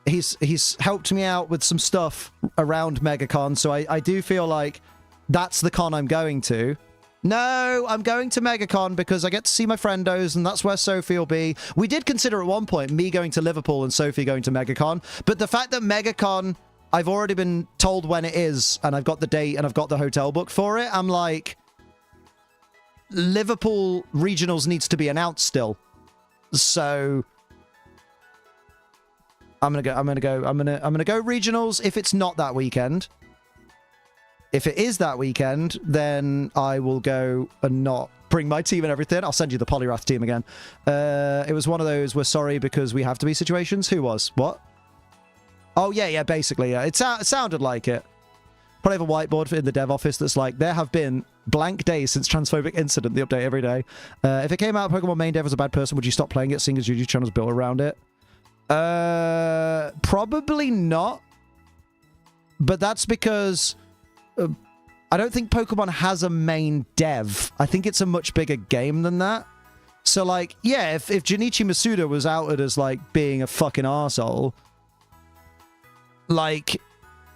he's helped me out with some stuff around MegaCon, so I do feel like that's the con I'm going to. No, I'm going to MegaCon because I get to see my friendos, and that's where Sophie will be. We did consider at one point me going to Liverpool and Sophie going to MegaCon, but the fact that MegaCon, I've already been told when it is, and I've got the date, and I've got the hotel booked for it, I'm like, Liverpool Regionals needs to be announced still. So... I'm gonna go regionals if it's not that weekend. If it is that weekend, then I will go and not bring my team and everything. I'll send you the Polyrath team again. It was one of those, we're sorry because we have to be situations. Who was? What? Oh, yeah, basically, yeah. It sounded like it. Probably have a whiteboard in the dev office that's like, there have been blank days since transphobic incident, the update every day. If it came out Pokemon main dev as a bad person, would you stop playing it, seeing as YouTube channel's built around it? Probably not. But that's because I don't think Pokemon has a main dev. I think it's a much bigger game than that. So, like, yeah, if Junichi Masuda was outed as, like, being a fucking arsehole, like,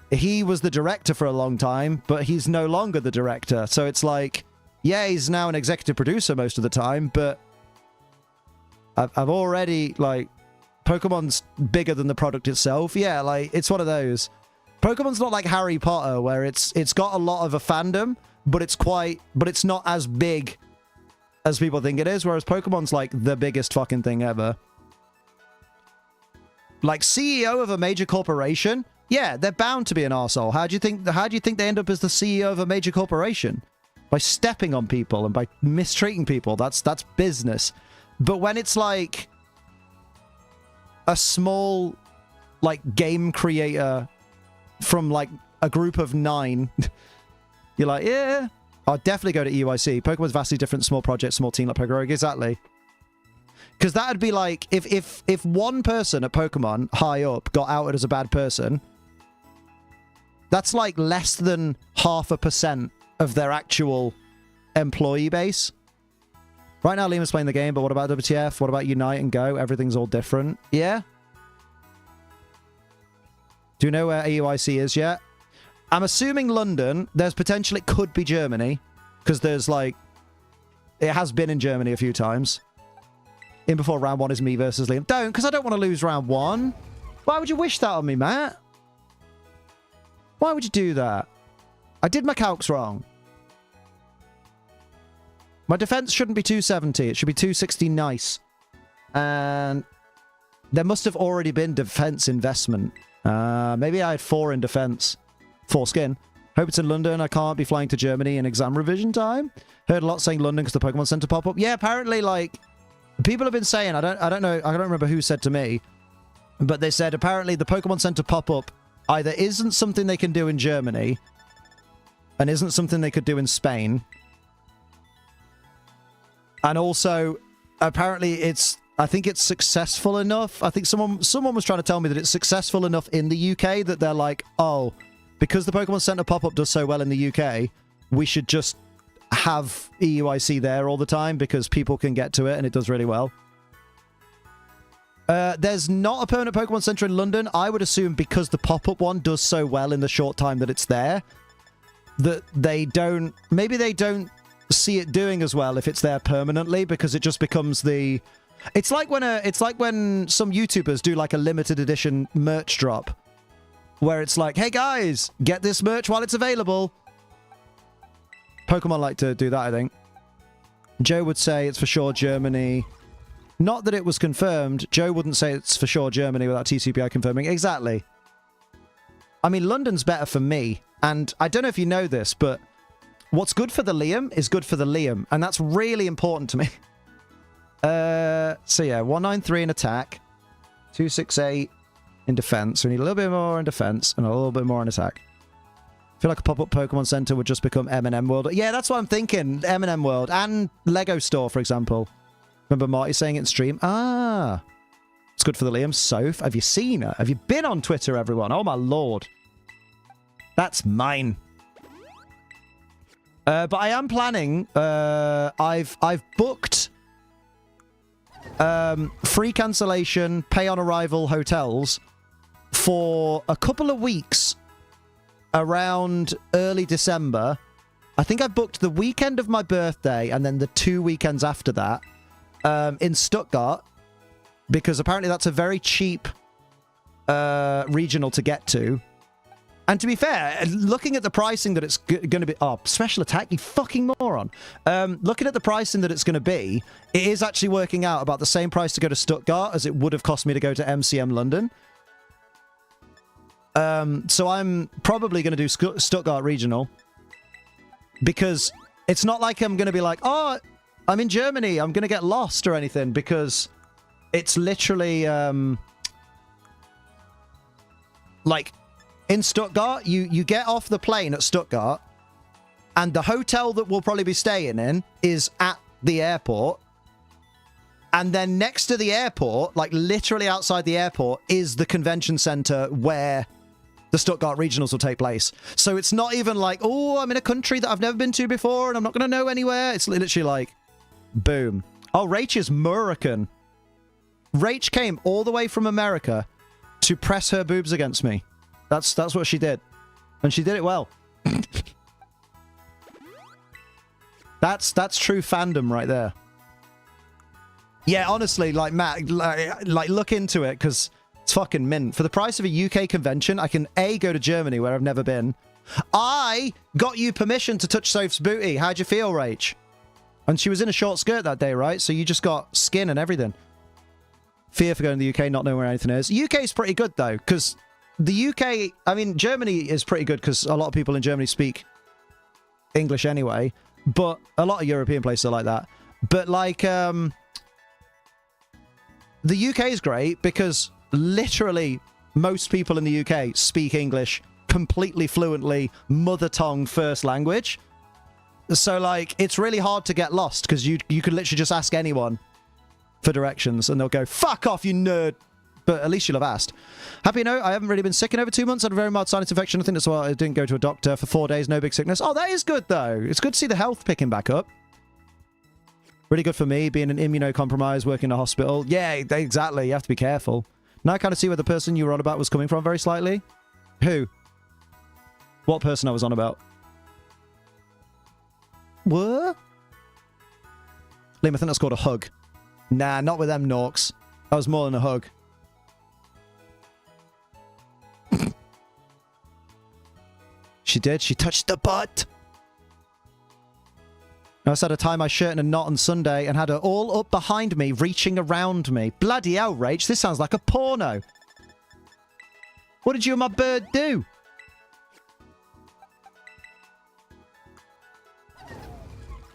he was the director for a long time, but he's no longer the director. So it's like, yeah, he's now an executive producer most of the time, but I've already, like, Pokemon's bigger than the product itself. Yeah, like, it's one of those. Pokemon's not like Harry Potter, where it's got a lot of a fandom, but it's not as big as people think it is, whereas Pokemon's like the biggest fucking thing ever. Like, CEO of a major corporation, yeah, they're bound to be an arsehole. How do you think they end up as the CEO of a major corporation? By stepping on people and by mistreating people. That's business. But when it's like a small, like, game creator from, like, a group of 9, you're like, yeah, I'll definitely go to EUIC. Pokemon's vastly different, small project, small team like Pokemon. Exactly. Because that would be like, if one person at Pokemon, high up, got outed as a bad person, that's like less than 0.5% of their actual employee base. Right now, Liam's playing the game, but what about WTF? What about Unite and Go? Everything's all different. Yeah? Do you know where EUIC is yet? I'm assuming London. There's potential it could be Germany. Because there's, like... It has been in Germany a few times. In before round 1 is me versus Liam. Don't, because I don't want to lose round 1. Why would you wish that on me, Matt? Why would you do that? I did my calcs wrong. My defense shouldn't be 270. It should be 260 nice. And there must have already been defense investment. Maybe I had 4 in defense. 4 skin. Hope it's in London. I can't be flying to Germany in exam revision time. Heard a lot saying London because the Pokemon Center pop up. Yeah, apparently, like, people have been saying, I don't know, I don't remember who said to me, but they said apparently the Pokemon Center pop up either isn't something they can do in Germany and isn't something they could do in Spain. And also, apparently I think it's successful enough. I think someone was trying to tell me that it's successful enough in the UK that they're like, oh, because the Pokemon Center pop-up does so well in the UK, we should just have EUIC there all the time because people can get to it and it does really well. There's not a permanent Pokemon Center in London. I would assume because the pop-up one does so well in the short time that it's there, that they don't... Maybe they don't see it doing as well if it's there permanently, because it just becomes the... It's like when some YouTubers do like a limited edition merch drop, where it's like, hey guys, get this merch while it's available. Pokemon like to do that, I think. Joe would say it's for sure Germany. Not that it was confirmed. Joe wouldn't say it's for sure Germany without TCPI confirming. Exactly. I mean, London's better for me. And I don't know if you know this, but what's good for the Liam is good for the Liam. And that's really important to me. So yeah, 193 in attack. 268 in defense. So we need a little bit more in defense and a little bit more in attack. I feel like a pop-up Pokemon Center would just become M&M World. Yeah, that's what I'm thinking. M&M World and Lego Store, for example. Remember Marty saying it in stream? Ah. It's good for the Liam. Soph, have you seen her? Have you been on Twitter, everyone? Oh, my lord. That's mine. But I am planning... I've booked... free cancellation, pay on arrival hotels for a couple of weeks around early December. I think I booked the weekend of my birthday and then the 2 weekends after that in Stuttgart, because apparently that's a very cheap regional to get to. And to be fair, looking at the pricing that it's going to be... Oh, special attack, you fucking moron. Looking at the pricing that it's going to be, it is actually working out about the same price to go to Stuttgart as it would have cost me to go to MCM London. So I'm probably going to do Stuttgart Regional. Because it's not like I'm going to be like, oh, I'm in Germany. I'm going to get lost or anything because it's literally, like, in Stuttgart, you get off the plane at Stuttgart, and the hotel that we'll probably be staying in is at the airport. And then next to the airport, like literally outside the airport, is the convention center where the Stuttgart regionals will take place. So it's not even like, oh, I'm in a country that I've never been to before and I'm not going to know anywhere. It's literally like, boom. Oh, Rach is Murican. Rach came all the way from America to press her boobs against me. That's what she did. And she did it well. That's true fandom right there. Yeah, honestly, like, Matt, like look into it, because it's fucking mint. For the price of a UK convention, I can, A, go to Germany, where I've never been. I got you permission to touch Soph's booty. How'd you feel, Rach? And she was in a short skirt that day, right? So you just got skin and everything. Fear for going to the UK, not knowing where anything is. UK is pretty good, though, because the UK... I mean, Germany is pretty good, because a lot of people in Germany speak English anyway, but a lot of European places are like that. But, like, the UK is great because literally most people in the UK speak English completely fluently, mother tongue, first language. So, like, it's really hard to get lost because you could literally just ask anyone for directions and they'll go, fuck off, you nerd. But at least you'll have asked. Happy note, I haven't really been sick in over 2 months. I had a very mild sinus infection. I think that's why I didn't go to a doctor for 4 days. No big sickness. Oh, that is good, though. It's good to see the health picking back up. Really good for me, being an immunocompromised, working in a hospital. Yeah, exactly. You have to be careful. Now I kind of see where the person you were on about was coming from very slightly. Who? What person I was on about? What? Liam, I think that's called a hug. Nah, not with them norks. That was more than a hug. She did. She touched the butt. I also had to tie my shirt in a knot on Sunday and had her all up behind me, reaching around me. Bloody hell, Rach, this sounds like a porno. What did you and my bird do?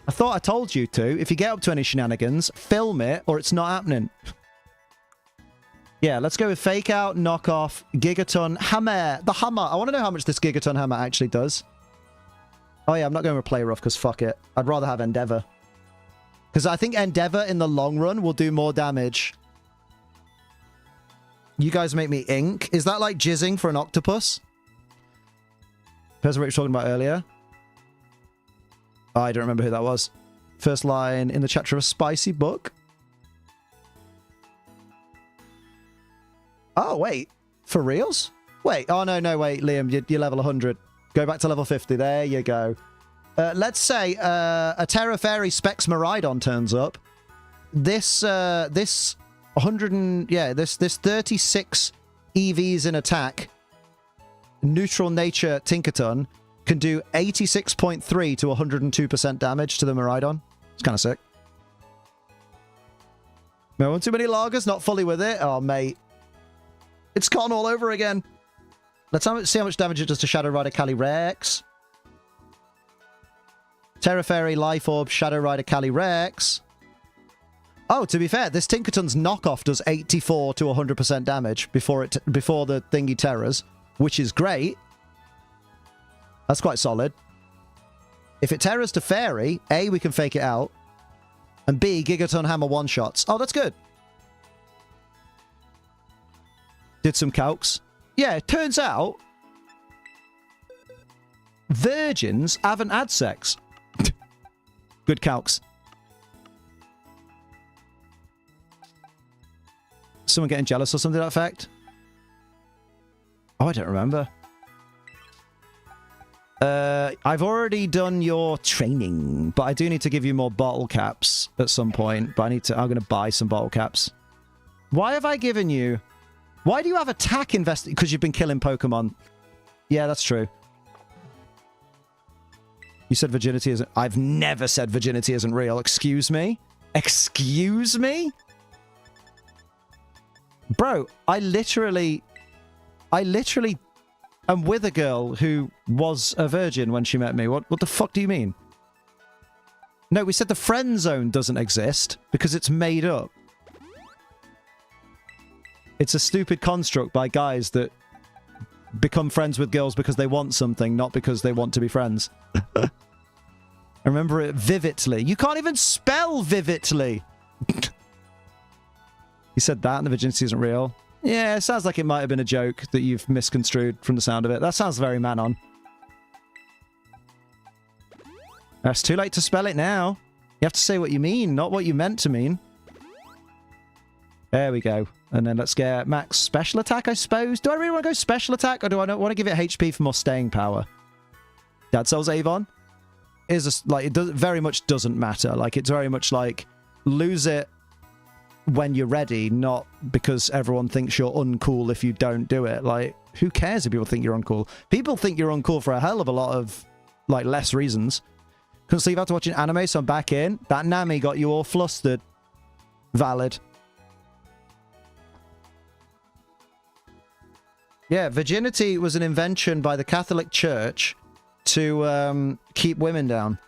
I thought I told you to. If you get up to any shenanigans, film it or it's not happening. Yeah, let's go with fake out, knockoff, gigaton, hammer. The hammer. I want to know how much this gigaton hammer actually does. Oh yeah, I'm not going with play rough because fuck it. I'd rather have Endeavor. Because I think Endeavor in the long run will do more damage. You guys make me ink. Is that like jizzing for an octopus? Person Rich was talking about earlier. Oh, I don't remember who that was. First line in the chapter of a spicy book. Oh, wait. For reals? Wait. Oh, no, wait, Liam. You're level 100. Go back to level 50. There you go. Let's say a Terra Fairy Specs Maridon turns up. This 100 and this 36 EVs in attack. Neutral Nature Tinkerton can do 86.3 to 102% damage to the Maridon. It's kind of sick. No one too many lagers, not fully with it. Oh, mate. It's gone all over again. Let's see how much damage it does to Shadow Rider Kali Rex. Terra Fairy, Life Orb, Shadow Rider Kali Rex. Oh, to be fair, this Tinkerton's knockoff does 84 to 100% damage before the thingy terrors, which is great. That's quite solid. If it terrors to Fairy, A, we can fake it out, and B, Gigaton Hammer one-shots. Oh, that's good. Did some calcs. Yeah, it turns out virgins haven't had sex. Good calcs. Someone getting jealous or something to that effect? Oh, I don't remember. I've already done your training, but I do need to give you more bottle caps at some point. But I'm going to buy some bottle caps. Why have I given you... Why do you have attack invested? Because you've been killing Pokemon. Yeah, that's true. You said virginity isn't... I've never said virginity isn't real. Excuse me? Excuse me? Bro, I literally am with a girl who was a virgin when she met me. What the fuck do you mean? No, we said the friend zone doesn't exist because it's made up. It's a stupid construct by guys that become friends with girls because they want something, not because they want to be friends. I remember it vividly. You can't even spell vividly. You said that and the virginity isn't real. Yeah, it sounds like it might have been a joke that you've misconstrued from the sound of it. That sounds very man-on. It's too late to spell it now. You have to say what you mean, not what you meant to mean. There we go. And then let's get max special attack, I suppose. Do I really want to go special attack, or do I not want to give it HP for more staying power? Dead Cells Avon is like, it does, very much doesn't matter. Like, it's very much like lose it when you're ready, not because everyone thinks you're uncool if you don't do it. Like, who cares if people think you're uncool? People think you're uncool for a hell of a lot of, like, less reasons. Couldn't sleep after watching anime, so I'm back in. That Nami got you all flustered. Valid. Yeah, virginity was an invention by the Catholic Church to keep women down.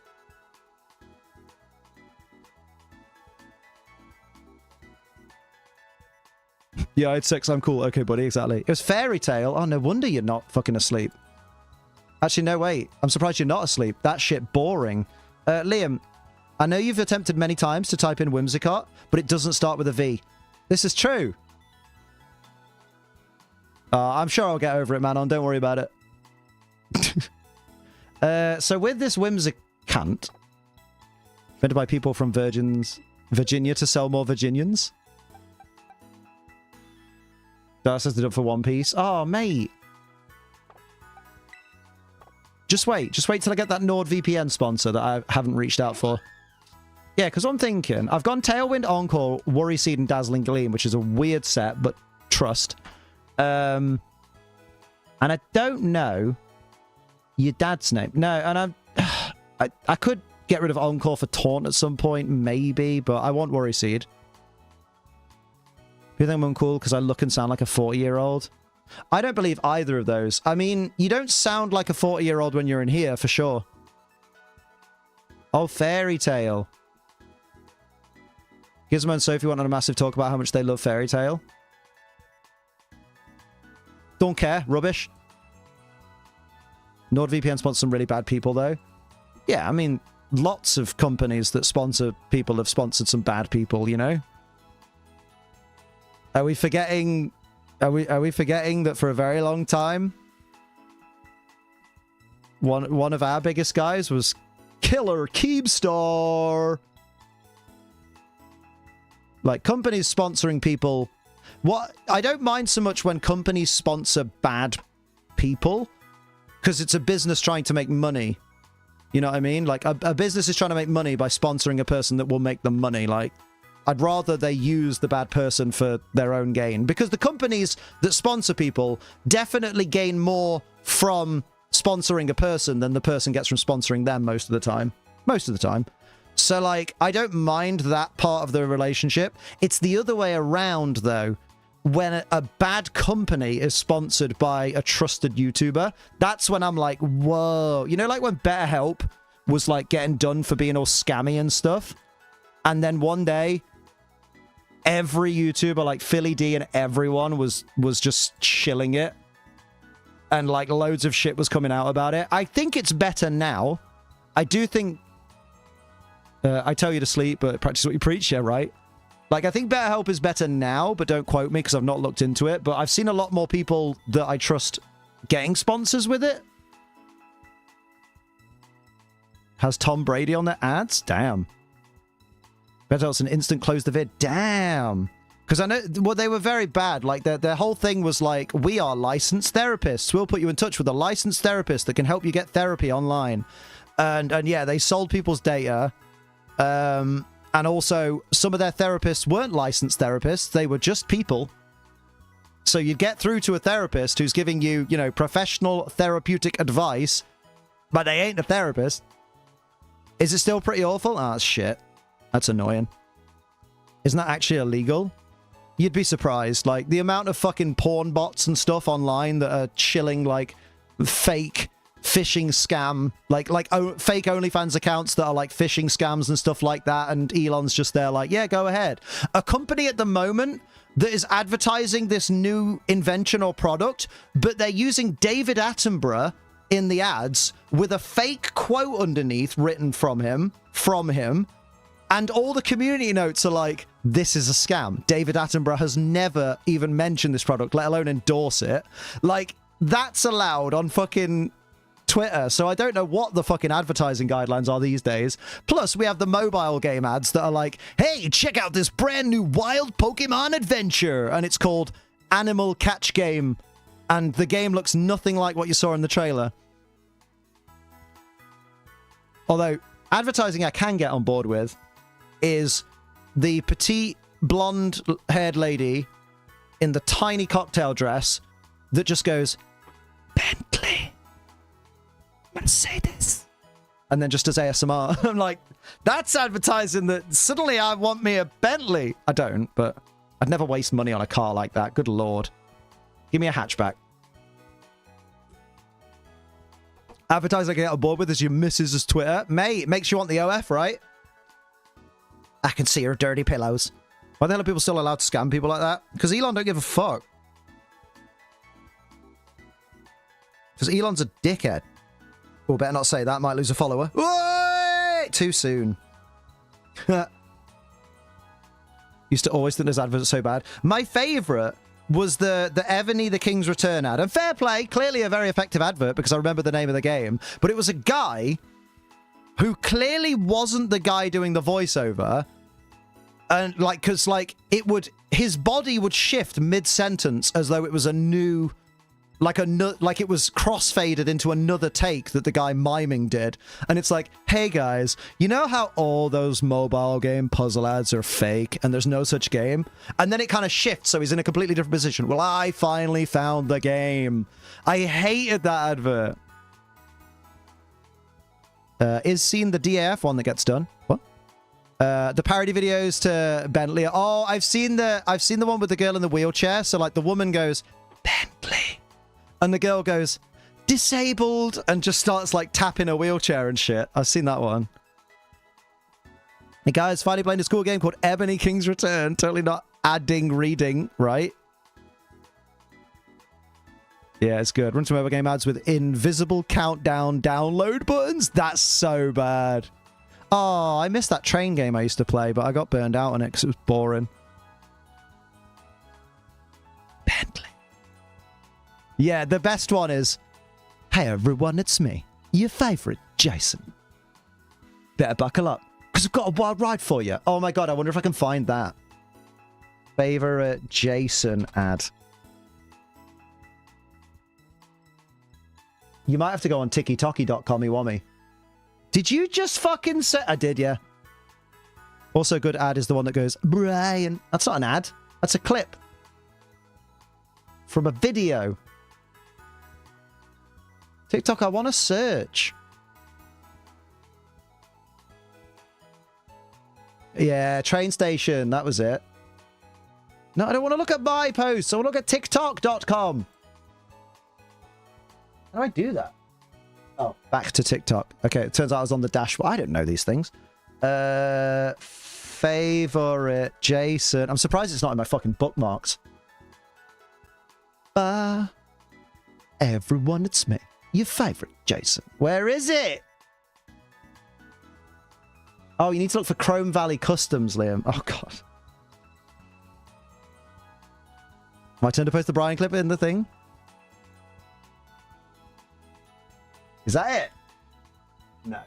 Yeah, I had sex, I'm cool. Okay, buddy, exactly. It was fairy tale. Oh, no wonder you're not fucking asleep. Actually, no, wait. I'm surprised you're not asleep. That shit boring. Liam, I know you've attempted many times to type in Whimsicott, but it doesn't start with a V. This is true. I'm sure I'll get over it, Manon. Don't worry about it. So with this Whimsicant, invented by people from Virginia to sell more Virginians. That's just it up for One Piece. Oh, mate. Just wait till I get that NordVPN sponsor that I haven't reached out for. Yeah, because I'm thinking, I've gone Tailwind, Encore, Worry Seed, and Dazzling Gleam, which is a weird set, but trust. And I don't know your dad's name. No, and I could get rid of Encore for Taunt at some point, maybe, but I want Worry Seed. You think I'm uncool because I look and sound like a 40-year-old? I don't believe either of those. I mean, you don't sound like a 40-year-old when you're in here, for sure. Oh, Fairy Tail. Gizmo and Sophie went on a massive talk about how much they love Fairy Tail. Don't care. Rubbish. NordVPN sponsors some really bad people, though. Yeah, I mean, lots of companies that sponsor people have sponsored some bad people, you know? Are we forgetting... Are we forgetting that for a very long time, one of our biggest guys was Killer Keemstar? Like, companies sponsoring people... What I don't mind so much when companies sponsor bad people, because it's a business trying to make money. You know what I mean? Like, a business is trying to make money by sponsoring a person that will make them money. Like, I'd rather they use the bad person for their own gain. Because the companies that sponsor people definitely gain more from sponsoring a person than the person gets from sponsoring them most of the time. Most of the time. So, like, I don't mind that part of the relationship. It's the other way around, though. When a bad company is sponsored by a trusted YouTuber, that's when I'm like, whoa. You know, like when BetterHelp was, like, getting done for being all scammy and stuff? And then one day... every YouTuber, like Philly D and everyone, was just chilling it. And, like, loads of shit was coming out about it. I think it's better now. I do think... I tell you to sleep, but practice what you preach, yeah, right? Like, I think BetterHelp is better now, but don't quote me because I've not looked into it. But I've seen a lot more people that I trust getting sponsors with it. Has Tom Brady on their ads? Damn. BetterHelp's an instant close the vid. Damn. Because I know, well, they were very bad. Like, their whole thing was like, we are licensed therapists. We'll put you in touch with a licensed therapist that can help you get therapy online. And yeah, they sold people's data. And also, some of their therapists weren't licensed therapists. They were just people. So you'd get through to a therapist who's giving you, you know, professional therapeutic advice, but they ain't a therapist. Is it still pretty awful? Ah, shit. That's annoying. Isn't that actually illegal? You'd be surprised. Like, the amount of fucking porn bots and stuff online that are chilling, like, fake phishing scam, like fake OnlyFans accounts that are like phishing scams and stuff like that, and Elon's just there like, yeah, go ahead. A company at the moment that is advertising this new invention or product, but they're using David Attenborough in the ads with a fake quote underneath written from him, and all the community notes are like, this is a scam. David Attenborough has never even mentioned this product, let alone endorse it. Like, that's allowed on fucking Twitter, so I don't know what the fucking advertising guidelines are these days. Plus, we have the mobile game ads that are like, hey, check out this brand new wild Pokemon adventure, and it's called Animal Catch Game, and the game looks nothing like what you saw in the trailer. Although, advertising I can get on board with is the petite blonde-haired lady in the tiny cocktail dress that just goes, Bentley, Mercedes, and then just does ASMR. I'm like, that's advertising that suddenly I want me a Bentley. I don't, but I'd never waste money on a car like that. Good lord. Give me a hatchback. Advertising I can get on board with is your missus's Twitter. Mate, it makes you want the OF, right? I can see her dirty pillows. Why the hell are people still allowed to scam people like that? Because Elon don't give a fuck. Because Elon's a dickhead. Oh, better not say that. Might lose a follower. Wait! Too soon. Used to always think this advert was so bad. My favourite was the Evany the King's Return ad. And fair play, clearly a very effective advert because I remember the name of the game. But it was a guy who clearly wasn't the guy doing the voiceover. And like, because like his body would shift mid-sentence as though it was a new, like it was crossfaded into another take that the guy miming did. And it's like, hey guys, you know how all those mobile game puzzle ads are fake and there's no such game? And then it kind of shifts, so he's in a completely different position. Well, I finally found the game. I hated that advert. Is seen the DAF one that gets done. What? The parody videos to Bentley. Oh, I've seen the one with the girl in the wheelchair. So like the woman goes, Bentley. And the girl goes, disabled, and just starts like tapping her wheelchair and shit. I've seen that one. Hey guys, finally playing a school game called Ebony King's Return. Totally not adding reading, right? Yeah, it's good. Run some mobile game ads with invisible countdown download buttons. That's so bad. Oh, I missed that train game I used to play, but I got burned out on it because it was boring. Bentley. Yeah, the best one is, hey everyone, it's me, your favourite Jason. Better buckle up, because I've got a wild ride for you. Oh my god, I wonder if I can find that. Favourite Jason ad. You might have to go on TikTok.com, Iwami. Did you just fucking say... I did, yeah. Also, good ad is the one that goes, Brian. That's not an ad. That's a clip. From a video. TikTok, I want to search. Yeah, train station. That was it. No, I don't want to look at my posts. I want to look at TikTok.com. How do I do that? Oh, back to TikTok. Okay, it turns out I was on the dashboard. I don't know these things. Favorite Jason. I'm surprised it's not in my fucking bookmarks. Everyone, it's me. Your favorite Jason. Where is it? Oh, you need to look for Chrome Valley Customs, Liam. Oh, God. My turn to post the Brian clip in the thing? Is that it? No.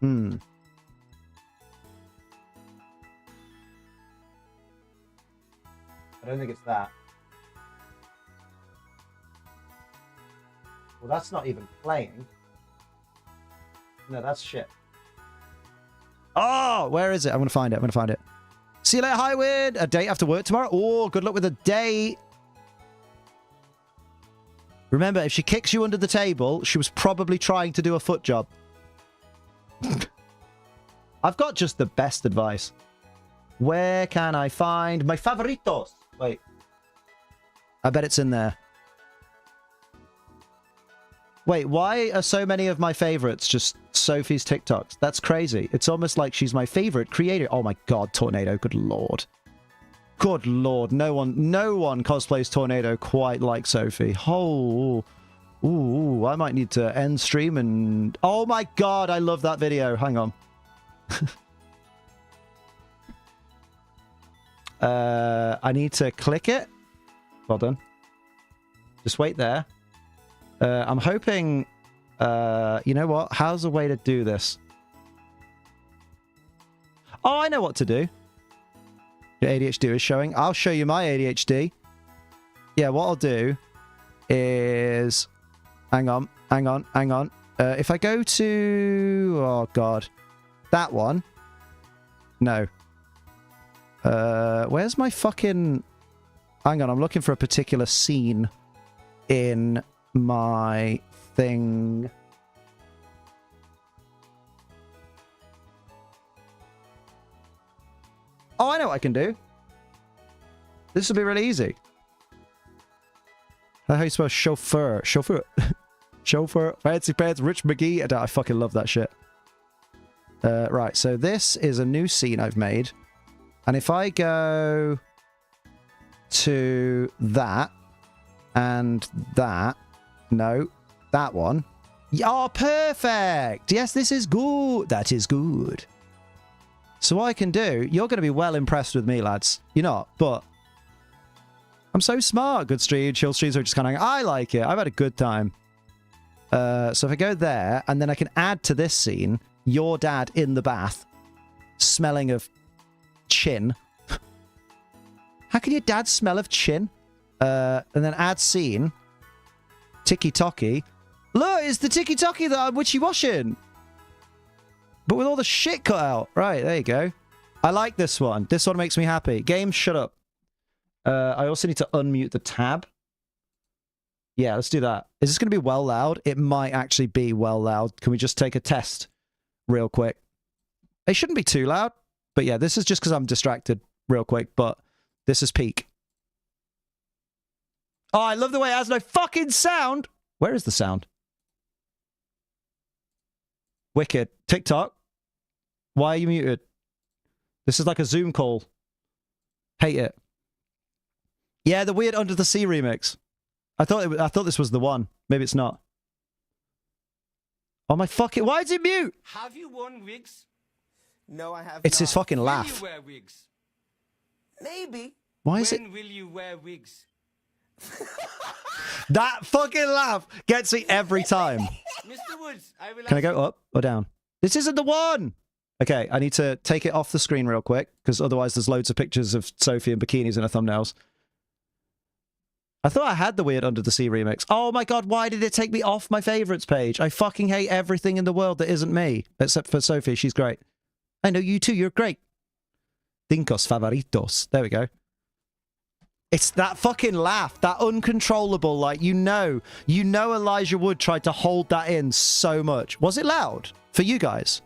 I don't think it's that. Well, that's not even playing. No, that's shit. Oh, where is it? I'm going to find it. I'm going to find it. See you later, Highwood. A date after work tomorrow. Oh, good luck with the date. Remember, if she kicks you under the table, she was probably trying to do a foot job. I've got just the best advice. Where can I find my favoritos? Wait. I bet it's in there. Wait, why are so many of my favorites just Sophie's TikToks? That's crazy. It's almost like she's my favorite creator. Oh my god, Tornado. Good lord. Good lord. No one cosplays Tornado quite like Sophie. Oh. Ooh, I might need to end stream and... Oh my god, I love that video. Hang on. I need to click it. Well done. Just wait there. I'm hoping... you know what? How's a way to do this? Oh, I know what to do. Your ADHD is showing. I'll show you my ADHD. Yeah, what I'll do is... Hang on. If I go to... Oh, God. That one. No. Where's my fucking... Hang on, I'm looking for a particular scene in my thing. Oh, I know what I can do. This will be really easy. How you spell chauffeur? Chauffeur. Chauffeur. Fancy pants. Rich McGee. I fucking love that shit. Right, so this is a new scene I've made. And if I go to that and that. No, that one. Oh, perfect. Yes, this is good. That is good. So what I can do, you're going to be well impressed with me, lads. You're not, but... I'm so smart. Good stream, chill streams are just kind of... I like it. I've had a good time. So if I go there, and then I can add to this scene, your dad in the bath, smelling of chin. How can your dad smell of chin? And then add scene. Tiki-toki. Look, it's the tiki-toki that I'm witchy-washing. But with all the shit cut out. Right, there you go. I like this one. This one makes me happy. Game, shut up. I also need to unmute the tab. Yeah, let's do that. Is this going to be well loud? It might actually be well loud. Can we just take a test real quick? It shouldn't be too loud. But yeah, this is just because I'm distracted real quick. But this is peak. Oh, I love the way it has no fucking sound. Where is the sound? Wicked. TikTok. Why are you muted? This is like a Zoom call. Hate it. Yeah, the weird Under the Sea remix. I thought this was the one. Maybe it's not. Oh my fucking... Why is it mute? Have you worn wigs? No, I have It's not. his fucking Will laugh. you wear wigs? Maybe. Why is it... When will you wear wigs? That fucking laugh gets me every time. Mr. Woods, I will Can I ask go up or down? This isn't the one! Okay, I need to take it off the screen real quick, because otherwise there's loads of pictures of Sophie in bikinis in her thumbnails. I thought I had the weird Under the Sea remix. Oh my god, why did it take me off my favorites page? I fucking hate everything in the world that isn't me. Except for Sophie, she's great. I know you too, you're great. Dincos favoritos. There we go. It's that fucking laugh, that uncontrollable, like, you know Elijah Wood tried to hold that in so much. Was it loud for you guys?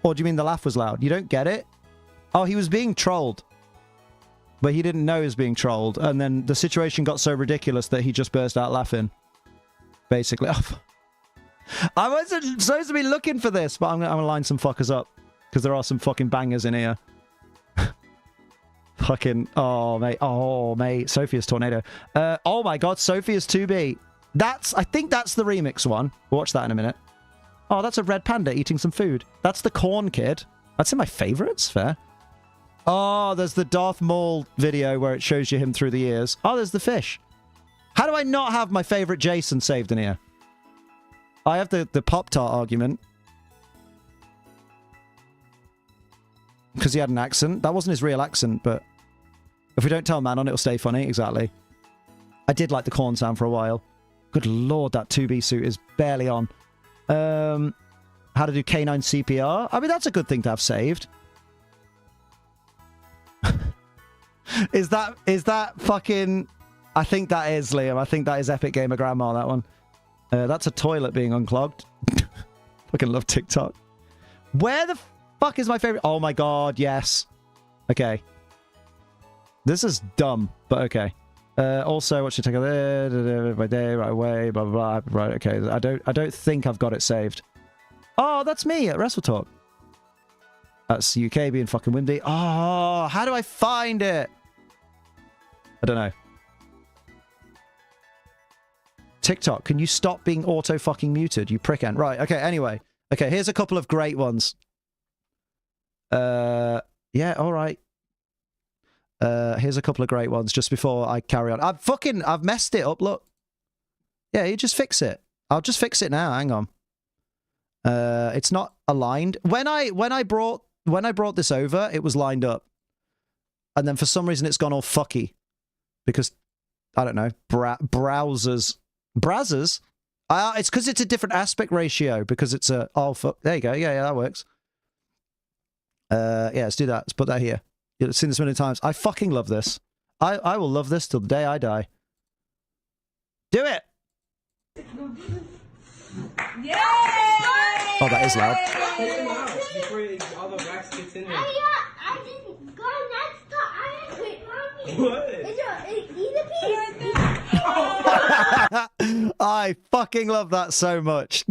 Or do you mean the laugh was loud? You don't get it? Oh, he was being trolled. But he didn't know he was being trolled. And then the situation got so ridiculous that he just burst out laughing. Basically. I wasn't supposed to be looking for this, but I'm going to line some fuckers up. Because there are some fucking bangers in here. Fucking... Oh, mate. Oh, mate. Sophia's Tornado. Oh, my God. Sophia's 2B. I think that's the remix one. We'll watch that in a minute. Oh, that's a red panda eating some food. That's the corn kid. That's in my favorites. Fair. Oh, there's the Darth Maul video where it shows you him through the ears. Oh, there's the fish. How do I not have my favorite Jason saved in here? I have the Pop-Tart argument. Because he had an accent. That wasn't his real accent, but... If we don't tell Manon, it'll stay funny. Exactly. I did like the corn sound for a while. Good lord, that 2B suit is barely on. How to do K9 CPR? I mean, that's a good thing to have saved. Is that fucking... I think that is, Liam. I think that is Epic Gamer Grandma, that one. That's a toilet being unclogged. Fucking love TikTok. Where the fuck is my favorite? Oh my god, yes. Okay. This is dumb, but okay. Also, what should I take there? By day, right away, blah blah blah. Right, okay. I don't think I've got it saved. Oh, that's me at Wrestle Talk. That's UK being fucking windy. Oh, how do I find it? I don't know. TikTok, can you stop being auto fucking muted, you prick end? Right, okay, anyway. Okay, here's a couple of great ones. Yeah, alright. Here's a couple of great ones just before I carry on. I've messed it up, look. Yeah, you just fix it. I'll just fix it now, hang on. It's not aligned. When I brought this over, it was lined up. And then for some reason it's gone all fucky. Because, I don't know, browsers. Brazzers? It's because it's a different aspect ratio, because it's a... Oh, fuck. There you go. Yeah, that works. Yeah, let's do that. Let's put that here. You've seen this many times. I fucking love this. I will love this till the day I die. Do it! Yay! Oh, that is loud. Before all the wax gets in there. I didn't go next to I wait, mommy. What? I fucking love that so much.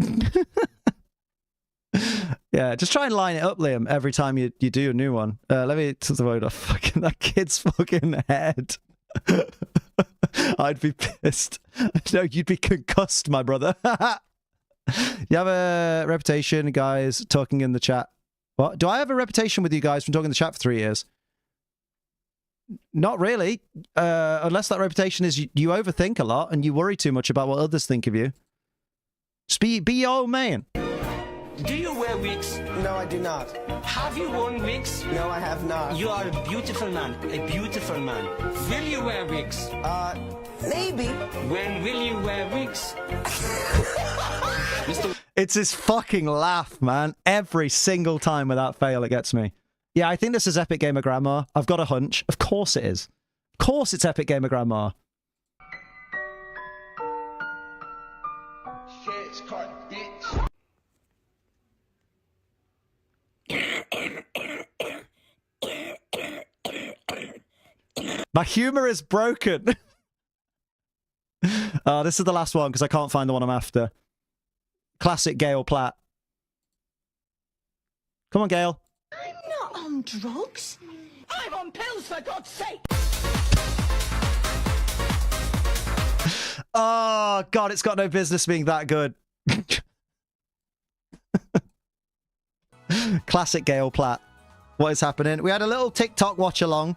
Yeah, just try and line it up, Liam, every time you do a new one. Let me vote off fucking that kid's fucking head. I'd be pissed. No, you'd be concussed, my brother. You have a reputation, guys, talking in the chat. What? Do I have a reputation with you guys from talking in the chat for 3 years? Not really. Unless that reputation is you overthink a lot and you worry too much about what others think of you. Just be your own man. Do you wear wigs? No, I do not. Have you worn wigs? No, I have not. You are a beautiful man. A beautiful man. Will you wear wigs? Maybe. When will you wear wigs? It's his fucking laugh, man. Every single time without fail, it gets me. Yeah, I think this is Epic Gamer Grandma. I've got a hunch. Of course it is. Of course it's Epic Gamer Grandma. Shit's cut, bitch. My humor is broken. This is the last one because I can't find the one I'm after. Classic Gale Platt. Come on, Gale. I'm not on drugs. I'm on pills, for God's sake! Oh, God, it's got no business being that good. Classic Gale Platt. What is happening? We had a little TikTok watch along.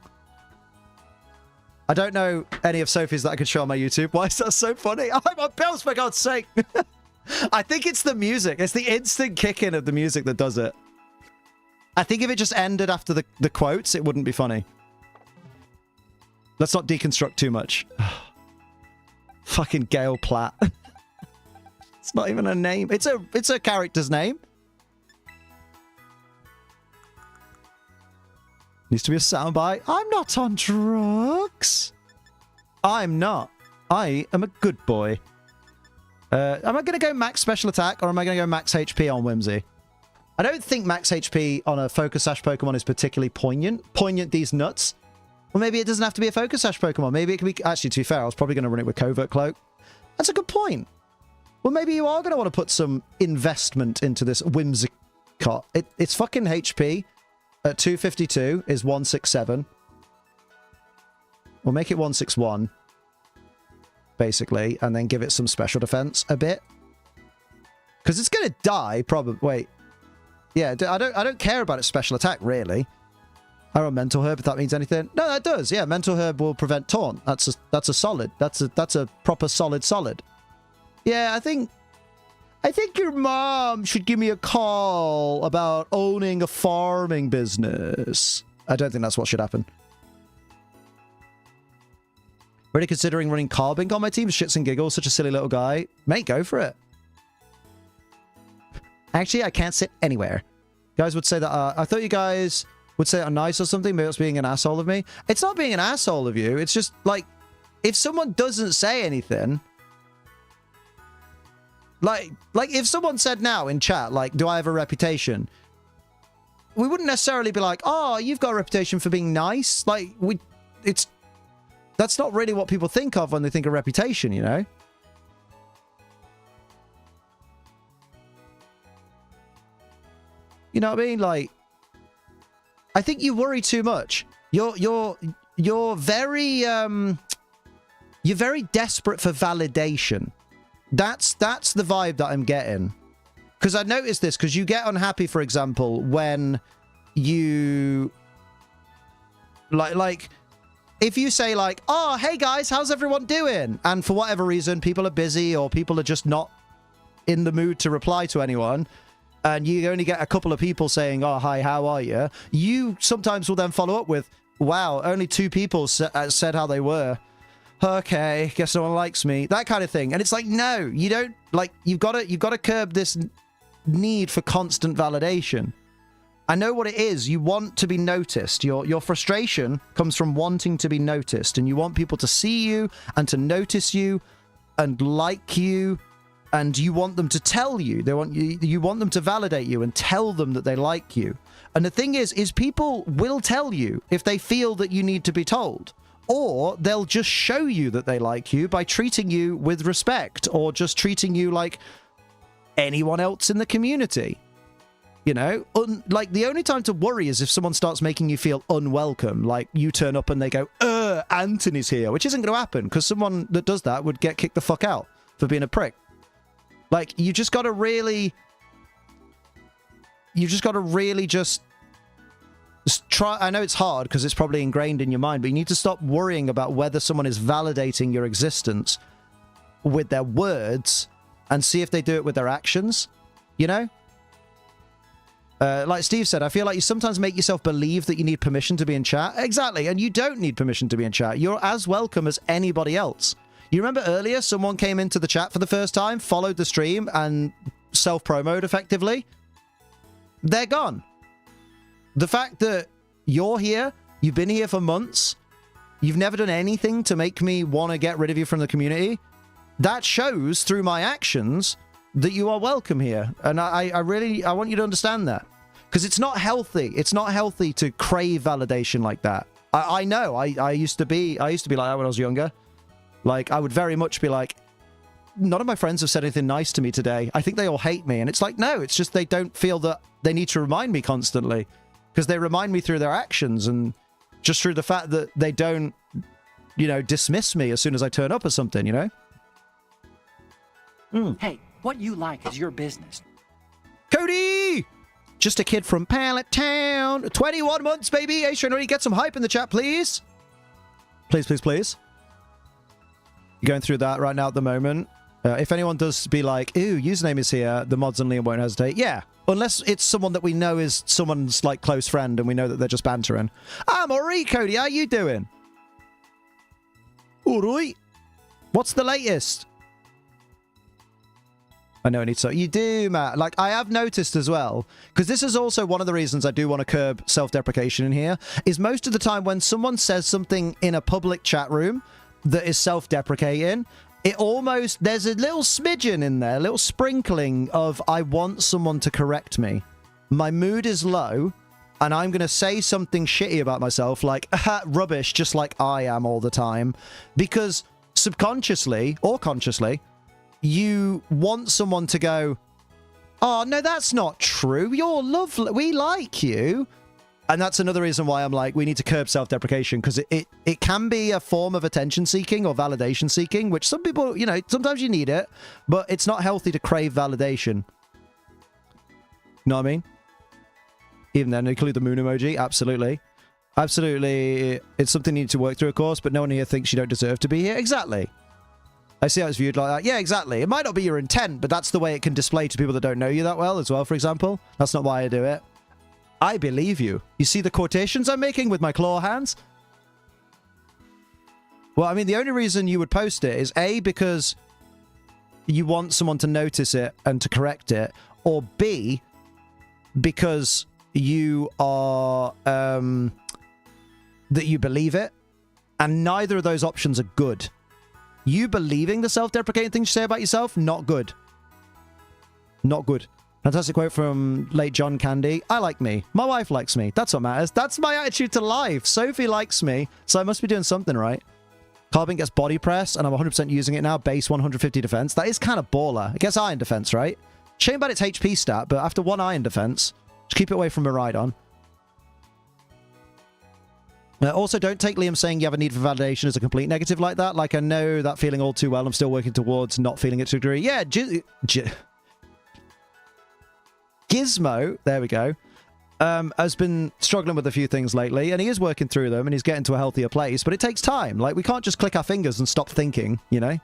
I don't know any of Sophie's that I could show on my YouTube. Why is that so funny? I'm on pills, for God's sake. I think it's the music. It's the instant kick-in of the music that does it. I think if it just ended after the quotes, it wouldn't be funny. Let's not deconstruct too much. Fucking Gale Platt. It's not even a name. It's a character's name. Needs to be a soundbite. I'm not on drugs. I'm not. I am a good boy. Am I going to go max special attack or am I going to go max HP on Whimsy? I don't think max HP on a Focus Sash Pokemon is particularly poignant. Poignant these nuts. Well, maybe it doesn't have to be a Focus Sash Pokemon. Maybe it can be... Actually, to be fair, I was probably going to run it with Covert Cloak. That's a good point. Well, maybe you are going to want to put some investment into this Whimsicott. It's fucking HP at 252 is 167. We'll make it 161. Basically, and then give it some special defense a bit. Because it's going to die, probably. Wait. Yeah, I don't care about its special attack, really. I run Mental Herb, if that means anything. No, that does. Yeah, Mental Herb will prevent Taunt. That's a solid. That's a proper solid. Yeah, I think your mom should give me a call about owning a farming business. I don't think that's what should happen. Really considering running Carbink on my team? Shits and giggles, such a silly little guy. Mate, go for it. Actually, I can't sit anywhere. You guys would say that, I thought you guys would say I'm nice or something. Maybe it's being an asshole of me. It's not being an asshole of you. It's just, like, if someone doesn't say anything... Like if someone said now in chat, like, do I have a reputation? we wouldn't necessarily be like, oh, you've got a reputation for being nice. Like, that's not really what people think of when they think of reputation, you know? You know what I mean? Like, I think you worry too much. You're very desperate for validation. That's the vibe that I'm getting. Because I noticed this, because you get unhappy, for example, when you like if you say like, oh, hey guys, how's everyone doing? And for whatever reason, people are busy or people are just not in the mood to reply to anyone, and you only get a couple of people saying, oh, hi, how are you? You sometimes will then follow up with, wow, only 2 people said how they were. Okay, guess no one likes me. That kind of thing. And it's like, no, you don't, like, you've got to curb this need for constant validation. I know what it is. You want to be noticed. Your frustration comes from wanting to be noticed, and you want people to see you and to notice you and like you, and you want them to tell you. You want them to validate you and tell them that they like you. And the thing is people will tell you if they feel that you need to be told. Or they'll just show you that they like you by treating you with respect, or just treating you like anyone else in the community. You know, like the only time to worry is if someone starts making you feel unwelcome. Like you turn up and they go, Anthony's here, which isn't going to happen because someone that does that would get kicked the fuck out for being a prick. Like, you just got to really just try. I know it's hard because it's probably ingrained in your mind, but you need to stop worrying about whether someone is validating your existence with their words and see if they do it with their actions, you know? Like Steve said, I feel like you sometimes make yourself believe that you need permission to be in chat. Exactly, and you don't need permission to be in chat. You're as welcome as anybody else. You remember earlier, someone came into the chat for the first time, followed the stream, and self-promoted effectively? They're gone. The fact that you're here, you've been here for months, you've never done anything to make me want to get rid of you from the community, that shows through my actions that you are welcome here. And I want you to understand that. Because it's not healthy. It's not healthy to crave validation like that. I know. I used to be like that when I was younger. Like, I would very much be like, none of my friends have said anything nice to me today. I think they all hate me. And it's like, no, it's just they don't feel that they need to remind me constantly. Because they remind me through their actions and just through the fact that they don't, you know, dismiss me as soon as I turn up or something, you know? Hey, what you like is your business. Cody! Just a kid from Pallet Town. 21 months, baby. Hey, Trinity, get some hype in the chat, please. Please, please, please. You're going through that right now at the moment. If anyone does be like, ooh, username is here, the mods and Liam won't hesitate. Yeah. Unless it's someone that we know is someone's, like, close friend and we know that they're just bantering. I'm alright, Cody. How you doing? Alright. What's the latest? I know I need so. You do, Matt. Like, I have noticed as well, because this is also one of the reasons I do want to curb self-deprecation in here, is most of the time when someone says something in a public chat room that is self-deprecating, it almost, there's a little smidgen in there, a little sprinkling of, I want someone to correct me. My mood is low, and I'm going to say something shitty about myself, like, rubbish, just like I am all the time. Because subconsciously, or consciously, you want someone to go, oh, no, that's not true. You're lovely. We like you. And that's another reason why I'm like, we need to curb self-deprecation, because it can be a form of attention seeking or validation seeking, which some people, you know, sometimes you need it, but it's not healthy to crave validation. Know what I mean? Even then, include the moon emoji. Absolutely. Absolutely. It's something you need to work through, of course, but no one here thinks you don't deserve to be here. Exactly. I see how it's viewed like that. Yeah, exactly. It might not be your intent, but that's the way it can display to people that don't know you that well as well, for example. That's not why I do it. I believe you. You see the quotations I'm making with my claw hands? Well, I mean, the only reason you would post it is A, because you want someone to notice it and to correct it, or B, because you are, that you believe it, and neither of those options are good. You believing the self-deprecating things you say about yourself, not good. Not good. Fantastic quote from late John Candy. I like me. My wife likes me. That's what matters. That's my attitude to life. Sophie likes me, so I must be doing something right. Carbon gets body press, and I'm 100% using it now. Base 150 defense. That is kind of baller. It gets iron defense, right? Shame about its HP stat, but after 1 iron defense, just keep it away from Miraidon. Also, don't take Liam saying you have a need for validation as a complete negative like that. Like, I know that feeling all too well. I'm still working towards not feeling it to a degree. Yeah, Gizmo, there we go, has been struggling with a few things lately, and he is working through them, and he's getting to a healthier place, but it takes time. Like, we can't just click our fingers and stop thinking, you know?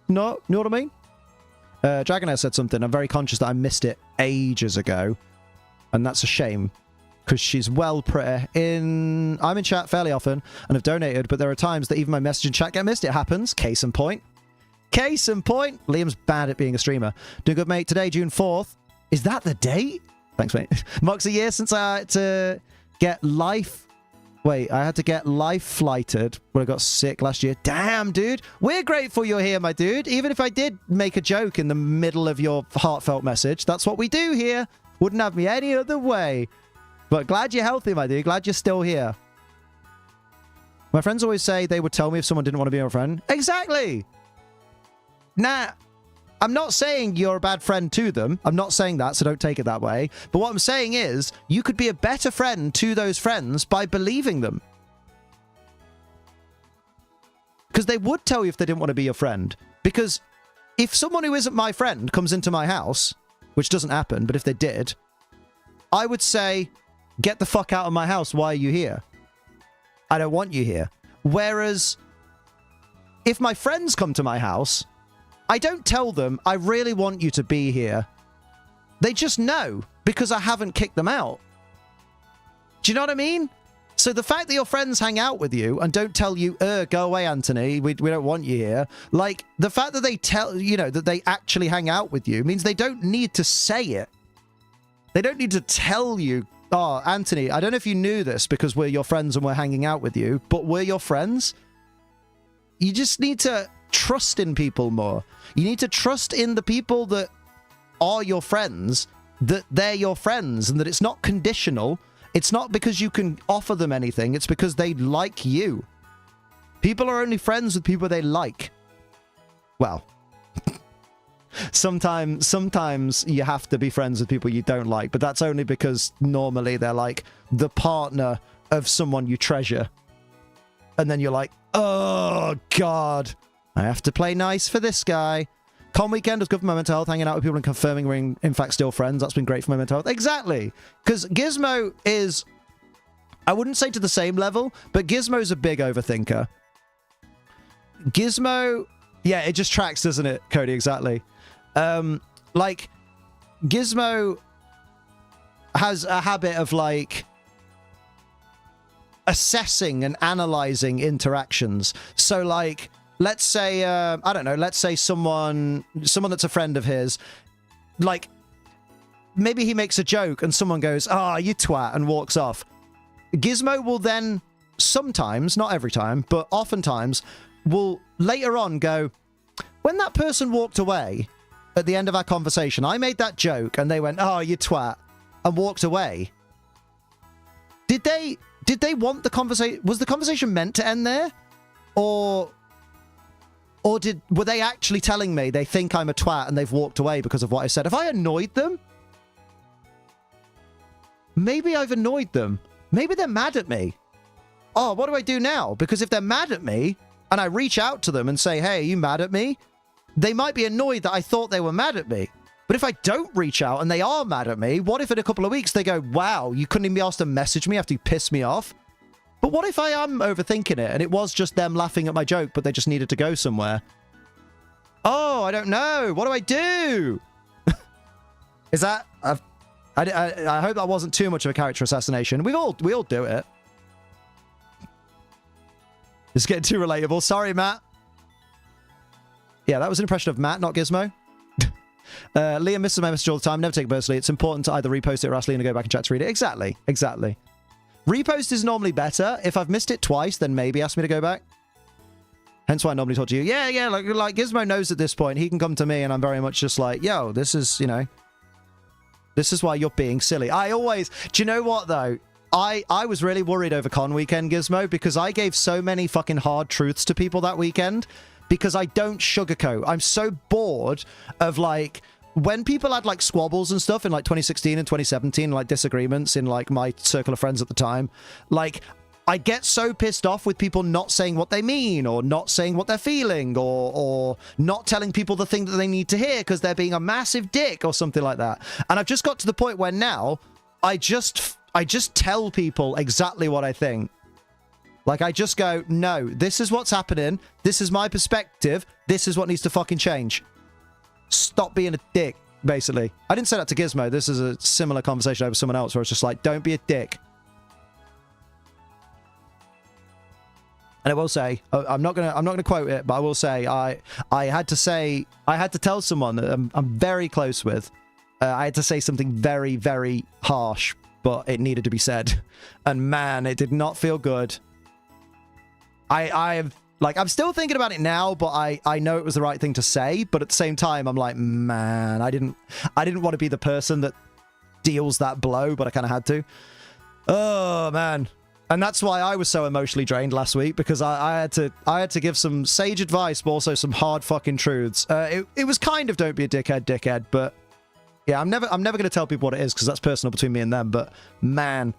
No, you know what I mean? Dragonair said something. I'm very conscious that I missed it ages ago, and that's a shame, because she's well pretty. I'm in chat fairly often, and have donated, but there are times that even my message in chat get missed. It happens. Case in point. Case in point. Liam's bad at being a streamer. Doing good, mate. Today, June 4th. Is that the date? Thanks, mate. Marks a year since I had to get life... Wait, I had to get life flighted when I got sick last year. Damn, dude. We're grateful you're here, my dude. Even if I did make a joke in the middle of your heartfelt message, that's what we do here. Wouldn't have me any other way. But glad you're healthy, my dude. Glad you're still here. My friends always say they would tell me if someone didn't want to be my friend. Exactly. Nah. I'm not saying you're a bad friend to them. I'm not saying that, so don't take it that way. But what I'm saying is, you could be a better friend to those friends by believing them. Because they would tell you if they didn't want to be your friend. Because if someone who isn't my friend comes into my house, which doesn't happen, but if they did, I would say, get the fuck out of my house. Why are you here? I don't want you here. Whereas, if my friends come to my house... I don't tell them, I really want you to be here. They just know, because I haven't kicked them out. Do you know what I mean? So the fact that your friends hang out with you and don't tell you, go away, Anthony, we don't want you here. Like, the fact that they tell, you know, that they actually hang out with you means they don't need to say it. They don't need to tell you, oh, Anthony, I don't know if you knew this because we're your friends and we're hanging out with you, but we're your friends. You just need to trust in people more. You need to trust in the people that are your friends, that they're your friends, and that it's not conditional. It's not because you can offer them anything. It's because they like you. People are only friends with people they like. Well, sometimes you have to be friends with people you don't like, but that's only because normally they're like the partner of someone you treasure. And then you're like, oh, God. I have to play nice for this guy. Con weekend was good for my mental health. Hanging out with people and confirming we're in fact still friends. That's been great for my mental health. Exactly. Because Gizmo is... I wouldn't say to the same level, but Gizmo's a big overthinker. Gizmo... Yeah, it just tracks, doesn't it, Cody? Exactly. Like, Gizmo has a habit of, like... assessing and analyzing interactions. So, like... Let's say, I don't know, let's say someone that's a friend of his, like, maybe he makes a joke and someone goes, ah, you twat, and walks off. Gizmo will then sometimes, not every time, but oftentimes, will later on go, when that person walked away at the end of our conversation, I made that joke and they went, oh, you twat, and walked away. Did they want the conversation? Was the conversation meant to end there? Or were they actually telling me they think I'm a twat and they've walked away because of what I said? Have I annoyed them? Maybe I've annoyed them. Maybe they're mad at me. Oh, what do I do now? Because if they're mad at me and I reach out to them and say, hey, are you mad at me? They might be annoyed that I thought they were mad at me. But if I don't reach out and they are mad at me, what if in a couple of weeks they go, wow, you couldn't even be asked to message me after you pissed me off? But what if I am overthinking it and it was just them laughing at my joke, but they just needed to go somewhere? Oh, I don't know. What do I do? Is that... I hope that wasn't too much of a character assassination. We all do it. It's getting too relatable. Sorry, Matt. Yeah, that was an impression of Matt, not Gizmo. Liam misses my message all the time. Never take it personally. It's important to either repost it or ask Liam to go back and chat to read it. Exactly. Exactly. Repost is normally better. If I've missed it twice, then maybe ask me to go back. Hence why I normally talk to you. Yeah, like Gizmo knows at this point. He can come to me and I'm very much just like, yo, this is, you know, This is why you're being silly. Do you know what, though? I was really worried over con weekend, Gizmo, because I gave so many fucking hard truths to people that weekend because I don't sugarcoat. I'm so bored of, like, when people had, like, squabbles and stuff in, like, 2016 and 2017, like, disagreements in, like, my circle of friends at the time, like, I get so pissed off with people not saying what they mean or not saying what they're feeling or not telling people the thing that they need to hear because they're being a massive dick or something like that. And I've just got to the point where now I just tell people exactly what I think. Like, I just go, no, this is what's happening. This is my perspective. This is what needs to fucking change. Stop being a dick, basically. I didn't say that to Gizmo. This is a similar conversation over someone else where it's just like, don't be a dick. And I will say, I'm not gonna quote it, but I will say, I had to tell someone that I'm very close with. I had to say something very, very harsh, but it needed to be said. And man, it did not feel good. I'm still thinking about it now, but I know it was the right thing to say. But at the same time, I'm like, man, I didn't want to be the person that deals that blow, but I kind of had to. Oh man. And that's why I was so emotionally drained last week, because I had to give some sage advice, but also some hard fucking truths. It was kind of don't be a dickhead, but yeah, I'm never going to tell people what it is because that's personal between me and them. But man,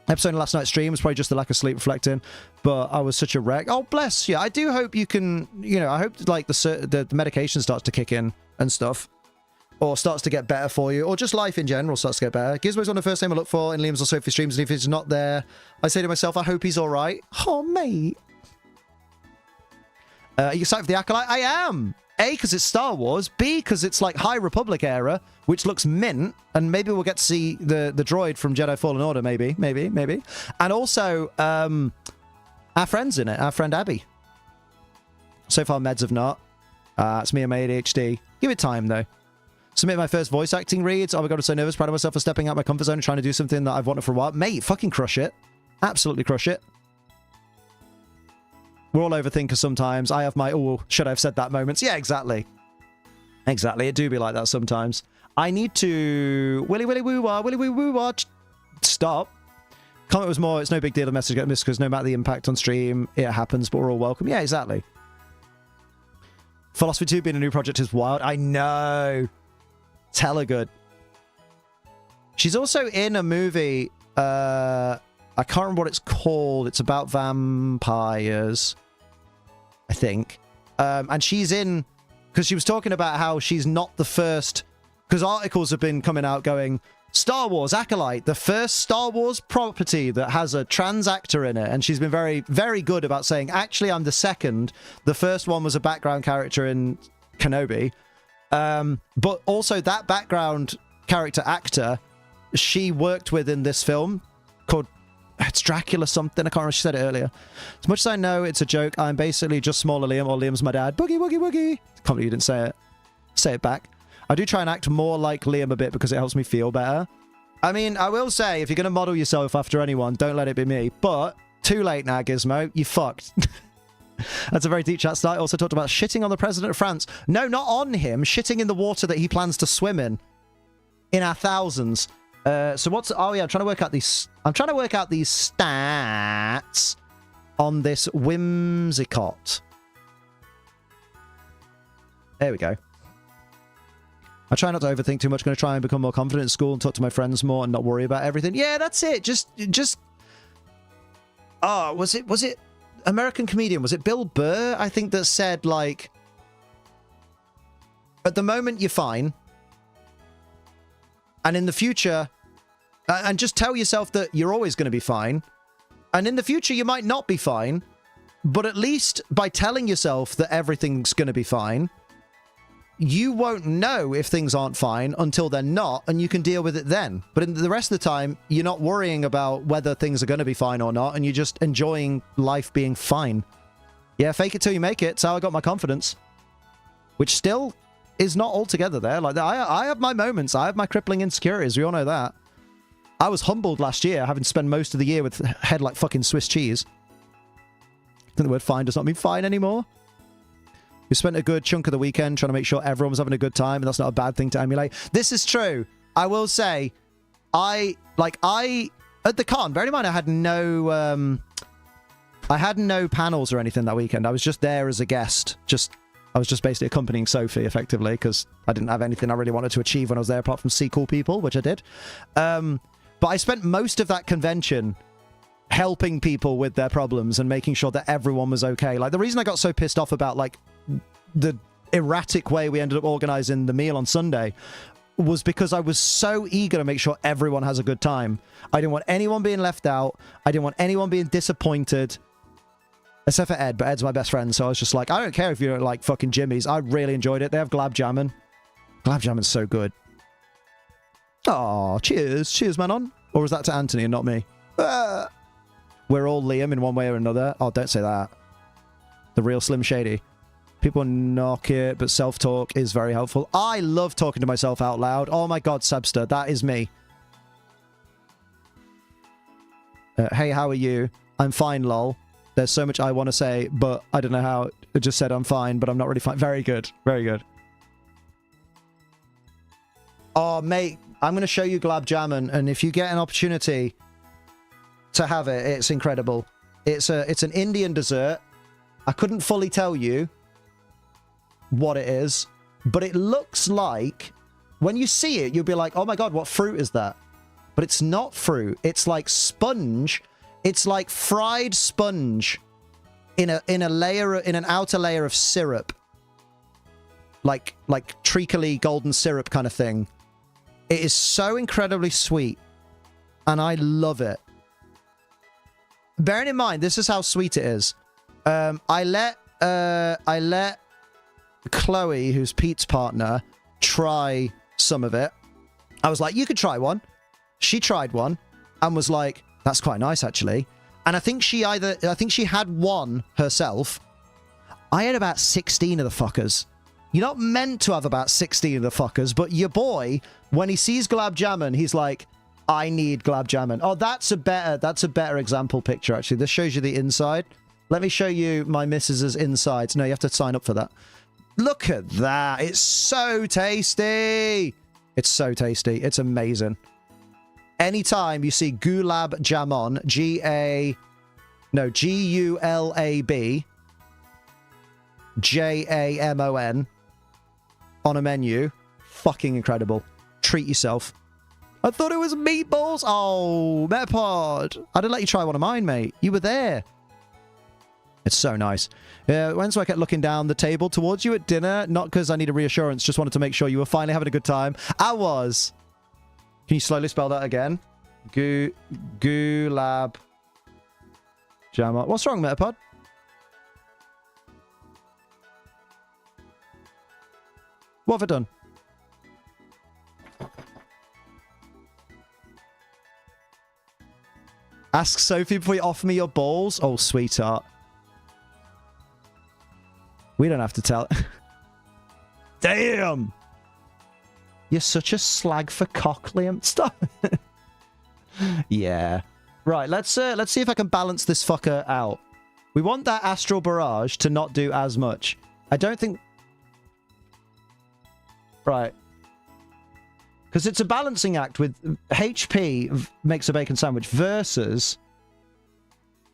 episode of last night's stream was probably just the lack of sleep reflecting, but I was such a wreck. Oh bless you. I do hope you can, I hope like the medication starts to kick in and stuff. Or starts to get better for you, or just life in general starts to get better. Gizmo's one of the first name I look for in Liam's or Sophie streams, and if he's not there, I say to myself, I hope he's all right. Oh, mate. Are you excited for the Acolyte? I am. A, because it's Star Wars. B, because it's like High Republic era, which looks mint, and maybe we'll get to see the droid from Jedi Fallen Order, maybe. And also, our friend's in it, our friend Abby. So far, meds have not. It's me and my ADHD. Give it time, though. Submit my first voice acting reads. Oh my god, I'm so nervous. Proud of myself for stepping out my comfort zone and trying to do something that I've wanted for a while. Mate, fucking crush it. Absolutely crush it. We're all overthinkers sometimes. I have my, oh, should I have said that moments. Yeah, exactly. Exactly. It do be like that sometimes. I need to... Willy woo wah. Stop. Comment was more, it's no big deal the message get missed because no matter the impact on stream, it happens, but we're all welcome. Yeah, exactly. Philosophy 2 being a new project is wild. I know. It's hella good. She's also in a movie, I can't remember what it's called. It's about vampires, I think. And she's in, because she was talking about how she's not the first, because articles have been coming out going, Star Wars Acolyte, the first Star Wars property that has a trans actor in it. And she's been very, very good about saying, actually, I'm the second. The first one was a background character in Kenobi. But also that background character actor she worked with in this film called, it's Dracula something, I can't remember, she said it earlier. As much as I know it's a joke, I'm basically just smaller Liam, or Liam's my dad. Boogie woogie woogie. Can't believe you didn't say it. Say it back. I do try and act more like Liam a bit because it helps me feel better. I mean, I will say, if you're going to model yourself after anyone, don't let it be me. But too late now, Gizmo. You fucked. That's a very deep chat start. Also talked about shitting on the president of France. No, not on him. Shitting in the water that he plans to swim in our thousands. So what's... Oh, yeah, I'm trying to work out these... I'm trying to work out these stats on this Whimsicott. There we go. I try not to overthink too much. Going to try and become more confident in school and talk to my friends more and not worry about everything. Yeah, that's it. Just... Oh, was it... American comedian, was it Bill Burr, I think, that said, like, at the moment you're fine, and in the future, and just tell yourself that you're always going to be fine, and in the future you might not be fine, but at least by telling yourself that everything's going to be fine, you won't know if things aren't fine until they're not, and you can deal with it then. But in the rest of the time, you're not worrying about whether things are going to be fine or not, and you're just enjoying life being fine. Yeah, fake it till you make it. It's how I got my confidence. Which still is not altogether there. Like, I have my moments. I have my crippling insecurities. We all know that. I was humbled last year, having spent most of the year with head like fucking Swiss cheese. I think the word fine does not mean fine anymore. We spent a good chunk of the weekend trying to make sure everyone was having a good time, and that's not a bad thing to emulate. This is true. I will say, at the con, bearing in mind I had no panels or anything that weekend. I was just there as a guest. I was just basically accompanying Sophie, effectively, because I didn't have anything I really wanted to achieve when I was there, apart from see cool people, which I did. But I spent most of that convention helping people with their problems and making sure that everyone was okay. Like, the reason I got so pissed off about, like, the erratic way we ended up organizing the meal on Sunday was because I was so eager to make sure everyone has a good time. I didn't want anyone being left out. I didn't want anyone being disappointed. Except for Ed, but Ed's my best friend, so I was just like, I don't care if you don't like fucking Jimmy's. I really enjoyed it. They have Glab Jammin'. Glab Jammin's so good. Aw, cheers. Cheers, Manon. Or was that to Anthony and not me? We're all Liam in one way or another. Oh, don't say that. The real Slim Shady. People knock it, but self-talk is very helpful. I love talking to myself out loud. Oh my god, Sebster, that is me. Hey, how are you? I'm fine, lol. There's so much I want to say, but I don't know how. I just said I'm fine, but I'm not really fine. Very good. Very good. Oh, mate, I'm going to show you Glab Jammin', and if you get an opportunity to have it, it's incredible. It's an Indian dessert. I couldn't fully tell you what it is, but it looks like, when you see it, you'll be like, oh my god, what fruit is that? But it's not fruit. It's like sponge. It's like fried sponge in an outer layer of syrup. Like treacly golden syrup kind of thing. It is so incredibly sweet. And I love it. Bearing in mind, this is how sweet it is. I let Chloe, who's Pete's partner, try some of it. I was like, you could try one. She tried one and was like, that's quite nice, actually. And I think she had one herself. I had about 16 of the fuckers. You're not meant to have about 16 of the fuckers, but your boy, when he sees Glab Jammin', he's like, I need Glab Jammin'. Oh, that's a better example picture, actually. This shows you the inside. Let me show you my missus's insides. No, you have to sign up for that. Look at that. It's so tasty. It's so tasty. It's amazing. Anytime you see Gulab Jamon, G-U-L-A-B J-A-M-O-N on a menu, fucking incredible. Treat yourself. I thought it was meatballs. Oh, Metapod. I didn't let you try one of mine, mate. You were there. It's so nice. When so I kept looking down the table towards you at dinner, not because I need a reassurance, just wanted to make sure you were finally having a good time. I was. Can you slowly spell that again? Gulab Jamon. What's wrong, Metapod? What have I done? Ask Sophie before you offer me your balls. Oh, sweetheart. We don't have to tell. Damn! You're such a slag for cock, Liam. Stop. Yeah. Right, let's see if I can balance this fucker out. We want that Astral Barrage to not do as much. I don't think... Right. Because it's a balancing act with HP makes a bacon sandwich versus...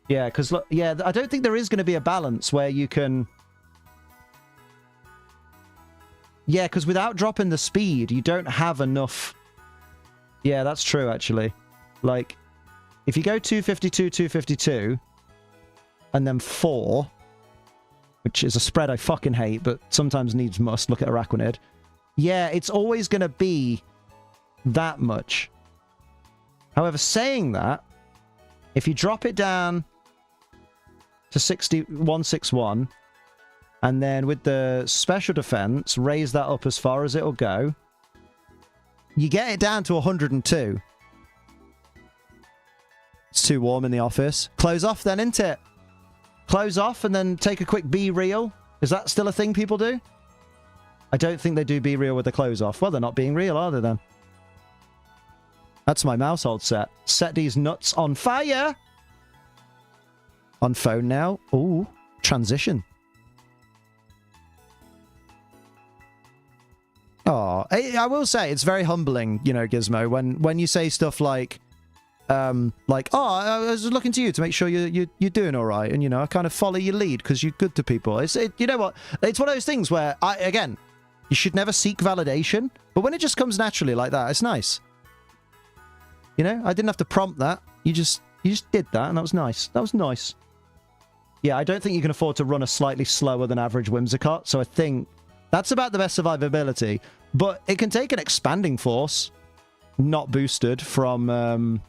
Yeah, because, look, yeah, I don't think there is going to be a balance where you can... Yeah, because without dropping the speed, you don't have enough... Yeah, that's true, actually. Like, if you go 252, 252, and then 4, which is a spread I fucking hate, but sometimes needs must, look at Araquanid. Yeah, it's always going to be that much. However, saying that, if you drop it down to 161, and then with the special defense, raise that up as far as it'll go, you get it down to 102. It's too warm in the office. Close off then, isn't it? Close off and then take a quick be-real. Is that still a thing people do? I don't think they do be-real with the close off. Well, they're not being real, are they then? That's my mousehold set. Set these nuts on fire! On phone now. Ooh, transition. Oh, Oh, I will say it's very humbling, you know, Gizmo, when you say stuff like, oh, I was looking to you to make sure you're doing all right, and you know, I kind of follow your lead because you're good to people. You know what? It's one of those things where again, you should never seek validation, but when it just comes naturally like that, it's nice. You know, I didn't have to prompt that. You just did that, and that was nice. That was nice. Yeah, I don't think you can afford to run a slightly slower than average Whimsicott, so I think that's about the best survivability. But it can take an expanding force, not boosted from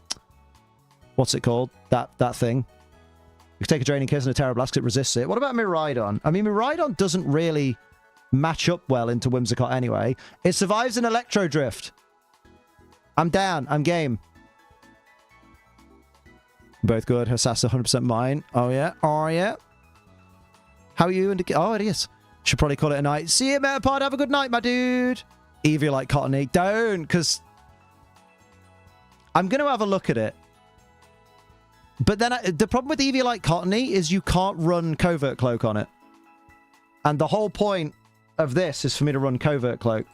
what's it called? That thing. You can take a draining kiss and a Terra Blast, it resists it. What about Miraidon? I mean, Miraidon doesn't really match up well into Whimsicott anyway. It survives an Electro Drift. I'm down. I'm game. Both good. Hassasa 100% mine. Oh, yeah. Oh, yeah. How are you? Oh, it is. Should probably call it a night. See you, Metapod. Have a good night, my dude. Eevee like Cottony. Don't, because I'm going to have a look at it. But then the problem with Eevee like Cottony is you can't run Covert Cloak on it. And the whole point of this is for me to run Covert Cloak.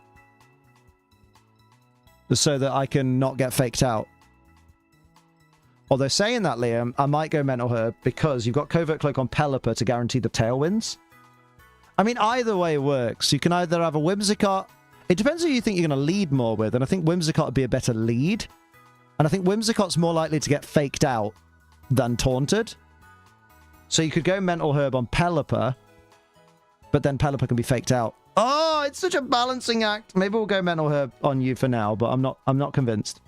So that I can not get faked out. Although saying that, Liam, I might go Mental Herb because you've got Covert Cloak on Pelipper to guarantee the Tailwinds. I mean, either way works. You can either have a Whimsicott. It depends who you think you're going to lead more with. And I think Whimsicott would be a better lead. And I think Whimsicott's more likely to get faked out than taunted. So you could go Mental Herb on Pelipper. But then Pelipper can be faked out. Oh, it's such a balancing act. Maybe we'll go Mental Herb on you for now, but I'm not convinced.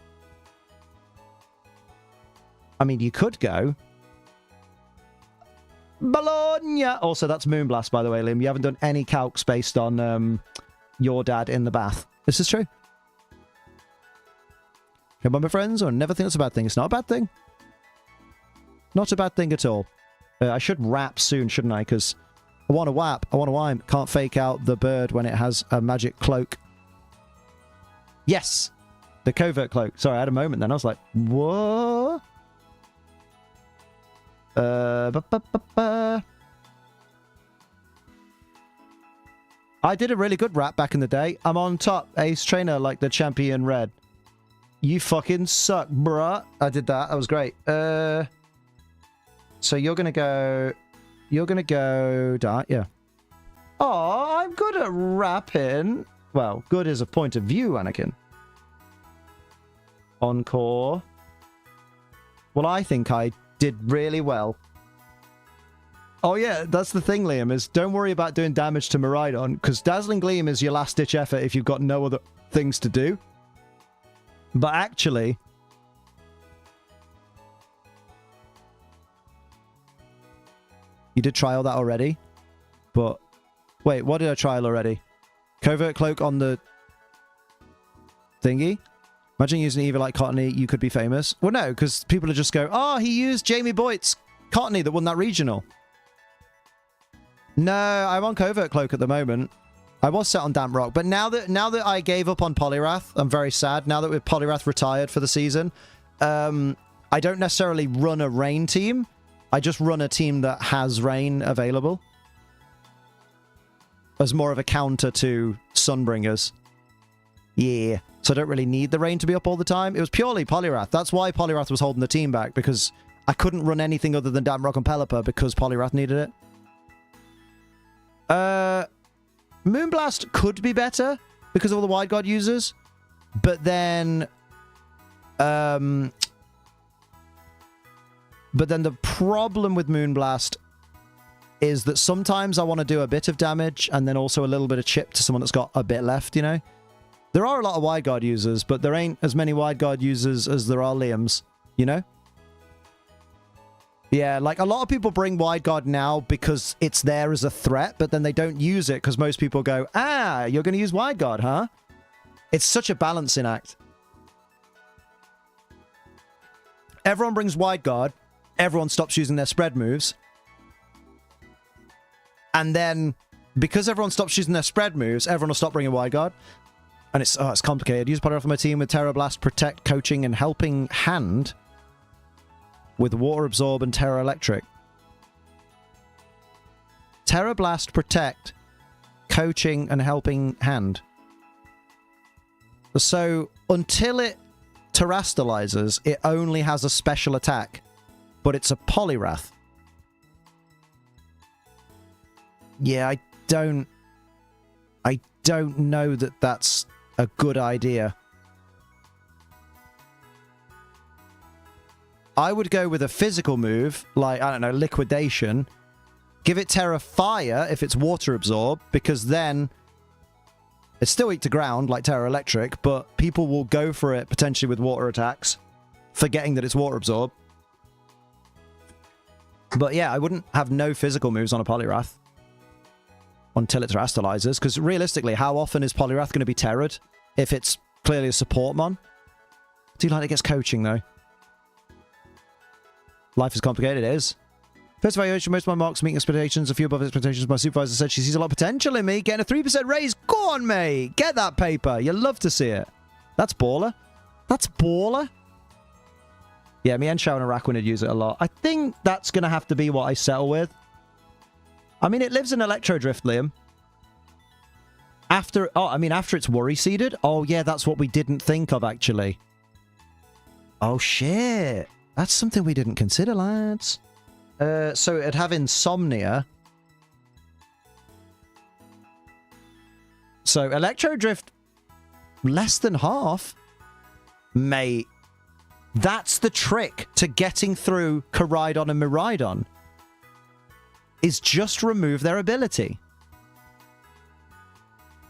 I mean, you could go Bologna. Also, that's Moonblast, by the way, Liam. You haven't done any calcs based on your dad in the bath. This is true. Come on, my friends, or never think it's a bad thing. It's not a bad thing. Not a bad thing at all. I should rap soon, shouldn't I? Because I want to whap. I want to whine. Can't fake out the bird when it has a magic cloak. Yes! The Covert Cloak. Sorry, I had a moment then. I was like, what? I did a really good rap back in the day. I'm on top. Ace Trainer like the champion red. You fucking suck, bruh. I did that. That was great. So you're going to go... You're going to go... Dart, yeah. Oh, I'm good at rapping. Well, good is a point of view, Anakin. Encore. Well, I think I did really well. Oh yeah, that's the thing, Liam, is don't worry about doing damage to Miraidon, because Dazzling Gleam is your last-ditch effort if you've got no other things to do. But actually... You did trial that already? But... Wait, what did I trial already? Covert Cloak on the... thingy? Imagine using Eevee like Cottony, you could be famous. Well, no, because people would just go, oh, he used Jamie Boyd's Cottony that won that regional. No, I'm on Covert Cloak at the moment. I was set on Damp Rock, but now that I gave up on Poliwrath, I'm very sad. Now that we're Poliwrath retired for the season, I don't necessarily run a rain team. I just run a team that has rain available. As more of a counter to Sunbringers. Yeah. So I don't really need the rain to be up all the time. It was purely Poliwrath. That's why Poliwrath was holding the team back, because I couldn't run anything other than Damp Rock and Pelipper because Poliwrath needed it. Moonblast could be better because of all the Wide Guard users, but then the problem with Moonblast is that sometimes I want to do a bit of damage and then also a little bit of chip to someone that's got a bit left, you know? There are a lot of Wide Guard users, but there ain't as many Wide Guard users as there are Liams, you know? Yeah, like a lot of people bring Wide Guard now because it's there as a threat, but then they don't use it because most people go, ah, you're going to use Wide Guard, huh? It's such a balancing act. Everyone brings Wide Guard, everyone stops using their spread moves, and then because everyone stops using their spread moves, everyone will stop bringing Wide Guard. And it's complicated. Use Poliwrath on my team with Terra Blast, Protect, Coaching, and Helping Hand with Water Absorb and Terra Electric. Terra Blast, Protect, Coaching, and Helping Hand. So until it terastallizes, it only has a special attack, but it's a Poliwrath. Yeah, I don't know that that's a good idea. I would go with a physical move, like, I don't know, Liquidation. Give it Terra Fire if it's Water Absorb, because then it's still weak to ground, like Terra Electric, but people will go for it potentially with water attacks, forgetting that it's Water Absorb. But yeah, I wouldn't have no physical moves on a Poliwrath until it terastallizes, because realistically, how often is Poliwrath going to be terrored if it's clearly a support mon? I do like it gets coaching, though. Life is complicated, it is. First evaluation, most of my marks meeting expectations, a few above expectations. My supervisor said she sees a lot of potential in me. Getting a 3% raise. Go on, mate. Get that paper. You love to see it. That's baller. That's baller. Yeah, me and Sharon and Raquin would use it a lot. I think that's going to have to be what I settle with. I mean, it lives in Electro Drift, Liam. After it's worry seeded. Oh, yeah, that's what we didn't think of, actually. Oh, shit. That's something we didn't consider, lads. So it'd have Insomnia. So Electro Drift, less than half. Mate, that's the trick to getting through Koraidon and Miraidon. Is just remove their ability.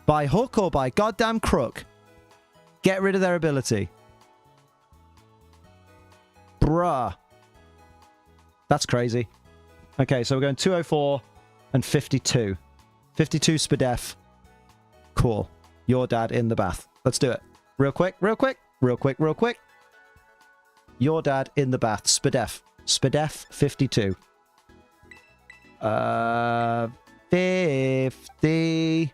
By hook or by goddamn crook. Get rid of their ability. Bruh. That's crazy. Okay, so we're going 204 and 52. 52 Spadef. Cool. Your dad in the bath. Let's do it. Real quick, real quick, real quick, real quick. Your dad in the bath. Spadef. Spadef 52. 50.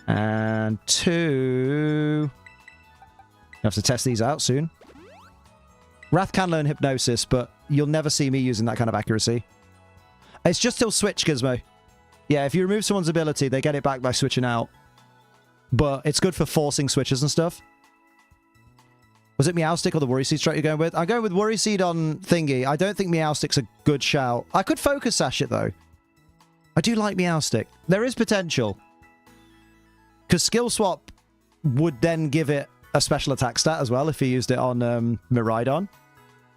And 2. You have to test these out soon. Wrath can learn Hypnosis, but you'll never see me using that kind of accuracy. It's just till switch, Gizmo. Yeah, if you remove someone's ability, they get it back by switching out. But it's good for forcing switches and stuff. Was it Meowstick or the Worry Seed strat you're going with? I'm going with Worry Seed on Thingy. I don't think Meowstick's a good shout. I could Focus Sash it, though. I do like Meowstick. There is potential. Because Skill Swap would then give it a special attack stat as well if he used it on Miraidon.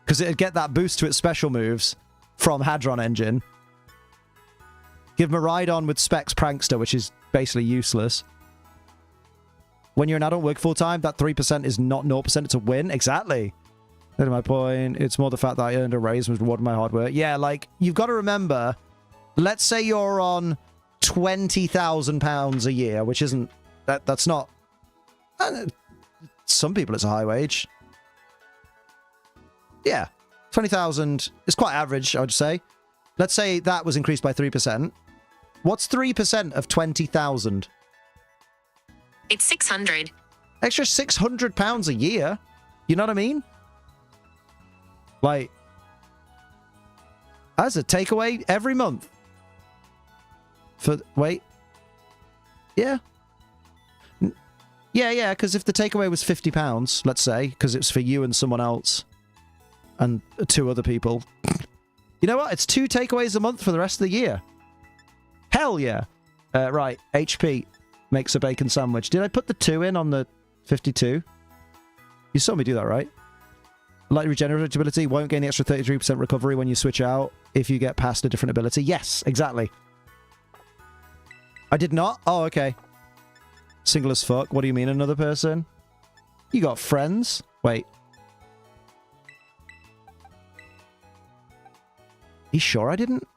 Because it'd get that boost to its special moves from Hadron Engine. Give Miraidon with Specs Prankster, which is basically useless. When you're an adult, work full-time, that 3% is not 0%, it's a win. Exactly. That's my point. It's more the fact that I earned a raise and was rewarded my hard work. Yeah, like, you've got to remember, let's say you're on £20,000 a year, which isn't... That's not... some people it's a high wage. Yeah. 20,000 is quite average, I would say. Let's say that was increased by 3%. What's 3% of 20,000? It's 600. Extra £600 a year. You know what I mean? Like, as a takeaway every month. For, wait. Yeah. Yeah, because if the takeaway was £50, let's say, because it's for you and someone else, and 2 other people, you know what? It's 2 takeaways a month for the rest of the year. Hell yeah. Right, HP makes a bacon sandwich. Did I put the 2 in on the 52? You saw me do that, right? Light regenerative ability won't gain the extra 33% recovery when you switch out if you get past a different ability. Yes, exactly. I did not? Oh, okay. Single as fuck. What do you mean, another person? You got friends? Wait. You sure I didn't?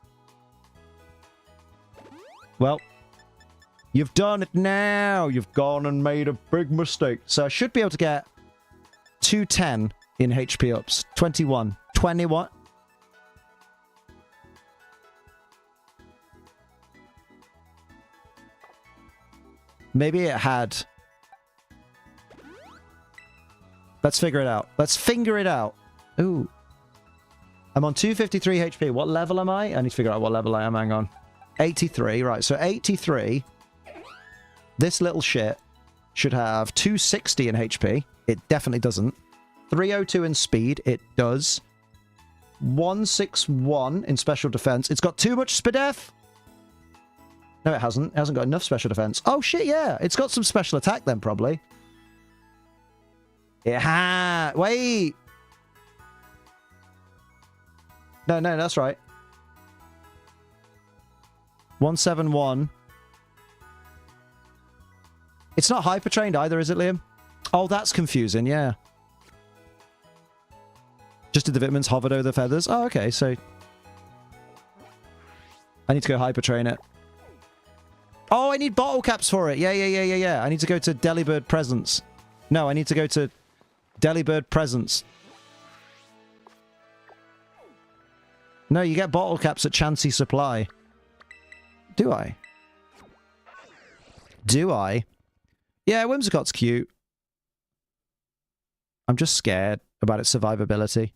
Well, you've done it now. You've gone and made a big mistake. So I should be able to get 210 in HP ups. 21. 21. Maybe it had... Let's figure it out. Let's finger it out. Ooh. I'm on 253 HP. What level am I? I need to figure out what level I am. Hang on. 83. Right, so 83. This little shit should have 260 in HP. It definitely doesn't. 302 in speed. It does. 161 in special defense. It's got too much SPDF. No, it hasn't. It hasn't got enough special defense. Oh, shit, yeah. It's got some special attack then, probably. It ha... Wait. No, that's right. 171. It's not hyper trained either, is it, Liam? Oh, that's confusing, yeah. Just did the vitamins hovered over the feathers? Oh, okay, so... I need to go hyper train it. Oh, I need bottle caps for it. Yeah. I need to go to Delibird Presents. No, I need to go to Delibird Presents. No, you get bottle caps at Chansey Supply. Do I? Do I? Yeah, Whimsicott's cute. I'm just scared about its survivability.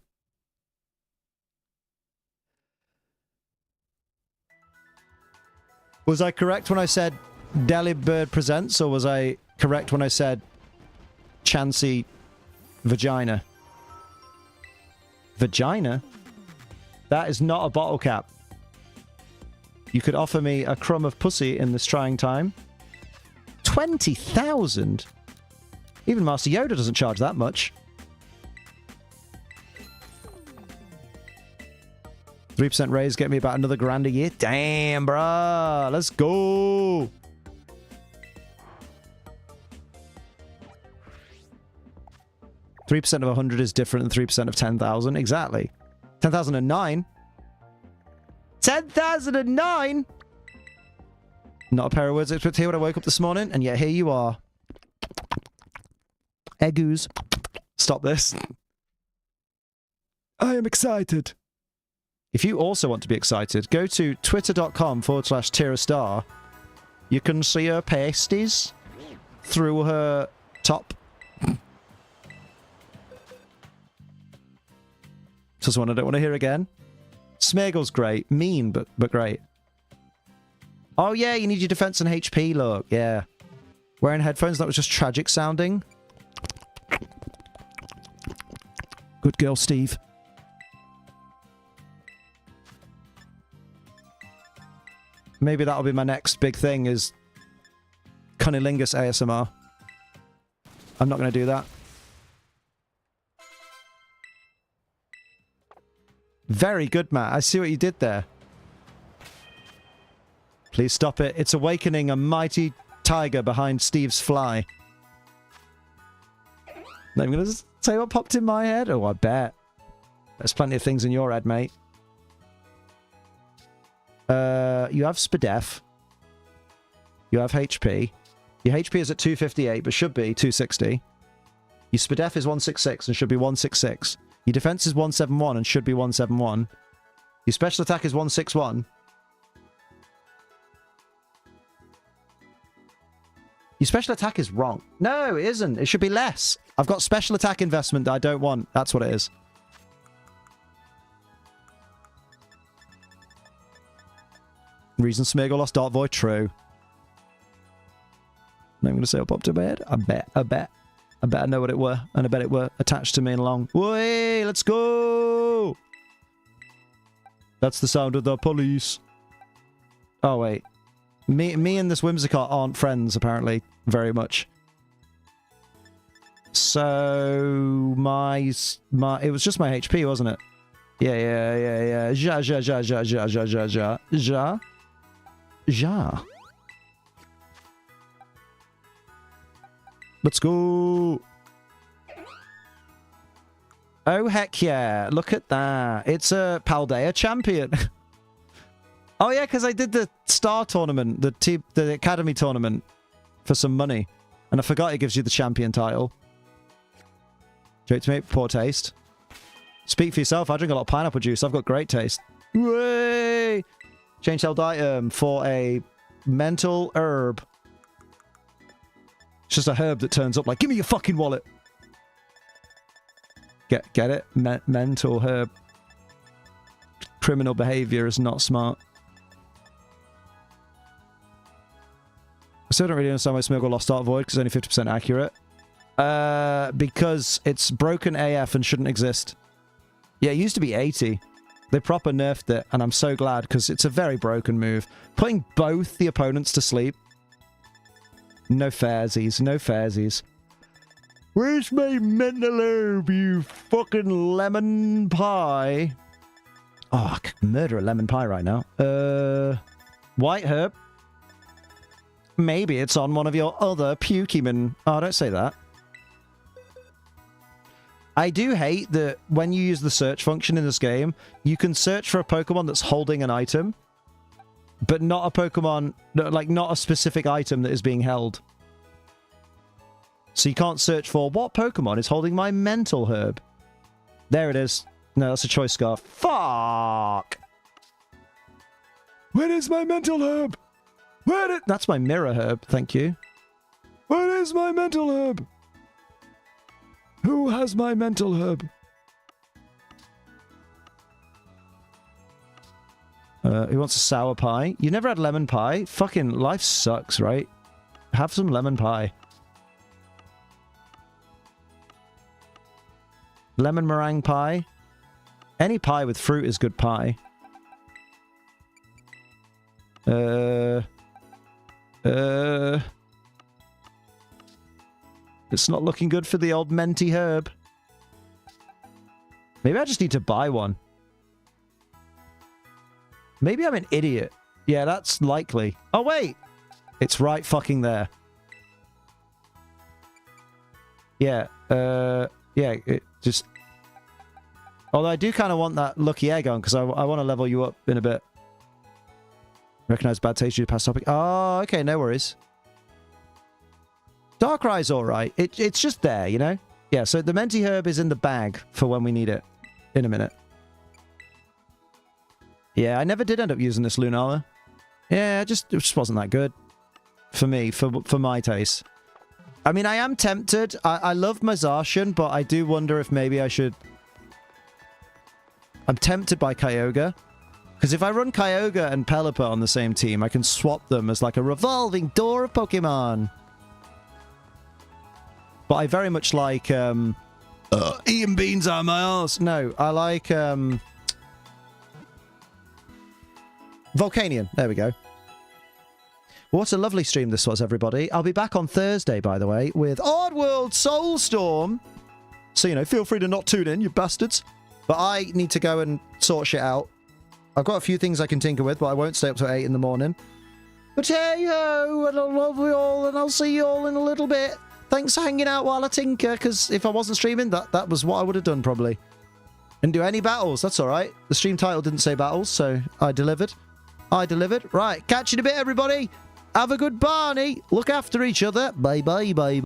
Was I correct when I said Delibird Presents, or was I correct when I said Chansey Vagina? Vagina? That is not a bottle cap. You could offer me a crumb of pussy in this trying time. 20,000? Even Master Yoda doesn't charge that much. 3% raise get me about another grand a year. Damn, bruh. Let's go. .3% of 100 is different than 3% of 10,000. Exactly. 10,009. 10,009? Not a pair of words I expect to hear when I woke up this morning, and yet here you are. Eggoos. Stop this. I am excited. If you also want to be excited, go to twitter.com/Tira_Star. You can see her pasties through her top. Just one I don't want to hear again. Smeagol's great. Mean, but great. Oh, yeah, you need your defense and HP, look. Yeah. Wearing headphones, that was just tragic sounding. Good girl, Steve. Maybe that'll be my next big thing, is Cunnilingus ASMR. I'm not going to do that. Very good, Matt. I see what you did there. Please stop it. It's awakening a mighty tiger behind Steve's fly. I'm going to say what popped in my head. Oh, I bet. There's plenty of things in your head, mate. You have SPDF. You have HP. Your HP is at 258, but should be 260. Your SPDF is 166 and should be 166. Your defense is 171 and should be 171. Your special attack is 161. Your special attack is wrong. No, it isn't. It should be less. I've got special attack investment that I don't want. That's what it is. Reason Smeagol lost Dark Void? True. I'm going to say up to bed. I bet I know what it were. And I bet it were attached to me and along. Way, let's go! That's the sound of the police. Oh, wait. Me and this Whimsicott aren't friends, apparently. Very much. So, it was just my HP, wasn't it? Yeah. Ja. Let's go. Oh, heck yeah. Look at that. It's a Paldea champion. Oh, yeah, because I did the Star tournament, the Academy tournament, for some money. And I forgot it gives you the champion title. Straight to me, poor taste. Speak for yourself. I drink a lot of pineapple juice. I've got great taste. Way! Change held item for a mental herb. It's just a herb that turns up like, give me your fucking wallet. Get it? Mental herb. Criminal behavior is not smart. still don't really understand why Smeargle lost Art Void, because it's only 50% accurate. Because it's broken AF and shouldn't exist. Yeah, it used to be 80. They proper nerfed it, and I'm so glad, because it's a very broken move. Putting both the opponents to sleep. No fairsies, no fairsies. Where's my mental herb, you fucking lemon pie? Oh, I could murder a lemon pie right now. White herb. Maybe it's on one of your other Pokemon. Oh, don't say that. I do hate that when you use the search function in this game, you can search for a Pokemon that's holding an item, but not a Pokemon, like not a specific item that is being held. So you can't search for what Pokemon is holding my mental herb. There it is. No, that's a choice scarf. Fuck! Where is my mental herb? That's my mirror herb, thank you. Where is my mental herb? Who has my mental herb? Who wants a sour pie? You never had lemon pie? Fucking life sucks, right? Have some lemon pie. Lemon meringue pie. Any pie with fruit is good pie. It's not looking good for the old minty herb. Maybe I just need to buy one. Maybe I'm an idiot. Yeah, that's likely. Oh, wait! It's right fucking there. Yeah, yeah, it just... Although I do kind of want that lucky egg on, because I want to level you up in a bit. Recognize bad taste due to past topic. Oh, okay, no worries. Darkrai's alright. It's just there, you know? Yeah, so the Menti Herb is in the bag for when we need it. In a minute. Yeah, I never did end up using this Lunala. Yeah, it just wasn't that good. For me, for my taste. I mean, I am tempted. I love Zacian, but I do wonder if maybe I should... I'm tempted by Kyogre. Because if I run Kyogre and Pelipper on the same team, I can swap them as like a revolving door of Pokemon. But I very much like... eating beans out of my arse. No, I like... Volcanion. There we go. What a lovely stream this was, everybody. I'll be back on Thursday, by the way, with Oddworld Soulstorm. So, you know, feel free to not tune in, you bastards. But I need to go and sort shit out. I've got a few things I can tinker with, but I won't stay up till 8 in the morning. But hey-ho, and I love you all, and I'll see you all in a little bit. Thanks for hanging out while I tinker, because if I wasn't streaming, that was what I would have done, probably. Didn't do any battles, that's alright. The stream title didn't say battles, so I delivered. I delivered. Right, catch you in a bit, everybody. Have a good Barney. Look after each other. Bye, bye, bye.